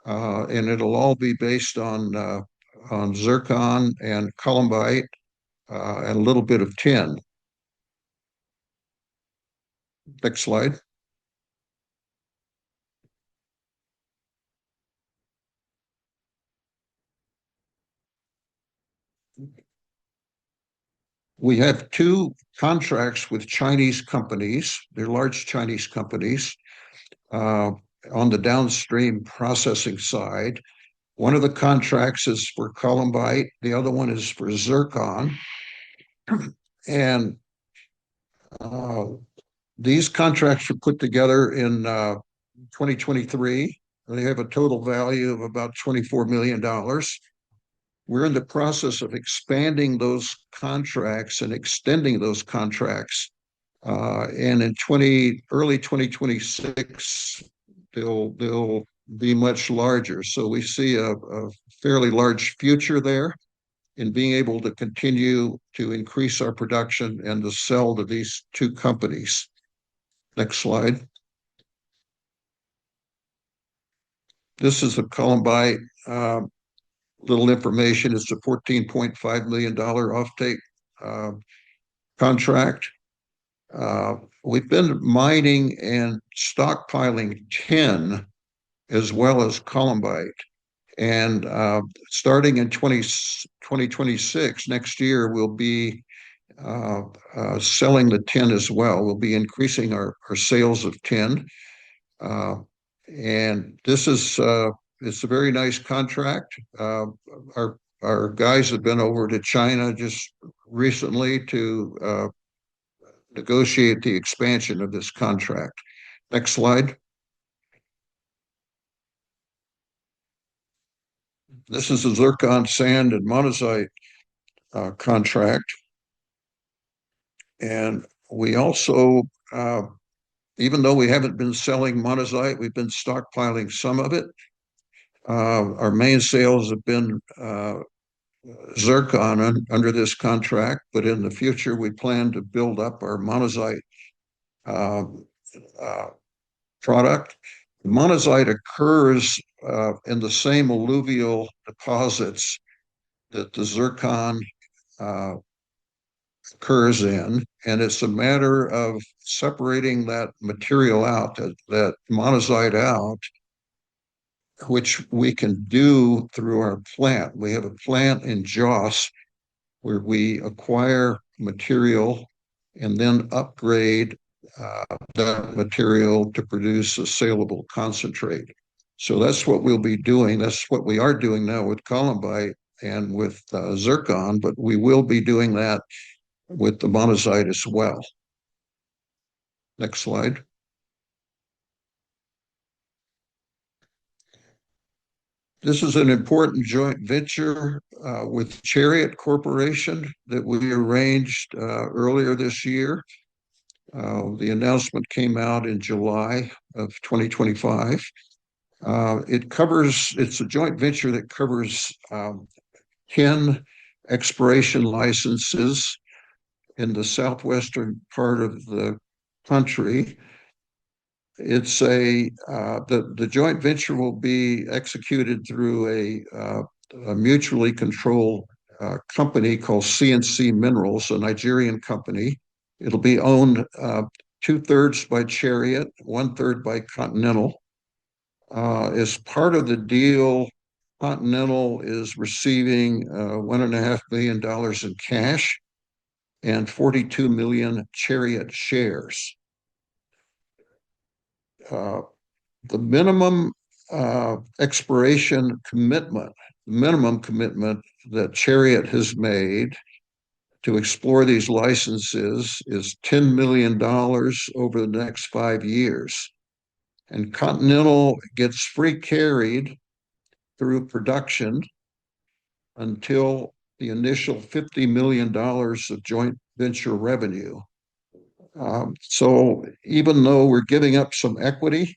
and it'll all be based on zircon and columbite and a little bit of tin. Next slide. We have 2 contracts with Chinese companies. They're large Chinese companies on the downstream processing side. One of the contracts is for columbite. The other one is for zircon. And these contracts were put together in 2023. They have a total value of about $24 million. We're in the process of expanding those contracts and extending those contracts. And in early 2026, they'll be much larger. So we see a fairly large future there in being able to continue to increase our production and to sell to these 2 companies. Next slide. This is the columbite. Little information. It's a $14.5 million offtake contract. We've been mining and stockpiling tin as well as columbite. And starting in 2026, next year, we'll be selling the tin as well. We'll be increasing our sales of tin. And this is it's a very nice contract. Our guys have been over to China just recently to negotiate the expansion of this contract. Next slide. This is a zircon, sand, and monazite contract. And we also, even though we haven't been selling monazite, we've been stockpiling some of it. Our main sales have been zircon under this contract, but in the future we plan to build up our monazite product. Monazite occurs in the same alluvial deposits that the zircon occurs in, and it's a matter of separating that material out, that monazite out, which we can do through our plant. We have a plant in Joss where we acquire material and then upgrade that material to produce a saleable concentrate. So that's what we'll be doing. That's what we are doing now with columbite and with zircon, but we will be doing that with the monazite as well. Next slide. This is an important joint venture with Chariot Corporation that we arranged earlier this year. The announcement came out in July of 2025. It's a joint venture that covers 10 exploration licenses in the southwestern part of the country. It's the joint venture will be executed through a mutually controlled company called CNC Minerals, a Nigerian company. It'll be owned 2/3 by Chariot, 1/3 by Continental. As part of the deal, Continental is receiving $1.5 million in cash and 42 million Chariot shares. The minimum exploration commitment, minimum commitment that Chariot has made to explore these licenses is $10 million over the next 5 years. And Continental gets free carried through production until the initial $50 million of joint venture revenue. So even though we're giving up some equity,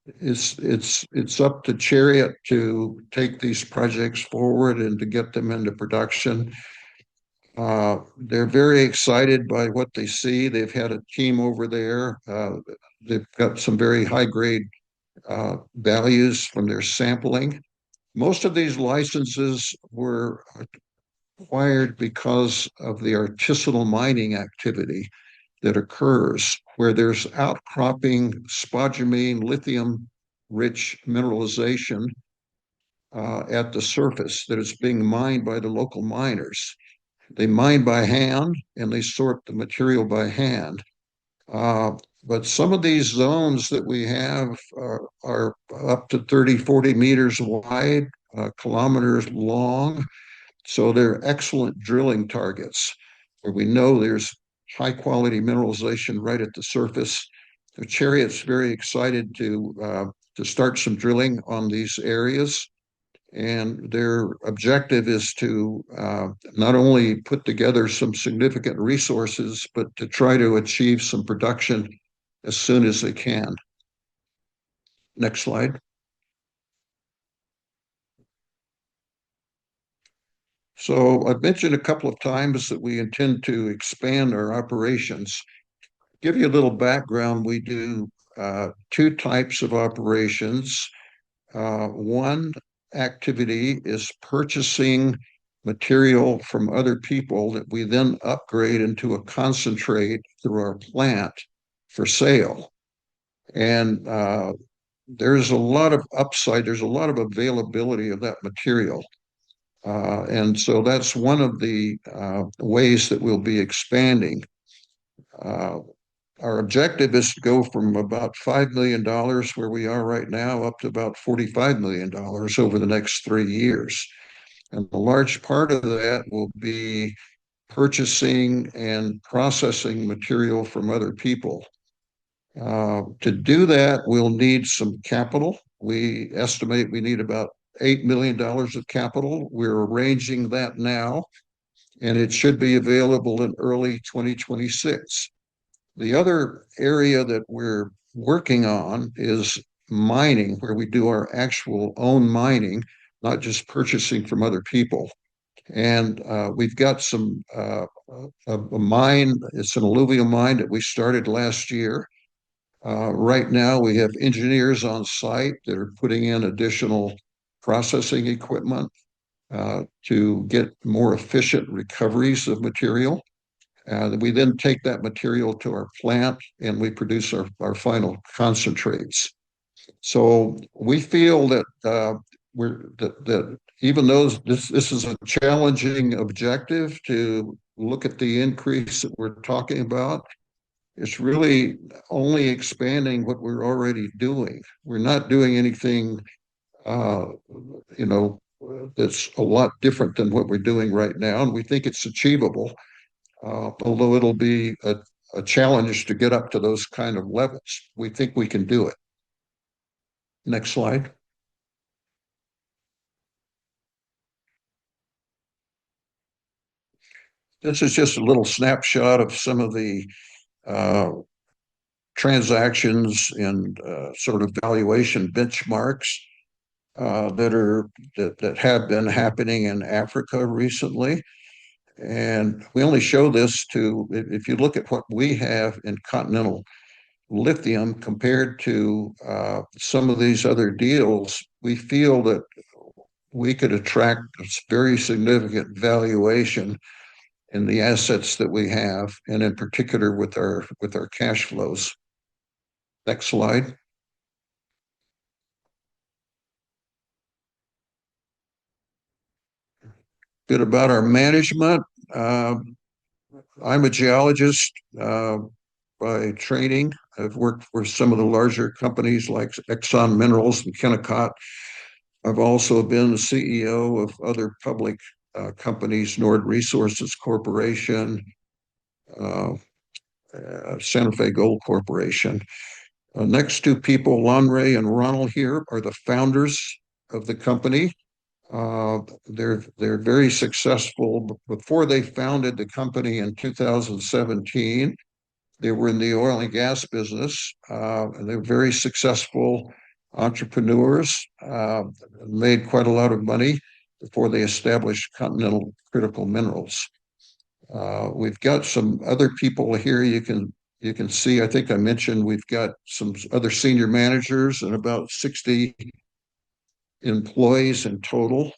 it's up to Chariot to take these projects forward and to get them into production. They're very excited by what they see. They've had a team over there. They've got some very high-grade values from their sampling. Most of these licenses were acquired because of the artisanal mining activity that occurs where there's outcropping spodumene lithium-rich mineralization at the surface that is being mined by the local miners. They mine by hand and they sort the material by hand. But some of these zones that we have are up to 30, 40 meters wide, kilometers long. So they're excellent drilling targets where we know there's high quality mineralization right at the surface. The Chariot's very excited to start some drilling on these areas. And their objective is to not only put together some significant resources, but to try to achieve some production as soon as they can. Next slide. So I've mentioned a couple of times that we intend to expand our operations. Give you a little background, we do two types of operations. One activity is purchasing material from other people that we then upgrade into a concentrate through our plant for sale. And there's a lot of upside, there's a lot of availability of that material. And so that's one of the ways that we'll be expanding. Our objective is to go from about $5 million where we are right now up to about $45 million over the next 3 years. And a large part of that will be purchasing and processing material from other people. To do that, we'll need some capital. We estimate we need about $8 million of capital. We're arranging that now, and it should be available in early 2026. The other area that we're working on is mining, where we do our actual own mining, not just purchasing from other people. And we've got a mine. It's an alluvial mine that we started last year. Right now, we have engineers on site that are putting in additional processing equipment to get more efficient recoveries of material. We then take that material to our plant and we produce our final concentrates. So we feel that that even though this is a challenging objective to look at the increase that we're talking about, it's really only expanding what we're already doing. We're not doing anything, that's a lot different than what we're doing right now, and we think it's achievable, although it'll be a challenge to get up to those kind of levels. We think we can do it. Next slide. This is just a little snapshot of some of the transactions and sort of valuation benchmarks that have been happening in Africa recently. And we only show this if you look at what we have in Continental Lithium compared to some of these other deals, we feel that we could attract a very significant valuation in the assets that we have, and in particular with our cash flows. Next slide. Bit about our management. I'm a geologist by training. I've worked for some of the larger companies like Exxon Minerals and Kennecott. I've also been the CEO of other public companies, Nord Resources Corporation, Santa Fe Gold Corporation. Next two people, Lanre and Ronald here, are the founders of the company. They're very successful. Before they founded the company in 2017, they were in the oil and gas business, and they're very successful entrepreneurs, made quite a lot of money before they established Continental Critical Minerals. We've got some other people here you can see. I think I mentioned we've got some other senior managers and about 60 employees in total.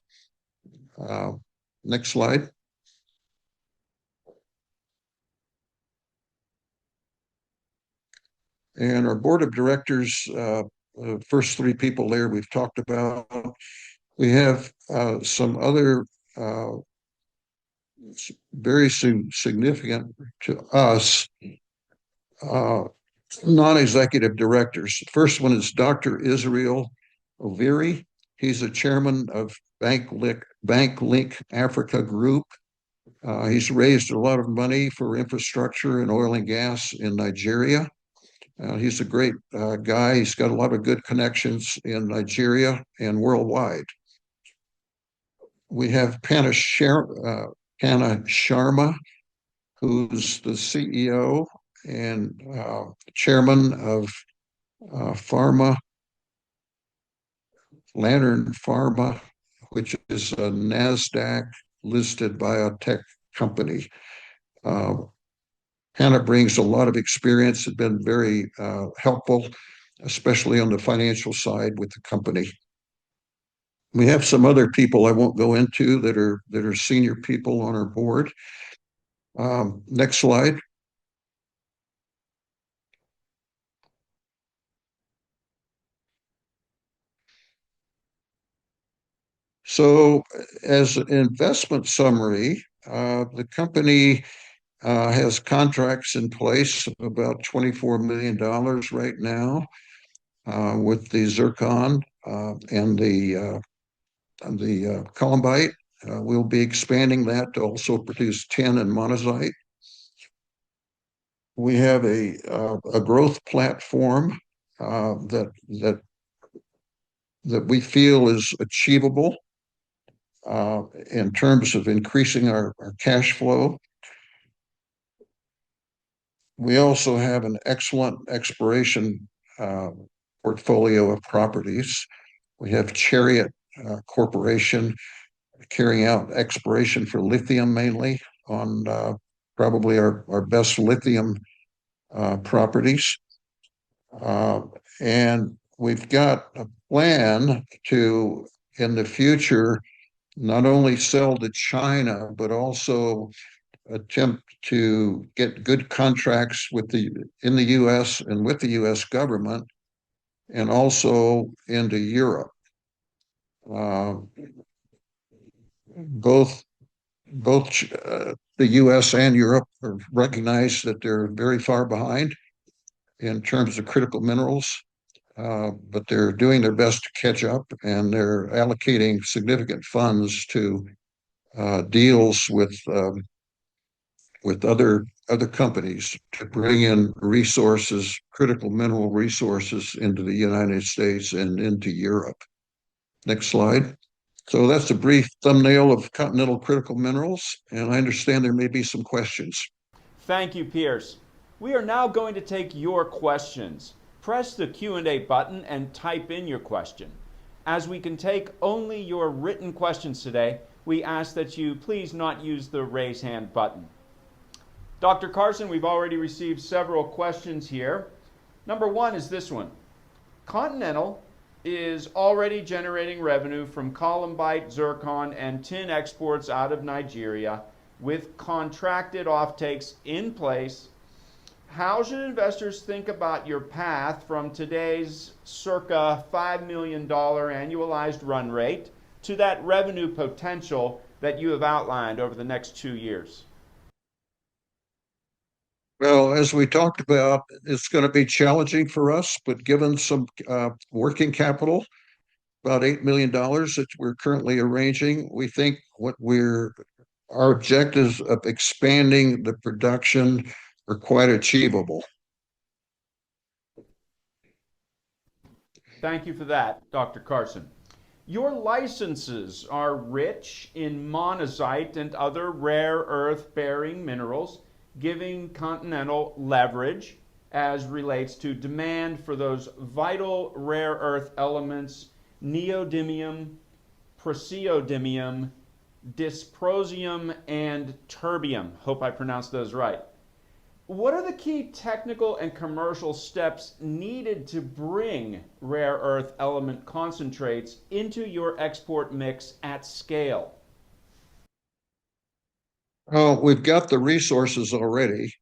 Next slide. And our board of directors, the first three people there we've talked about. We have some other very significant to us non-executive directors. The first one is Dr. Israel Oviri. He's the chairman of Bank-Link Africa Group. He's raised a lot of money for infrastructure and oil and gas in Nigeria. He's a great guy. He's got a lot of good connections in Nigeria and worldwide. We have Panna Sharma, who's the CEO and chairman of Lantern Pharma, which is a NASDAQ-listed biotech company. Hannah brings a lot of experience, has been very helpful, especially on the financial side with the company. We have some other people I won't go into that are senior people on our board. Next slide. So as an investment summary, the company has contracts in place of about $24 million right now with the zircon and the columbite. We'll be expanding that to also produce tin and monazite. We have a growth platform that we feel is achievable in terms of increasing our cash flow. We also have an excellent exploration portfolio of properties. We have Chariot Corporation carrying out exploration for lithium mainly on probably our best lithium properties. And we've got a plan to, in the future, not only sell to China, but also attempt to get good contracts in the U.S. and with the U.S. government, and also into Europe. Both the U.S. and Europe recognize that they're very far behind in terms of critical minerals, but they're doing their best to catch up, and they're allocating significant funds to deals with other companies to bring in resources, critical mineral resources, into the United States and into Europe. Next slide. So that's a brief thumbnail of Continental Critical Minerals, and I understand there may be some questions. Thank you, Pierce. We are now going to take your questions. Press the Q&A button and type in your question. As we can take only your written questions today, we ask that you please not use the raise hand button. Dr. Carson, we've already received several questions here. Number one is this one. Continental is already generating revenue from columbite, zircon, and tin exports out of Nigeria with contracted offtakes in place. How should investors think about your path from today's circa $5 million annualized run rate to that revenue potential that you have outlined over the next 2 years? Well, as we talked about, it's going to be challenging for us, but given some working capital, about $8 million that we're currently arranging, we think our objectives of expanding the production are quite achievable. Thank you for that, Dr. Carson. Your licenses are rich in monazite and other rare earth-bearing minerals, giving Continental leverage as relates to demand for those vital rare earth elements, neodymium, praseodymium, dysprosium, and terbium. Hope I pronounced those right. What are the key technical and commercial steps needed to bring rare earth element concentrates into your export mix at scale? Oh, we've got the resources already,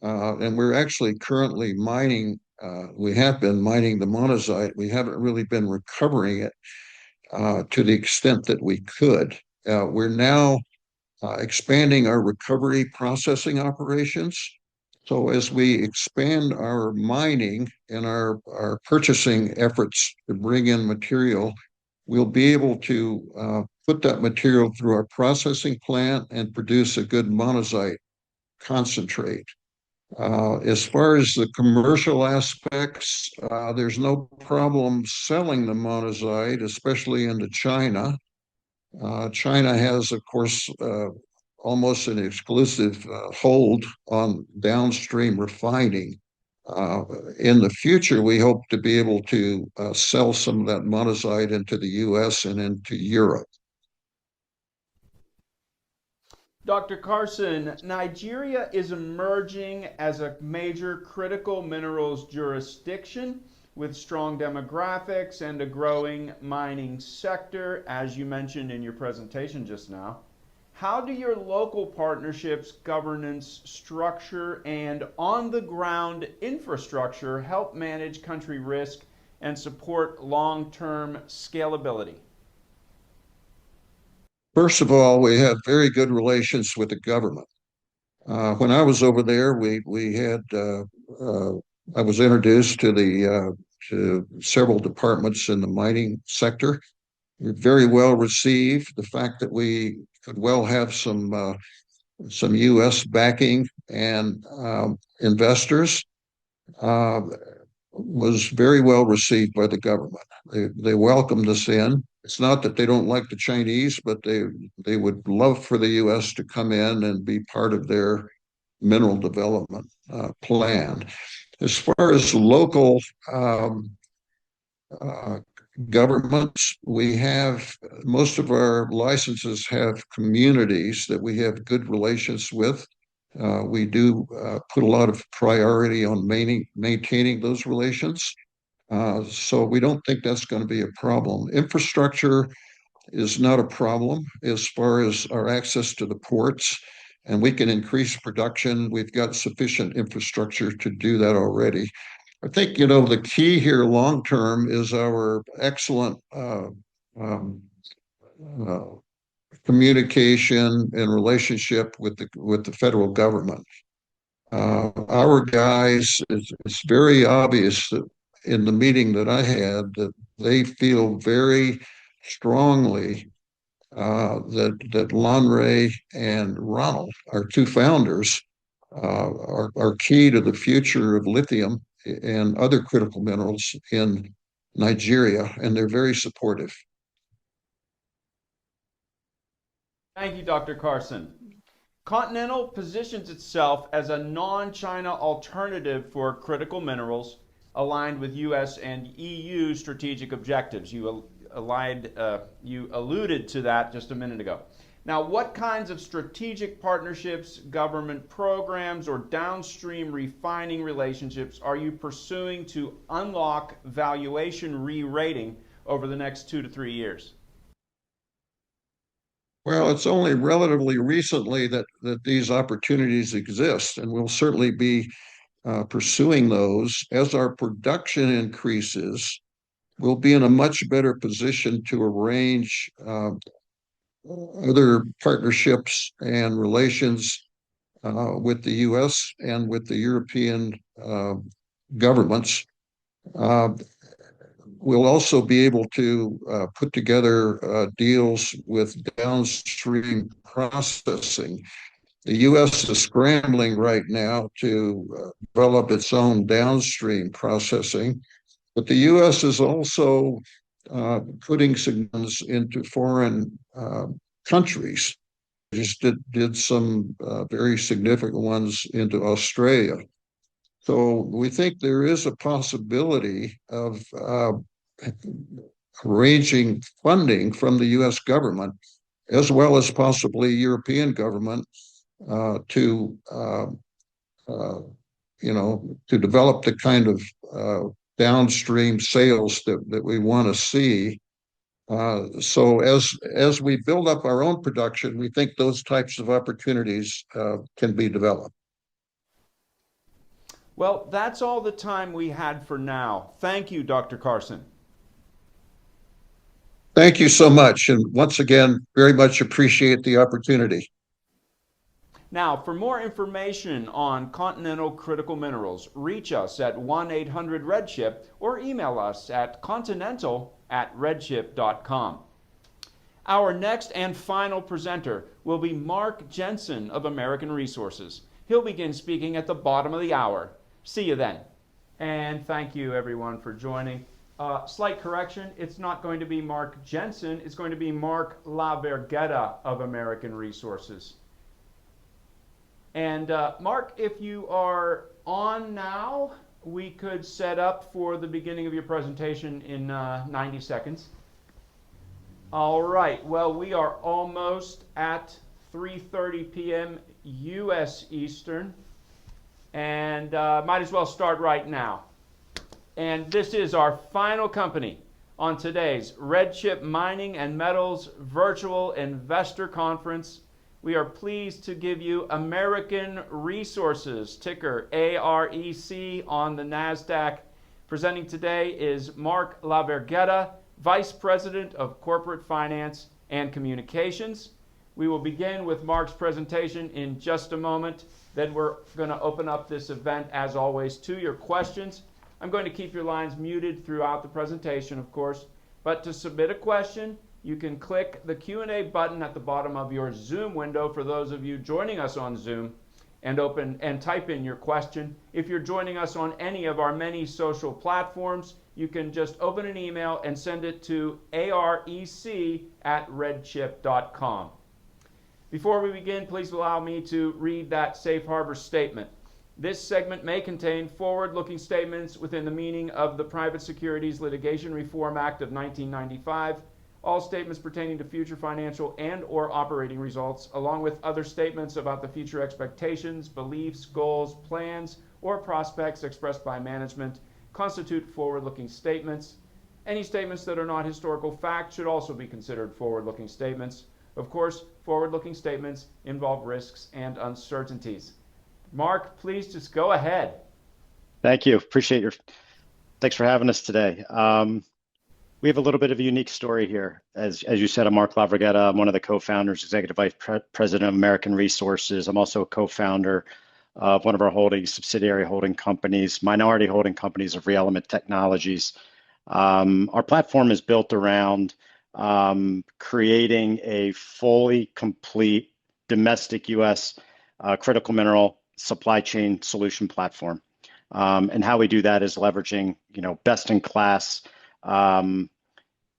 and we're actually currently mining. We have been mining the monazite. We haven't really been recovering it to the extent that we could. We're now expanding our recovery processing operations. So as we expand our mining and our purchasing efforts to bring in material, we'll be able to put that material through our processing plant and produce a good monazite concentrate. As far as the commercial aspects, there's no problem selling the monazite, especially into China. China has, of course, almost an exclusive hold on downstream refining. In the future, we hope to be able to sell some of that monazite into the U.S. and into Europe. Dr. Carson, Nigeria is emerging as a major critical minerals jurisdiction with strong demographics and a growing mining sector, as you mentioned in your presentation just now. How do your local partnerships, governance structure, and on-the-ground infrastructure help manage country risk and support long-term scalability? First of all, we have very good relations with the government. When I was over there, I was introduced to several departments in the mining sector. We're very well received. The fact that we could well have some U.S. backing and investors was very well received by the government. They welcomed us in. It's not that they don't like the Chinese, but they would love for the U.S. to come in and be part of their mineral development plan. As far as local governments. We have most of our licenses have communities that we have good relations with. We do put a lot of priority on maintaining those relations. So we don't think that's going to be a problem. Infrastructure is not a problem as far as our access to the ports, and we can increase production. We've got sufficient infrastructure to do that already. I think, the key here long term is our excellent communication and relationship with the federal government. Our guys, it's very obvious that in the meeting that I had that they feel very strongly that Lanre and Ronald, our two founders, are key to the future of lithium and other critical minerals in Nigeria, and they're very supportive. Thank you, Dr. Carson. Continental positions itself as a non-China alternative for critical minerals aligned with U.S. and EU strategic objectives. You alluded to that just a minute ago. Now, what kinds of strategic partnerships, government programs, or downstream refining relationships are you pursuing to unlock valuation re-rating over the next 2 to 3 years? Well, it's only relatively recently that these opportunities exist, and we'll certainly be pursuing those. As our production increases, we'll be in a much better position to arrange other partnerships and relations with the U.S. and with the European governments. We'll also be able to put together deals with downstream processing. The U.S. is scrambling right now to develop its own downstream processing, but the U.S. is also putting signals into foreign countries. Just did some very significant ones into Australia. So we think there is a possibility of arranging funding from the U.S. government, as well as possibly European government, to develop the kind of downstream sales that we want to see. So as we build up our own production, we think those types of opportunities can be developed. Well, that's all the time we had for now. Thank you, Dr. Carson. Thank you so much. And once again, very much appreciate the opportunity. Now, for more information on Continental Critical Minerals, reach us at 1-800-RedChip or email us at continental@redchip.com. Our next and final presenter will be Mark Jensen of American Resources. He'll begin speaking at the bottom of the hour. See you then. And thank you, everyone, for joining. Slight correction, it's not going to be Mark Jensen, it's going to be Mark LaVerghetta of American Resources. And Mark, if you are on now, we could set up for the beginning of your presentation in 90 seconds. All right, well, we are almost at 3:30 p.m. U.S. Eastern, and might as well start right now. And this is our final company on today's RedChip Mining and Metals Virtual Investor Conference. We are pleased to give you American Resources, ticker AREC on the NASDAQ. Presenting today is Mark LaVerghetta, Vice President of Corporate Finance and Communications. We will begin with Mark's presentation in just a moment. Then we're going to open up this event, as always, to your questions. I'm going to keep your lines muted throughout the presentation, of course. But to submit a question, you can click the Q&A button at the bottom of your Zoom window for those of you joining us on Zoom, and type in your question. If you're joining us on any of our many social platforms, you can just open an email and send it to arec@redchip.com. Before we begin, please allow me to read that safe harbor statement. This segment may contain forward-looking statements within the meaning of the Private Securities Litigation Reform Act of 1995. All statements pertaining to future financial and/or operating results, along with other statements about the future expectations, beliefs, goals, plans, or prospects expressed by management, constitute forward-looking statements. Any statements that are not historical fact should also be considered forward-looking statements. Of course, forward-looking statements involve risks and uncertainties. Mark, please just go ahead. Thank you. Thanks for having us today. We have a little bit of a unique story here. As you said, I'm Mark Lavragetta. I'm one of the co-founders, Executive Vice President of American Resources. I'm also a co-founder of one of our subsidiary holding companies, minority holding companies of ReElement Technologies. Our platform is built around creating a fully complete domestic U.S. Critical mineral supply chain solution platform. And how we do that is leveraging, best-in-class and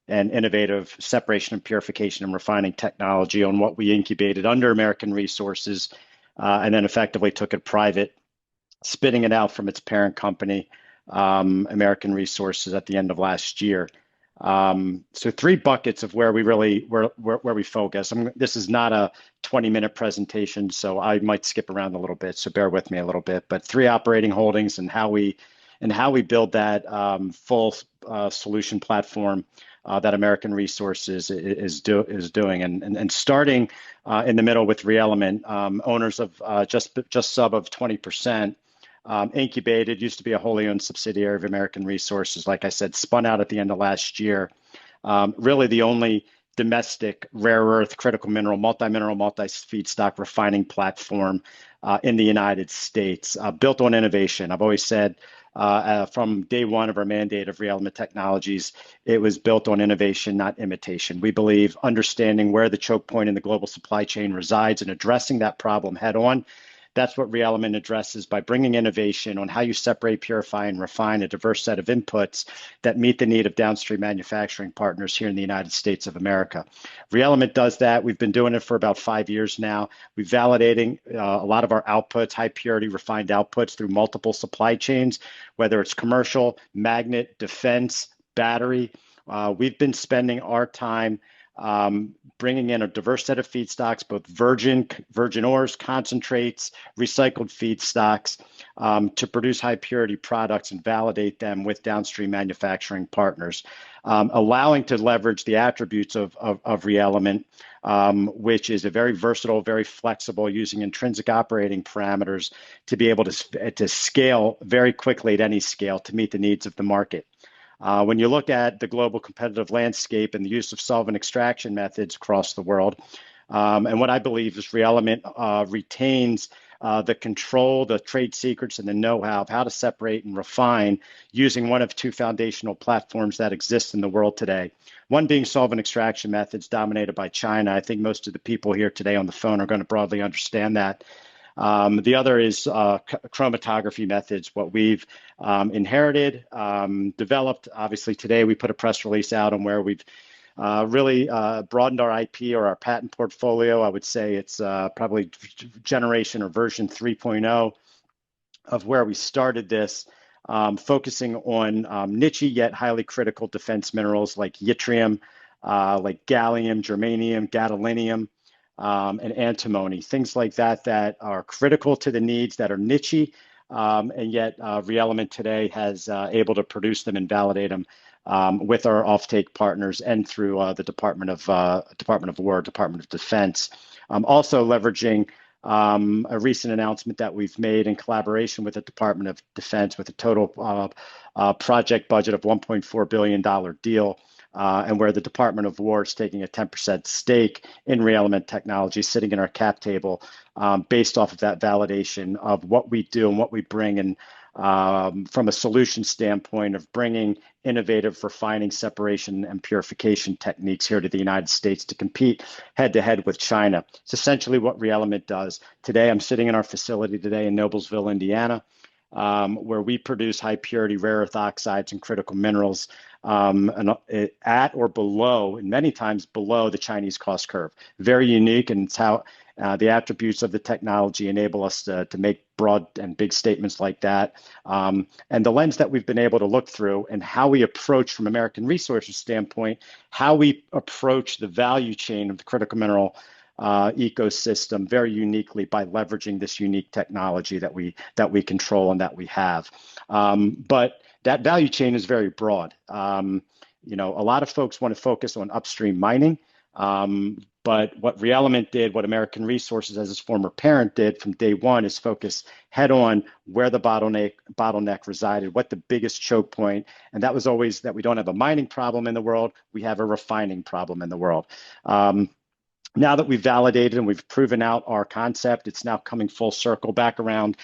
innovative separation and purification and refining technology on what we incubated under American Resources, and then effectively took it private, spinning it out from its parent company, American Resources, at the end of last year. So 3 buckets of where we focus. This is not a 20-minute presentation, so I might skip around a little bit, so bear with me a little bit. But 3 operating holdings and how we build that full solution platform that American Resources is doing, and starting in the middle with ReElement, owners of just sub of 20%. Incubated, used to be a wholly owned subsidiary of American Resources. Like I said, spun out at the end of last year. Really the only domestic rare earth, critical mineral, multi-feedstock refining platform in the United States, built on innovation. I've always said from day one of our mandate of ReElement Technologies, it was built on innovation, not imitation. We believe understanding where the choke point in the global supply chain resides and addressing that problem head on. That's what ReElement addresses by bringing innovation on how you separate, purify, and refine a diverse set of inputs that meet the need of downstream manufacturing partners here in the United States of America. ReElement does that. We've been doing it for about 5 years now. We're validating a lot of our outputs, high purity refined outputs, through multiple supply chains, whether it's commercial, magnet, defense, battery. We've been spending our time bringing in a diverse set of feedstocks, both virgin ores, concentrates, recycled feedstocks, to produce high purity products and validate them with downstream manufacturing partners, allowing to leverage the attributes of ReElement, which is a very versatile, very flexible, using intrinsic operating parameters to be able to scale very quickly at any scale to meet the needs of the market. When you look at the global competitive landscape and the use of solvent extraction methods across the world, and what I believe is ReElement retains the control, the trade secrets, and the know-how of how to separate and refine using one of 2 foundational platforms that exist in the world today. One being solvent extraction methods dominated by China. I think most of the people here today on the phone are going to broadly understand that. The other is chromatography methods, what we've inherited, developed. Obviously, today we put a press release out on where we've really broadened our IP or our patent portfolio. I would say it's probably generation or version 3.0 of where we started this, focusing on niche yet highly critical defense minerals like yttrium, like gallium, germanium, gadolinium, and antimony, things like that are critical to the needs, that are niche, and yet ReElement today has able to produce them and validate them with our offtake partners and through the Department of War, Department of Defense. Also leveraging a recent announcement that we've made in collaboration with the Department of Defense with a total project budget of $1.4 billion deal. And where the Department of War is taking a 10% stake in ReElement Technology, sitting in our cap table, based off of that validation of what we do and what we bring, and from a solution standpoint of bringing innovative refining, separation, and purification techniques here to the United States to compete head-to-head with China. It's essentially what ReElement does. Today, I'm sitting in our facility today in Noblesville, Indiana, where we produce high purity rare earth oxides and critical minerals at or below, and many times below, the Chinese cost curve. Very unique, and it's how The attributes of the technology enable us to make broad and big statements like that. And the lens that we've been able to look through and how we approach from American Resources standpoint, how we approach the value chain of the critical mineral ecosystem very uniquely by leveraging this unique technology that we control and that we have. But that value chain is very broad. You know, a lot of folks want to focus on upstream mining, but what ReElement did, what American Resources as its former parent did from day one is focus head on where the bottleneck resided, what the biggest choke point, and that was always that we don't have a mining problem in the world, we have a refining problem in the world. Now that we've validated and we've proven out our concept, it's now coming full circle back around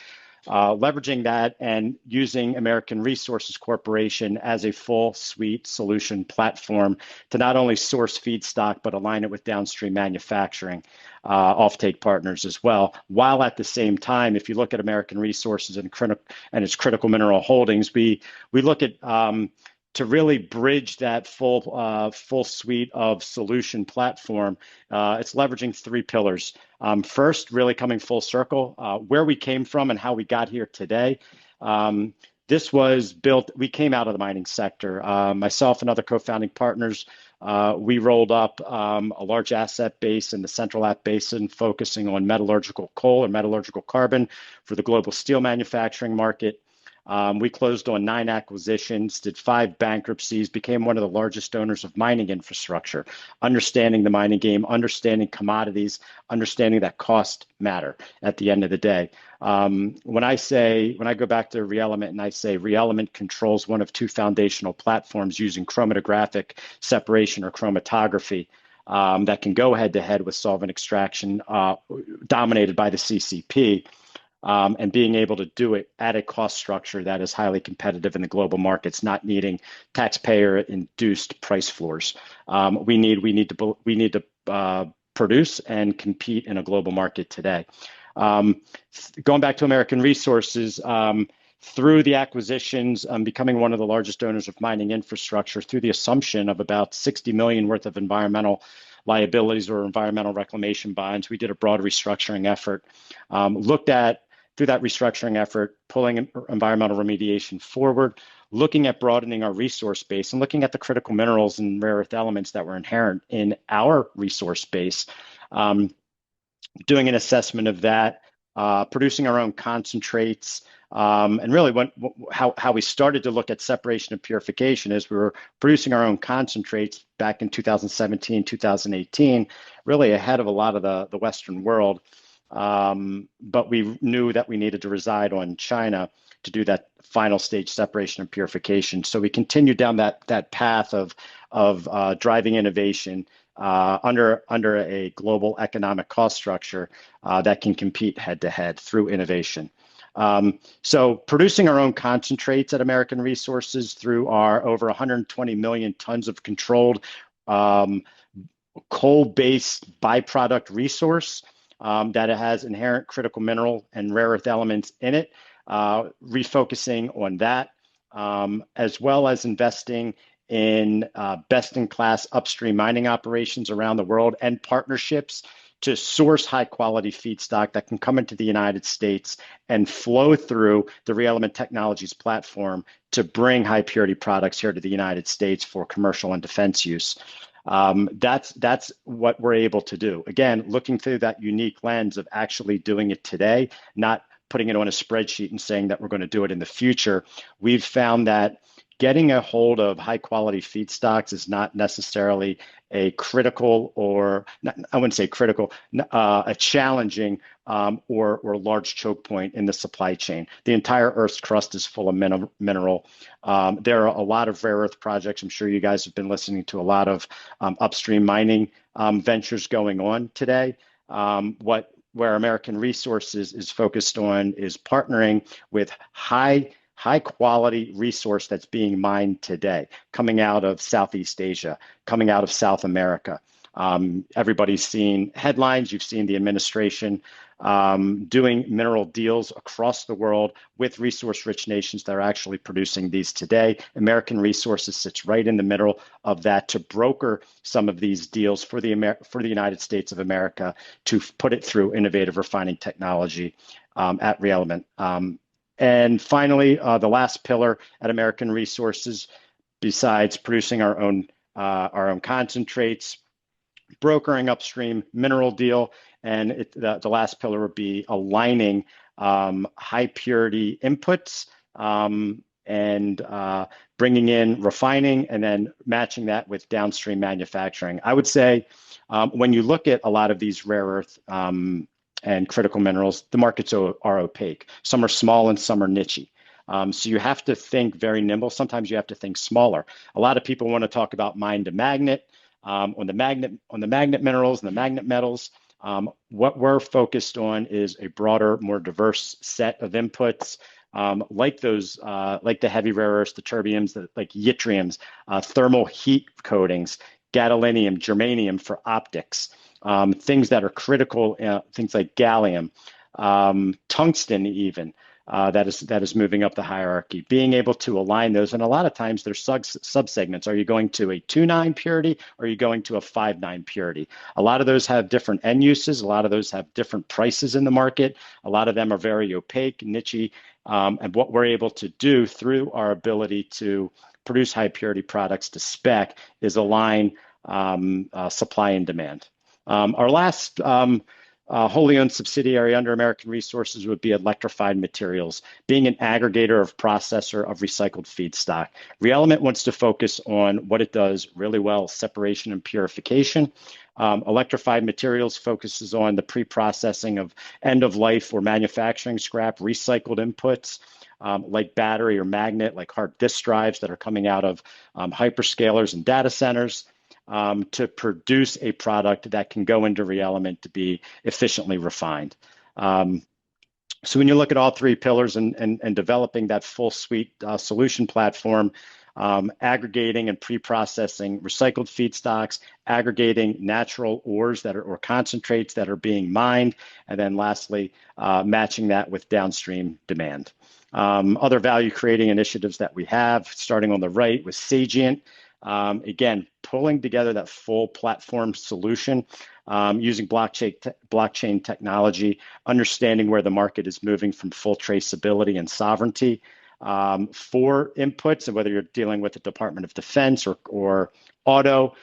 leveraging that and using American Resources Corporation as a full suite solution platform to not only source feedstock, but align it with downstream manufacturing offtake partners as well. While at the same time, if you look at American Resources and its critical mineral holdings, we look at to really bridge that full suite of solution platform, it's leveraging three pillars. First, really coming full circle, where we came from and how we got here today. This was built, we came out of the mining sector. Myself and other co-founding partners, we rolled up a large asset base in the Central App Basin, focusing on metallurgical coal or metallurgical carbon for the global steel manufacturing market. We closed on 9 acquisitions, did 5 bankruptcies, became one of the largest owners of mining infrastructure, understanding the mining game, understanding commodities, understanding that cost matter at the end of the day. When I go back to ReElement and I say ReElement controls one of 2 foundational platforms using chromatographic separation or chromatography, that can go head to head with solvent extraction, dominated by the CCP. And being able to do it at a cost structure that is highly competitive in the global markets, not needing taxpayer-induced price floors. We need to produce and compete in a global market today. Going back to American Resources, through the acquisitions, becoming one of the largest owners of mining infrastructure, through the assumption of about 60 million worth of environmental liabilities or environmental reclamation bonds, we did a broad restructuring effort. Looked at through that restructuring effort, pulling environmental remediation forward, looking at broadening our resource base and looking at the critical minerals and rare earth elements that were inherent in our resource base, doing an assessment of that, producing our own concentrates, and really how we started to look at separation and purification is we were producing our own concentrates back in 2017, 2018, really ahead of a lot of the Western world. But we knew that we needed to reside on China to do that final stage separation and purification. So we continued down that path of driving innovation under a global economic cost structure that can compete head to head through innovation. So producing our own concentrates at American Resources through our over 120 million tons of controlled coal-based byproduct resource that it has inherent critical mineral and rare earth elements in it, refocusing on that, as well as investing in best-in-class upstream mining operations around the world and partnerships to source high-quality feedstock that can come into the United States and flow through the ReElement Technologies platform to bring high-purity products here to the United States for commercial and defense use. That's what we're able to do. Again, looking through that unique lens of actually doing it today, not putting it on a spreadsheet and saying that we're going to do it in the future. We've found that getting a hold of high quality feedstocks is not necessarily a critical or I wouldn't say critical, a challenging or large choke point in the supply chain. The entire Earth's crust is full of mineral. There are a lot of rare earth projects. I'm sure you guys have been listening to a lot of upstream mining ventures going on today. Where American Resources is focused on is partnering with high quality resource that's being mined today, coming out of Southeast Asia, coming out of South America. Everybody's seen headlines. You've seen the administration doing mineral deals across the world with resource-rich nations that are actually producing these today. American Resources sits right in the middle of that to broker some of these deals for the United States of America to put it through innovative refining technology at ReElement. And finally, the last pillar at American Resources, besides producing our own concentrates, brokering upstream mineral deal, and the last pillar would be aligning high purity inputs and bringing in refining and then matching that with downstream manufacturing. I would say when you look at a lot of these rare earth and critical minerals, the markets are opaque. Some are small and some are niche. So you have to think very nimble. Sometimes you have to think smaller. A lot of people want to talk about mine to magnet. On the magnet minerals and the magnet metals, what we're focused on is a broader, more diverse set of inputs, like the heavy rare earths, the terbiums, like yttriums, thermal heat coatings, gadolinium, germanium for optics, things that are critical, things like gallium, tungsten even. That is moving up the hierarchy, being able to align those. And a lot of times there's subsegments. Are you going to a 2.9 purity or are you going to a 5.9 purity? A lot of those have different end uses. A lot of those have different prices in the market. A lot of them are very opaque, niche. And what we're able to do through our ability to produce high purity products to spec is align supply and demand. Our last wholly owned subsidiary under American Resources would be Electrified Materials, being an aggregator of processor of recycled feedstock. ReElement wants to focus on what it does really well, separation and purification. Electrified Materials focuses on the pre-processing of end-of-life or manufacturing scrap, recycled inputs, like battery or magnet, like hard disk drives that are coming out of hyperscalers and data centers. To produce a product that can go into ReElement to be efficiently refined. So when you look at all three pillars and developing that full suite solution platform, aggregating and pre-processing recycled feedstocks, aggregating natural ores or concentrates that are being mined, and then lastly, matching that with downstream demand. Other value creating initiatives that we have, starting on the right with Sagient. Again, pulling together that full platform solution using blockchain technology, understanding where the market is moving from full traceability and sovereignty for inputs, and whether you're dealing with the Department of Defense or auto,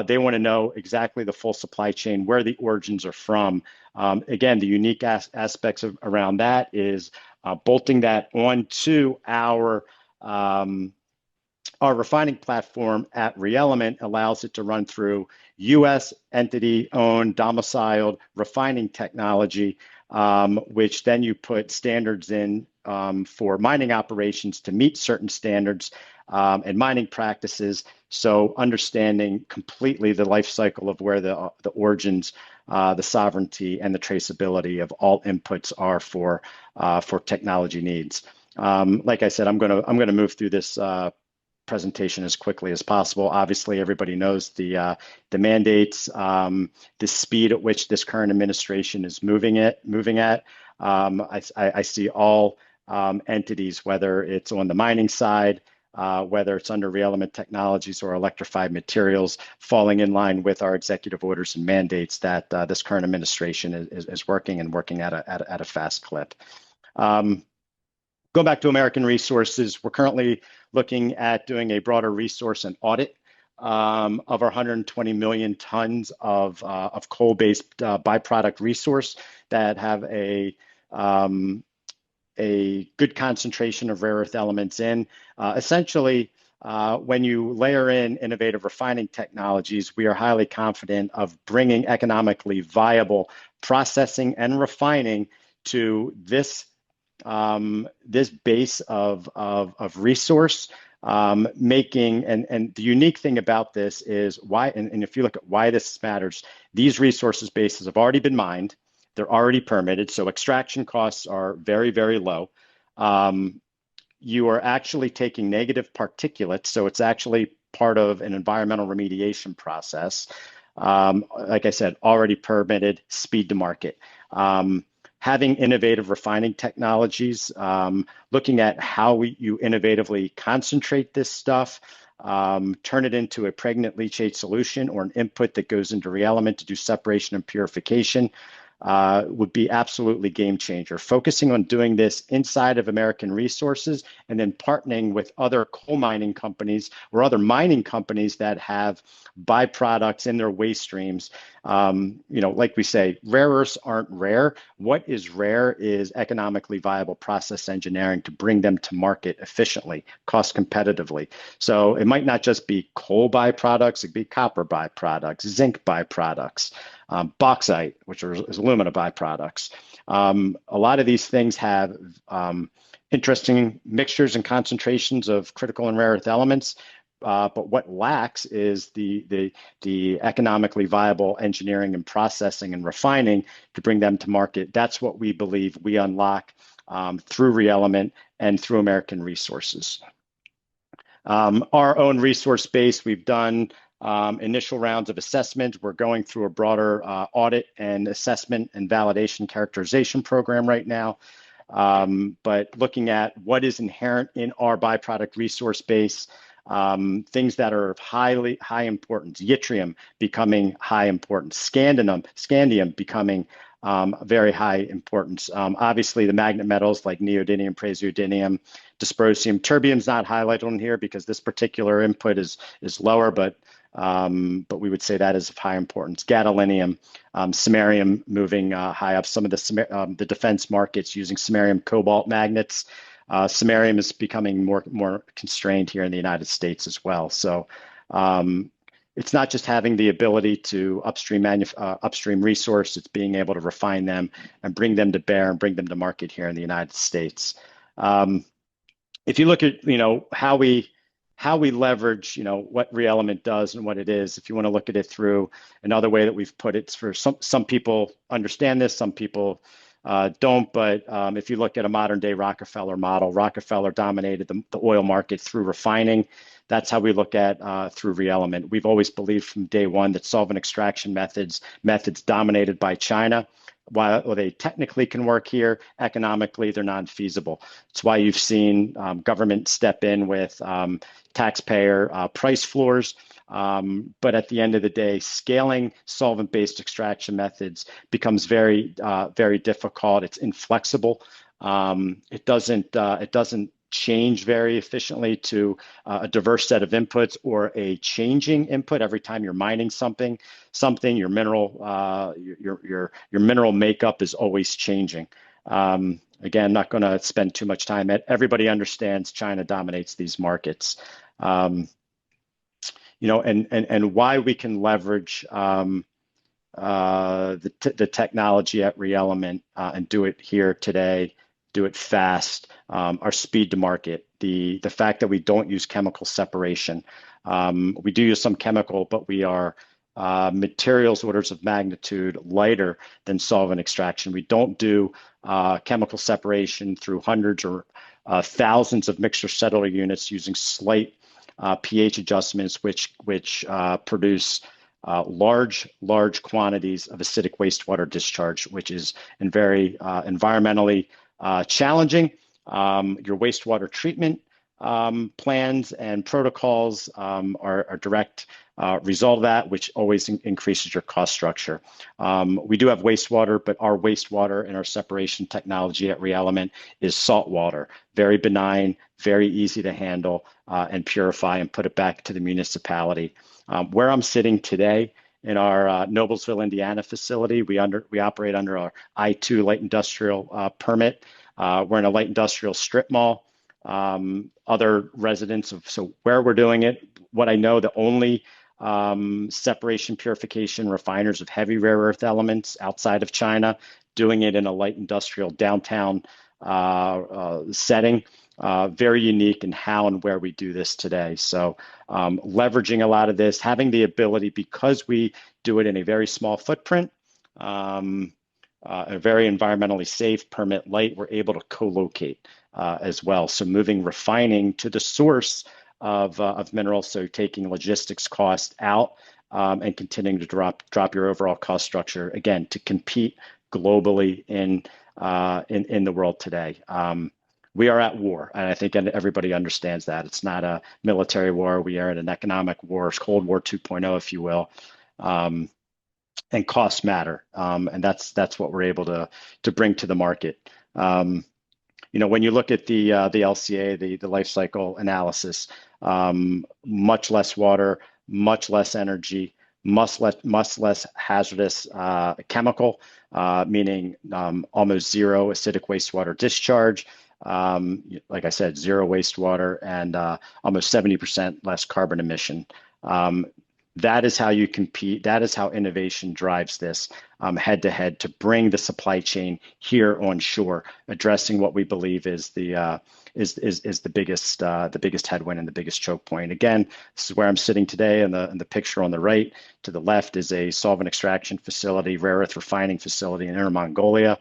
they want to know exactly the full supply chain, where the origins are from. Again, the unique aspects around that is bolting that onto our refining platform at ReElement allows it to run through U.S. entity-owned, domiciled refining technology, which then you put standards in for mining operations to meet certain standards and mining practices. So understanding completely the life cycle of where the origins, the sovereignty, and the traceability of all inputs are for technology needs. Like I said, I'm gonna move through this presentation as quickly as possible. Obviously, everybody knows the mandates, the speed at which this current administration is moving at. I see all entities, whether it's on the mining side, whether it's under ReElement Technologies or Electrified Materials, falling in line with our executive orders and mandates that this current administration is working at a fast clip. Go back to American Resources. We're currently looking at doing a broader resource and audit of our 120 million tons of coal-based byproduct resource that have a good concentration of rare earth elements in. Essentially, when you layer in innovative refining technologies, we are highly confident of bringing economically viable processing and refining to this base of resource, making, and the unique thing about this is why, and if you look at why this matters, these resources bases have already been mined, they're already permitted, so extraction costs are very, very low. You are actually taking negative particulates, so it's actually part of an environmental remediation process. Like I said, already permitted, speed to market. Having innovative refining technologies, looking at how you innovatively concentrate this stuff, turn it into a pregnant leachate solution or an input that goes into ReElement to do separation and purification, would be absolutely game changer. Focusing on doing this inside of American resources and then partnering with other coal mining companies or other mining companies that have byproducts in their waste streams. Like we say, rare earths aren't rare. What is rare is economically viable process engineering to bring them to market efficiently, cost competitively. So it might not just be coal byproducts, it could be copper byproducts, zinc byproducts, bauxite, which is alumina byproducts. A lot of these things have interesting mixtures and concentrations of critical and rare earth elements. But what lacks is the economically viable engineering and processing and refining to bring them to market. That's what we believe we unlock through ReElement and through American resources. Our own resource base, we've done initial rounds of assessment. We're going through a broader audit and assessment and validation characterization program right now. But looking at what is inherent in our byproduct resource base, things that are of high importance, yttrium becoming high importance, scandium becoming very high importance. Obviously, the magnet metals like neodymium, praseodymium, dysprosium, terbium's not highlighted on here because this particular input is lower, but we would say that is of high importance. Gadolinium, samarium moving high up. Some of the defense markets using samarium cobalt magnets. Samarium is becoming more constrained here in the United States as well. So it's not just having the ability to upstream resource, it's being able to refine them and bring them to bear and bring them to market here in the United States. If you look at how we leverage what ReElement does and what it is, if you want to look at it through another way that we've put it, for some people understand this, some people don't, but if you look at a modern day Rockefeller model, Rockefeller dominated the oil market through refining. That's how we look at through ReElement. We've always believed from day one that solvent extraction methods dominated by China. While they technically can work here, economically they're non-feasible. It's why you've seen government step in with taxpayer price floors. But at the end of the day, scaling solvent-based extraction methods becomes very difficult. It's inflexible. It doesn't change very efficiently to a diverse set of inputs or a changing input every time you're mining something. Your mineral your mineral makeup is always changing. Again, I'm not going to spend too much time. Everybody understands China dominates these markets. And why we can leverage the technology at ReElement and do it here today, do it fast, our speed to market, the fact that we don't use chemical separation. We do use some chemical, but we are materials orders of magnitude lighter than solvent extraction. We don't do chemical separation through hundreds or thousands of mixture settler units using slight pH adjustments, which produce large quantities of acidic wastewater discharge, which is very environmentally challenging. Your wastewater treatment plans and protocols are a direct result of that, which always increases your cost structure. We do have wastewater, but our wastewater and our separation technology at ReElement is salt water, very benign, very easy to handle and purify and put it back to the municipality. Where I'm sitting today in our Noblesville, Indiana facility, we operate under our I-2 light industrial permit. We're in a light industrial strip mall. Other residents so where we're doing it, what I know, the only separation, purification, refiners of heavy rare earth elements outside of China, doing it in a light industrial downtown setting. Very unique in how and where we do this today. So leveraging a lot of this, having the ability, because we do it in a very small footprint, a very environmentally safe, permit light, we're able to co-locate as well. So moving refining to the source of minerals, so taking logistics costs out and continuing to drop your overall cost structure, again, to compete globally in the world today. We are at war, and I think everybody understands that. It's not a military war. We are in an economic war, Cold War 2.0, if you will. And costs matter, and that's what we're able to bring to the market. When you look at the LCA, the life cycle analysis, much less water, much less energy, much less hazardous chemical, meaning almost zero acidic wastewater discharge. Like I said, zero wastewater and almost 70% less carbon emission. That is how you compete. That is how innovation drives this head to head to bring the supply chain here onshore, addressing what we believe is the biggest headwind and the biggest choke point. Again, this is where I'm sitting today, and the picture on the right to the left is a solvent extraction facility, rare earth refining facility in Inner Mongolia.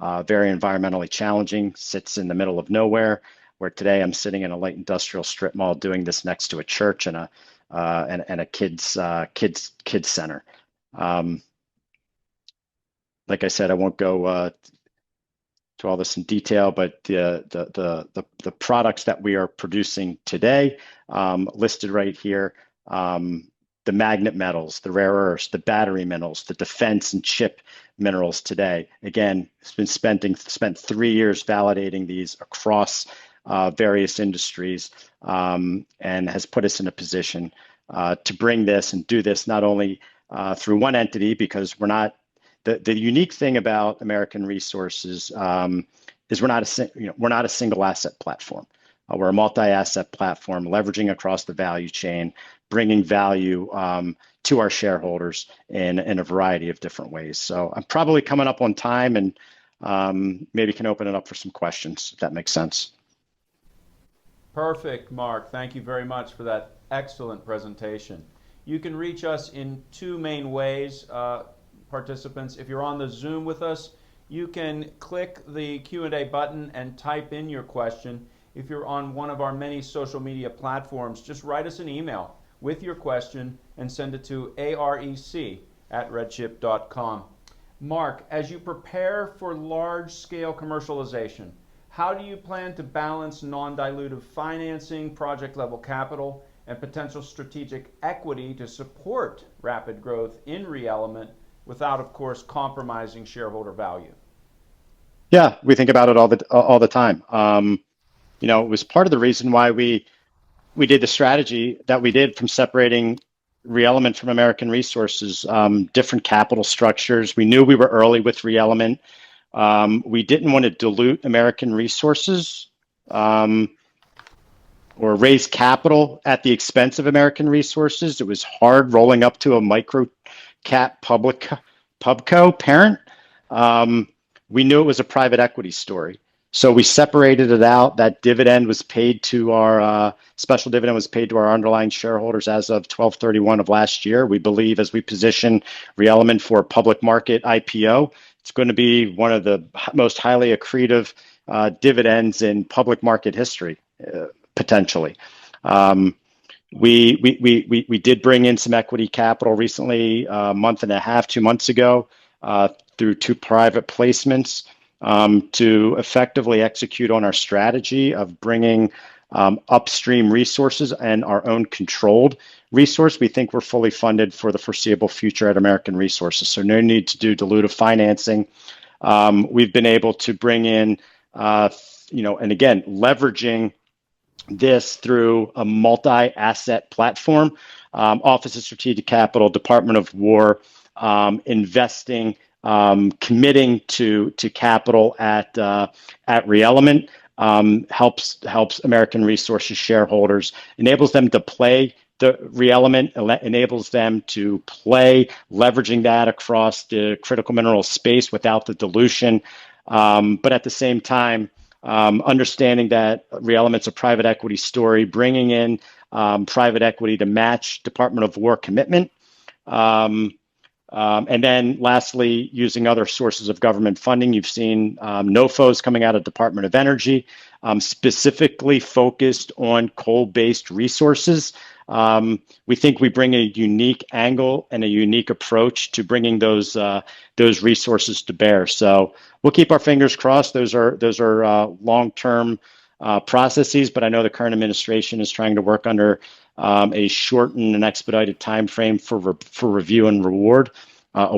Very environmentally challenging, sits in the middle of nowhere, where today I'm sitting in a light industrial strip mall doing this next to a church and a kids center. Like I said, I won't go to all this in detail, but the products that we are producing today, listed right here, the magnet metals, the rare earths, the battery minerals, the defense and chip minerals today. Again, it's been spent 3 years validating these across various industries, and has put us in a position to bring this and do this not only through one entity, because we're not the unique thing about American Resources is we're not a single asset platform. We're a multi-asset platform, leveraging across the value chain, bringing value to our shareholders in a variety of different ways. So I'm probably coming up on time, and maybe can open it up for some questions, if that makes sense. Perfect, Mark. Thank you very much for that excellent presentation. You can reach us in two main ways, participants. If you're on the Zoom with us, you can click the Q&A button and type in your question. If you're on one of our many social media platforms, just write us an email with your question and send it to arec@redchip.com. Mark, as you prepare for large-scale commercialization, how do you plan to balance non-dilutive financing, project-level capital, and potential strategic equity to support rapid growth in ReElement without, of course, compromising shareholder value? Yeah, we think about it all the time. It was part of the reason why we did the strategy that we did from separating ReElement from American Resources, different capital structures. We knew we were early with ReElement. We didn't want to dilute American Resources or raise capital at the expense of American Resources. It was hard rolling up to a micro cap pubco parent. We knew it was a private equity story. So we separated it out. That dividend was paid to our special dividend was paid to our underlying shareholders as of 12/31 of last year. We believe as we position ReElement for public market IPO, it's going to be one of the most highly accretive dividends in public market history, potentially. We did bring in some equity capital recently, a month and a half, 2 months ago, through 2 private placements, to effectively execute on our strategy of bringing upstream resources and our own controlled resource. We think we're fully funded for the foreseeable future at American Resources, so no need to do dilutive financing. We've been able to bring in, and again, leveraging this through a multi-asset platform, Office of Strategic Capital, Department of War, investing, committing to capital at ReElement, helps American Resources shareholders, enables them to play the ReElement, enables them to play, leveraging that across the critical mineral space without the dilution, but at the same time, understanding that ReElement's a private equity story, bringing in private equity to match Department of War commitment. And then lastly, using other sources of government funding. You've seen NOFOs coming out of Department of Energy, specifically focused on coal-based resources, We think we bring a unique angle and a unique approach to bringing those resources to bear. So we'll keep our fingers crossed. Those are long-term processes, but I know the current administration is trying to work under a shortened and expedited time frame for review and award. So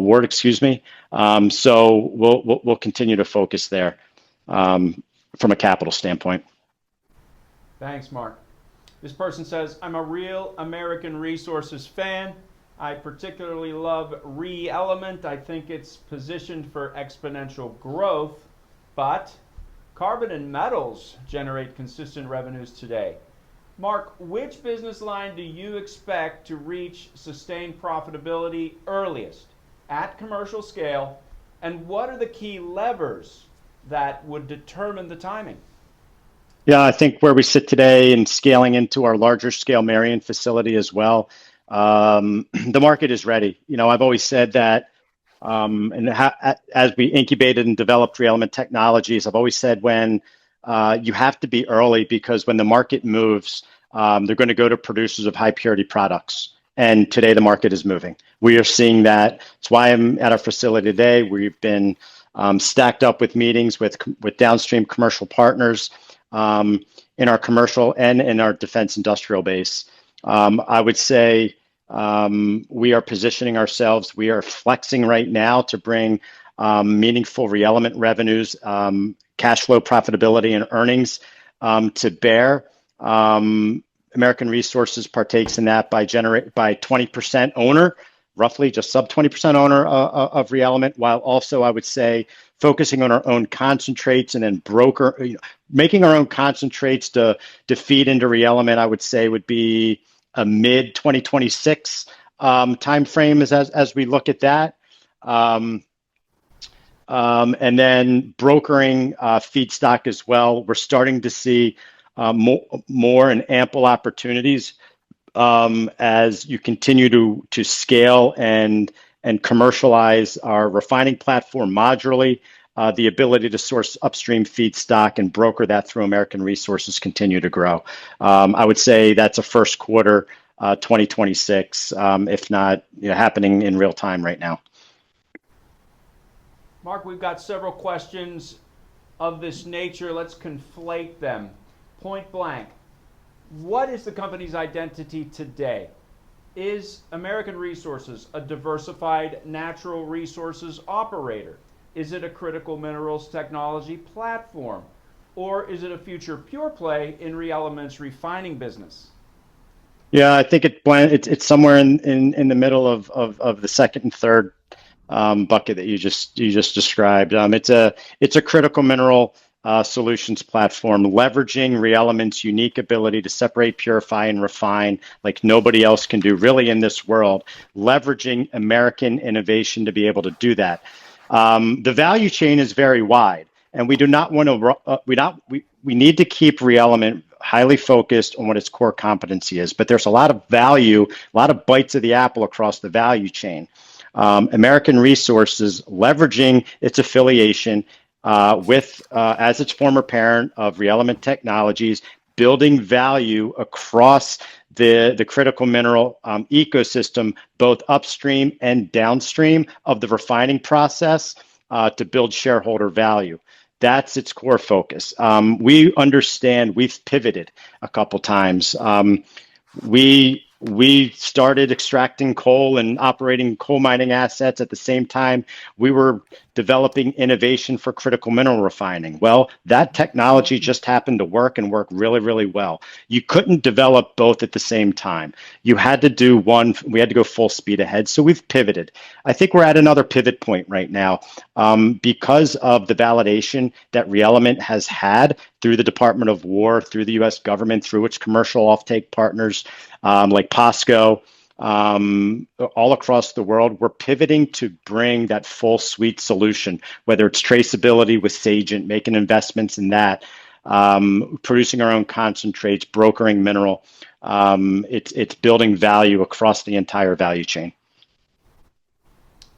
we'll continue to focus there from a capital standpoint. Thanks, Mark. This person says, I'm a real American Resources fan. I particularly love ReElement. I think it's positioned for exponential growth, but carbon and metals generate consistent revenues today. Mark, which business line do you expect to reach sustained profitability earliest at commercial scale, and what are the key levers that would determine the timing? Yeah, I think where we sit today and scaling into our larger scale Marion facility as well, the market is ready. I've always said that, as we incubated and developed ReElement Technologies, I've always said when you have to be early, because when the market moves, they're going to go to producers of high purity products. And today the market is moving. We are seeing that. That's why I'm at our facility today. We've been stacked up with meetings with downstream commercial partners in our commercial and in our defense industrial base. I would say we are positioning ourselves. We are flexing right now to bring meaningful ReElement revenues, cash flow profitability, and earnings to bear. American Resources partakes in that by 20% owner, roughly just sub 20% owner of ReElement, while also, I would say, focusing on our own concentrates and then making our own concentrates to feed into ReElement. I would say would be a mid 2026 timeframe as we look at that. And then brokering feedstock as well. We're starting to see more and ample opportunities as you continue to scale and commercialize our refining platform modularly. The ability to source upstream feedstock and broker that through American Resources continue to grow. I would say that's a first quarter 2026, if not happening in real time right now. Mark, we've got several questions of this nature. Let's conflate them. Point blank, what is the company's identity today? Is American Resources a diversified natural resources operator? Is it a critical minerals technology platform? Or is it a future pure play in ReElement's refining business? Yeah, I think it's somewhere in the middle of the second and third bucket that you just described. It's a critical mineral solutions platform, leveraging ReElement's unique ability to separate, purify, and refine like nobody else can do really in this world, leveraging American innovation to be able to do that. The value chain is very wide, and we do not want to, we need to keep ReElement highly focused on what its core competency is, but there's a lot of value, a lot of bites of the apple across the value chain. American Resources leveraging its affiliation with as its former parent of ReElement Technologies, building value across the critical mineral ecosystem, both upstream and downstream of the refining process, to build shareholder value. That's its core focus. We understand we've pivoted a couple times. We started extracting coal and operating coal mining assets at the same time we were developing innovation for critical mineral refining. Well, that technology just happened to work and work really, really well. You couldn't develop both at the same time. You had to do one. We had to go full speed ahead. So we've pivoted. I think we're at another pivot point right now because of the validation that ReElement has had through the Department of War, through the U.S. government, through its commercial offtake partners like POSCO, all across the world. We're pivoting to bring that full suite solution, whether it's traceability with Sagent, making investments in that, producing our own concentrates, brokering mineral. It's building value across the entire value chain.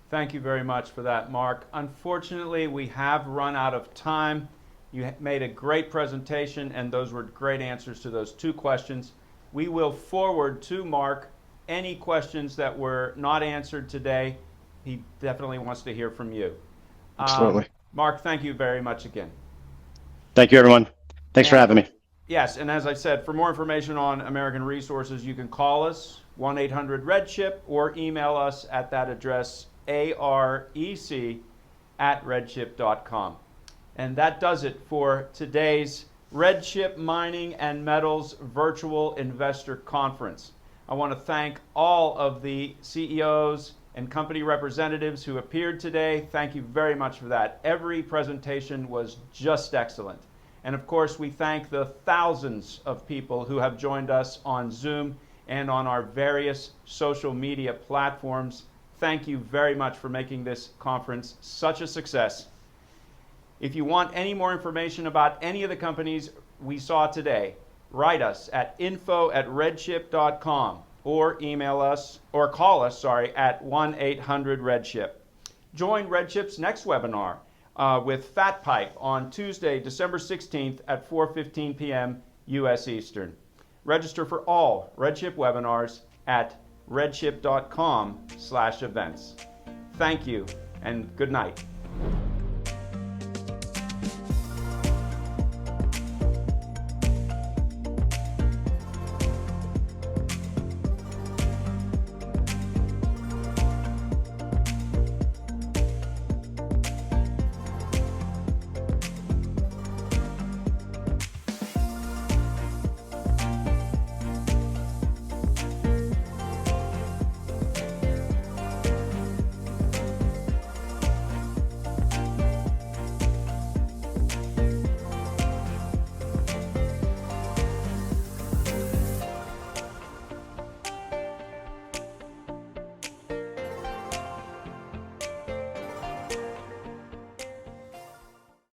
Thank you very much for that, Mark. Unfortunately, we have run out of time. You made a great presentation, and those were great answers to those two questions. we will forward to Mark any questions that were not answered today. He definitely wants to hear from you. Absolutely. Mark, thank you very much again. Thank you, everyone. Thanks for having me. Yes, and as I said, for more information on American Resources, you can call us, 1-800-REDCHIP, or email us at that address, arec@redchip.com. And that does it for today's RedChip Mining and Metals Virtual Investor Conference. I want to thank all of the CEOs and company representatives who appeared today. Thank you very much for that. Every presentation was just excellent. And of course, we thank the thousands of people who have joined us on Zoom and on our various social media platforms. Thank you very much for making this conference such a success. If you want any more information about any of the companies we saw today, write us at info@redchip.com or email us or call us, at 1-800-REDCHIP. Join RedChip's next webinar with Fat Pipe on Tuesday, December 16th at 4:15 p.m. U.S. Eastern. Register for all RedChip webinars at redchip.com/events. Thank you and good night.